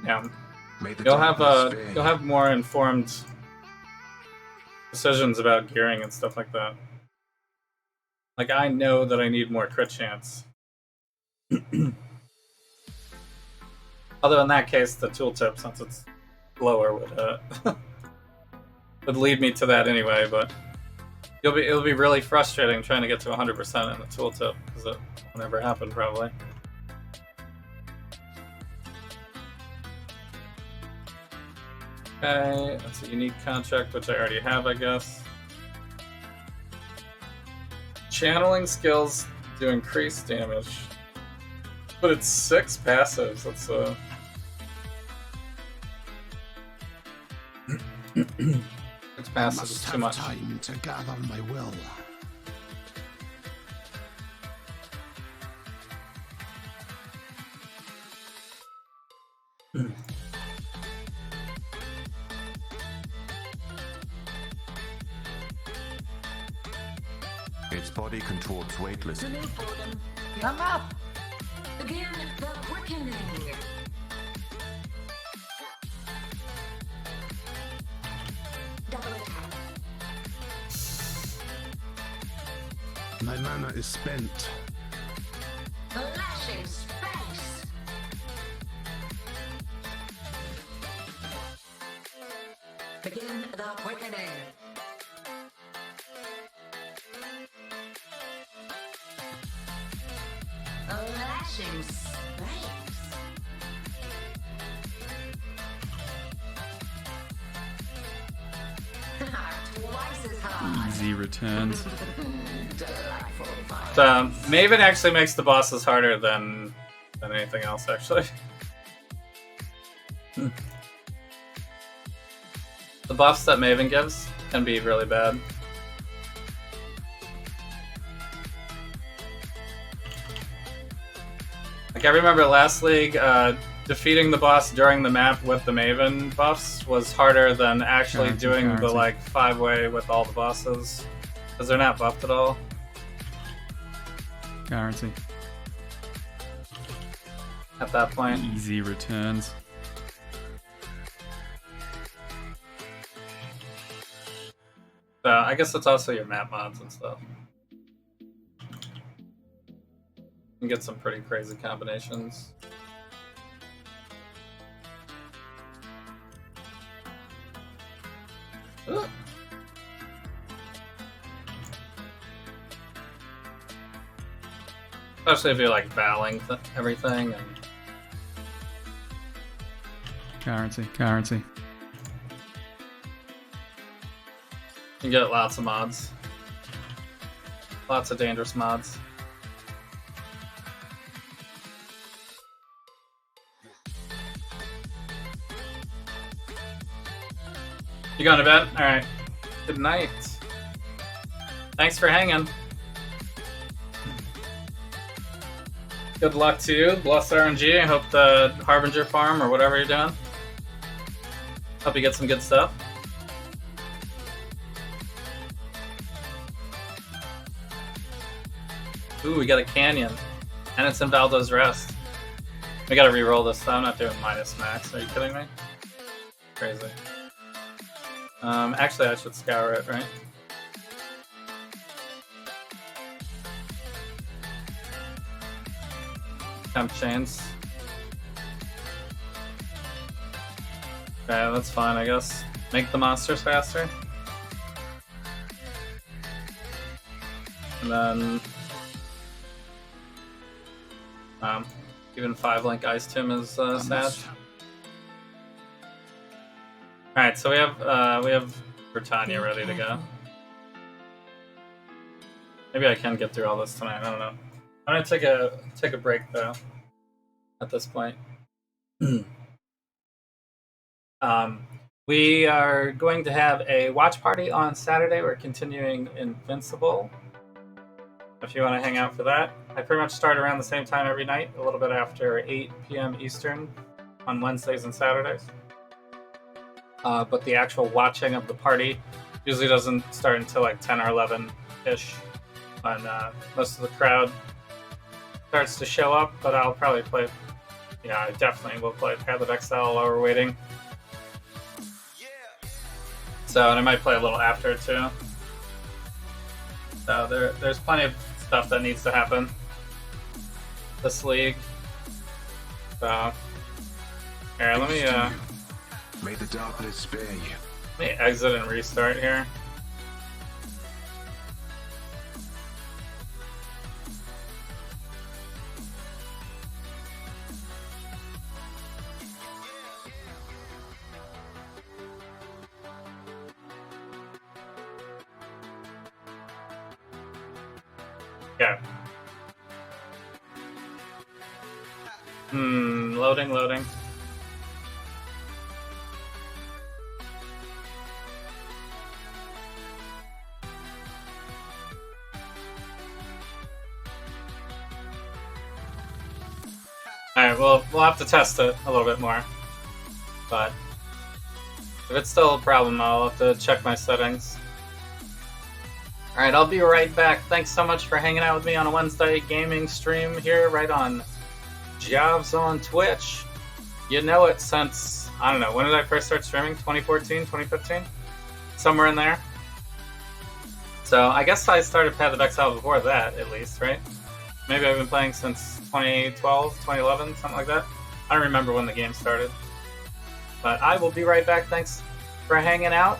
yeah, you'll have more informed decisions about gearing and stuff like that. Like, I know that I need more crit chance. Although in that case, the tooltip, since it's lower, would lead me to that anyway. But it'll be really frustrating trying to get to 100% in the tooltip, because it will never happen probably. Okay, that's a unique contract, which I already have, I guess. Channeling skills do increased damage, but it's 6 passives. That's 6 passives is too much. Time to gather my will. Its body contorts weightlessly. I'm up! Begin the quickening. Double attack. My mana is spent. Lashing space. Begin the quickening. Lashing space. Twice as hard. Easy returns. Maven actually makes the bosses harder than anything else, actually. The buffs that Maven gives can be really bad. Like, I remember last league, defeating the boss during the map with the Maven buffs was harder than actually doing the like 5-way with all the bosses, because they're not buffed at all. Currency. At that point. Easy returns. I guess it's also your map mods and stuff. You can get some pretty crazy combinations. Ugh. Especially if you're like valing everything and Currency. Currency. You get lots of mods. Lots of dangerous mods. You going to bed? Alright. Good night. Thanks for hanging. Good luck to you. Bless RNG. I hope the Harbinger farm or whatever you're doing. Hope you get some good stuff. Ooh, we got a canyon. And it's in Valdo's Rest. We gotta re-roll this though. I'm not doing minus max. Are you kidding me? Crazy. Actually, I should scour it, right? Temp chains. Okay, that's fine, I guess. Make the monsters faster. And then... even 5-link Ice Tomb is sad. Alright, so we have Britannia ready to go. Maybe I can get through all this tonight, I don't know. I'm gonna take a break though at this point. We are going to have a watch party on Saturday. We're continuing Invincible. If you want to hang out for that. I pretty much start around the same time every night, a little bit after 8 p.m. Eastern on Wednesdays and Saturdays. But the actual watching of the party usually doesn't start until like 10 or 11-ish when most of the crowd starts to show up, but I'll probably play, I definitely will play Path of Exile while we're waiting. So, and I might play a little after too. So there's plenty of stuff that needs to happen this league. So, here, let me May the darkness spare you. Let me exit and restart here. Yeah. Loading. Alright, we'll have to test it a little bit more. But if it's still a problem, I'll have to check my settings. Alright, I'll be right back. Thanks so much for hanging out with me on a Wednesday gaming stream here, right on Javs on Twitch. You know it since, I don't know, when did I first start streaming? 2014, 2015? Somewhere in there. So I guess I started Path of Exile before that, at least, right? Maybe I've been playing since 2012, 2011, something like that. I don't remember when the game started. But I will be right back. Thanks for hanging out.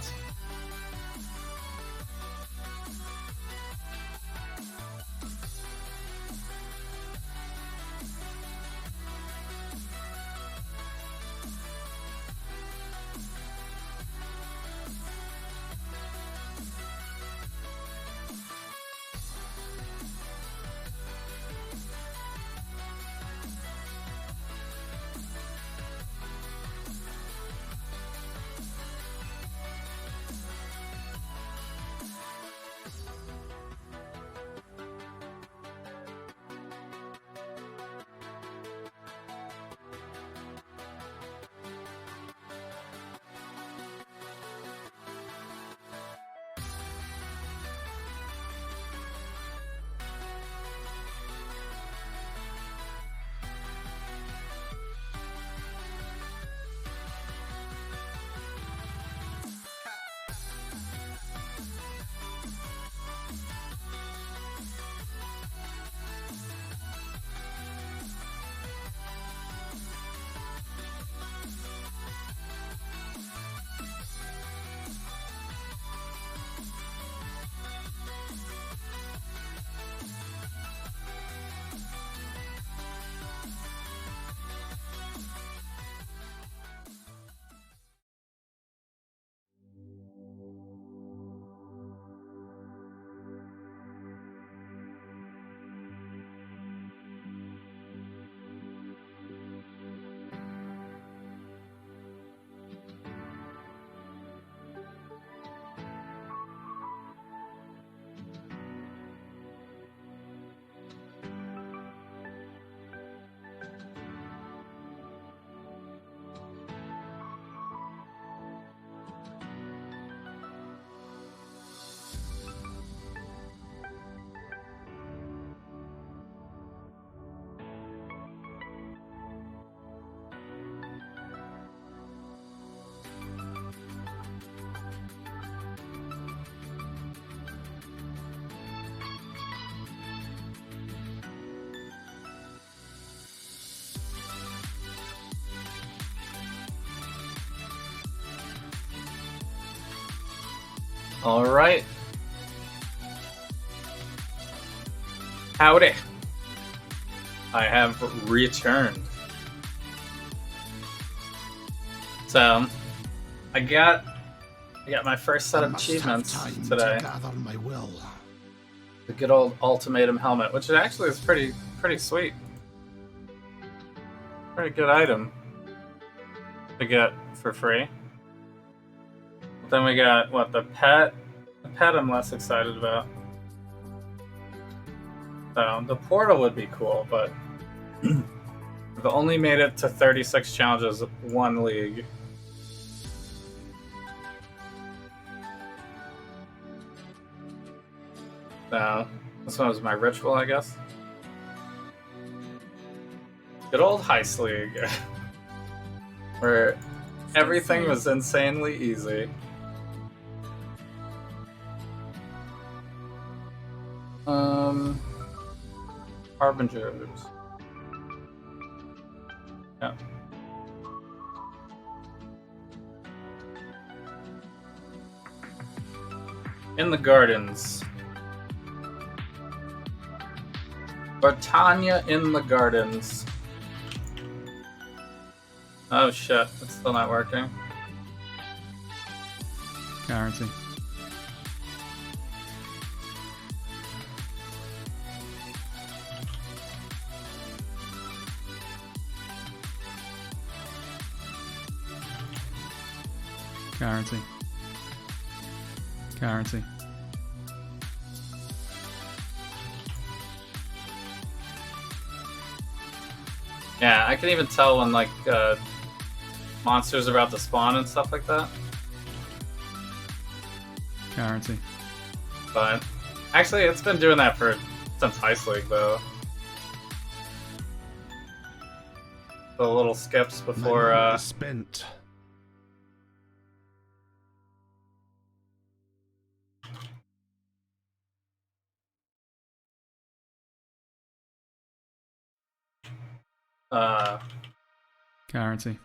Alright. Howdy. I have returned. So, I got my first set of achievements today. To gather my will. The good old Ultimatum helmet, which actually is pretty sweet. Pretty good item to get for free. But then we got what, the pet? The pet I'm less excited about. So the portal would be cool, but I've only made it to 36 challenges, 1 league. So this one was my ritual, I guess. Good old Heist League, where everything was insanely easy. Harbingers. Yeah. In the gardens. Bartania in the gardens. Oh shit, it's still not working. Currency. Currency. Currency. Yeah, I can even tell when like monsters are about to spawn and stuff like that. Currency. But actually, it's been doing that since Heist League though. The little skips before. Spent. Currency.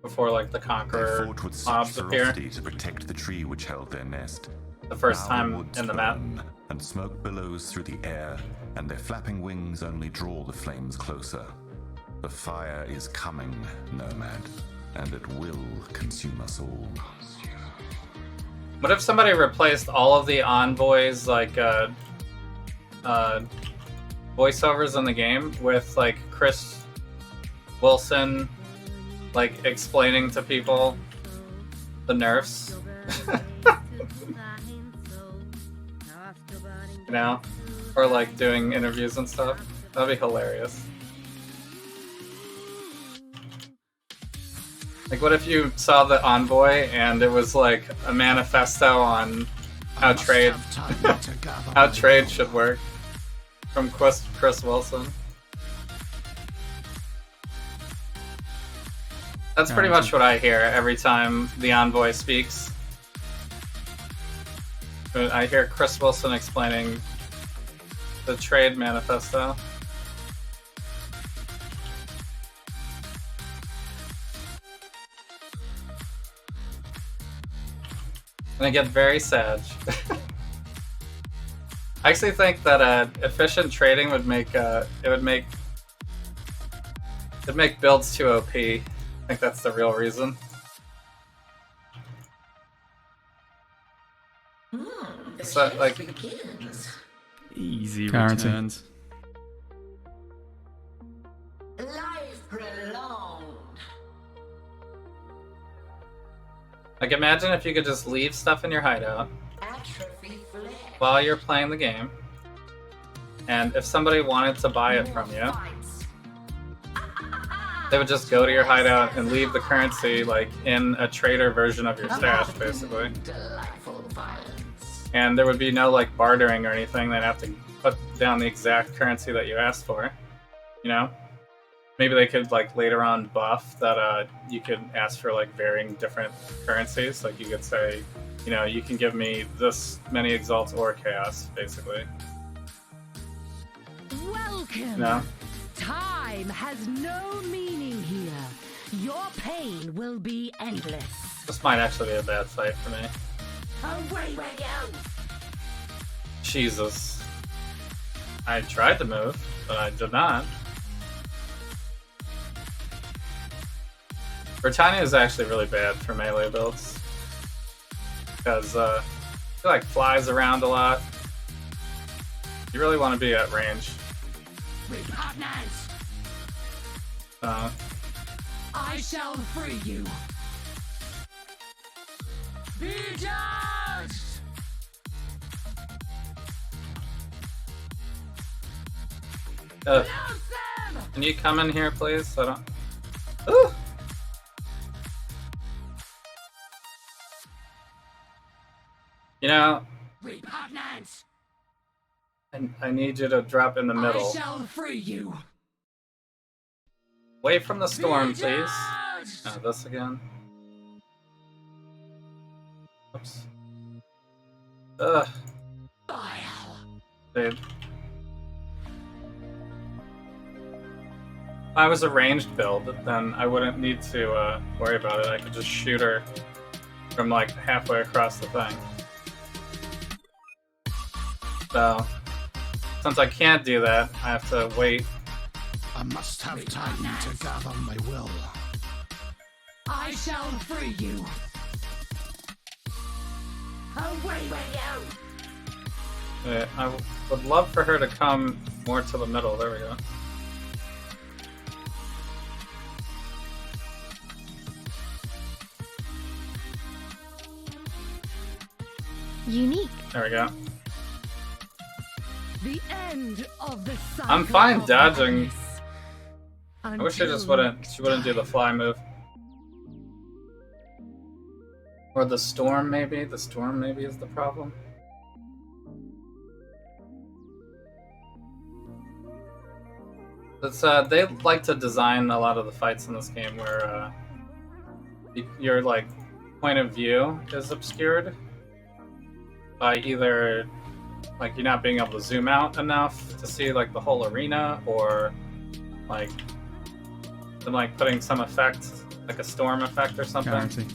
Before like the Conqueror fought with such mobs appear. ferocity to protect the tree which held their nest. The first Now time woods in the map. burn, and smoke billows through the air, and their flapping wings only draw the flames closer. The fire is coming, Nomad, and it will consume us all. What if somebody replaced all of the envoys, like voiceovers in the game, with like Chris Wilson, like explaining to people the nerfs? You know, or like doing interviews and stuff. That'd be hilarious. Like, what if you saw the envoy and it was like a manifesto on how trade how trade should work from Chris Wilson? That's pretty much what I hear every time the envoy speaks. I hear Chris Wilson explaining the trade manifesto. And I get very sad. I actually think that efficient trading would make it'd make builds too OP. I think that's the real reason. So, like, easy Currency. returns. Life prolonged. like imagine if you could just leave stuff in your hideout Atrophy fled. while you're playing the game, and if somebody wanted to buy it from you, they would just go to your hideout and leave the currency like in a trader version of your stash, basically. Delightful violence. And there would be no like bartering or anything. They'd have to put down the exact currency that you asked for. You know? Maybe they could like later on buff that you could ask for like varying different currencies. Like you could say, you know, you can give me this many exalts or chaos, basically. Welcome. No? Time has no meaning here. Your pain will be endless. This might actually be a bad fight for me. Away with you! Jesus. I tried to move, but I did not. Britannia is actually really bad for melee builds. Because, I feel like flies around a lot. You really want to be at range. Repugnance! I shall free you. Be judged! Can you come in here, please? I don't. Ooh! You know, Repugnance! I need you to drop in the middle. I shall free you. Away from the storm, please. This again. Oops. Ugh. Dude. If I was a ranged build, then I wouldn't need to worry about it. I could just shoot her from like halfway across the thing. So, since I can't do that, I have to wait. I must have time to gather my will. I shall free you. Away with you! I would love for her to come more to the middle. There we go. Unique. There we go. The end of the cycle. I'm fine of dodging. madness. I wish she just wouldn't. She wouldn't do the fly move. Or the storm, maybe. The storm, maybe, is the problem. It's they like to design a lot of the fights in this game where your like point of view is obscured by either like you're not being able to zoom out enough to see like the whole arena, or like them like putting some effect, like a storm effect or something. Currency.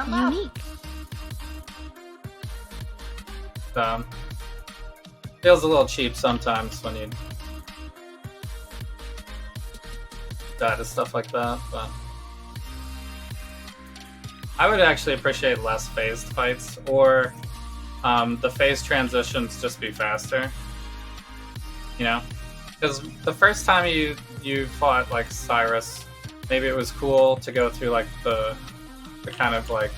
Unique. Feels a little cheap sometimes when you die to stuff like that, but I would actually appreciate less phased fights, or the phase transitions just be faster. You know, because the first time you fought like Cyrus, maybe it was cool to go through like the kind of like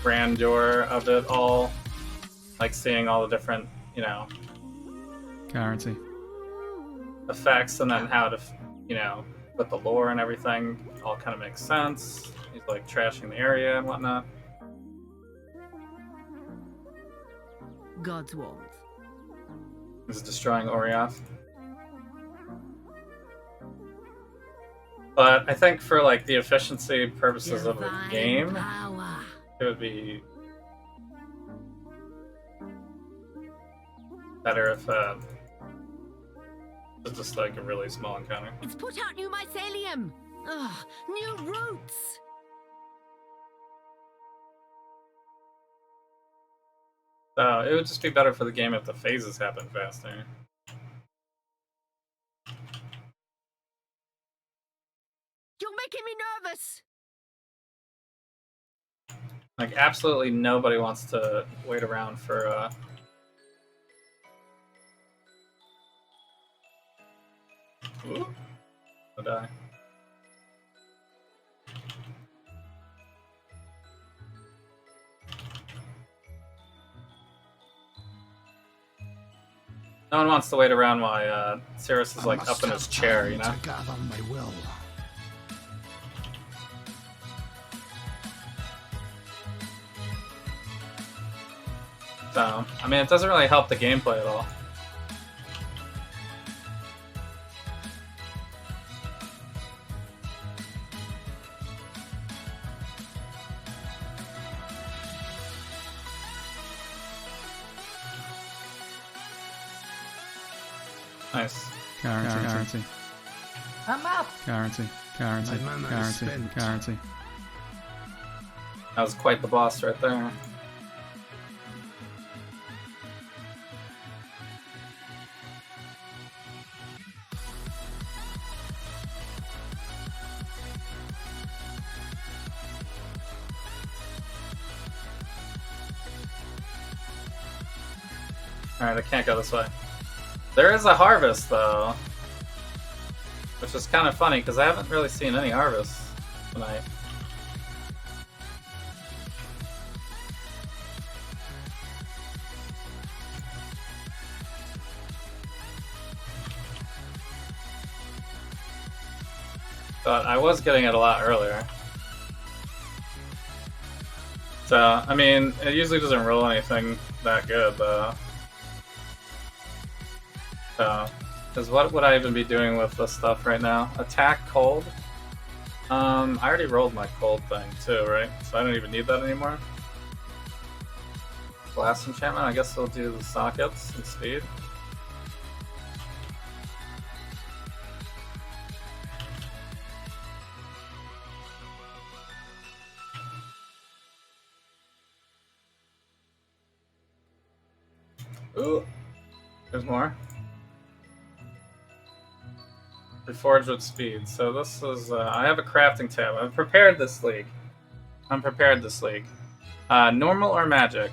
grandeur of it all, like seeing all the different, you know, Currency. effects, and then how to, you know, with the lore and everything all kind of makes sense. He's like trashing the area and whatnot. God's wand. He's destroying Orioth. But I think for like the efficiency purposes of the game, it would be better if it's just like a really small encounter. It's put out new mycelium. Ugh, new roots. So it would just be better for the game if the phases happen faster. You're making me nervous. Like absolutely nobody wants to wait around for Ooh. I'll die. No one wants to wait around while Cirrus is like up in his chair, you know? To gather my will. So, I mean, it doesn't really help the gameplay at all. Nice. Currency. I'm up. Currency. Guarantee. My mana is Guarantee. spent. Guarantee. That was quite the boss right there. Alright, I can't go this way. There is a harvest, though. Which is kind of funny, because I haven't really seen any harvests tonight. But I was getting it a lot earlier. So, I mean, it usually doesn't roll anything that good, though. So, because what would I even be doing with this stuff right now? Attack cold? I already rolled my cold thing too, right? So I don't even need that anymore. Blast enchantment, I guess they'll do the sockets and speed. Ooh, there's more. Reforged with speed. So this is, I have a crafting tab. I'm prepared this league. Normal or magic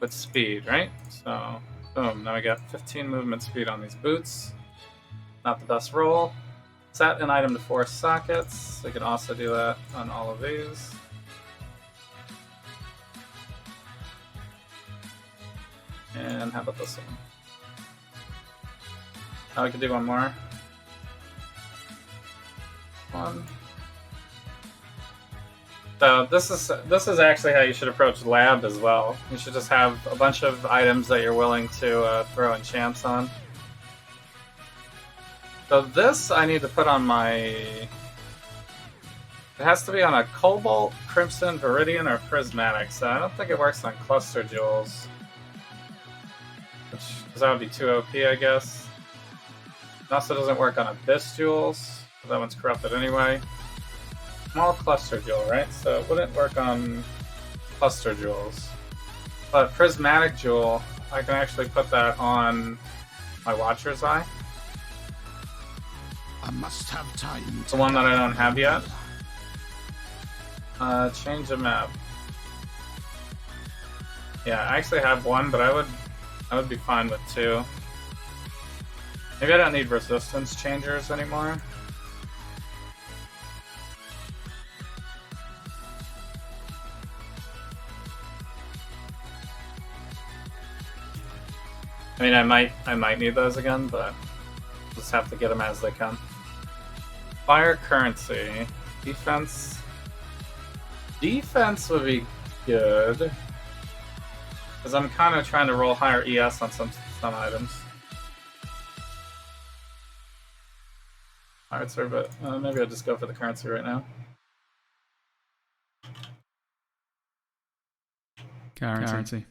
with speed, right? So, boom. Now we got 15 movement speed on these boots. Not the best roll. Set an item to 4 sockets. We can also do that on all of these. And how about this one? Oh, we can do one more. So this is actually how you should approach lab as well. You should just have a bunch of items that you're willing to throw enchants on. So this I need to put on my... It has to be on a Cobalt, Crimson, Viridian, or Prismatic. So I don't think it works on Cluster Jewels. Because that would be too OP, I guess. It also doesn't work on Abyss Jewels. That one's corrupted anyway. Small cluster jewel, right? So it wouldn't work on cluster jewels. But prismatic jewel, I can actually put that on my Watcher's Eye. I must have time. The one that I don't have yet. Change the map. Yeah, I actually have one, but I would be fine with 2. Maybe I don't need resistance changers anymore. I mean, I might need those again, but just have to get them as they come. Fire currency, defense. Defense would be good, because I'm kind of trying to roll higher ES on some items. Alright, sir, but maybe I'll just go for the currency right now. Guarantee.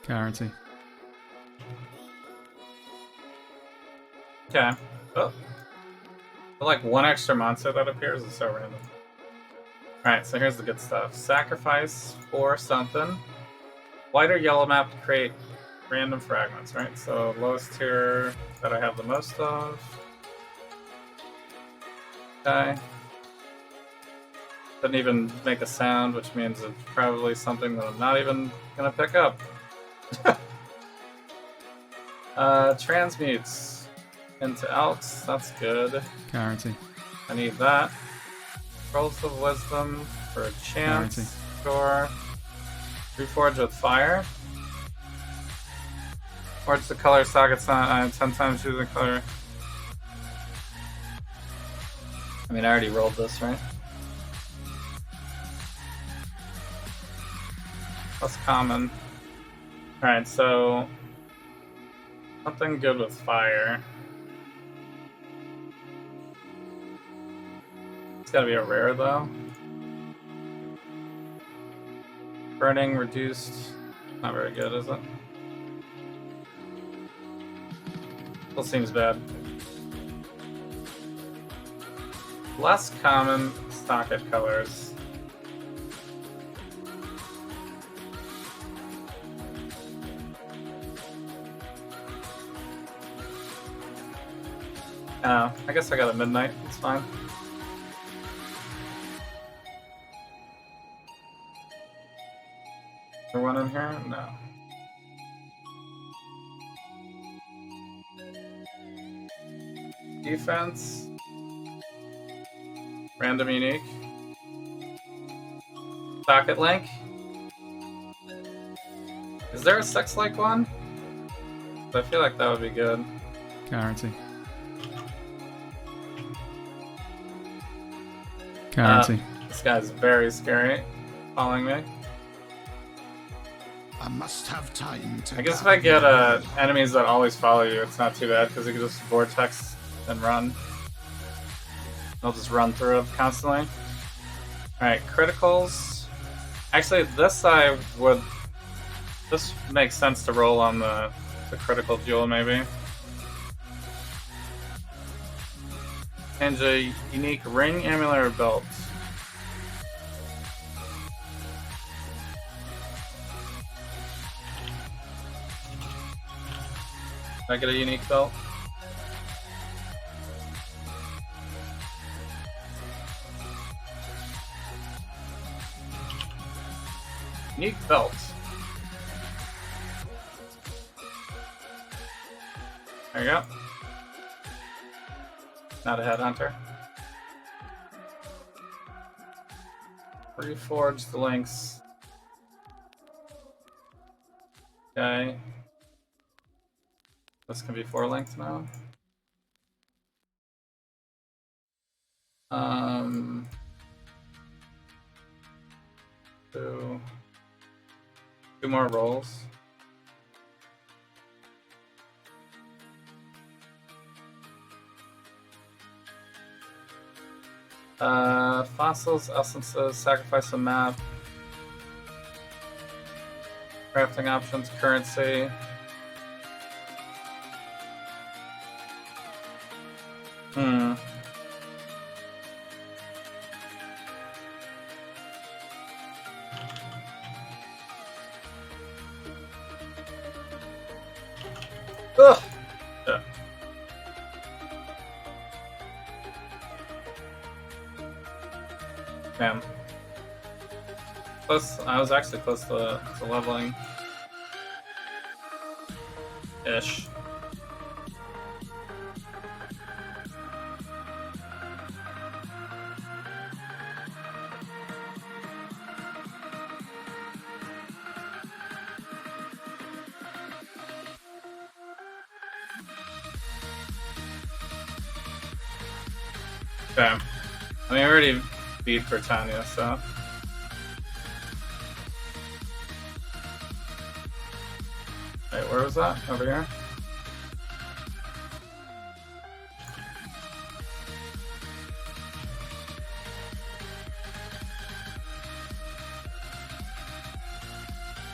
Guarantee. Okay. Oh. Like one extra monster that appears is so random. Alright, so here's the good stuff. Sacrifice for something. White or yellow map to create random fragments, right? So lowest tier that I have the most of. Okay. Didn't even make a sound, which means it's probably something that I'm not even gonna pick up. Transmutes into Elks, that's good. Guarantee. I need that. Scrolls of Wisdom for a chance. Guarantee. Sure. Reforge with Fire. Forge the color sockets on 10 times using color. I mean, I already rolled this, right? Plus common. Alright, so something good with fire. It's gotta be a rare though. Burning reduced. Not very good, is it? Still seems bad. less common socket colors. Oh, I guess I got a midnight. It's fine. Is there one in here? No. Defense. Random unique. Socket link. Is there a sex-like one? I feel like that would be good. Guarantee. Guarantee. This guy's very scary. Following me. I must have time to. I guess if I get enemies that always follow you, it's not too bad because you can just vortex and run. They'll just run through it constantly. Alright, criticals. Actually, this this makes sense to roll on the critical jewel, maybe. And a unique ring, amulet, or belt. Did I get a unique belt? Unique belt. There you go. Not a headhunter. Reforge the links. Okay. This can be 4 linked now. Two more rolls. Fossils, essences, sacrifice a map. Crafting options, currency. Ugh. Yeah. Damn. Close. I was actually close to leveling. Ish. Okay. I mean, I already beat Britannia, so. Wait, where was that? Over here?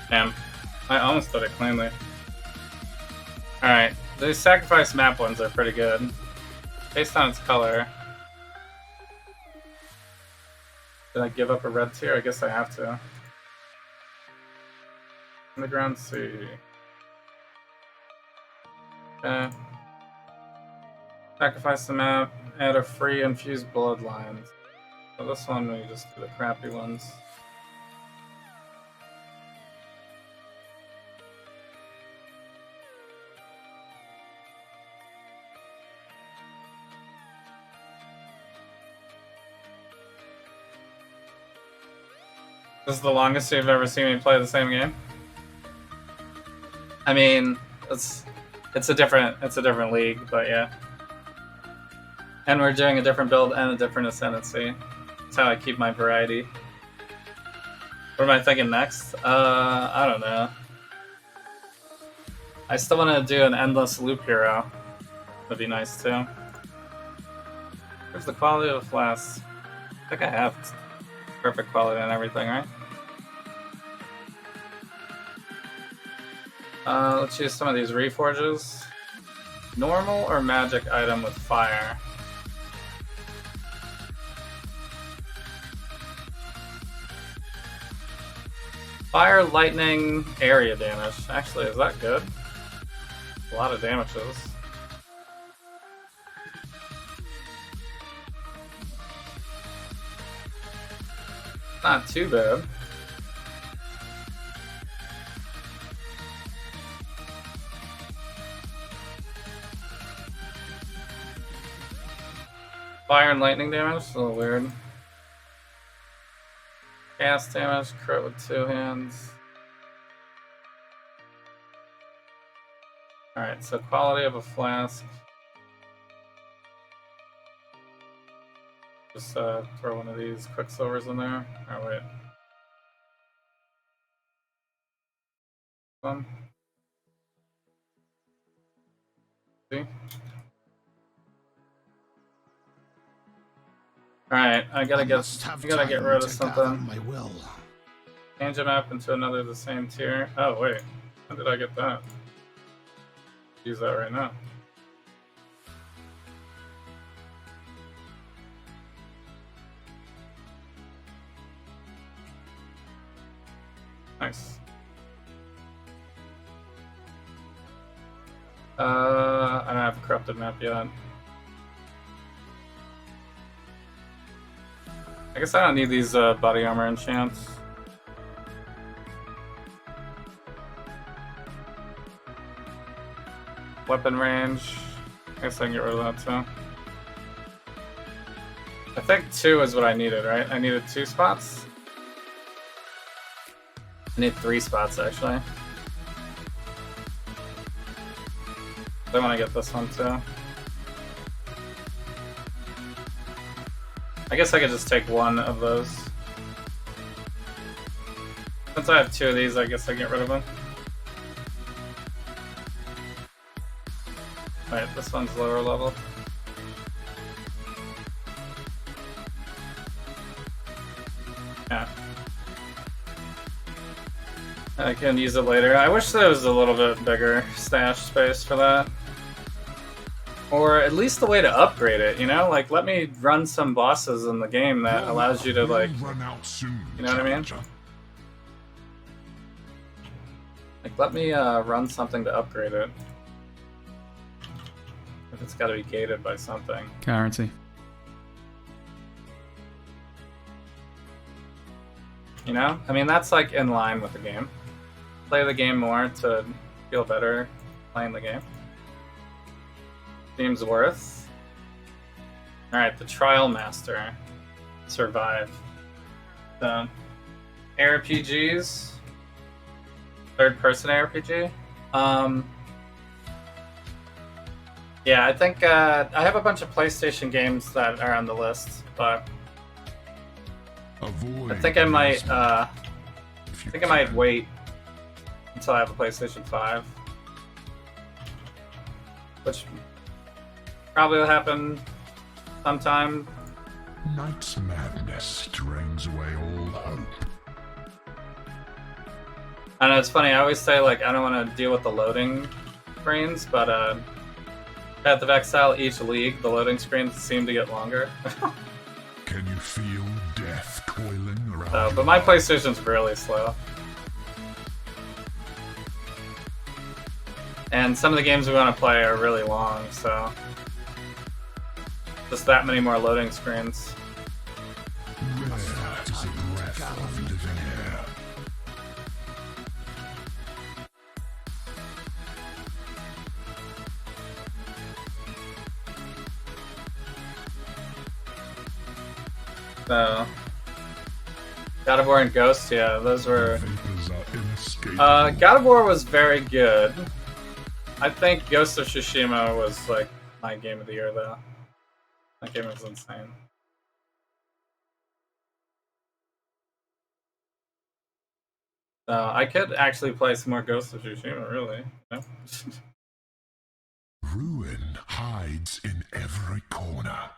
Damn. I almost did it cleanly. Alright, these sacrifice map ones are pretty good. Based on its color. Did I give up a red tier? I guess I have to. Underground Sea. Okay. Sacrifice the map. Add a free infused bloodlines. So this one we just do the crappy ones. This is the longest you've ever seen me play the same game. I mean, it's a different league, but yeah. And we're doing a different build and a different ascendancy. That's how I keep my variety. What am I thinking next? I don't know. I still want to do an endless loop hero. Would be nice too. Where's the quality of the flask? I think I have perfect quality and everything, right? Let's use some of these reforges. Normal or magic item with fire? Fire, lightning, area damage. Actually, is that good? A lot of damages. Not too bad. Fire and lightning damage, a little weird. Gas damage, crit with 2 hands. Alright, so quality of a flask. Just throw one of these quicksilvers in there. Oh, wait. One. See? Alright, I gotta get rid of something. My will. Change a map into another the same tier. Oh wait, how did I get that? Use that right now. Nice. I don't have a corrupted map yet. I guess I don't need these body armor enchants. Weapon range. I guess I can get rid of that too. I think 2 is what I needed, right? I needed 2 spots? I need 3 spots actually. I want to get this one too. I guess I could just take 1 of those. Since I have 2 of these, I guess I can get rid of them. Alright, this one's lower level. Yeah. I can use it later. I wish there was a little bit bigger stash space for that. Or at least a way to upgrade it, you know? Like, let me run some bosses in the game that allows you to, like... You know what I mean? Like, let me run something to upgrade it. If it's gotta be gated by something. Guarantee. You know? I mean, that's, like, in line with the game. Play the game more to feel better playing the game. Seems worth. Alright, the Trial Master. Survive. The ARPGs. Third-person RPG. Yeah, I think I have a bunch of PlayStation games that are on the list, but I think I might wait until I have a PlayStation 5. Which probably will happen sometime. Night's madness drains away all hope. I know, it's funny, I always say, like, I don't want to deal with the loading screens, but Path of Exile, each league, the loading screens seem to get longer. Can you feel death coiling around But my PlayStation's really slow. And some of the games we want to play are really long, so... Just that many more loading screens. So, God of War and Ghost, yeah, those were... God of War was very good. I think Ghost of Tsushima was, like, my game of the year, though. That game was insane. I could actually play some more Ghost of Tsushima, really. You know? Ruin hides in every corner.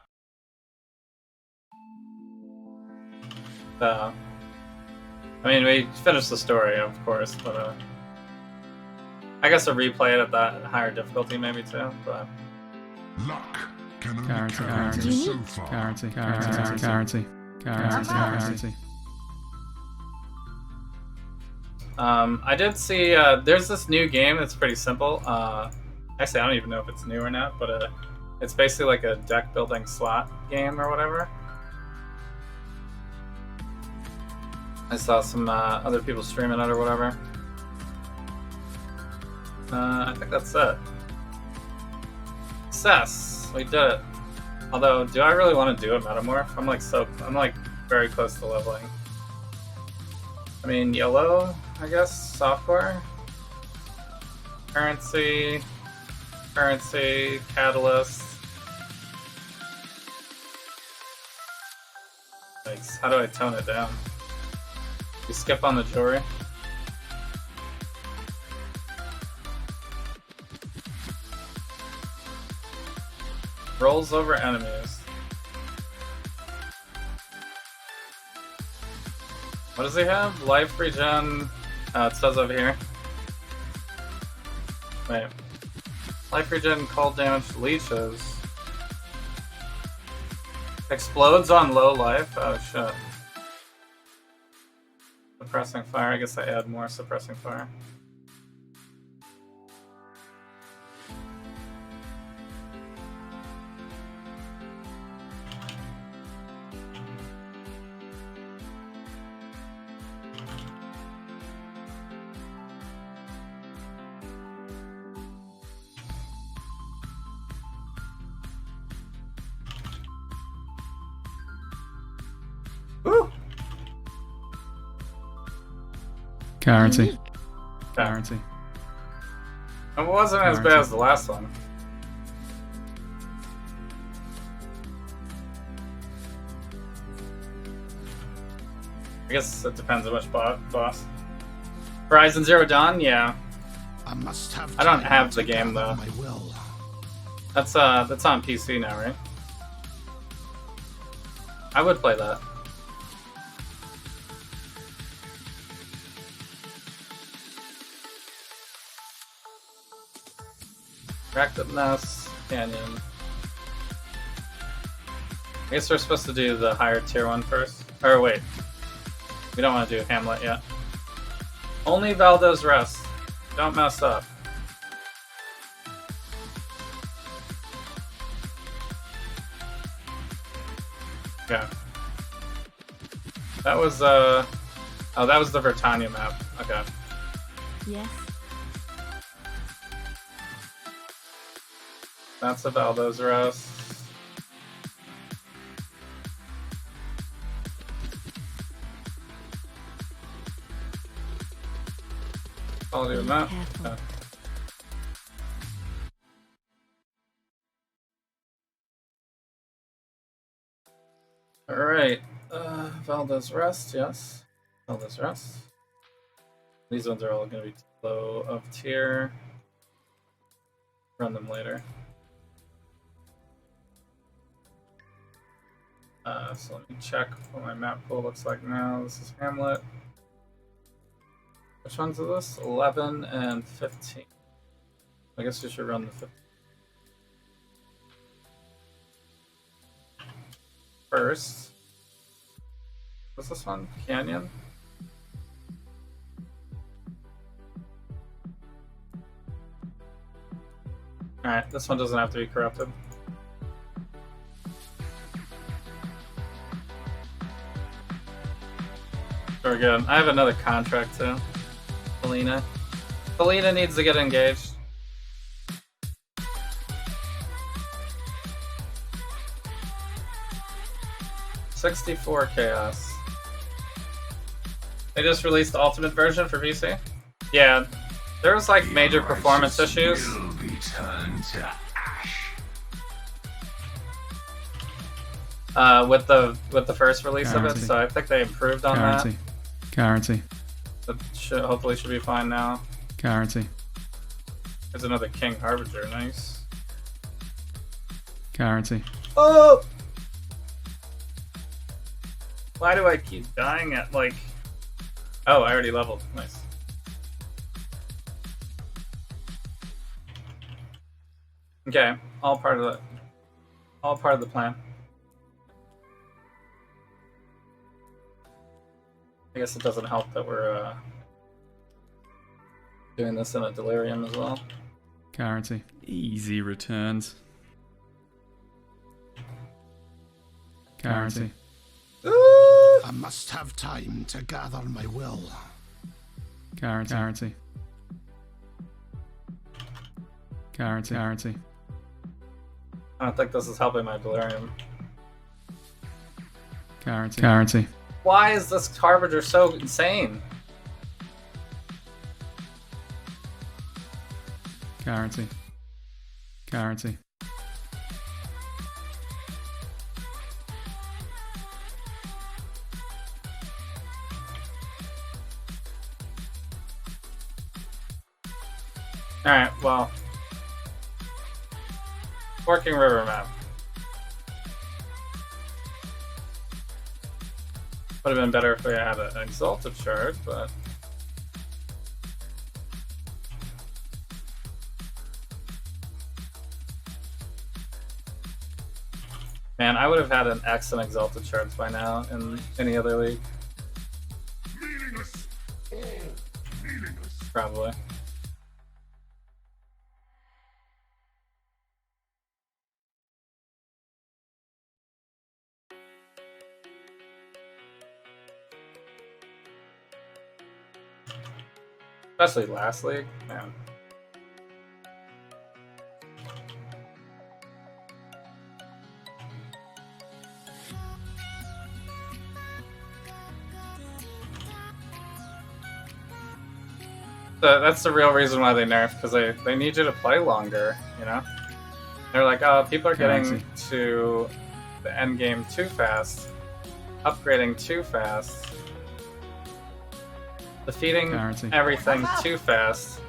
I mean, we finished the story, of course, but I guess I'll replay it at that higher difficulty, maybe too. But luck can only Guarantee. so far. Guarantee. I did see there's this new game that's pretty simple. Actually, I don't even know if it's new or not, but it's basically like a deck building slot game or whatever. I saw some other people streaming it or whatever. I think that's it. Success! We did it. Although, do I really want to do a metamorph? I'm like very close to leveling. I mean, yellow, I guess, software, currency, catalyst. Thanks. How do I tone it down? You skip on the jewelry. Rolls over enemies. What does he have? Life regen. It says over here. Wait. Life regen, cold damage, leeches. Explodes on low life? Oh shit. Suppressing fire. I guess I add more suppressing fire. Woo! Guarantee. Guarantee. It wasn't as bad as the last one. I guess it depends on which boss. Horizon Zero Dawn, yeah. I must have. I don't have the game though. That's on PC now, right? I would play that. Cracked up Nest, Canyon. I guess we're supposed to do the higher tier one first. Or wait. We don't want to do Hamlet yet. Only Valdo's Rest. Don't mess up. Yeah. That was oh, that was the Vertania map. Okay. Yes. That's a Valdo's Rest. I'll do that. Okay. Alright. Valdo's Rest, yes. Valdo's Rest. These ones are all going to be low of tier. Run them later. So let me check what my map pool looks like now. This is Hamlet. Which ones are this? 11 and 15. I guess you should run the 15. First. What's this one? Canyon? Alright, this one doesn't have to be corrupted. We're good. I have another contract too. Felina. Felina needs to get engaged. $64 chaos. They just released the ultimate version for PC. Yeah, there was like major performance issues. Will be turned to ash. With the first release of it, so I think they improved on that. Guarantee. That hopefully should be fine now. Guarantee. There's another King Harbinger, nice. Guarantee. Oh! Why do I keep dying at like... Oh, I already leveled. Nice. Okay, all part of the plan. I guess it doesn't help that we're Doing this in a delirium as well. Guarantee. Easy returns. Guarantee. I must have time to gather my will. Guarantee. Guarantee. Guarantee. Guarantee. I don't think this is helping my delirium. Guarantee. Guarantee. Why is this Harbinger so insane? Guarantee. Guarantee. Alright, well. Working river map. Would have been better if we had an exalted shard, but man, I would have had an X and exalted shards by now in any other league. Meaningless. All meaningless. Probably. Especially last league, man. That's the real reason why they nerf, because they need you to play longer, you know? They're like, oh, people are getting to the end game too fast, upgrading too fast, defeating everything too fast,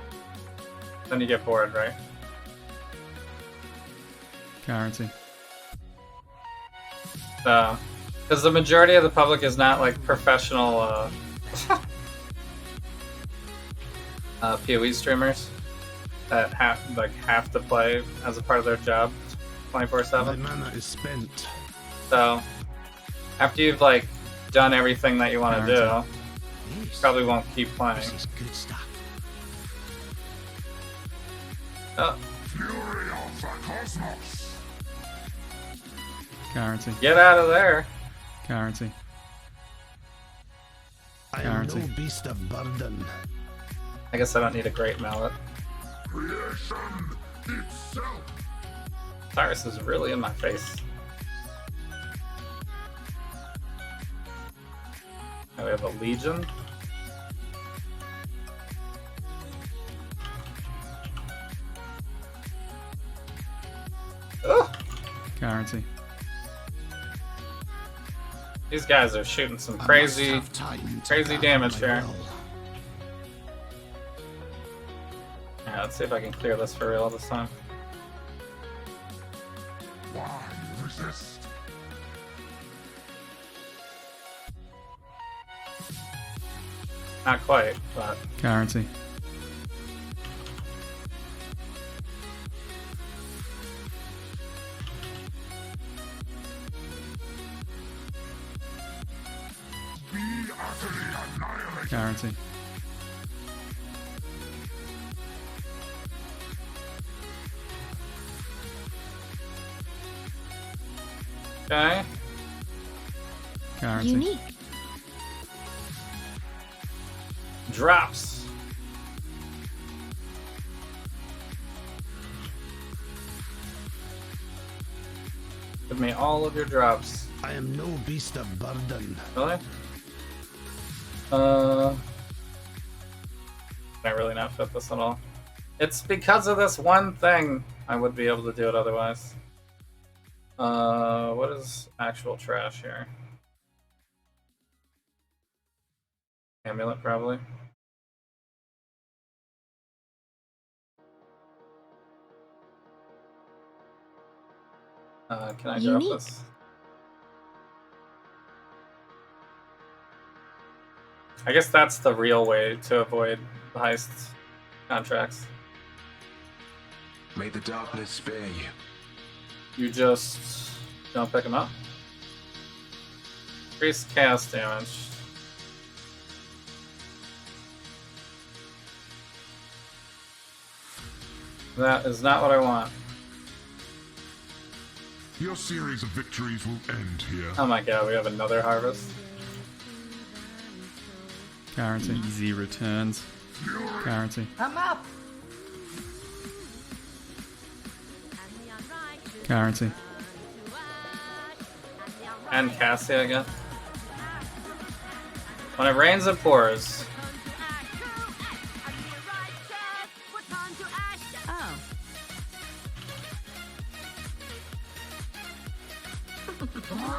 then you get bored, right? Guarantee. Because the majority of the public is not like professional PoE streamers that have to play as a part of their job 24/7. My mana is spent. So after you've like done everything that you want to do, you probably won't keep playing. This is good stuff. Oh. Fury of the cosmos. Guarantee. Get out of there. Guarantee. I am no beast of burden. I guess I don't need a great mallet. Creation itself. Cyrus is really in my face. Now we have a Legion. Ugh. Guarantee. These guys are shooting some crazy damage here. Yeah, let's see if I can clear this for real this time. Why resist? Not quite, but Guarantee. Be utterly annihilated. Guarantee. okay. Guarantee. Unique. Drops. Give me all of your drops. I am no beast of burden. Really? Can I really not fit this at all? It's because of this one thing I would be able to do it otherwise. What is actual trash here? Amulet, probably. Can I drop this? I guess that's the real way to avoid the heist contracts. May the darkness spare you. You just don't pick them up. Increase cast damage. That is not what I want. Your series of victories will end here. Oh my god, we have another harvest. Guarantee. Easy returns. Guarantee. I'm up. Guarantee. And Cassia again. When it rains, it pours.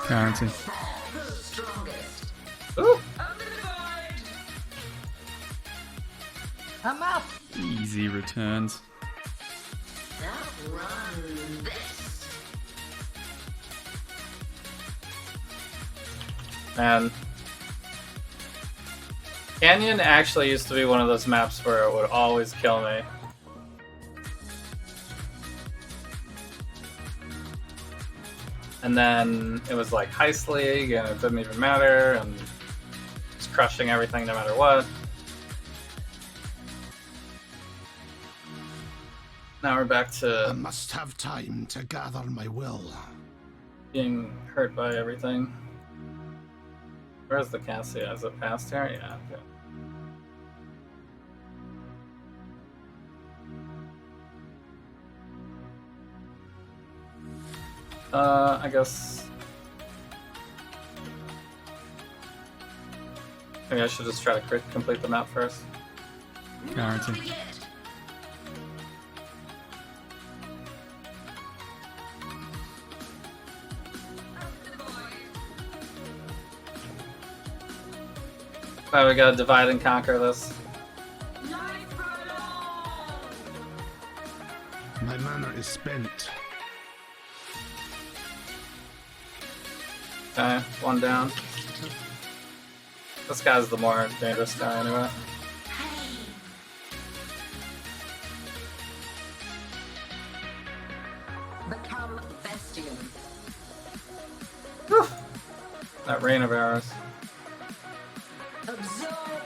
Guarantee. Ooh. I'm up. Easy returns. And Canyon actually used to be one of those maps where it would always kill me. And then it was like Heist League, and it didn't even matter, and it was crushing everything no matter what. Now we're back to I must have time to gather my will. being hurt by everything. Where's the Cassia? Is it past here? Yeah, okay. I guess maybe I should just try to complete the map first. Guarantee. Alright, we gotta divide and conquer this. My mana is spent. Okay, one down. This guy's the more dangerous guy anyway. Become bestial. Whew. That rain of arrows. Absorb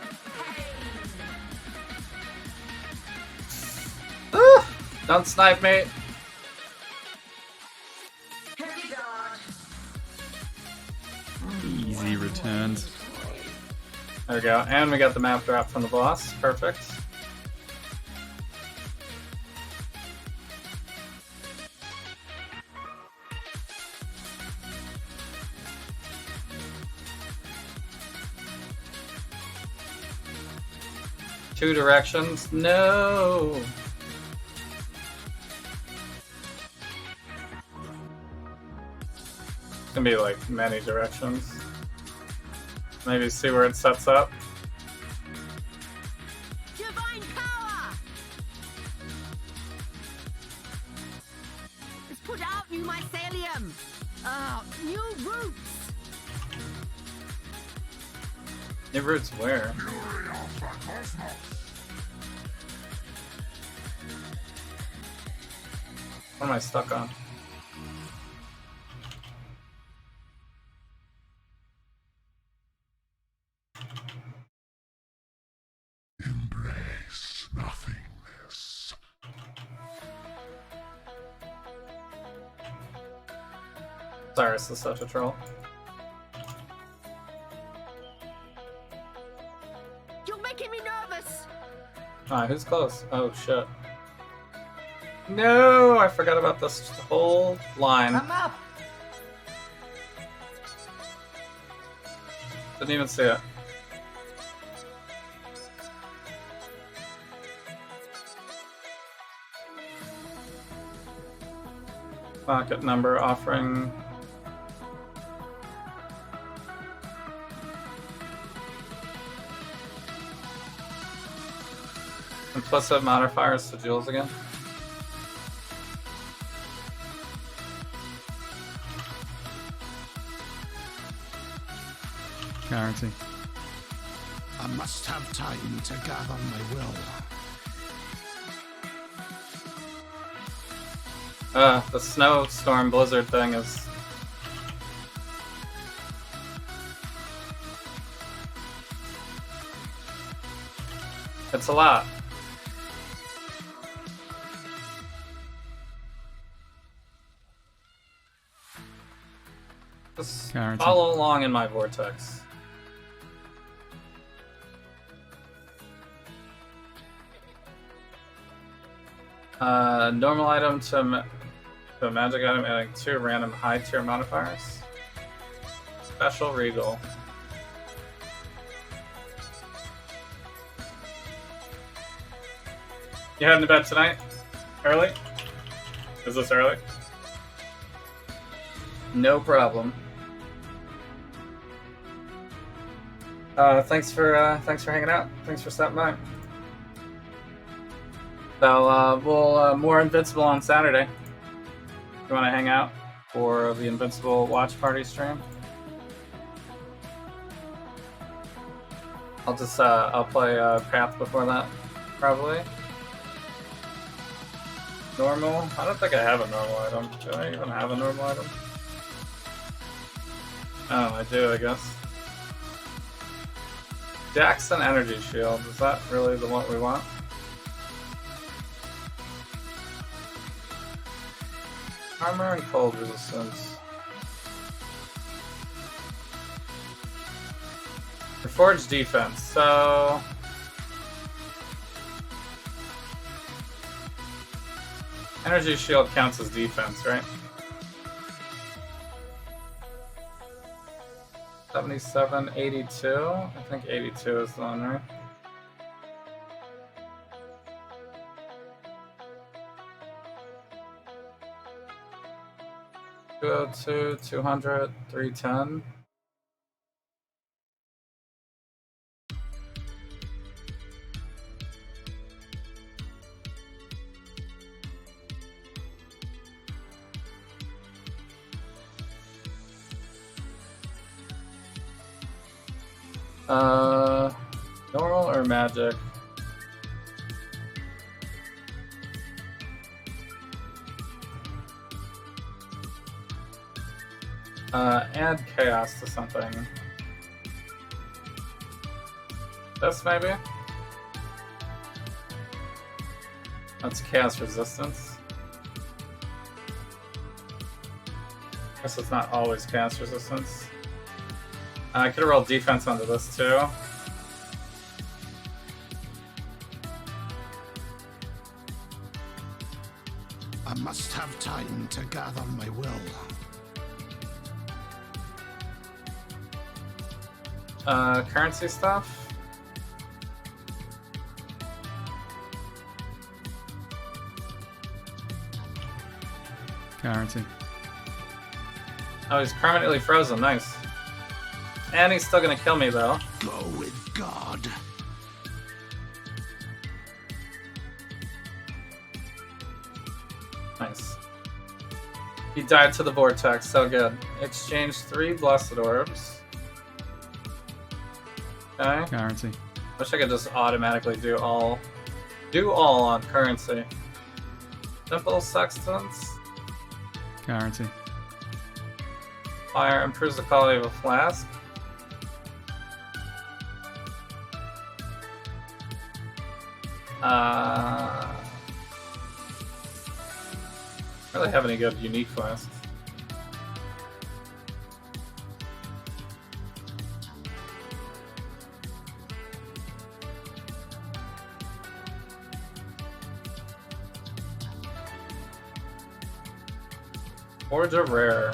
Ah! Don't snipe me! heavy guard. Easy returns. There we go, and we got the map drop from the boss. Perfect. Two directions. No! It's gonna be like many directions. Maybe see where it sets up. Divine power! Let's put out new mycelium! New roots! New roots where? What am I stuck on? Embrace nothingness. Cyrus is such a troll. You're making me nervous! Alright, who's close? Oh shit. No, I forgot about this whole line. I'm up. Didn't even see it. Pocket number offering. Implicit modifiers to jewels again. Guarantee. I must have time to gather my will. The snowstorm blizzard thing is... It's a lot. Just Guarantee. follow along in my vortex. Normal item to a magic item, adding 2 random high tier modifiers. Special regal. You heading to bed tonight? Early? Is this early? No problem. Thanks for hanging out. Thanks for stopping by. So we'll more Invincible on Saturday. You want to hang out for the Invincible watch party stream? I'll play Path before that, probably. Normal? I don't think I have a normal item. Do I even have a normal item? Oh, I do, I guess. Dex and Energy Shield. Is that really the one we want? Armor and cold resistance. Reforged defense, so... Energy Shield counts as defense, right? 77, 82? I think 82 is the one, right? $202, 200, 310. Normal or magic? Add chaos to something. This maybe? That's chaos resistance. Guess it's not always chaos resistance. I could have rolled defense onto this too. I must have time to gather my will. Currency stuff? Guarantee. Oh, he's permanently frozen. Nice. And he's still gonna kill me, though. Go with God. Nice. He died to the vortex. So good. Exchange 3 blessed orbs. Okay. Guarantee. Wish I could just automatically do all on currency. Simple sextants. Guarantee. Fire improves the quality of a flask. Really have any good unique flasks. Forge a rare.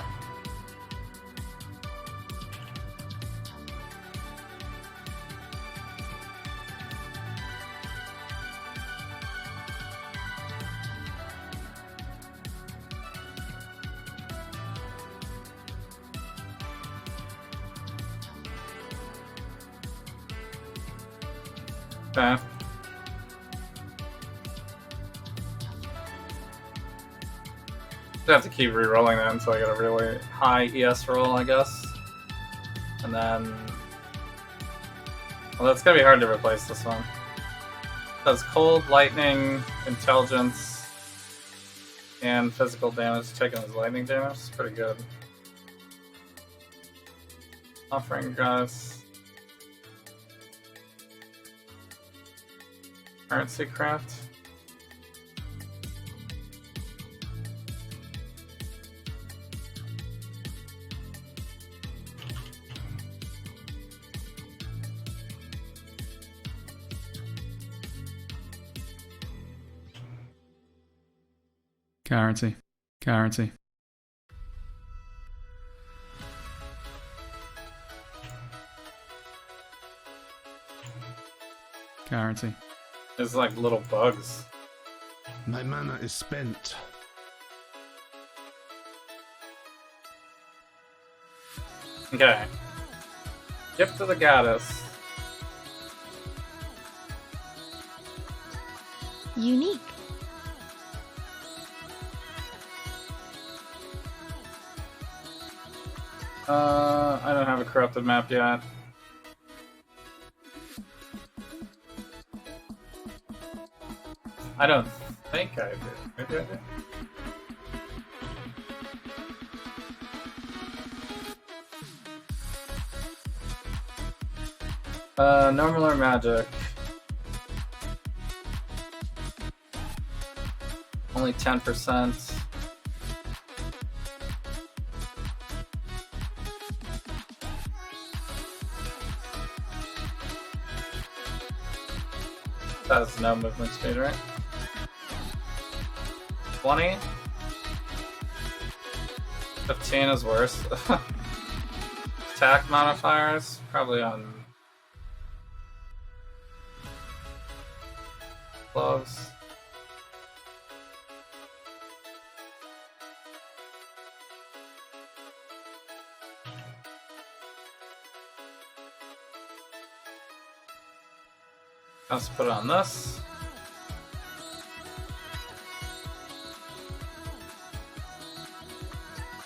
Okay. I have to keep re-rolling that until I get a really high ES roll, I guess. And then... Well, that's gonna be hard to replace this one. It does cold, lightning, intelligence, and physical damage taken as lightning damage. It's pretty good. Offering Goddess. Currency craft. Currency. Currency. Currency. There's like little bugs. My mana is spent. Okay. Gift to the goddess. Unique. I don't have a corrupted map yet. I don't think I did. Maybe I did. Normal or magic? Only 10%. That has no movement speed, right? 20? 15 is worse. Attack modifiers? Probably on gloves. Let's put it on this.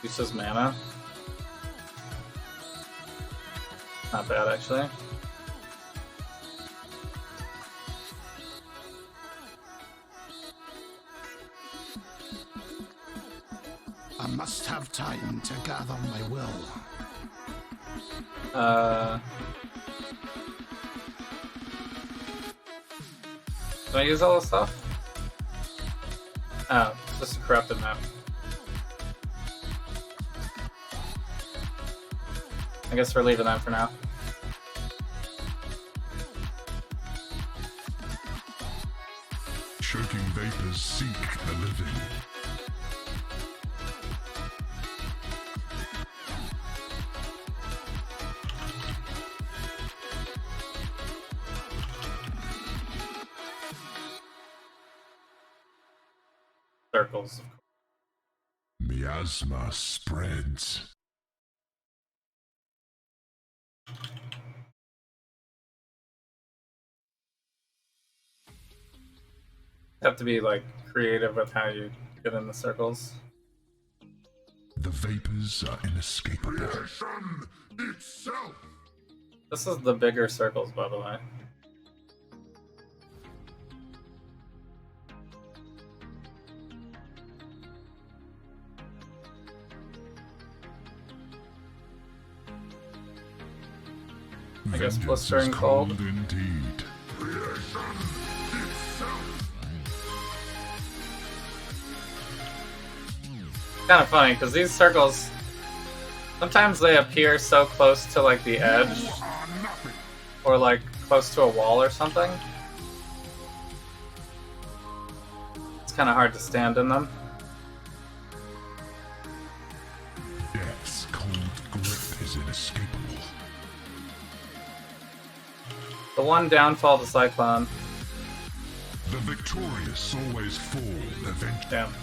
Uses mana. Not bad, actually. I must have time to gather my will. Do I use all this stuff? Oh, it's just a corrupted map. I guess we're leaving that for now. Choking vapors seek the living. Circles. Miasma spreads. Have to be like creative with how you get in the circles. The vapors are inescapable. Creation itself. This is the bigger circles, by the way. I guess blistering cold. Indeed. Kind of funny because these circles sometimes they appear so close to like the edge or like close to a wall or something. It's kind of hard to stand in them. Death's cold grip is inescapable. The one downfall to Cyclone. The victorious always fall eventually. Damn.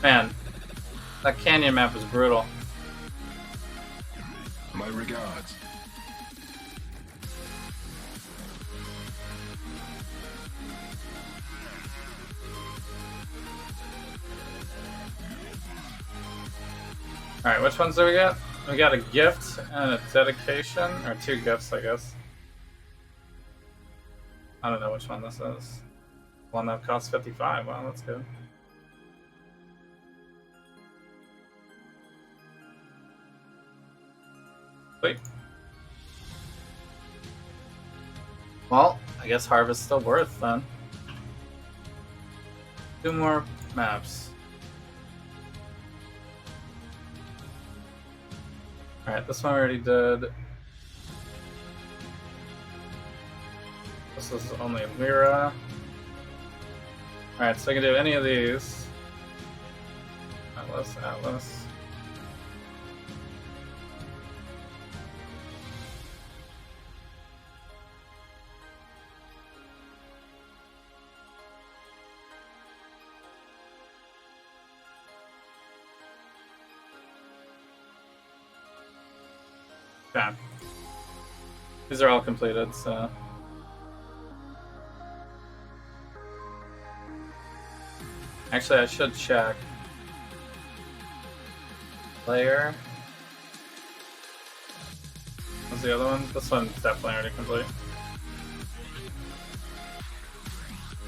Man, that canyon map is brutal. My regards. Alright, which ones do we got? We got a gift and a dedication, or two gifts, I guess. I don't know which one this is. One that costs 55. Wow, that's good. Wait. Well, I guess Harvest's still worth then. Two more maps. Alright, this one we already did. This is only Lyra. Alright, so I can do any of these. Atlas. Okay. These are all completed, so... Actually, I should check. Layer. What's the other one? This one's definitely already complete.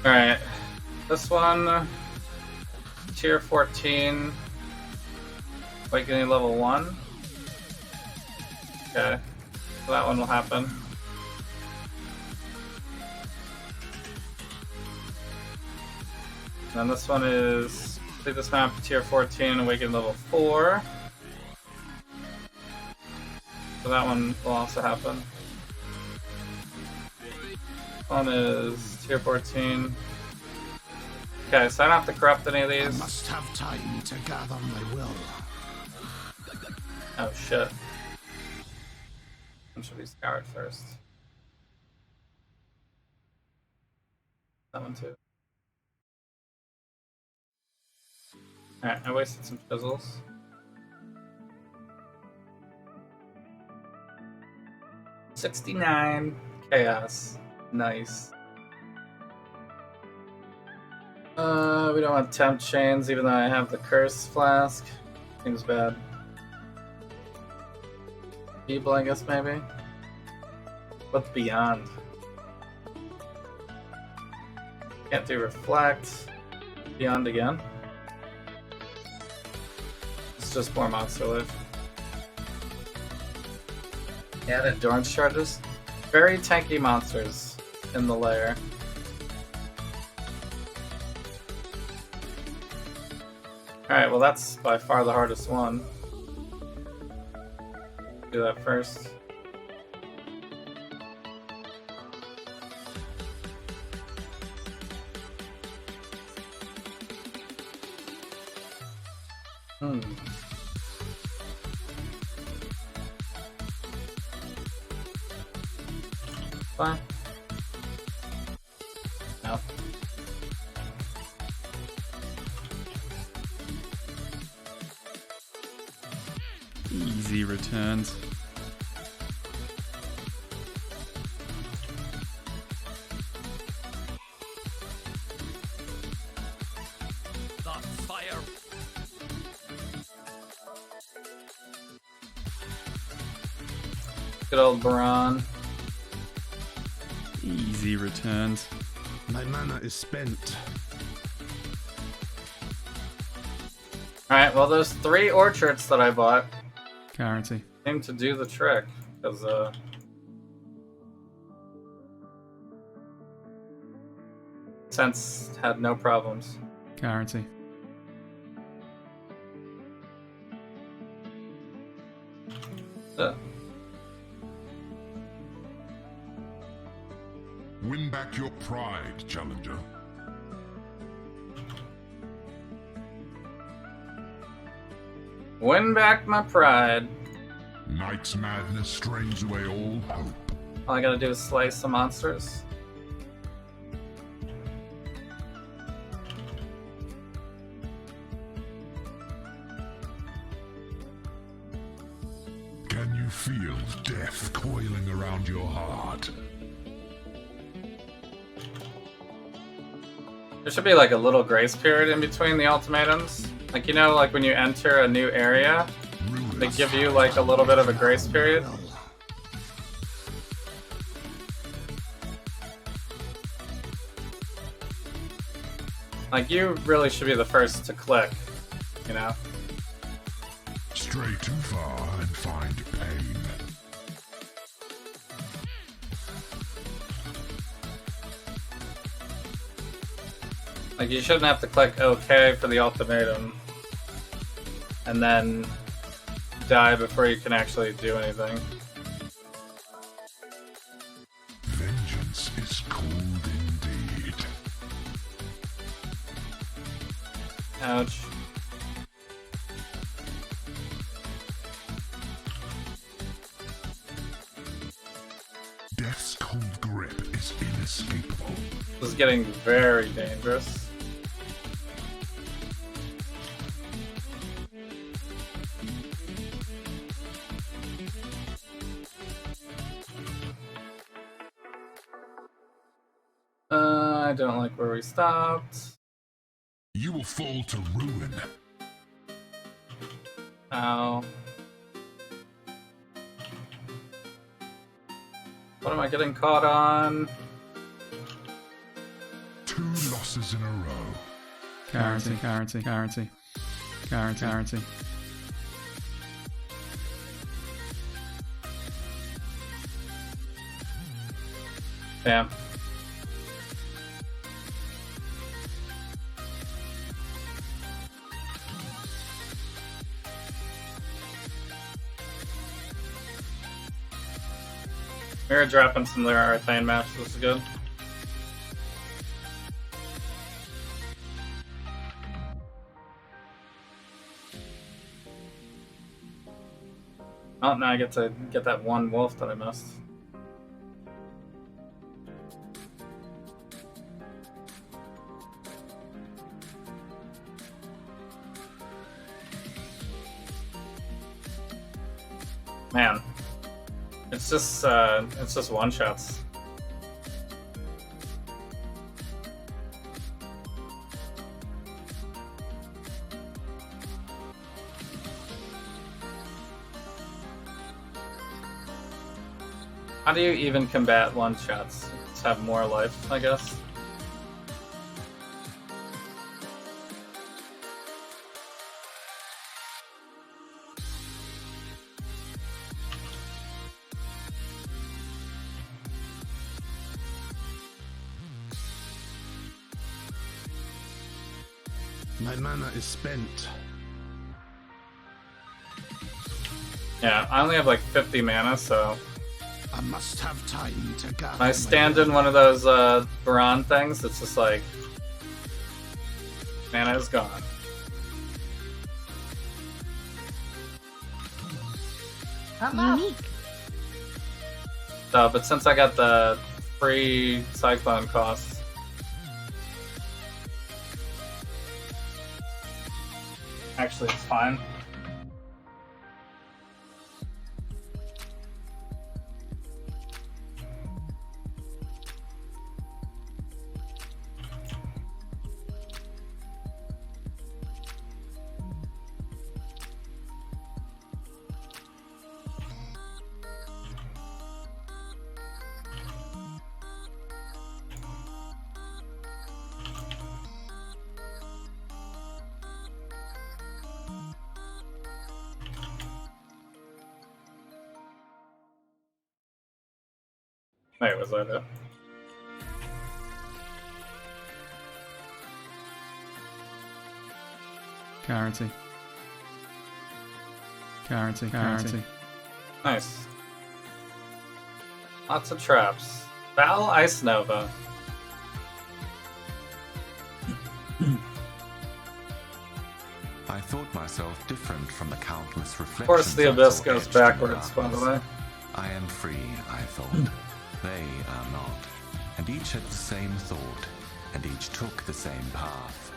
Alright. This one... Tier 14. Awakening level 1. Okay, so that one will happen. And then this one is complete this map, tier 14, awaken level 4. So that one will also happen. This one is tier 14. Okay, so I don't have to corrupt any of these. I must have time to gather my will. Oh shit. One should be scoured first. That one too. Alright, I wasted some chisels. $69 chaos. Nice. We don't want temp chains, even though I have the curse flask. Seems bad. People, I guess, maybe? What's beyond? Can't do reflect. Beyond again. It's just more monster life. Add endurance charges. Very tanky monsters in the lair. Alright, well that's by far the hardest one. Do that first. Fine. No. Easy returns. Good old Baron. Easy returns. My mana is spent. Alright, well those 3 orchards that I bought Guarantee. seem to do the trick, because Sense had no problems. Guarantee. Win back your pride, challenger. Win back my pride. Night's madness strains away all hope. All I gotta do is slice some monsters. Can you feel death coiling around your heart? There should be like a little grace period in between the ultimatums. Like, you know, like when you enter a new area, they give you like a little bit of a grace period. Like, you really should be the first to click, you know? Stray too far and find pain. Like, you shouldn't have to click OK for the ultimatum and then die before you can actually do anything. Vengeance is cold indeed. Ouch. Death's cold grip is inescapable. This is getting very dangerous. I don't like where we stopped. You will fall to ruin. Ow. What am I getting caught on? 2 losses in a row. Currency, currency, currency. Currency, currency. Damn. Mirror dropping some Lyra Arthane match, this is good. Oh, now I get to get that one wolf that I missed. Man. It's just one-shots. How do you even combat one-shots? Just have more life, I guess. My mana is spent. Yeah, I only have like 50 mana, so I must have time to gather. I stand in one of those Baron things. It's just like mana is gone. Unique. So, but since I got the free Cyclone costs, actually it's fine. Wait, was that it? Currency. Currency, currency. Nice. Lots of traps. Val Ice Nova. I thought myself different from the countless reflections. Of course, the abyss goes backwards, by the way. I am free, I thought. They are not. And each had the same thought, and each took the same path,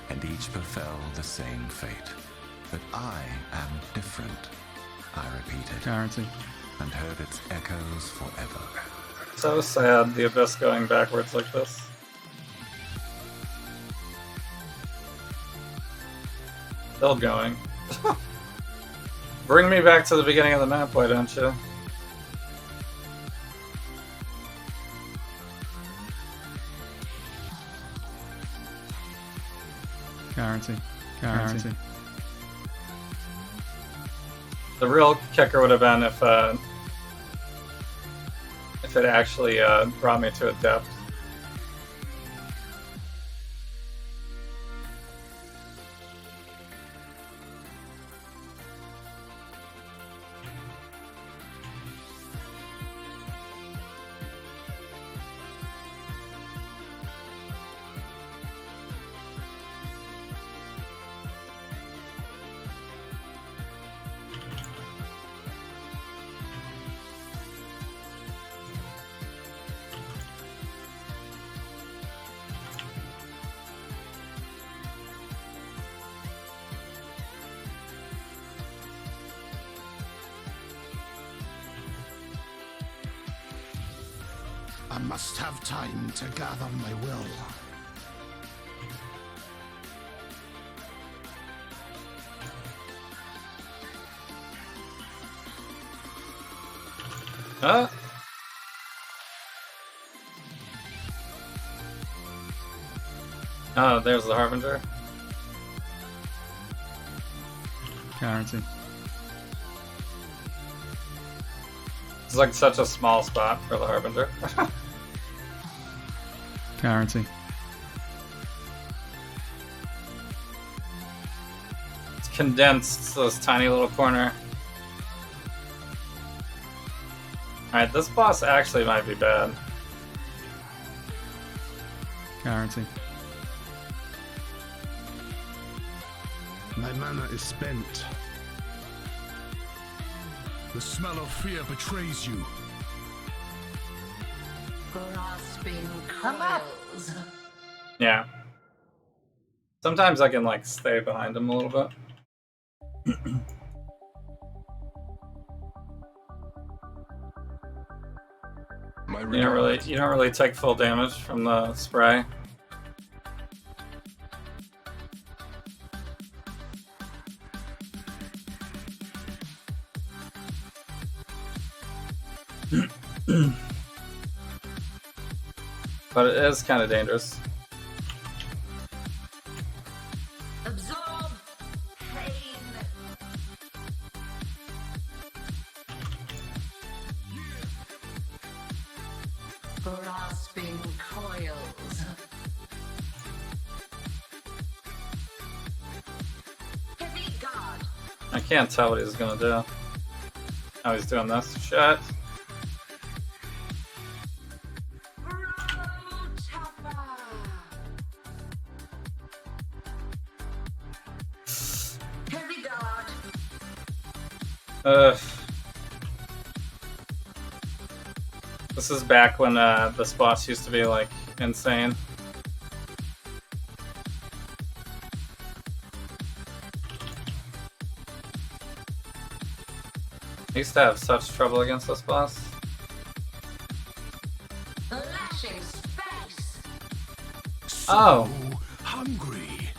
and each befell the same fate. But I am different, I repeated. Currency. And heard its echoes forever. So sad, the abyss going backwards like this. Still going. Bring me back to the beginning of the map, why don't you? Currency. Currency. The real kicker would have been if it actually brought me to a depth. I must have time to gather my will. Huh? Oh, there's the Harbinger. Guarantee. It's like such a small spot for the Harbinger. Guarantee. It's condensed to this tiny little corner. Alright, this boss actually might be bad. Guarantee. My mana is spent. The smell of fear betrays you. Grasping coils. Yeah. Sometimes I can like stay behind him a little bit. You don't really take full damage from the spray. But it is kind of dangerous. Absorb pain. Grasping coils. Heavy guard. I can't tell what he's gonna do. Oh, he's doing this. Shit. Heavy guard. This is back when this boss used to be like insane. I used to have such trouble against this boss. Lashing space. Oh, Hungry.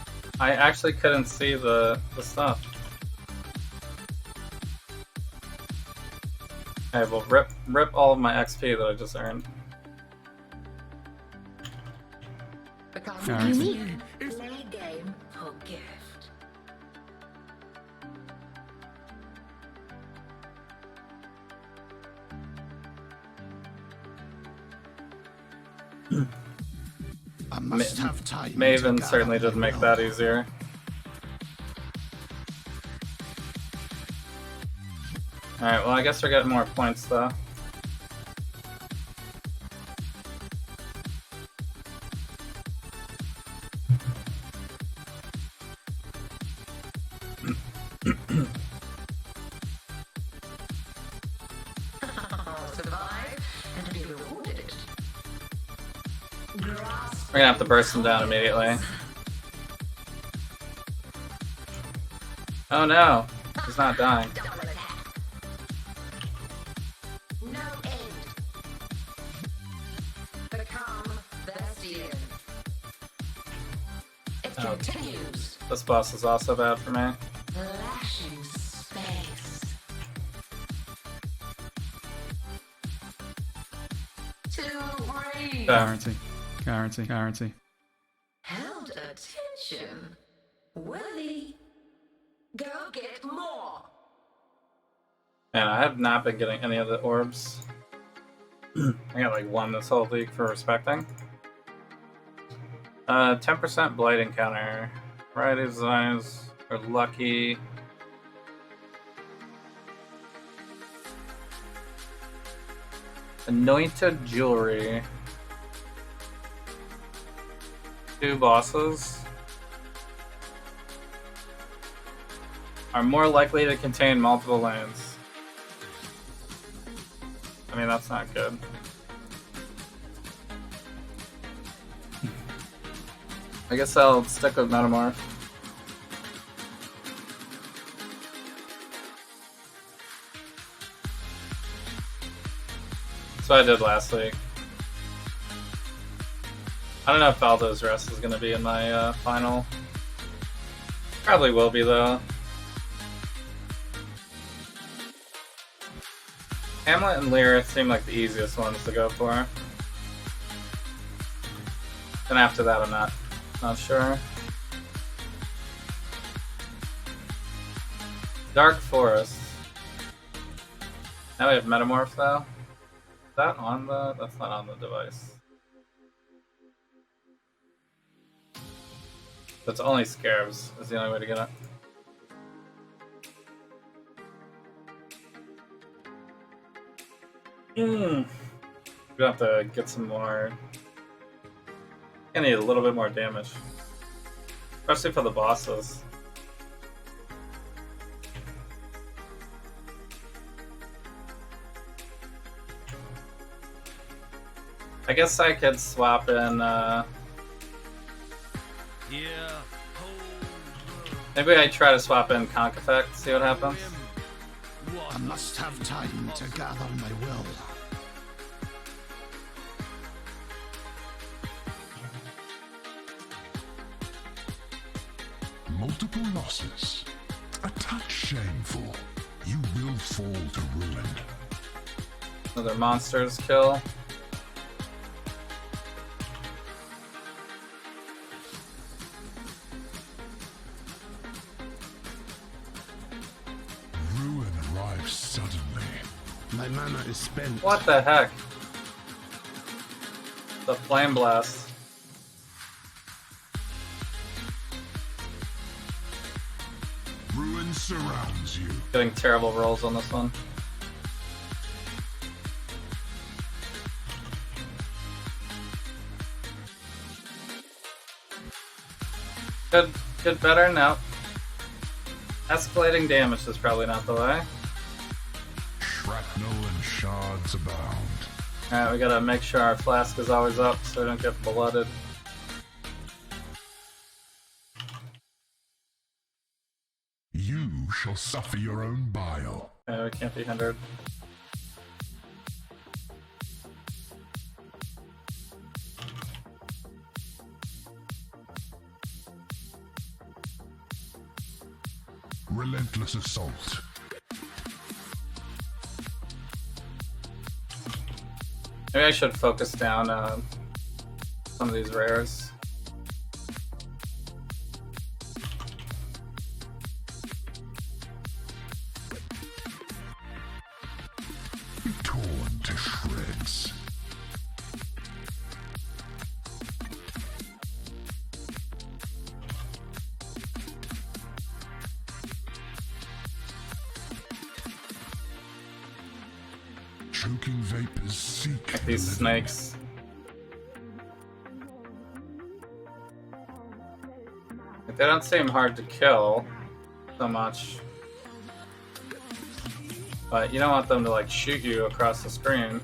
I actually couldn't see the stuff. Okay, well, rip all of my XP that I just earned. Unique. Play game or gift. I must have time. Maven certainly didn't make that easier. Alright, well I guess we're getting more points though. Survive and be rewarded. We're gonna have to burst him down immediately. Oh no, he's not dying. No end. Become Bastion. It Oh. continues. This boss is also bad for me. Lashing space. To breathe. Guarantee. Guarantee. Guarantee. Held attention. Worthy. Go get more. Man, I have not been getting any of the orbs. I got like one this whole week for respecting. 10% blight encounter. Variety designs are lucky. Anointed jewelry. 2 bosses are more likely to contain multiple lanes. I mean, that's not good. I guess I'll stick with Metamorph. That's what I did last week. I don't know if Baldo's Rest is going to be in my final. Probably will be, though. Hamlet and Lear seem like the easiest ones to go for. And after that, I'm not sure. Dark Forest. Now we have Metamorph, though. Is that on the... That's not on the device. But it's only Scarabs is the only way to get it. We're gonna have to get some more... I need a little bit more damage. Especially for the bosses. I guess I could swap in, maybe I try to swap in Conk Effect, see what happens. I must have time to gather my will. Multiple losses. A touch shameful. You will fall to ruin. Another monsters kill. Ruin arrives suddenly. My mana is spent. What the heck? The Flame Blast. Ruin surrounds you. Getting terrible rolls on this one. Good, better? No. Escalating damage is probably not the way. Shrapnel and shards abound. Alright, we gotta make sure our flask is always up so we don't get blooded. You shall suffer your own bile. Okay, we can't be hindered. Relentless assault. Maybe I should focus down some of these rares. Be torn to shreds. Choking vapors seek Like these snakes. They don't seem hard to kill so much. But you don't want them to like shoot you across the screen.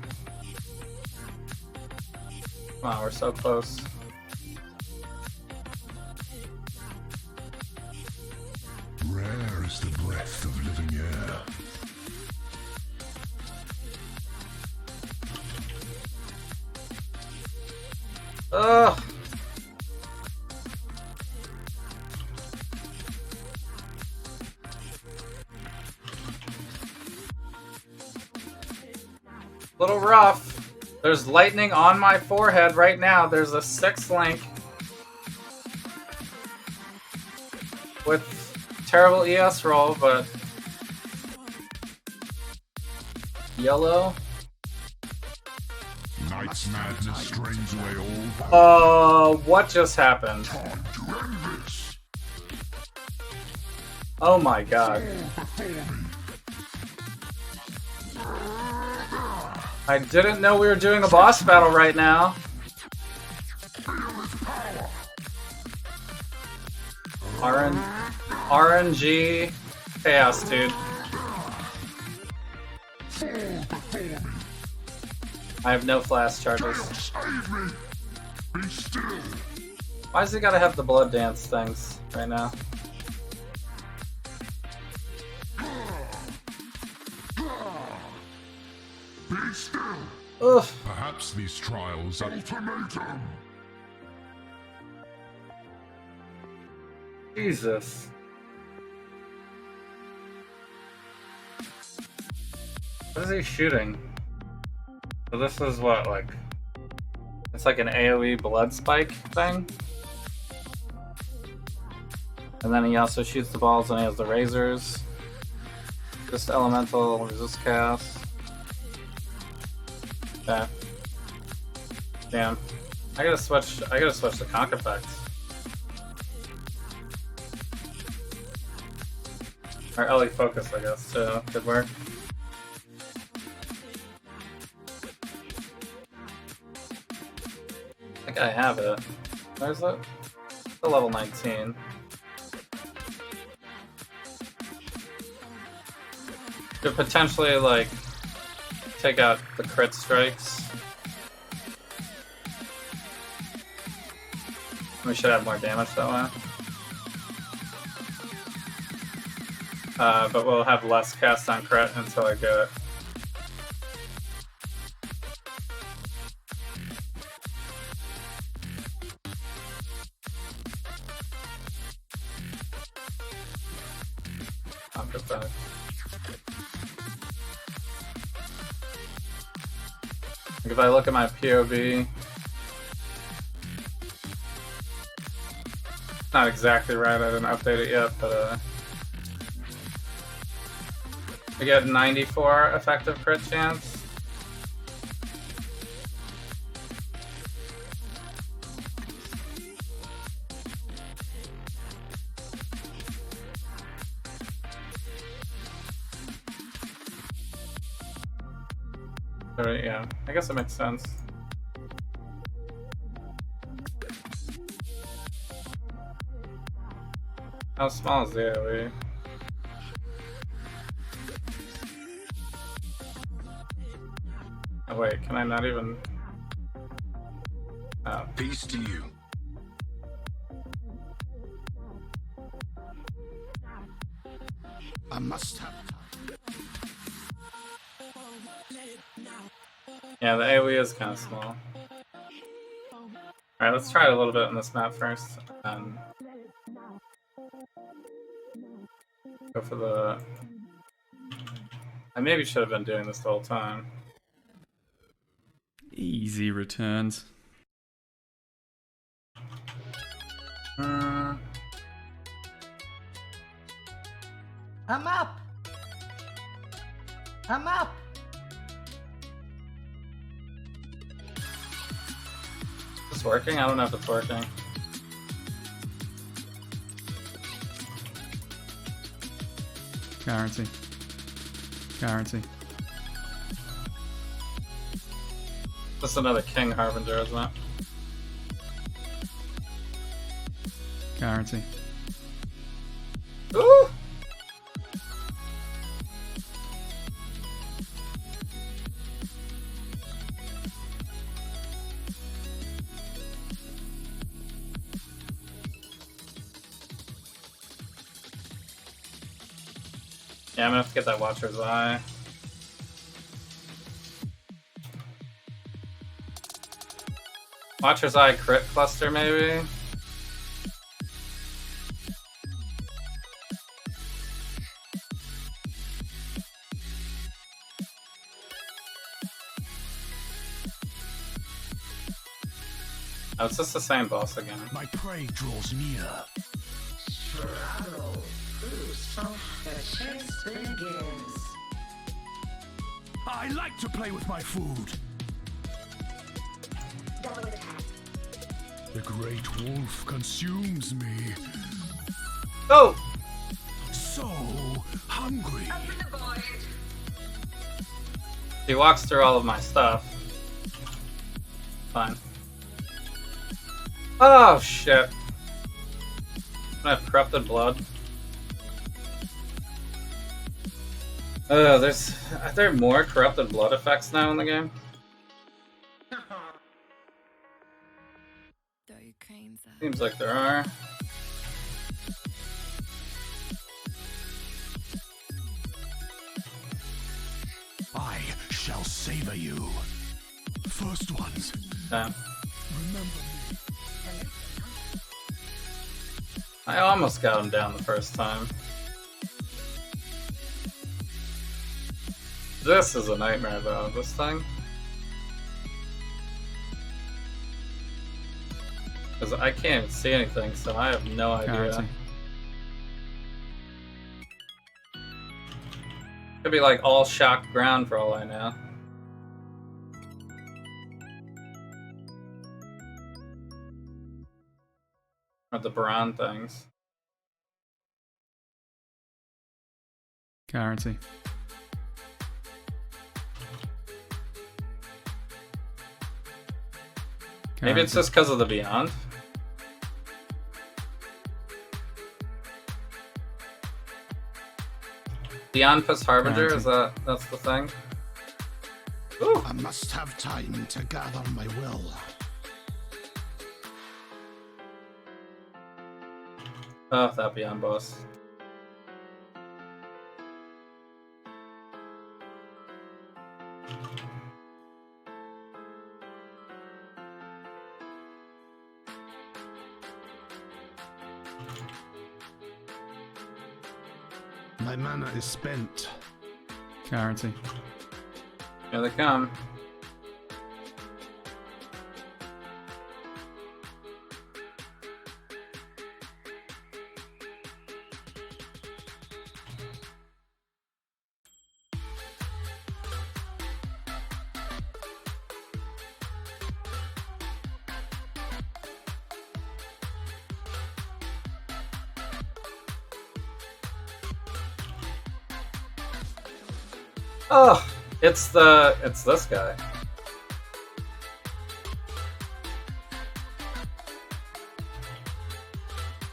Wow, we're so close. Rare is the breath of living air. Ugh. Little rough. There's lightning on my forehead right now. There's a 6th link with terrible ES roll, but yellow. Night's madness drains away all. What just happened? Oh my god. I didn't know we were doing a boss battle right now. RNG chaos, dude. I have no flash charges. Why does he gotta have the blood dance things right now? Be still. Ugh. Perhaps these trials are Ultimatum. Jesus. What is he shooting? So this is what, like... It's like an AoE blood spike thing? And then he also shoots the balls and he has the razors. Just elemental, resist cast. Okay. Damn. I gotta switch the CoC effects. Or LE focus, I guess, too. Could work. I think I have it. Where's it? It's the level 19. Could potentially, like, take out the crit strikes. We should have more damage that way. But we'll have less cast on crit until I get it. I'll get back. Like if I look at my POV, not exactly right, I didn't update it yet, but I get 94 effective crit chance. Alright, yeah, I guess it makes sense. How small is the AoE? Oh wait, can I not even... Oh. Peace to you. I must have... Yeah, the AoE is kind of small. Alright, let's try it a little bit on this map first. Go for the... I maybe should have been doing this the whole time. Easy returns. I'm up! I'm up! Is this working? I don't know if it's working. Guarantee. Guarantee. This is another King Harbinger, isn't it? Guarantee. Ooh! Yeah, I'm gonna have to get that Watcher's Eye. Watcher's Eye crit cluster, maybe? Oh, it's just the same boss again. My prey draws near. Struggle through some the chase begins. I like to play with my food. Double attack. The great wolf consumes me. Oh! So hungry. Up in the void. He walks through all of my stuff. Fine. Oh shit. I have corrupted blood. Are there more corrupted blood effects now in the game? Seems like there are. I shall savor you. First ones. Yeah. Remember me. I almost got him down the first time. This is a nightmare though, this thing. Because I can't even see anything, so I have no idea. Guarantee. Could be like all shocked ground for all I know. Or the Baron things. Guarantee. Maybe it's just because of the Beyond. Beyond plus Harbinger, is that's the thing? Ooh. I must have time to gather my will. Oh, that Beyond boss. My mana is spent. Guarantee. Here they come. Oh, it's this guy.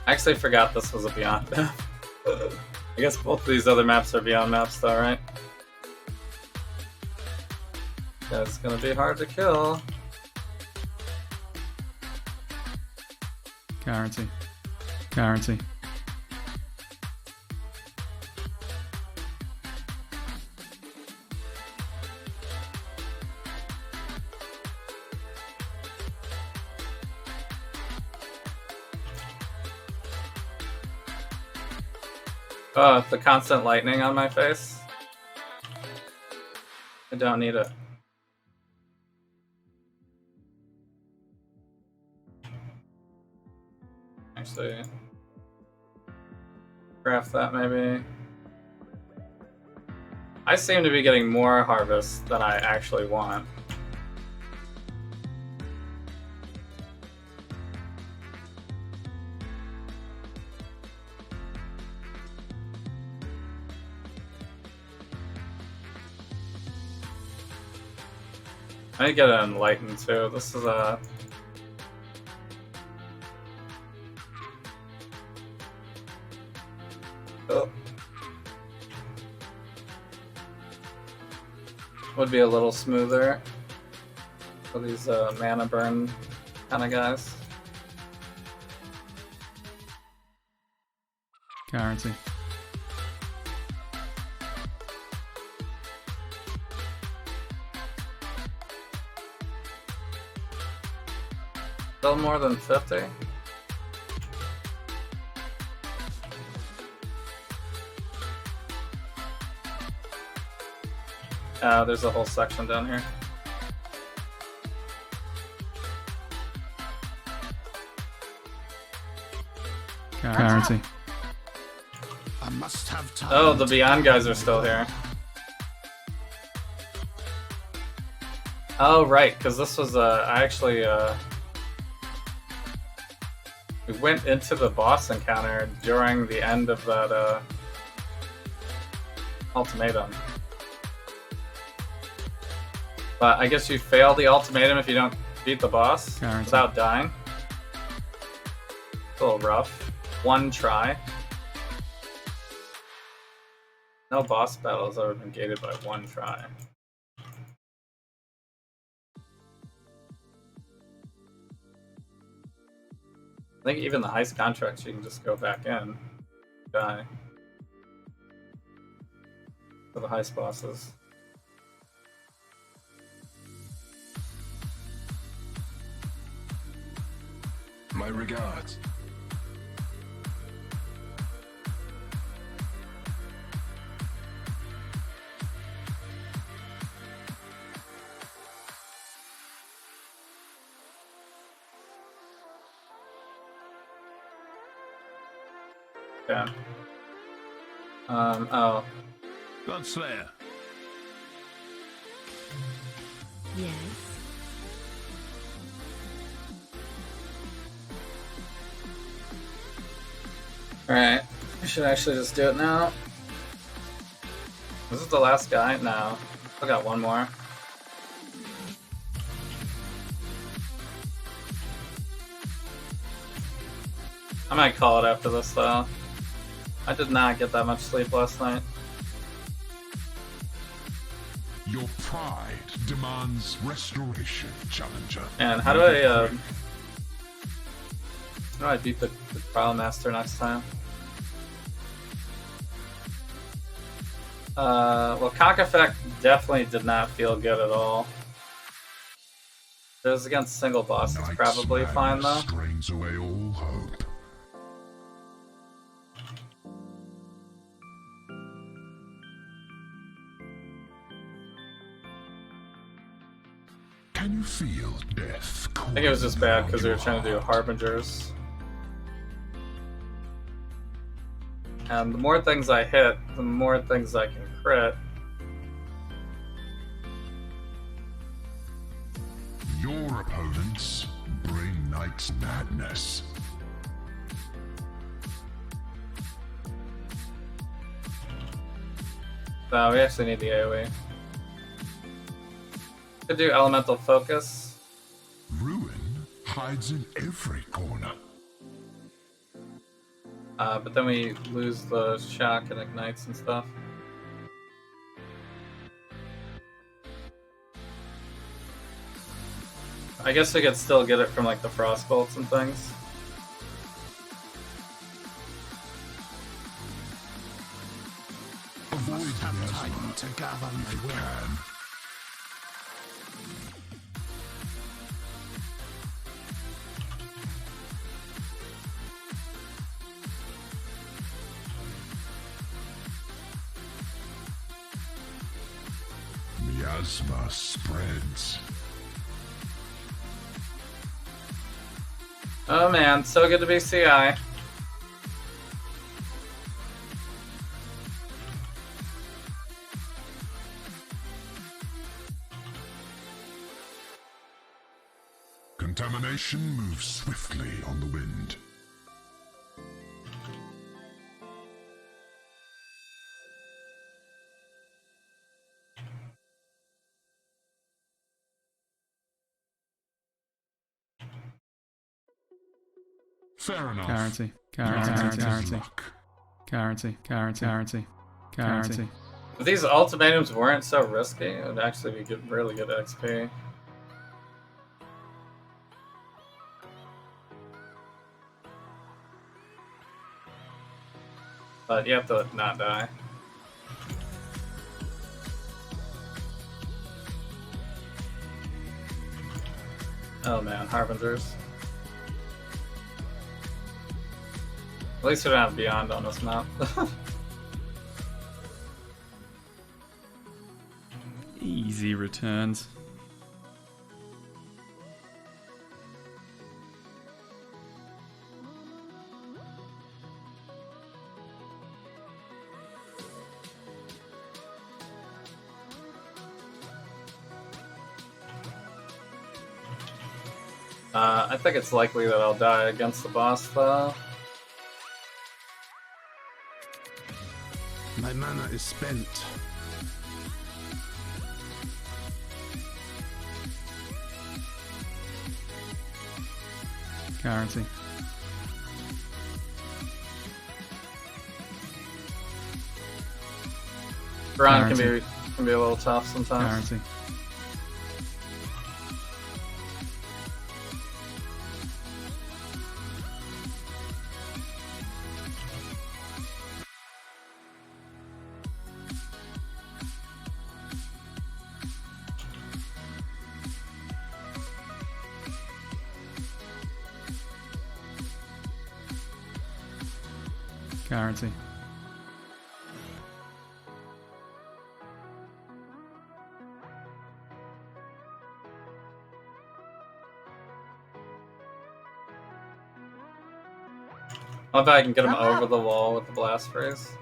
I actually forgot this was a Beyond map. I guess both of these other maps are Beyond maps though, right? That's gonna be hard to kill. Guarantee. Guarantee. Oh, the constant lightning on my face. I don't need it. Actually, craft that maybe. I seem to be getting more harvest than I actually want. I need to get an enlightened too. This is a would be a little smoother for these mana burn kind of guys. Guarantee. Still more than 50? There's a whole section down here. Guarantee. I must have time. Oh, the Beyond guys are still here. Oh, right, because this was I actually we went into the boss encounter during the end of that ultimatum. But I guess you fail the ultimatum if you don't beat the boss without dying. It's a little rough. One try. No boss battle has ever been gated by one try. I think even the heist contracts you can just go back in. Die. For the heist bosses. My regards. Yeah. Oh. Godslayer. Yes. Alright. I should actually just do it now. Is this the last guy? No. I got one more. I might call it after this though. I did not get that much sleep last night. Your pride demands restoration, Challenger. And how do I beat the Trial Master next time? Well, CoC effect definitely did not feel good at all. If it was against single boss, it's probably fine though. Strains away all hope. Can you feel death? I think it was just bad because we were trying to do Harbingers. And the more things I hit, the more things I can crit. Your opponents bring Knight's madness. No, we actually need the AoE. Could do Elemental Focus. Ruin hides in every corner. But then we lose the shock and ignites and stuff. I guess we could still get it from like the frost bolts and things. I must have time to gather my will. Miasma spreads. Oh man, so good to be CI. Contamination moves swiftly on the wind. Fair enough. Guarantee. If these ultimatums weren't so risky, it would actually be good, really good XP. But you have to not die. Oh man, Harbingers. At least we don't have Beyond on this map. Easy returns. I think it's likely that I'll die against the boss though. My mana is spent. Guarantee. Braun can be a little tough sometimes. Guarantee. Guarantee. I'll bet I can get him over the wall with the blast phrase.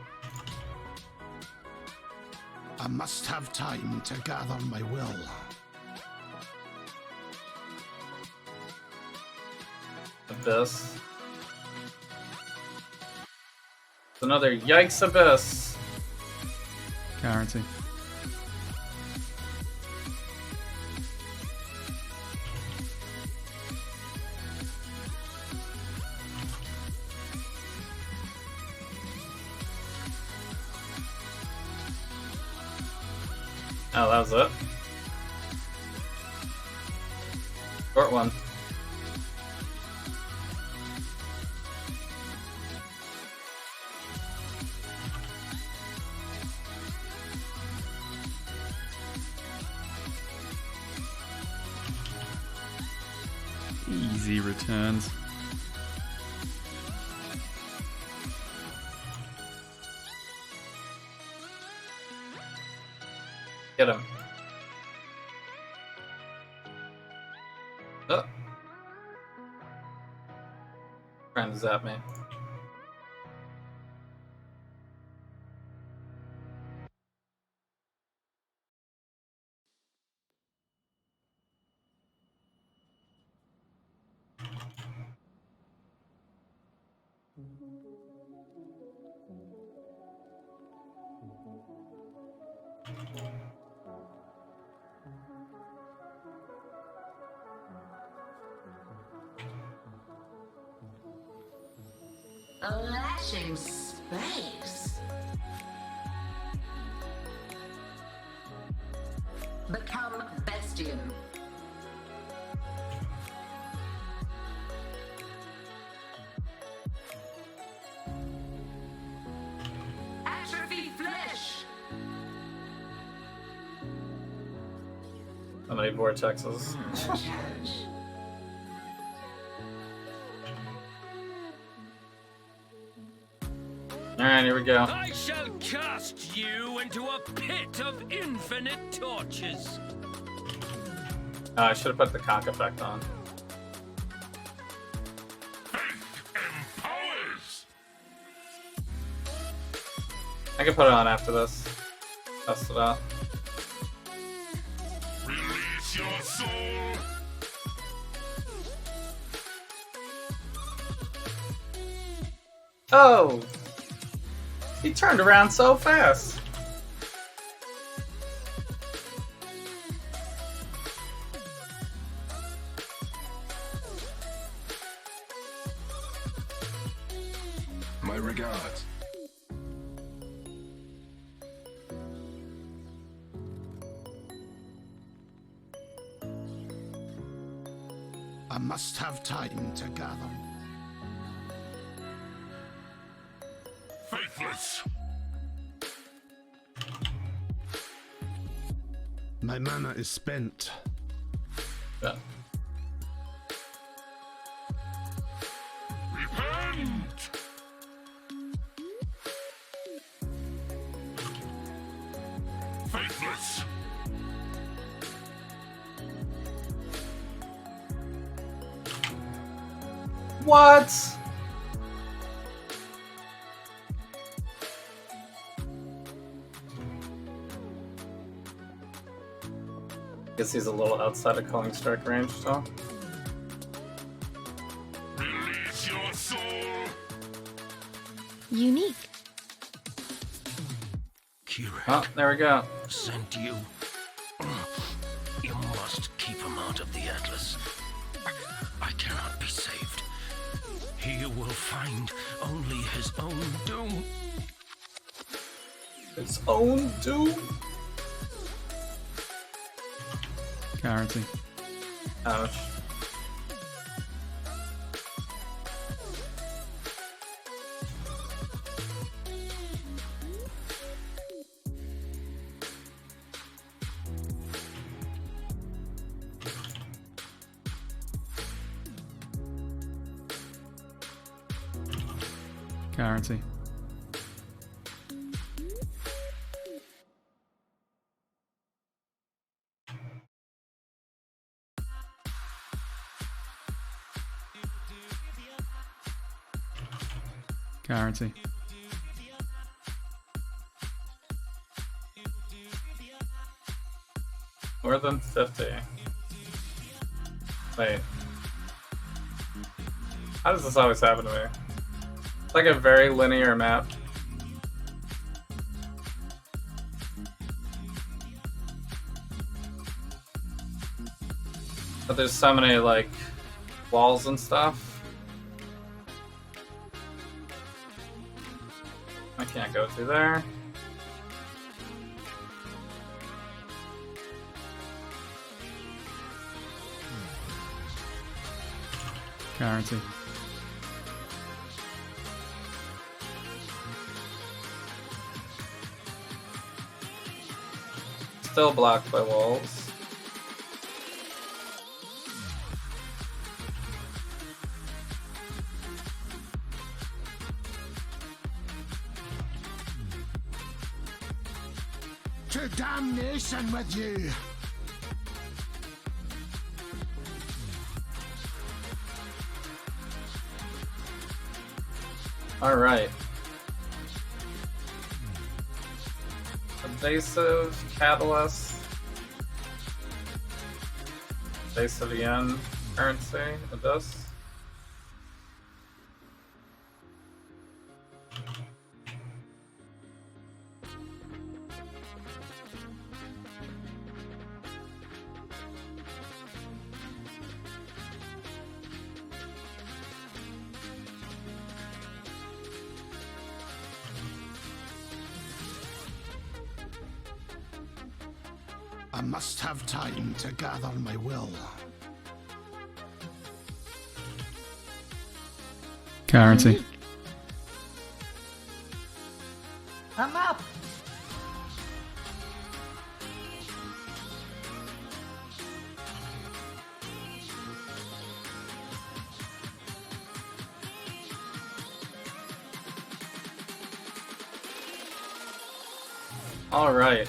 I must have time to gather my will. Abyss. It's another Yikes Abyss. Guarantee. Oh, that was it. Short one. Easy returns. Get him. Oh. Trying to zap me. A lashing space. Become bestian. Atrophy flesh. How many vortexes? Alright, here we go. I shall cast you into a pit of infinite torches. I should have put the CoC effect on. I can put it on after this. Test it out. Release your soul. Oh! He turned around so fast. My regards. I must have time to gather. Faithless. My mana is spent. Yeah. Repent. Faithless. What? Guess he's a little outside of calling strike range, so. Release your soul. Unique. Oh, there we go. Sent you. You must keep him out of the Atlas. I cannot be saved. He will find only his own doom. His own doom? Guarantee. Ouch. Guarantee. Guarantee. More than 50. Wait. How does this always happen to me? It's like a very linear map. But there's so many, like, walls and stuff. I can't go through there. Guarantee. Still blocked by walls. To damnation with you! Alright. Evasive, Catalyst. Evasive yen currency with this. I must have time to gather my will. Guarantee. I'm up. All right.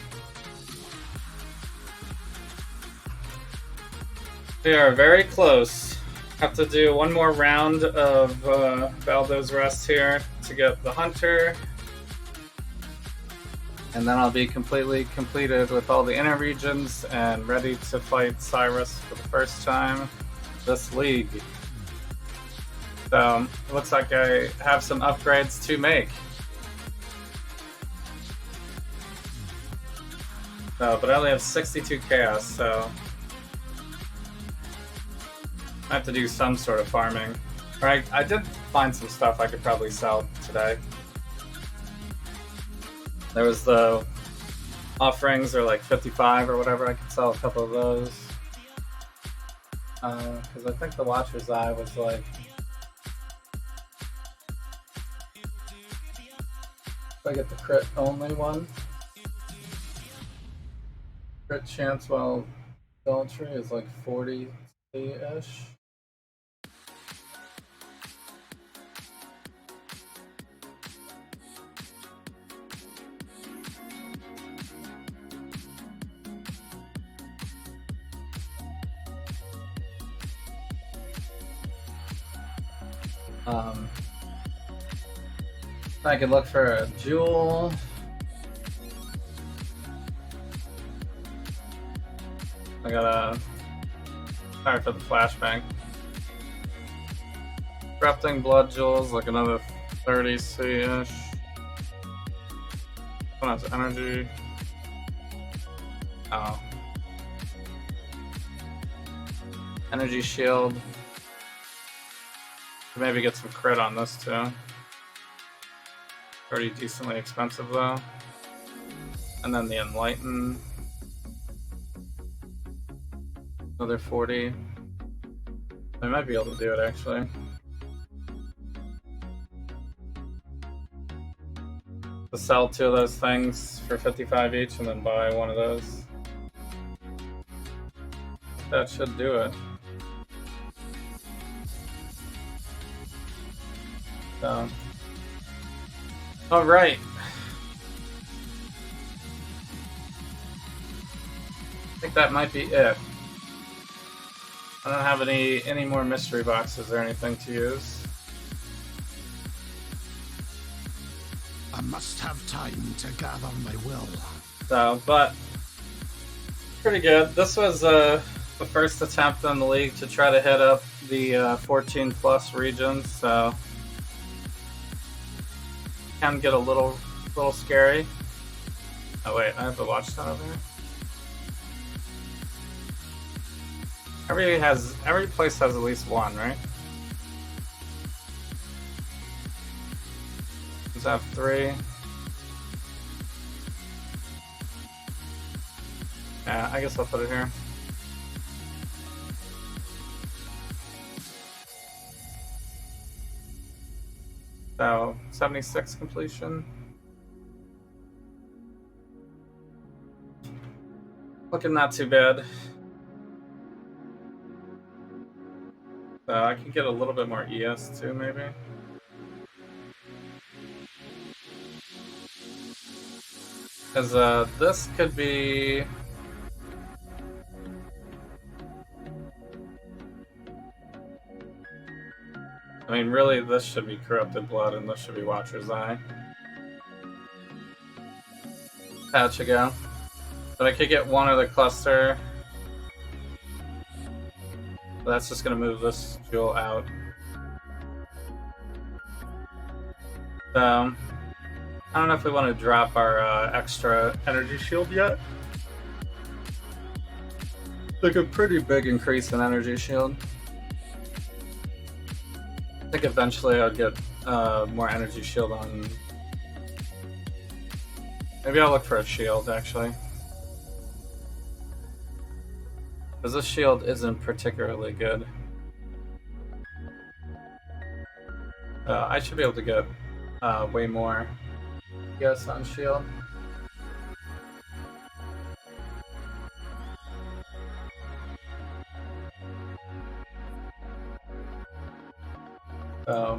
We are very close. Have to do one more round of Baldo's Rest here to get the Hunter. And then I'll be completely completed with all the inner regions and ready to fight Cyrus for the first time this league. So, it looks like I have some upgrades to make. So, but I only have 62 chaos, so I have to do some sort of farming. Alright, I did find some stuff I could probably sell today. There was the offerings, or like 55 or whatever. I could sell a couple of those. Because I think the Watcher's Eye was like... if I get the crit only one. Crit chance while Adultery is like 40-ish. I could look for a jewel. I got a... sorry for the flashbang. Corrupting blood jewels, like another 30C-ish. What else? Energy. Oh. Energy shield. Maybe get some crit on this too. Pretty decently expensive though. And then the Enlighten. Another 40. I might be able to do it actually. To sell 2 of those things for 55 each and then buy one of those. That should do it. So. Alright. I think that might be it. I don't have any more mystery boxes or anything to use. must have time to gather my will. So, but pretty good. This was the first attempt in the league to try to hit up the 14 plus regions, so can get a little scary. Oh wait, I have the watch down over here. Every place has at least one, right? Does have 3? Yeah, I guess I'll put it here. So 76 completion. Looking not too bad. So I can get a little bit more ES too, maybe. Because this could be... I mean, really, this should be Corrupted Blood and this should be Watcher's Eye. Patch ago. But I could get one of the cluster. But that's just going to move this jewel out. So, I don't know if we want to drop our extra energy shield yet. Like a pretty big increase in energy shield. I think eventually I'll get more energy shield on. Maybe I'll look for a shield actually. Because this shield isn't particularly good. I should be able to get way more ES on shield.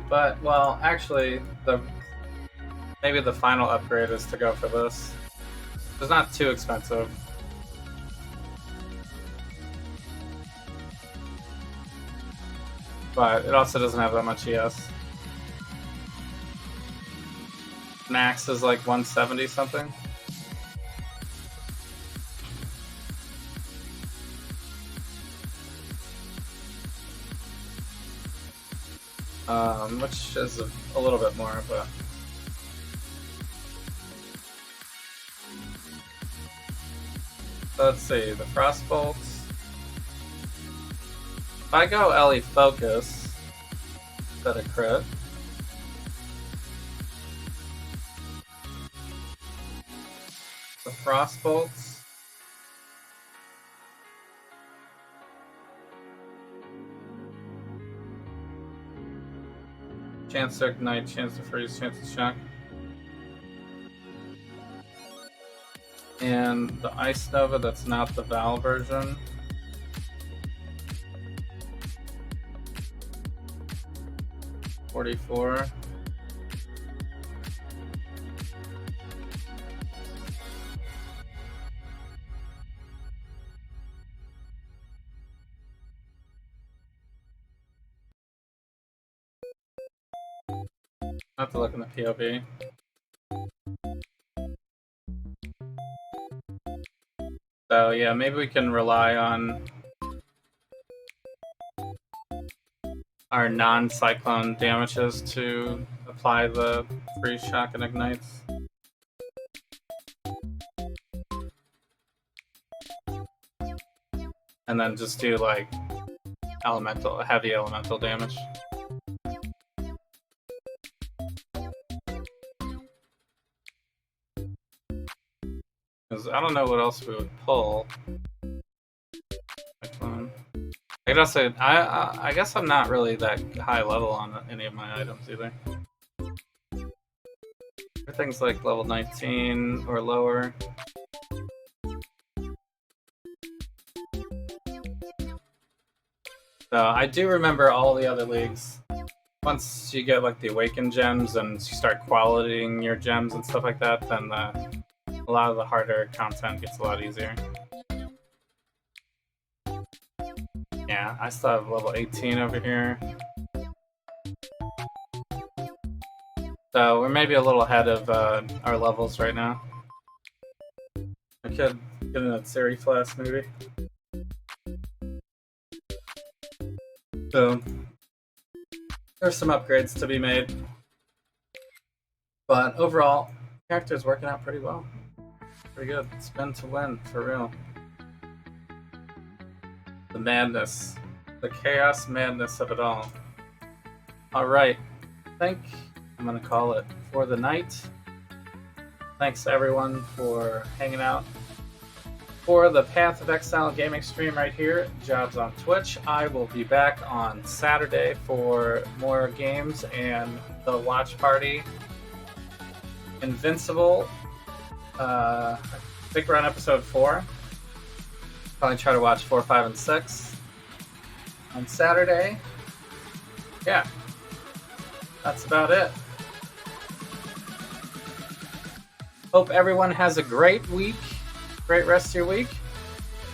But well, actually, maybe the final upgrade is to go for this. It's not too expensive. But it also doesn't have that much ES. Max is like 170 something. Which is a little bit more, but let's see, the Frost Bolts. If I go LE Focus, is that a crit? The Frost Bolts. Chance to ignite, chance to freeze, chance to shock. And the Ice Nova, that's not the Val version. $44. I have to look in the POV. So yeah, maybe we can rely on our non-cyclone damages to apply the freeze, shock, and ignites. And then just do like heavy elemental damage. Because I don't know what else we would pull. I gotta say, I guess I'm not really that high level on any of my items either. Everything's like level 19 or lower. So I do remember all the other leagues. Once you get like the Awakened gems and you start qualitying your gems and stuff like that, then a lot of the harder content gets a lot easier. Yeah, I still have level 18 over here. So we're maybe a little ahead of our levels right now. I could get in a Siri class maybe. So there's some upgrades to be made. But overall, character's working out pretty well. Pretty good. Spin to win, for real. The madness. The chaos madness of it all. Alright. I think I'm going to call it for the night. Thanks everyone for hanging out for the Path of Exile gaming stream right here. Jobs on Twitch. I will be back on Saturday for more games and the watch party. Invincible. I think we're on episode 4. Probably try to watch 4, 5, and 6 on Saturday. Yeah. That's about it. Hope everyone has a great week. Great rest of your week.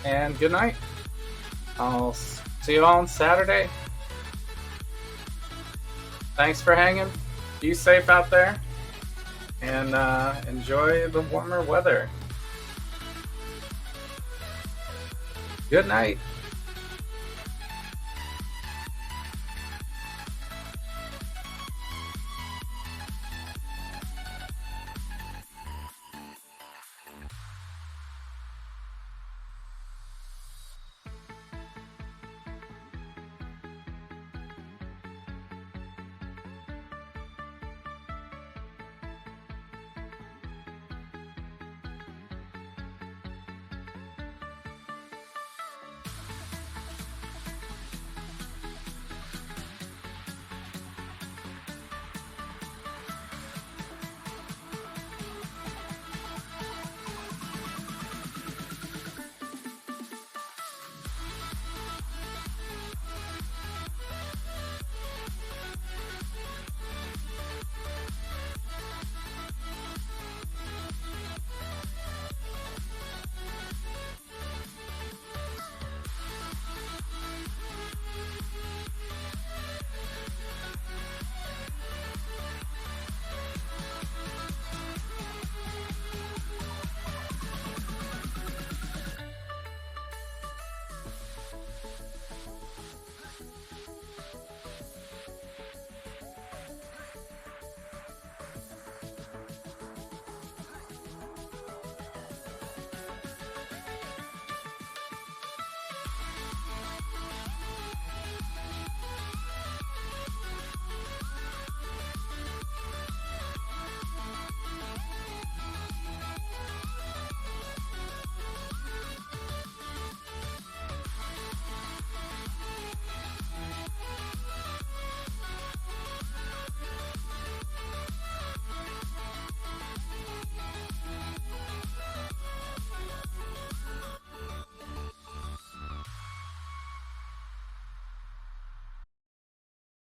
And good night. I'll see you all on Saturday. Thanks for hanging. Be safe out there. And enjoy the warmer weather. Good night.